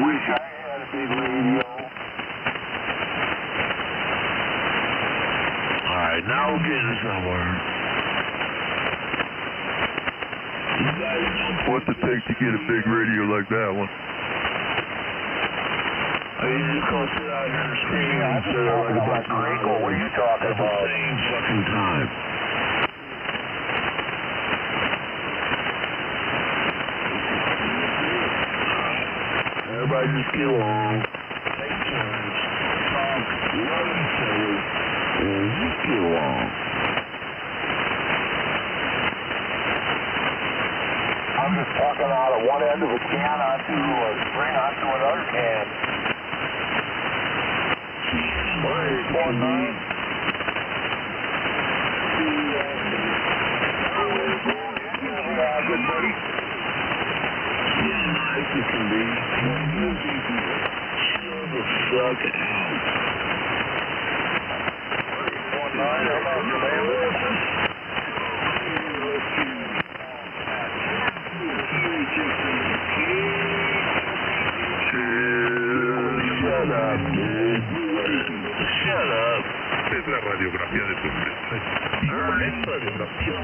Speaker 15: Wish I had a big radio. Alright, now we're getting somewhere.
Speaker 14: What's it take to get a big radio like that one?
Speaker 15: Are you just gonna sit out here and scream and sit there like a bunch of wrinkle? What are you talking about? At the same fucking time. Everybody just get along. Take turns. Talk. Love each other. And just get along. I'm just talking out of one end of a can onto a string onto another can. Wait, 1-9. Yeah, good buddy. Yeah, nice it can be. Chill the fuck out. 1-9, how about you, man? Shut up, dude. Shut up.
Speaker 13: Es la radiografía de tu frente. Es radiografía.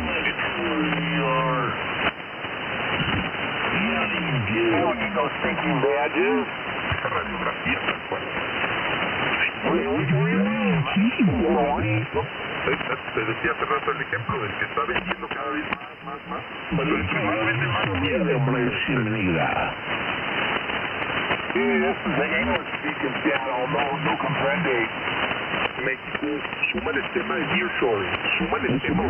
Speaker 15: You know, stinking badges.
Speaker 13: Radiografía tal cual. Te decía hace rato el ejemplo del que está vendiendo cada vez más.
Speaker 15: Pero el que más vende más tiene, hombre, similar. Sí, the English speaking channel, no comprende.
Speaker 13: México, súmale el tema de nearshoring, súmale el tema de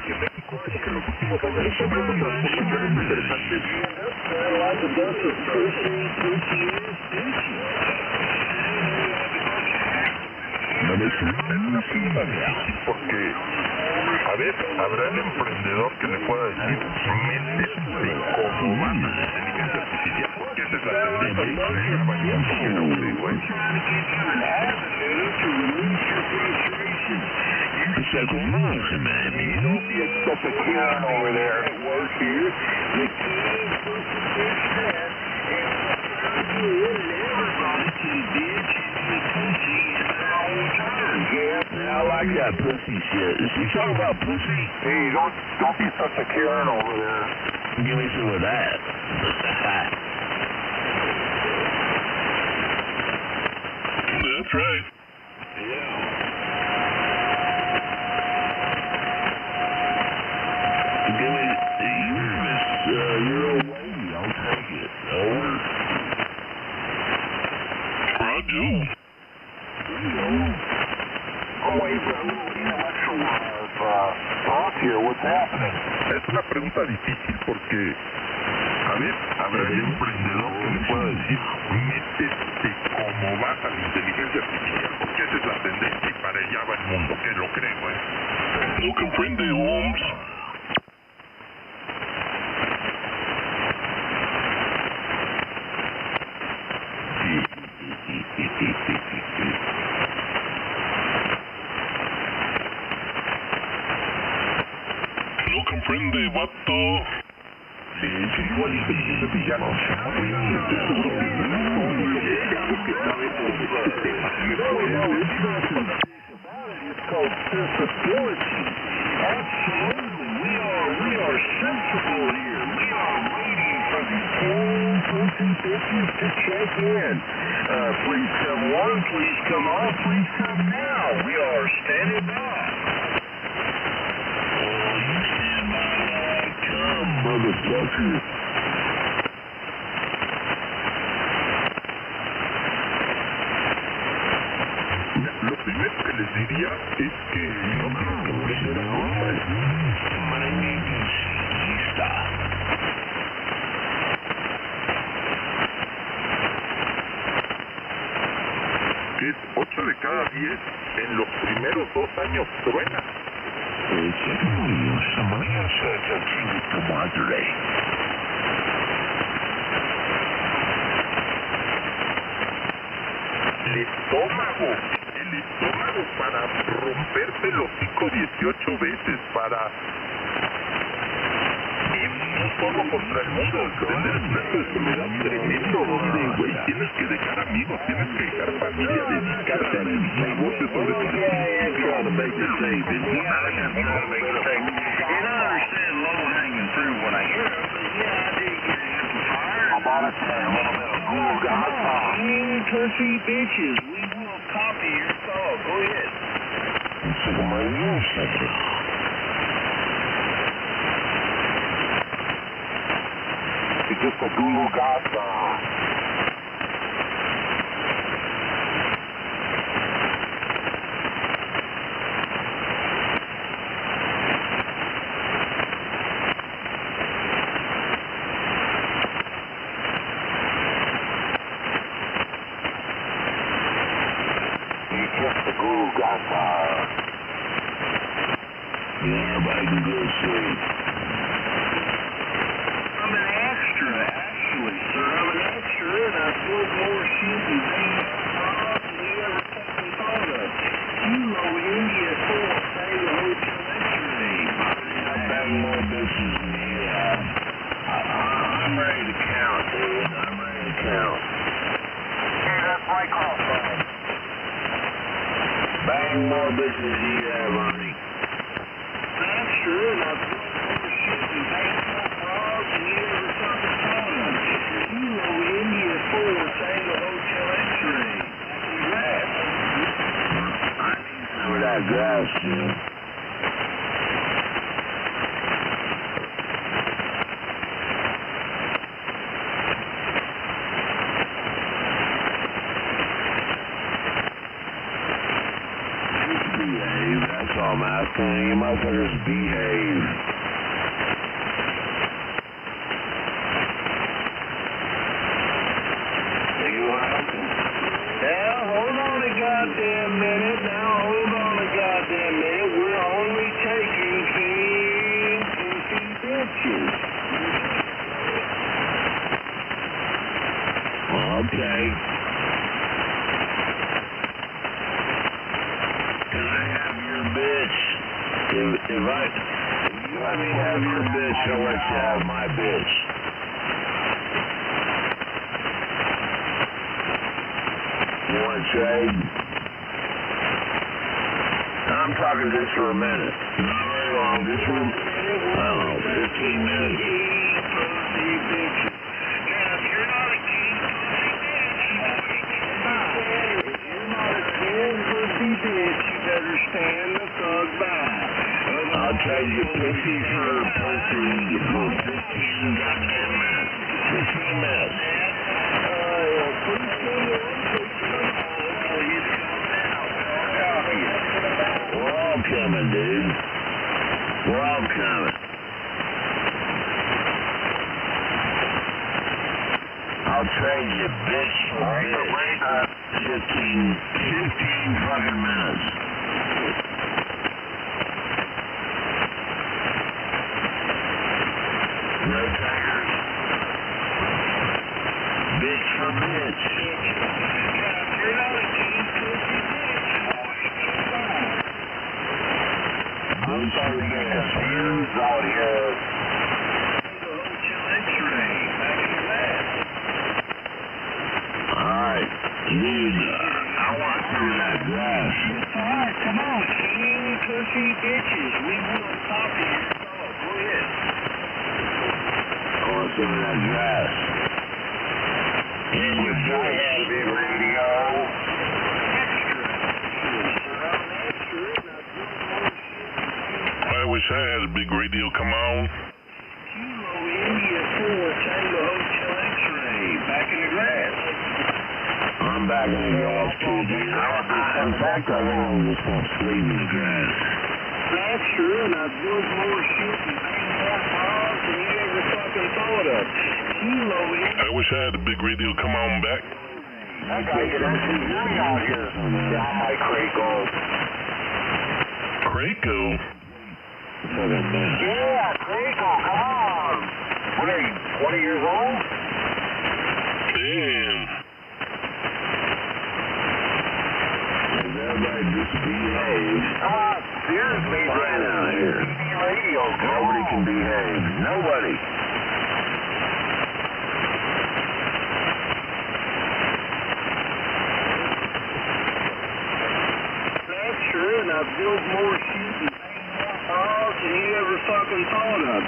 Speaker 13: que México como que los últimos años está haciendo transformaciones interesantes. Porque, a ver, habrá el emprendedor que le pueda decir, métete como van a la inteligencia artificial, porque esa es la tendencia.
Speaker 15: It's like, listen, man, you don't be such a Karen over there at work here. The key yeah, I like that pussy shit. Is he talking about pussy? Hey, don't be such a Karen over there. Give me some of that.
Speaker 13: That's right.
Speaker 15: Yeah. Give me you're away. I'll take it. Over.
Speaker 13: I do.
Speaker 15: Here, what's happening?
Speaker 13: Es una pregunta difícil porque, a ver, habrá el emprendedor que le pueda decir, métete como vas a la inteligencia artificial, porque esa es la tendencia y para allá va el mundo, que lo creo, ¿No comprende, Holmes? No comprende, vato.
Speaker 15: We are sensible here. We are waiting for the whole person business to check in. Please come on, please come on, please come now. We are standing by. Oh, you stand by while I come, motherfucker.
Speaker 13: les diría es que no creo que será es 8 de cada 10 en los primeros 2 años truena. El estómago para romperse el hocico 18 veces, para ir no solo contra el mundo, tener una enfermedad tremendo donde, güey, tienes que dejar amigos, tienes que dejar familia, dedicarte a negocios sobre todo.
Speaker 15: Country bitches, we will copy your song. Go ahead. It's just a Google God song. Everybody can go to sleep. I'm an extra, actually, sir. I'm an extra, and I smoke more shit than you ever fucking thought of. Kilo India 4, say the hotel x-ray. I've done more bitches than you have. I'm ready to count, dude. I'm ready to count. Hey, that's my call, son. Bang more bitches than you have, honey. That's true, and I've done more shit than bang more frogs than you ever fucking thought of. Kilo India 4, say the hotel x-ray. Grass. I need some of that grass, dude. That's all I'm asking. You motherfuckers behave. You welcome. Now, hold on a goddamn minute. We're only taking king pussy bitches. Okay. Bitch. If you let me have your bitch, I'll let you have my bitch. You want to trade? I'm talking just for a minute. Not very long, just for, I don't know, 15 minutes. Pussy bitches. Now, if you're not a king pussy bitch, if you're not a king pussy bitch, you better stand the fuck back. I'll trade you pussy for pussy for 15 goddamn minutes. 15 minutes. We're all coming, dude. We're all coming. I'll trade you bitch for bitch. 15 fucking minutes. No takers. Bitch for bitch. You're not a king pussy bitch. I'm sorry to get confused out here. Alright, dude, I want some of that grass. Alright, come on, king pussy bitches. We will copy your song. Go ahead. I want some of that grass. In your big radio.
Speaker 13: I wish I had a big radio, come on.
Speaker 15: Kilo India 4, Tango Hotel X-ray, back in the grass. I'm back in the yard too, dear. In fact, I really just want to sleep in the grass. That's true, and I've built more shit and made more calls than you ever fucking thought of. Kilo in.
Speaker 13: I wish I had a big radio come on back.
Speaker 15: I gotta get everything down out here. Down my Craco.
Speaker 13: Craco?
Speaker 15: Yeah, Craco, come on. What are you, 20 years old?
Speaker 13: Damn.
Speaker 15: Everybody just behave. Come on, seriously, right out here. Radio, nobody can behave. Nobody. That's true, and I've built more sheep and made more calls than you ever fucking thought of.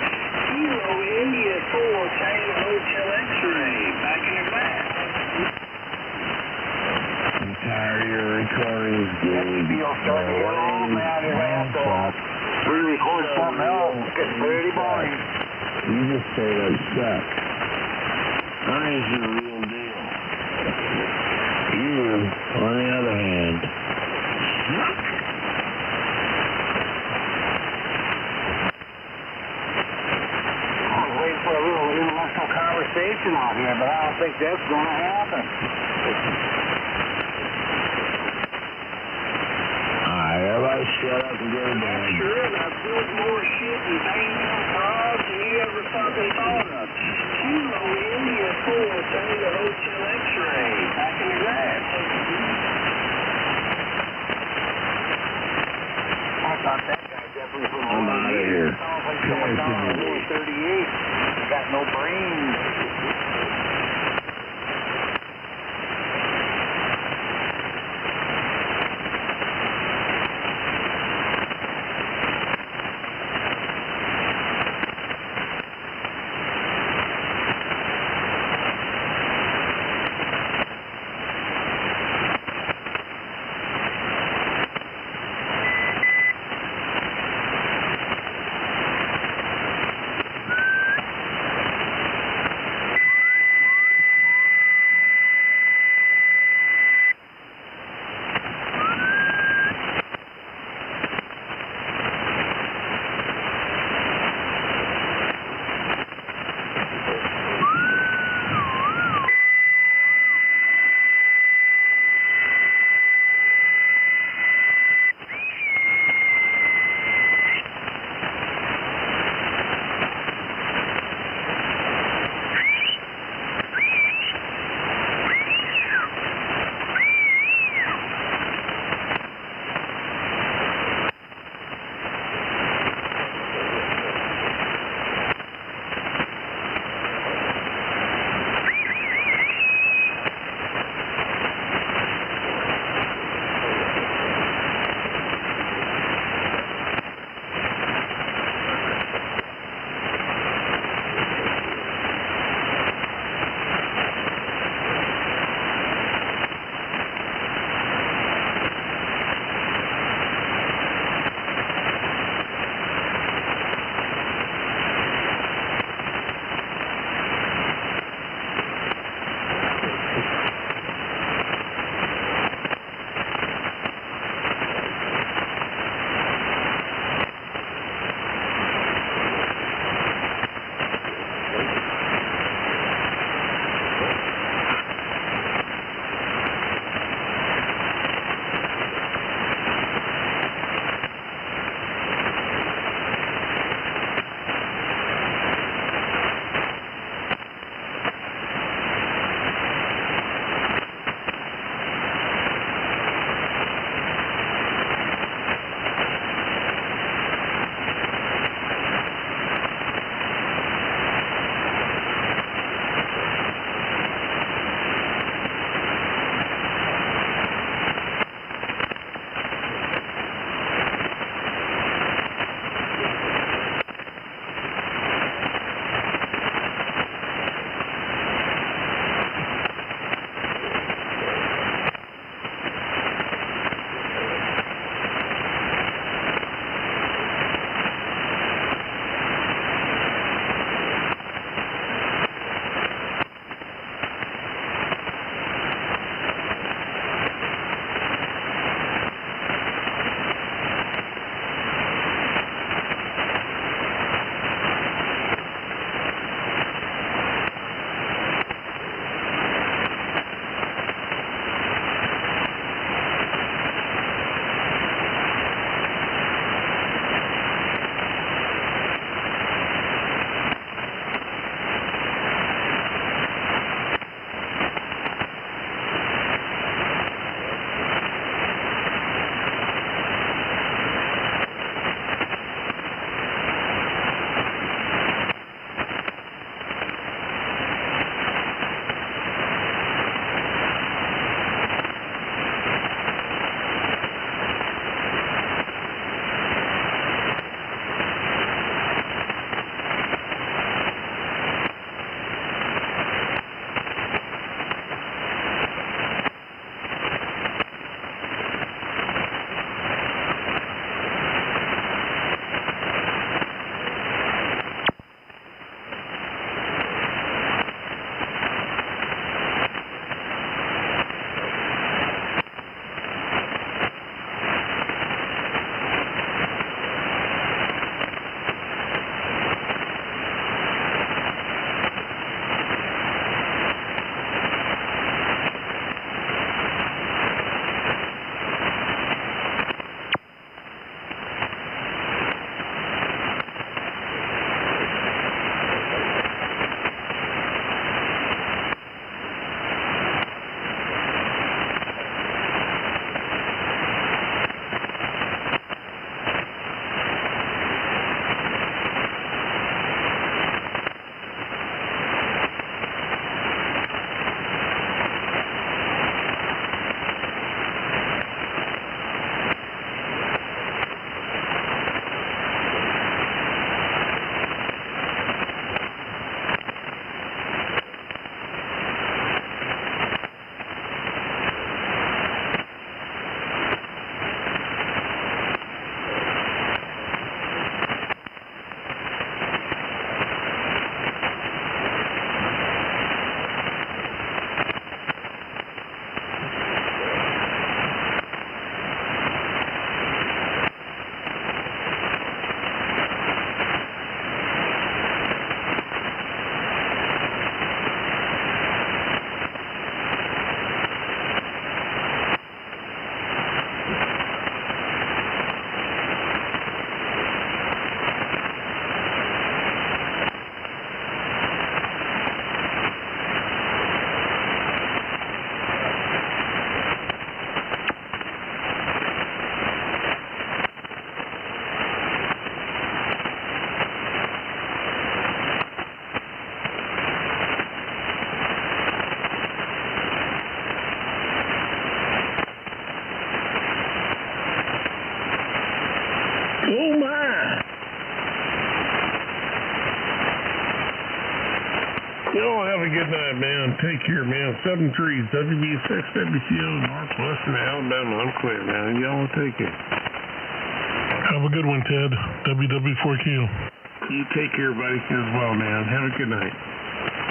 Speaker 15: Kilo India 4, Tango Hotel X-ray, back in your back. Entire your recording is good. We record something else. It's getting pretty boring. You just say they suck. Honey's the real deal. You, on the other hand, I was waiting for a little intellectual conversation out here, but I don't think that's going to happen. Everybody shut up and get it done. Sure, and I've built more shit and made more calls than you ever fucking thought of. Kilo India 4, Tango Hotel X-ray, back in your grass. I thought that guy definitely from I'm out of here. Sounds like someone down on 38. Got no brains.
Speaker 16: good night, man. Take care, man. 7-3, WB6, WCO, Northwestern Alabama. I'm clear, man. Y'all take it.
Speaker 17: Have a good one, Ted. WW4Q.
Speaker 16: You take care, buddy, as well, man. Have a good night.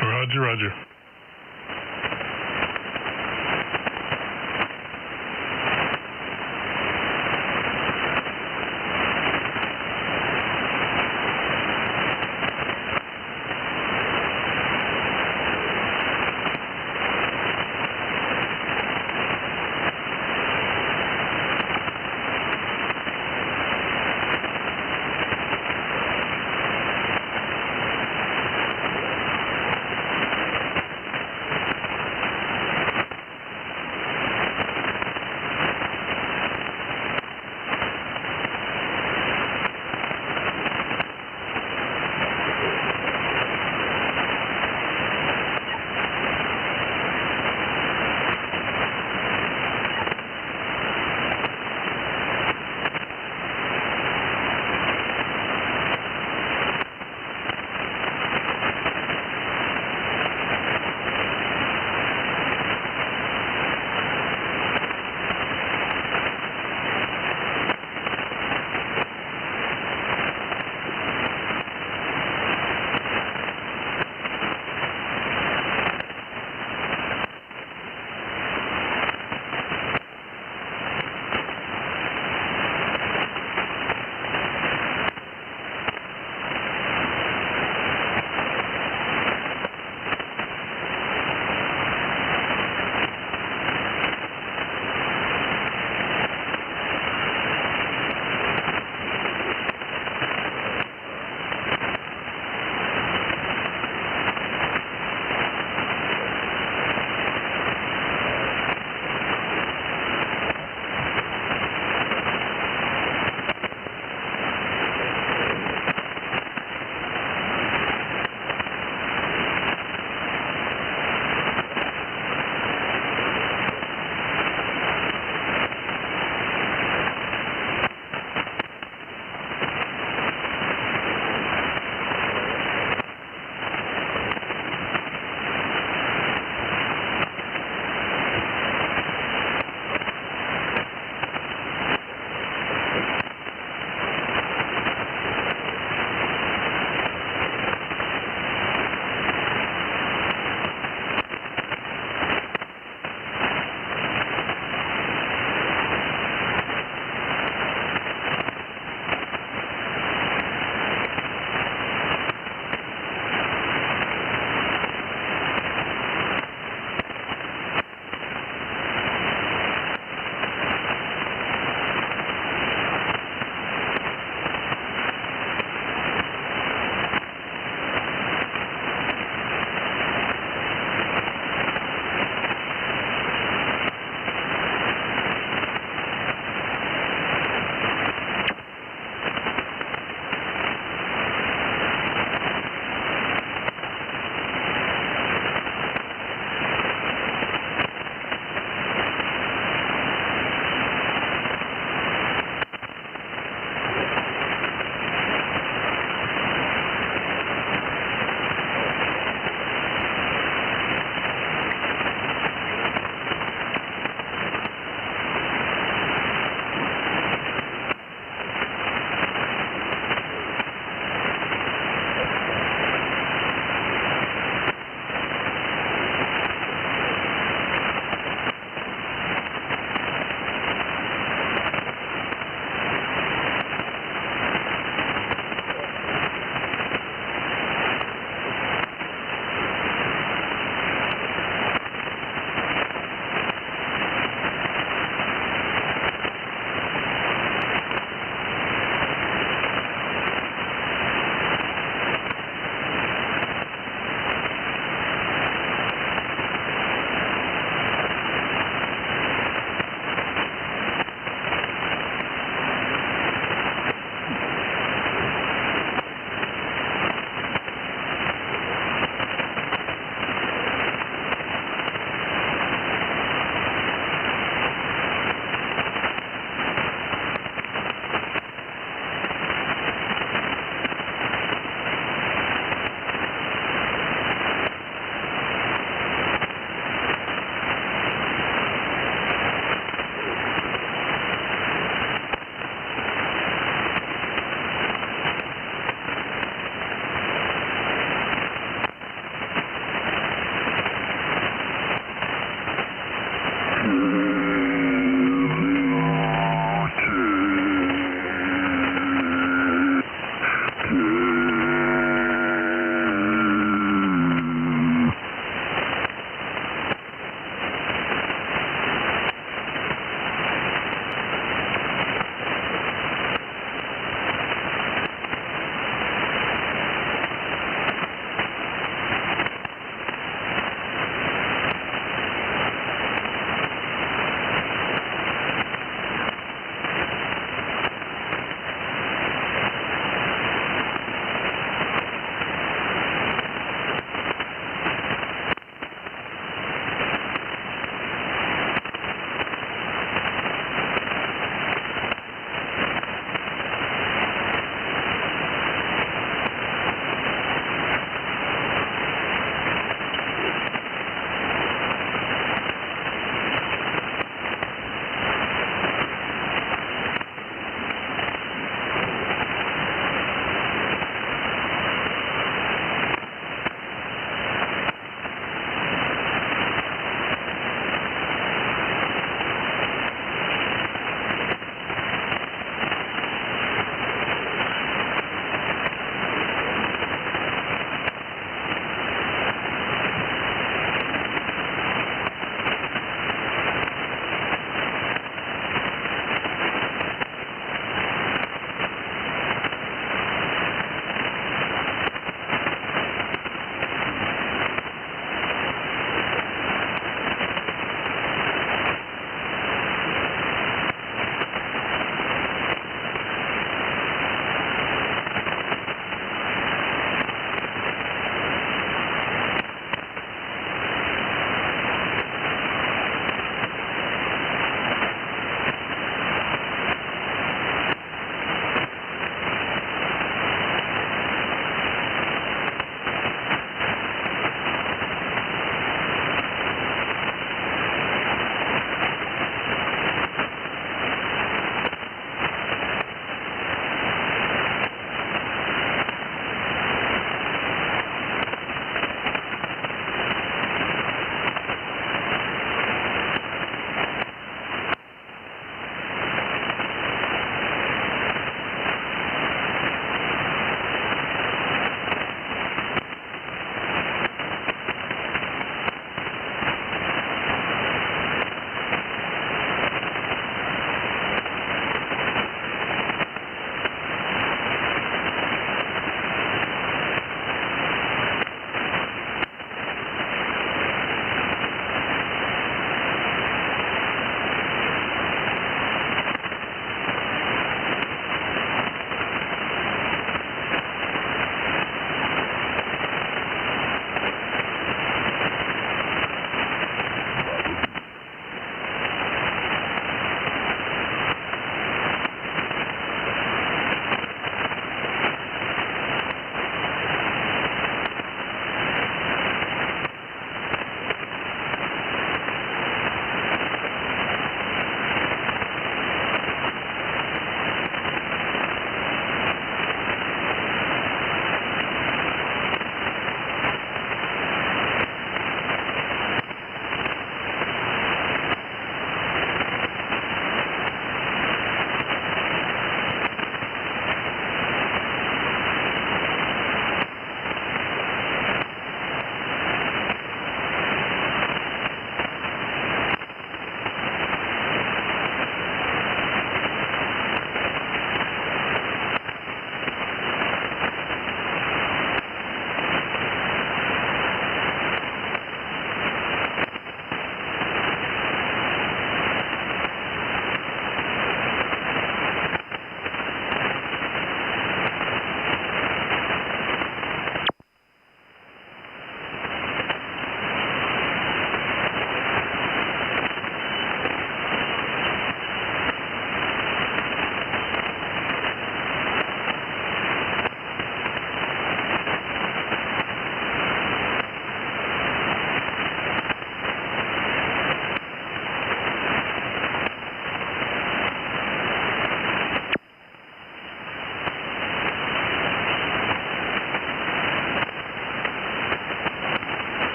Speaker 17: Roger, roger.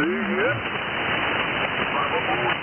Speaker 11: See you again. I'm aboard.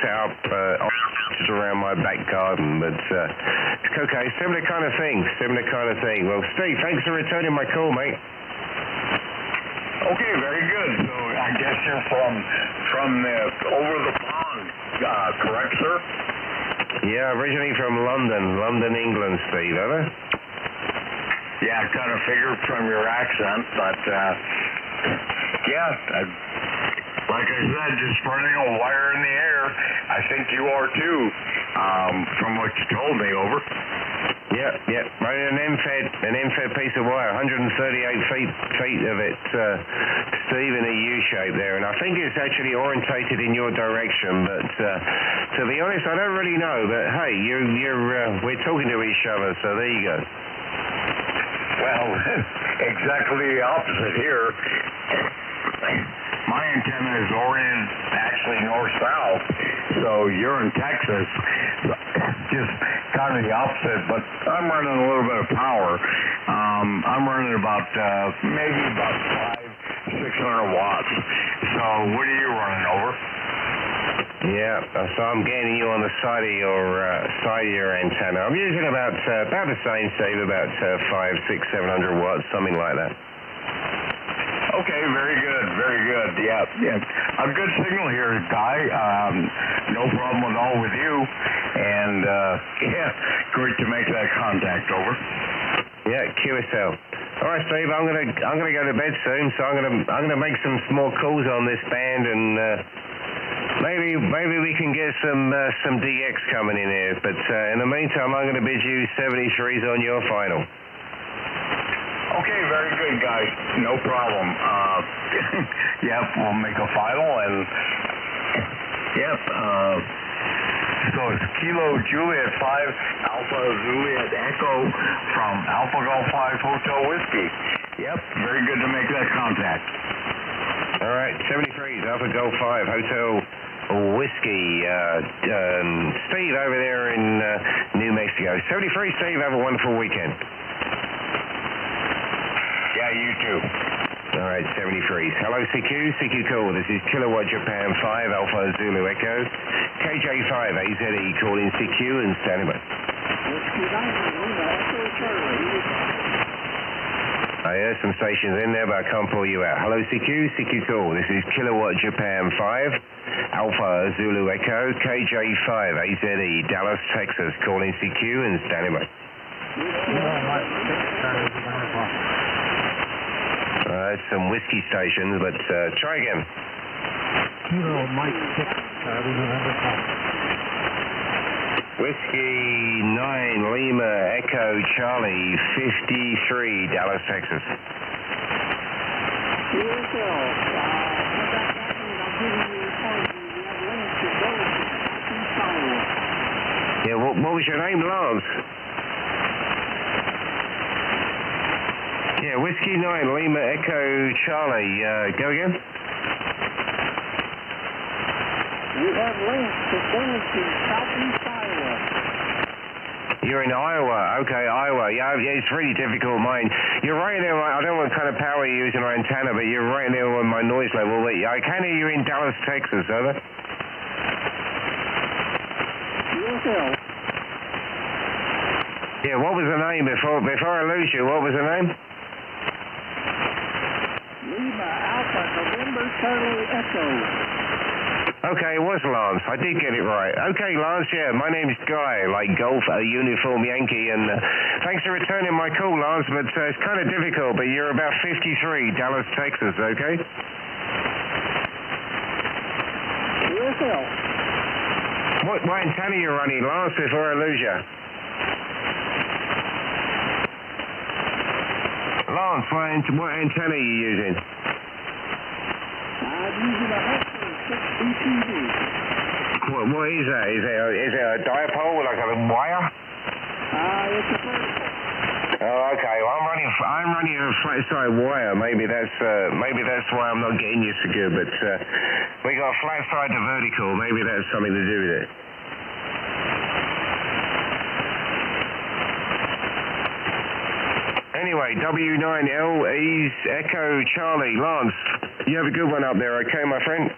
Speaker 18: South just around my back garden, but okay, similar kind of thing. Well, Steve, thanks for returning my call, mate.
Speaker 19: Okay, very good. So I guess you're from over the pond, correct, sir?
Speaker 18: Yeah, originally from London, England, Steve. Over.
Speaker 19: Yeah, I kind of figured from your accent, but yeah, like I said, just spreading a wire in the air. I think you are too, from what you told me. Over.
Speaker 18: Yeah, right, an end-fed piece of wire, 138 feet of it, Steve, in a U-shape there, and I think it's actually orientated in your direction, but to be honest, I don't really know, but hey, we're talking to each other, so there you go.
Speaker 19: Well, exactly the opposite here. My antenna is oriented actually north-south, so you're in Texas, just kind of the opposite, but I'm running a little bit of power. I'm running about maybe about 600 watts. So what are you running over?
Speaker 18: Yeah, so I'm getting you on the side of your antenna. I'm using about the same, Steve, about 500, 600, 700 watts, something like that.
Speaker 19: Okay, very good. Yeah. A good signal here, Guy. No problem at all with you. And yeah, great to make that contact. Over.
Speaker 18: Yeah, QSL. All right, Steve. I'm gonna go to bed soon, so I'm gonna make some small calls on this band, and maybe we can get some DX coming in here. But in the meantime, I'm gonna bid you 73s on your final.
Speaker 19: Okay, very good, guys. No problem. Yep, we'll make a final, and yep. So it's Kilo Juliet 5 Alpha Juliet Echo from Alpha Golf 5 Hotel Whiskey. Yep, very good to make that contact.
Speaker 18: All right, 73s Alpha Golf 5 Hotel Whiskey. Steve over there in New Mexico. 73, Steve. Have a wonderful weekend.
Speaker 19: Yeah, you too.
Speaker 18: All right, 73s. Hello, CQ call. This is Kilowatt Japan 5 Alpha Zulu Echo. KJ5 AZE calling CQ and standing by. I heard some stations in there, but I can't pull you out. Hello, CQ call. This is Kilowatt Japan 5 Alpha Zulu Echo. KJ5 AZE Dallas, Texas calling CQ and standing by. Some whiskey stations, but try again.
Speaker 20: Kilo Mike 6, November call.
Speaker 18: Whiskey 9 Lima Echo Charlie 53 Dallas, Texas. Yeah, what was your name, Lance? Yeah, Whiskey 9 Lima Echo Charlie. Go again.
Speaker 15: You have links to Billington, southeast Iowa.
Speaker 18: You're in Iowa. Okay, Iowa. Yeah, it's really difficult. You're right there. I don't know what kind of power you're using on antenna, but you're right there on my noise level. I can hear you in Dallas, Texas. Over. Yeah, what was the name before I lose you? What was the name?
Speaker 15: Lima Alpha November Charlie Echo.
Speaker 18: Okay, it was Lance. I did get it right. Okay, Lance, yeah, my name's Guy, like Golf, a uniform Yankee, and thanks for returning my call, Lance, but it's kind of difficult, but you're about 53, Dallas, Texas, okay?
Speaker 15: QSL.
Speaker 18: what antenna you're running, Lance, before I lose you? Lance, what antenna are you using?
Speaker 15: I'm using a Hudson 6BTV.
Speaker 18: What is that? Is it a dipole, like a wire?
Speaker 15: It's a vertical.
Speaker 18: Oh, okay. Well, I'm running a flat side wire. Maybe that's why I'm not getting you so good. But we got flat side to vertical. Maybe that's something to do with it. Anyway, W9LE's Echo Charlie. Lance, you have a good one up there, okay, my friend?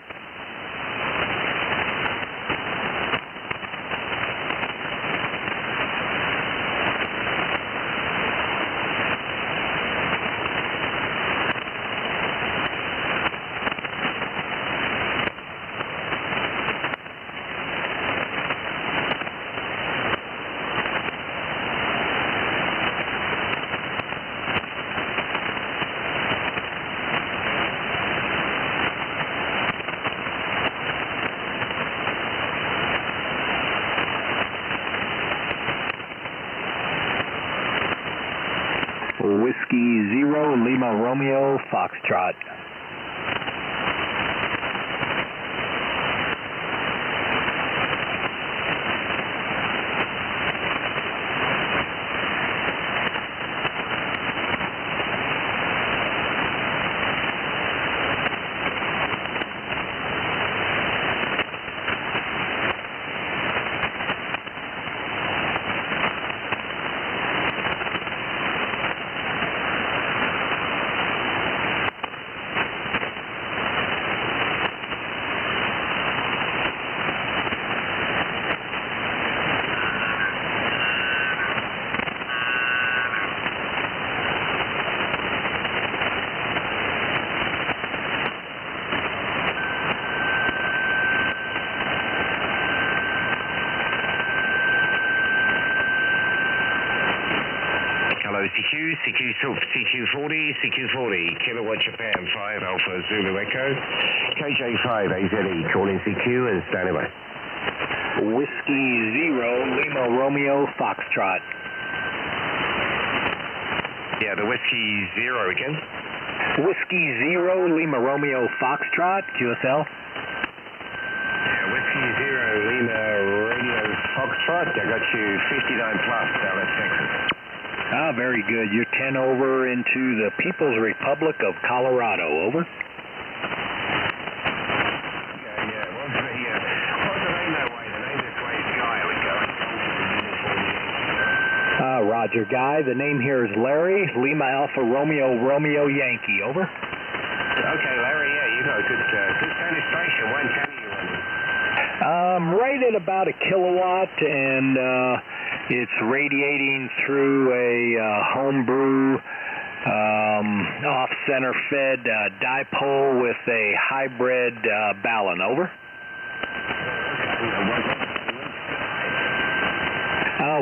Speaker 21: Whiskey 0 Lima Romeo Foxtrot.
Speaker 18: CQ40, Kilowatt Japan 5 Alpha Zulu Echo, KJ5 AZE, calling CQ and standing by.
Speaker 21: Whiskey 0 Lima Romeo Foxtrot.
Speaker 18: Yeah, the Whiskey 0 again.
Speaker 21: Whiskey 0 Lima Romeo Foxtrot, QSL.
Speaker 18: Yeah, Whiskey 0 Lima Radio Foxtrot, I got you 59 plus, Dallas, Texas.
Speaker 21: Ah, very good. You're 10 over into the People's Republic of Colorado. Over.
Speaker 18: Yeah, what's the name that way? The name this way is Guy. We go.
Speaker 21: Roger, Guy. The name here is Larry. Lima Alpha Romeo Romeo Yankee. Over.
Speaker 18: Okay, Larry. Yeah, you got a good Spanish station. What antenna you running?
Speaker 21: Right at about a kilowatt, and it's radiating through a homebrew off-center fed dipole with a hybrid balun. Over.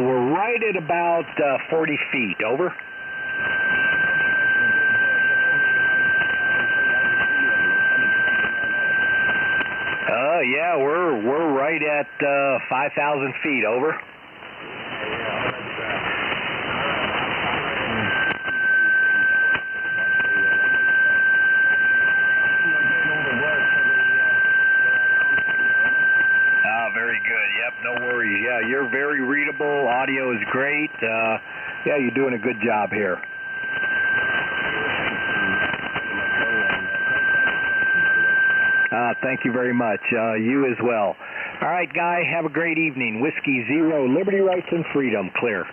Speaker 21: We're right at about 40 feet. Over. Yeah, we're right at 5,000 feet. Over. Very good. Yep, no worries. Yeah, you're very readable. Audio is great. Yeah, you're doing a good job here. Thank you very much. You as well. All right, Guy, have a great evening. Whiskey 0, Liberty, Rights, and Freedom. Clear.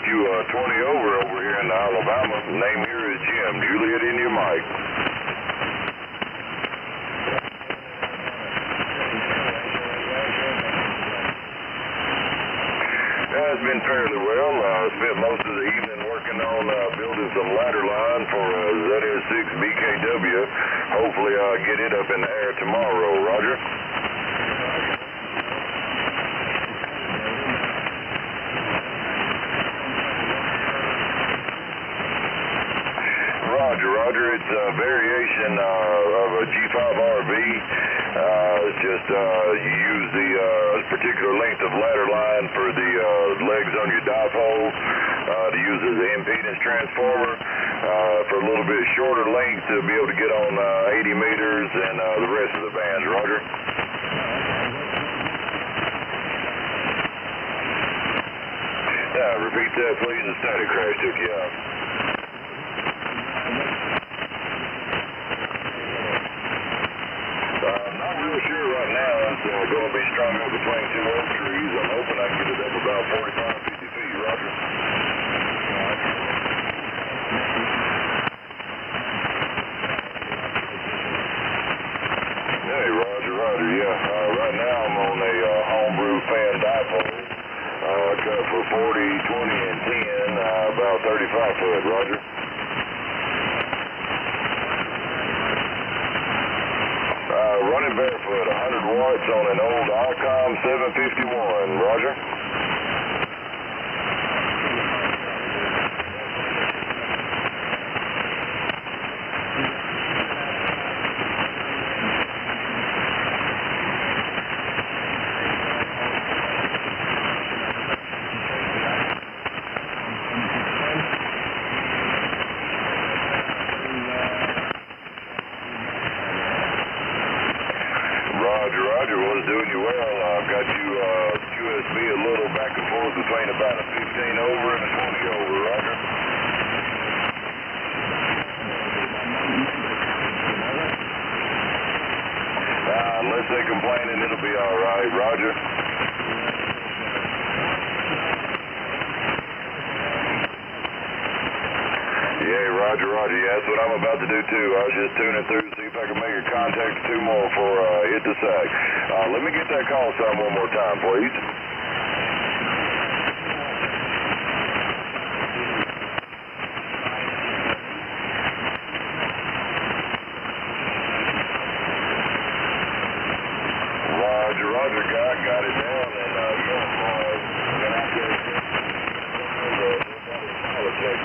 Speaker 13: you 20 over here in Alabama. Name here is Jim. Juliet in your mic. It's been fairly well. Spent most of the evening working on building some ladder line for ZS6 BKW. Hopefully I'll get it up in the air tomorrow. Roger. Roger. It's a variation of a G5RV. It's just you use the particular length of ladder line for the legs on your dipole to use as an impedance transformer for a little bit shorter length to be able to get on 80 meters and the rest of the bands. Roger. Repeat that, please. The static crash took you out. Not real sure right now. It's going to be strung up between two oak trees. I'm hoping I can get it up about 45, 50 feet. Roger. Hey, Roger. Yeah. Right now I'm on a homebrew fan dipole. Cut for 40, 20, and 10, about 35 foot. Roger. Running barefoot, 100 watts on an old ICOM 751. Roger. Roger, was doing you well. I've got you QSB a little back and forth between about a 15 over and a 20 over. Roger. Unless they're complaining, it'll be all right. Roger. Yeah, Roger. Yeah, that's what I'm about to do too. I was just tuning through to see if I can make a contact or two more before I hit the sack. Let me get that call sign one more time, please. Roger, guy, got it down, and been out there politics.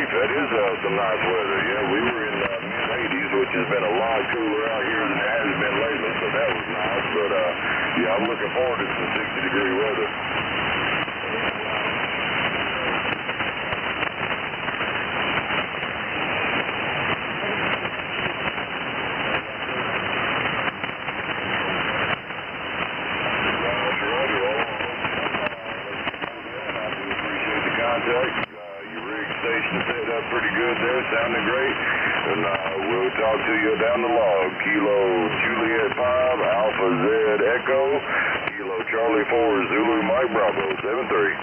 Speaker 13: That is some nice weather. Yeah, we were in mid-80s, which has been a lot cooler out here than it has been lately, so that was nice. But, yeah, I'm looking forward to some 60-degree weather. Roger. I do appreciate the contact. Station set up pretty good there, sounding great, and we'll talk to you down the log. Kilo Juliet 5, Alpha Z Echo, Kilo Charlie 4, Zulu Mike Bravo 73.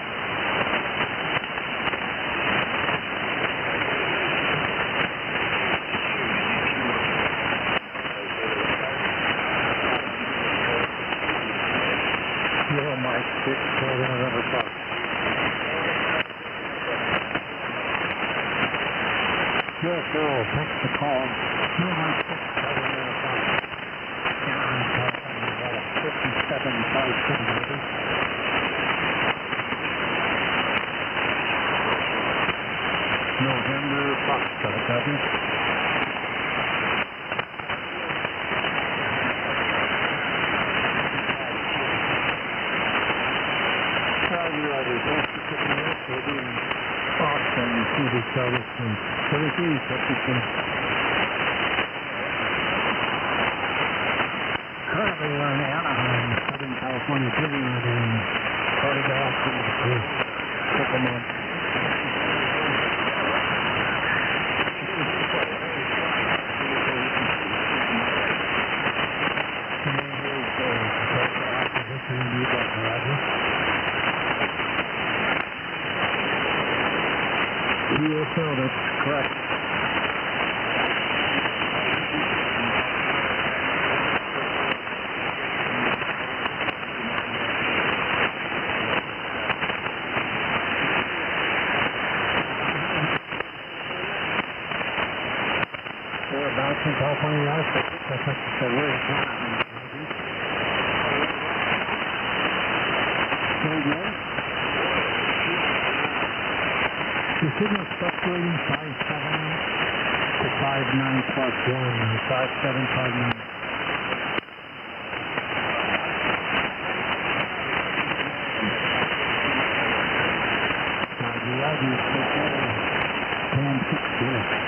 Speaker 20: Kilo Mike 6, November 5. Yes, no, thanks for calling. No, I'm 6, about a 57.5 November Foxtrot, copy. Roger, thanks for picking me up. We'll be in Boston, see each other soon. Everything, currently we're in Anaheim, Southern California, giving it in photograph and supplement. USO, that's correct. Whereabouts in California, I think you said where it's at. The signal fluctuating 57 to 59 plus 1, 5759. Roger, 10-6.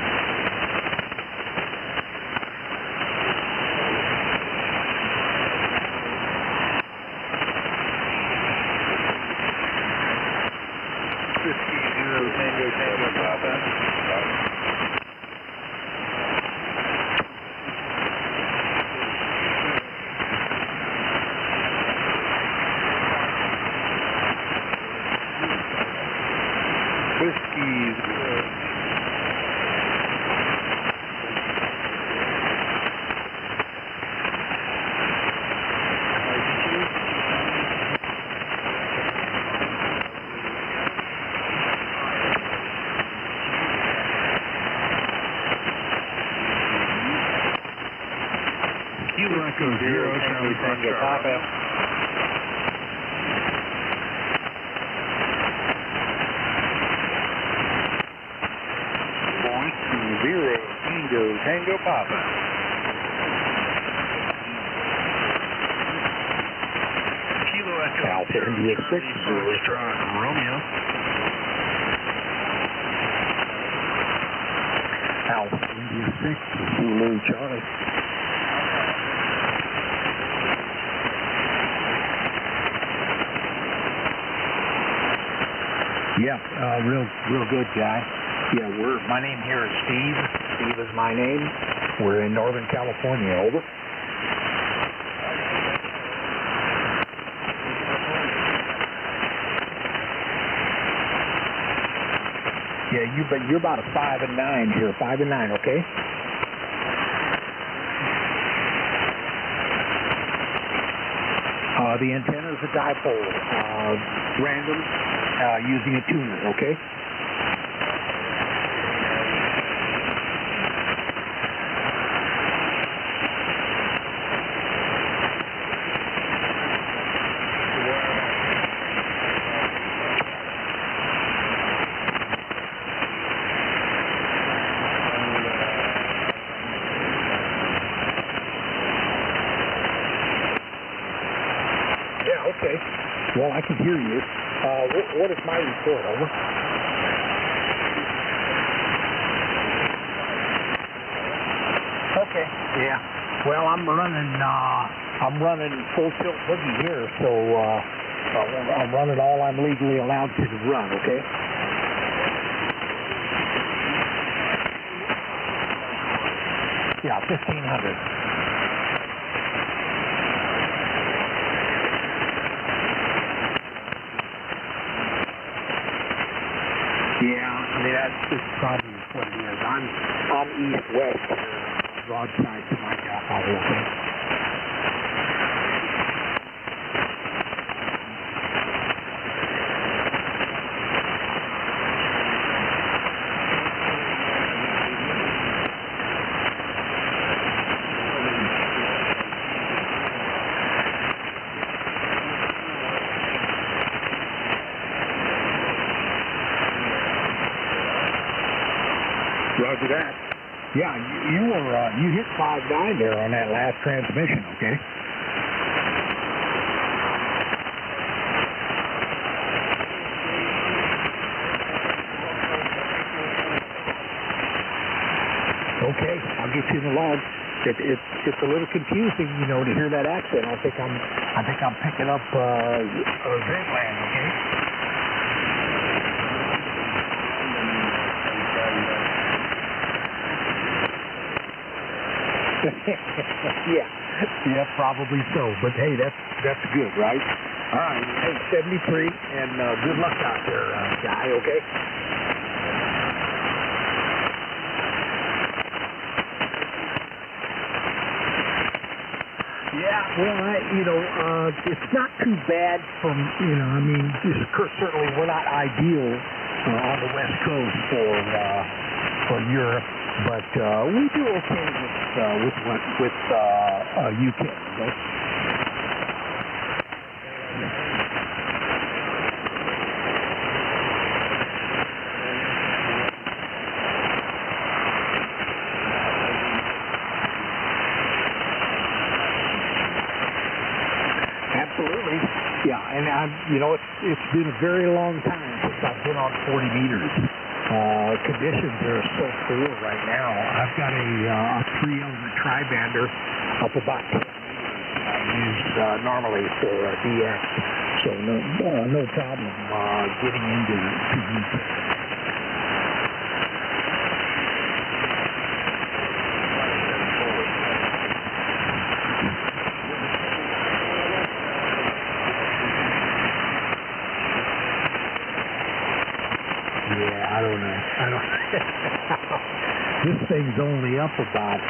Speaker 8: Echo 0, Charlie Foxtrot.
Speaker 21: Tango Papa.
Speaker 8: Kilo Echo
Speaker 21: Alpha India 6,
Speaker 8: Foxtrot, Romeo.
Speaker 20: Alpha India 6, Zulu Charlie. Yeah, real good, guy. Yeah, my name here is Steve. Steve is my name. We're in Northern California. Over. Yeah, you're about a 5 and 9 here. 5 and 9, okay? The antenna is a dipole, random, using a tuner, okay? Okay. Well, I can hear you. What is my report? Over. Okay. Yeah. Well, I'm running full tilt boogie here, so I'm running all I'm legally allowed to run. Okay. Yeah, 1500. Yeah, I mean, that's probably what it is. I'm east-west, broadside to my dipole, okay? Roger that. Yeah, you hit 5.9 there on that last transmission, okay? Okay, I'll get you in the log. It's a little confusing, to hear that accent. I think I'm picking up Zedland, okay? yeah, probably so. But hey, that's good, right? All right. Hey, 73, and good luck out there, guy, okay? Yeah, well, it's not too bad from, I mean, certainly we're not ideal on the West Coast for Europe, but we do okay with UK, okay? Absolutely. Yeah, and it's been a very long time since I've been on 40 meters. Conditions are so poor right now. I've got a 3-element tri-bander up about 10 meters I use normally for DX, so no problem getting into UK. Yeah, I don't know. This thing's only up about,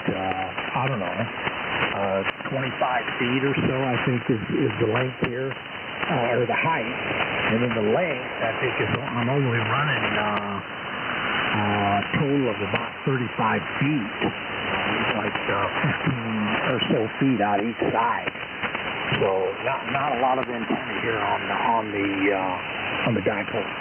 Speaker 20: 25 feet or so, I think, is the length here, or the height. And then the length, I think, I'm only running a total of about 35 feet, like 15 or so feet out each side. So not a lot of antenna here on the dipole.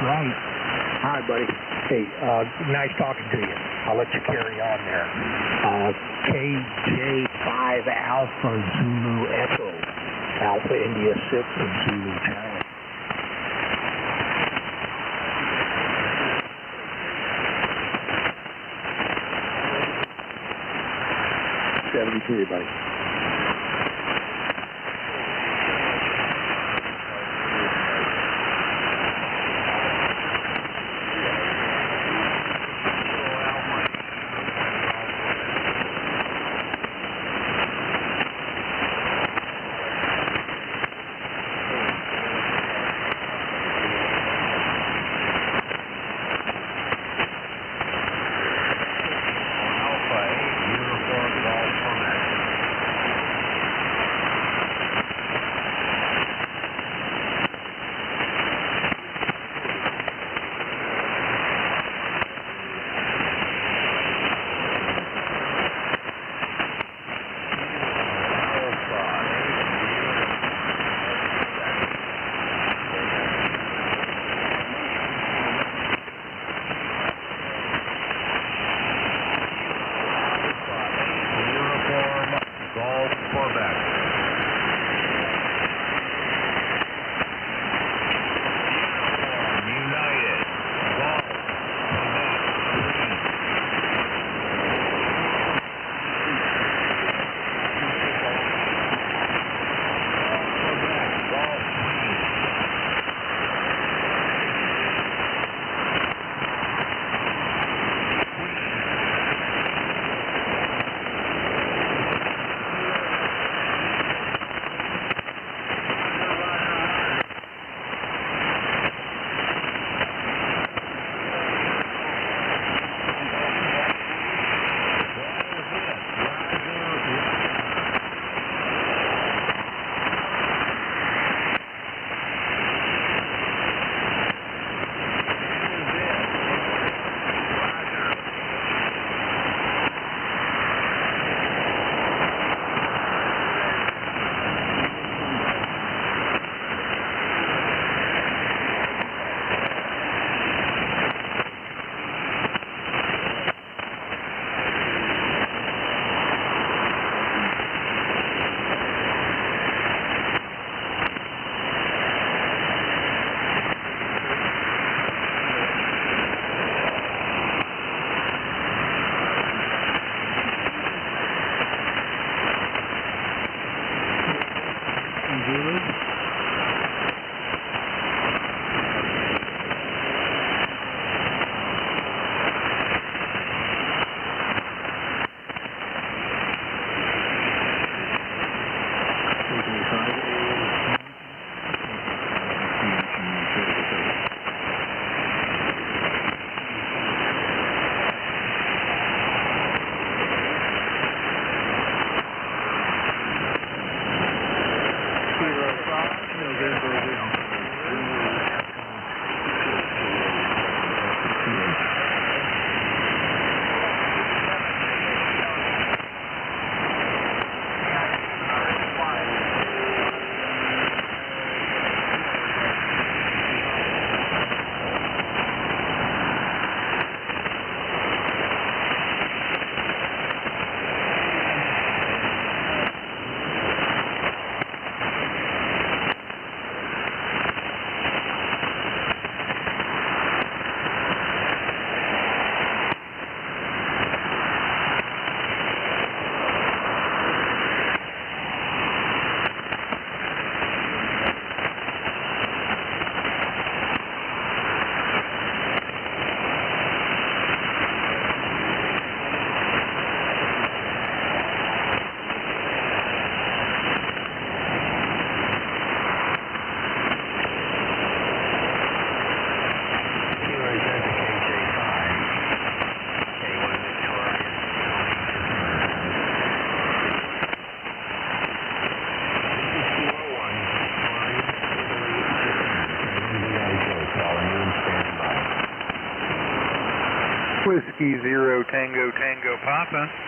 Speaker 20: Right. All right, buddy. Hey, nice talking to you. I'll let you carry on there. KJ5 Alpha Zulu Echo. Alpha India 6 and Zulu Charlie. '73, buddy.
Speaker 4: Whiskey Zero Tango Tango Papa.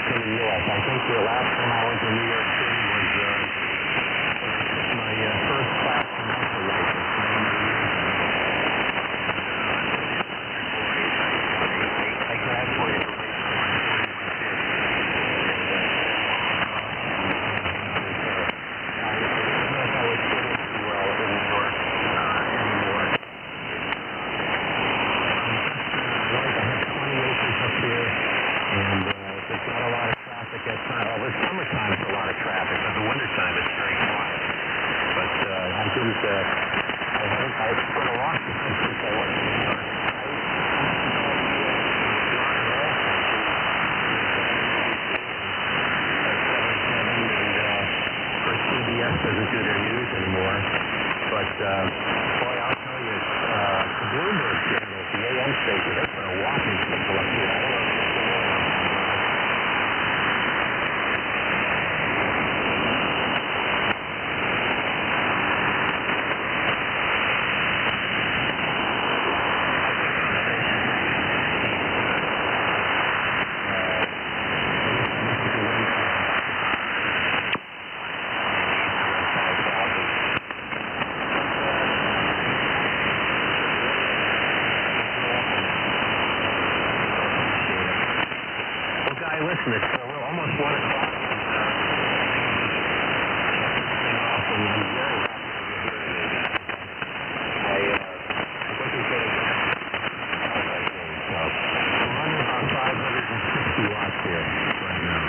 Speaker 1: distance in the U.S. I think the last time I went to New York City was my first class commercial license many years ago. I graduated from high school on 41 I was fit in too well in New York anymore. I have 20 acres up there, and there's not a lot of traffic at times. Well, this summertime it's a lot of traffic, but the wintertime it's very quiet. But I didn't, I've sort of lost it since I went to New York. CBS doesn't do their news anymore, but boy, I'll tell you, the Bloomberg channel, the AM station, they put a whopping signal up here. I don't know if it's still there. Listen, it's almost 1 o'clock. I'm very I'm running about 560 watts here right now.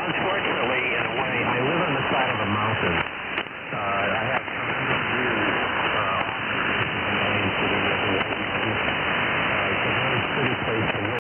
Speaker 1: Unfortunately, in a way, I live on the side of a mountain.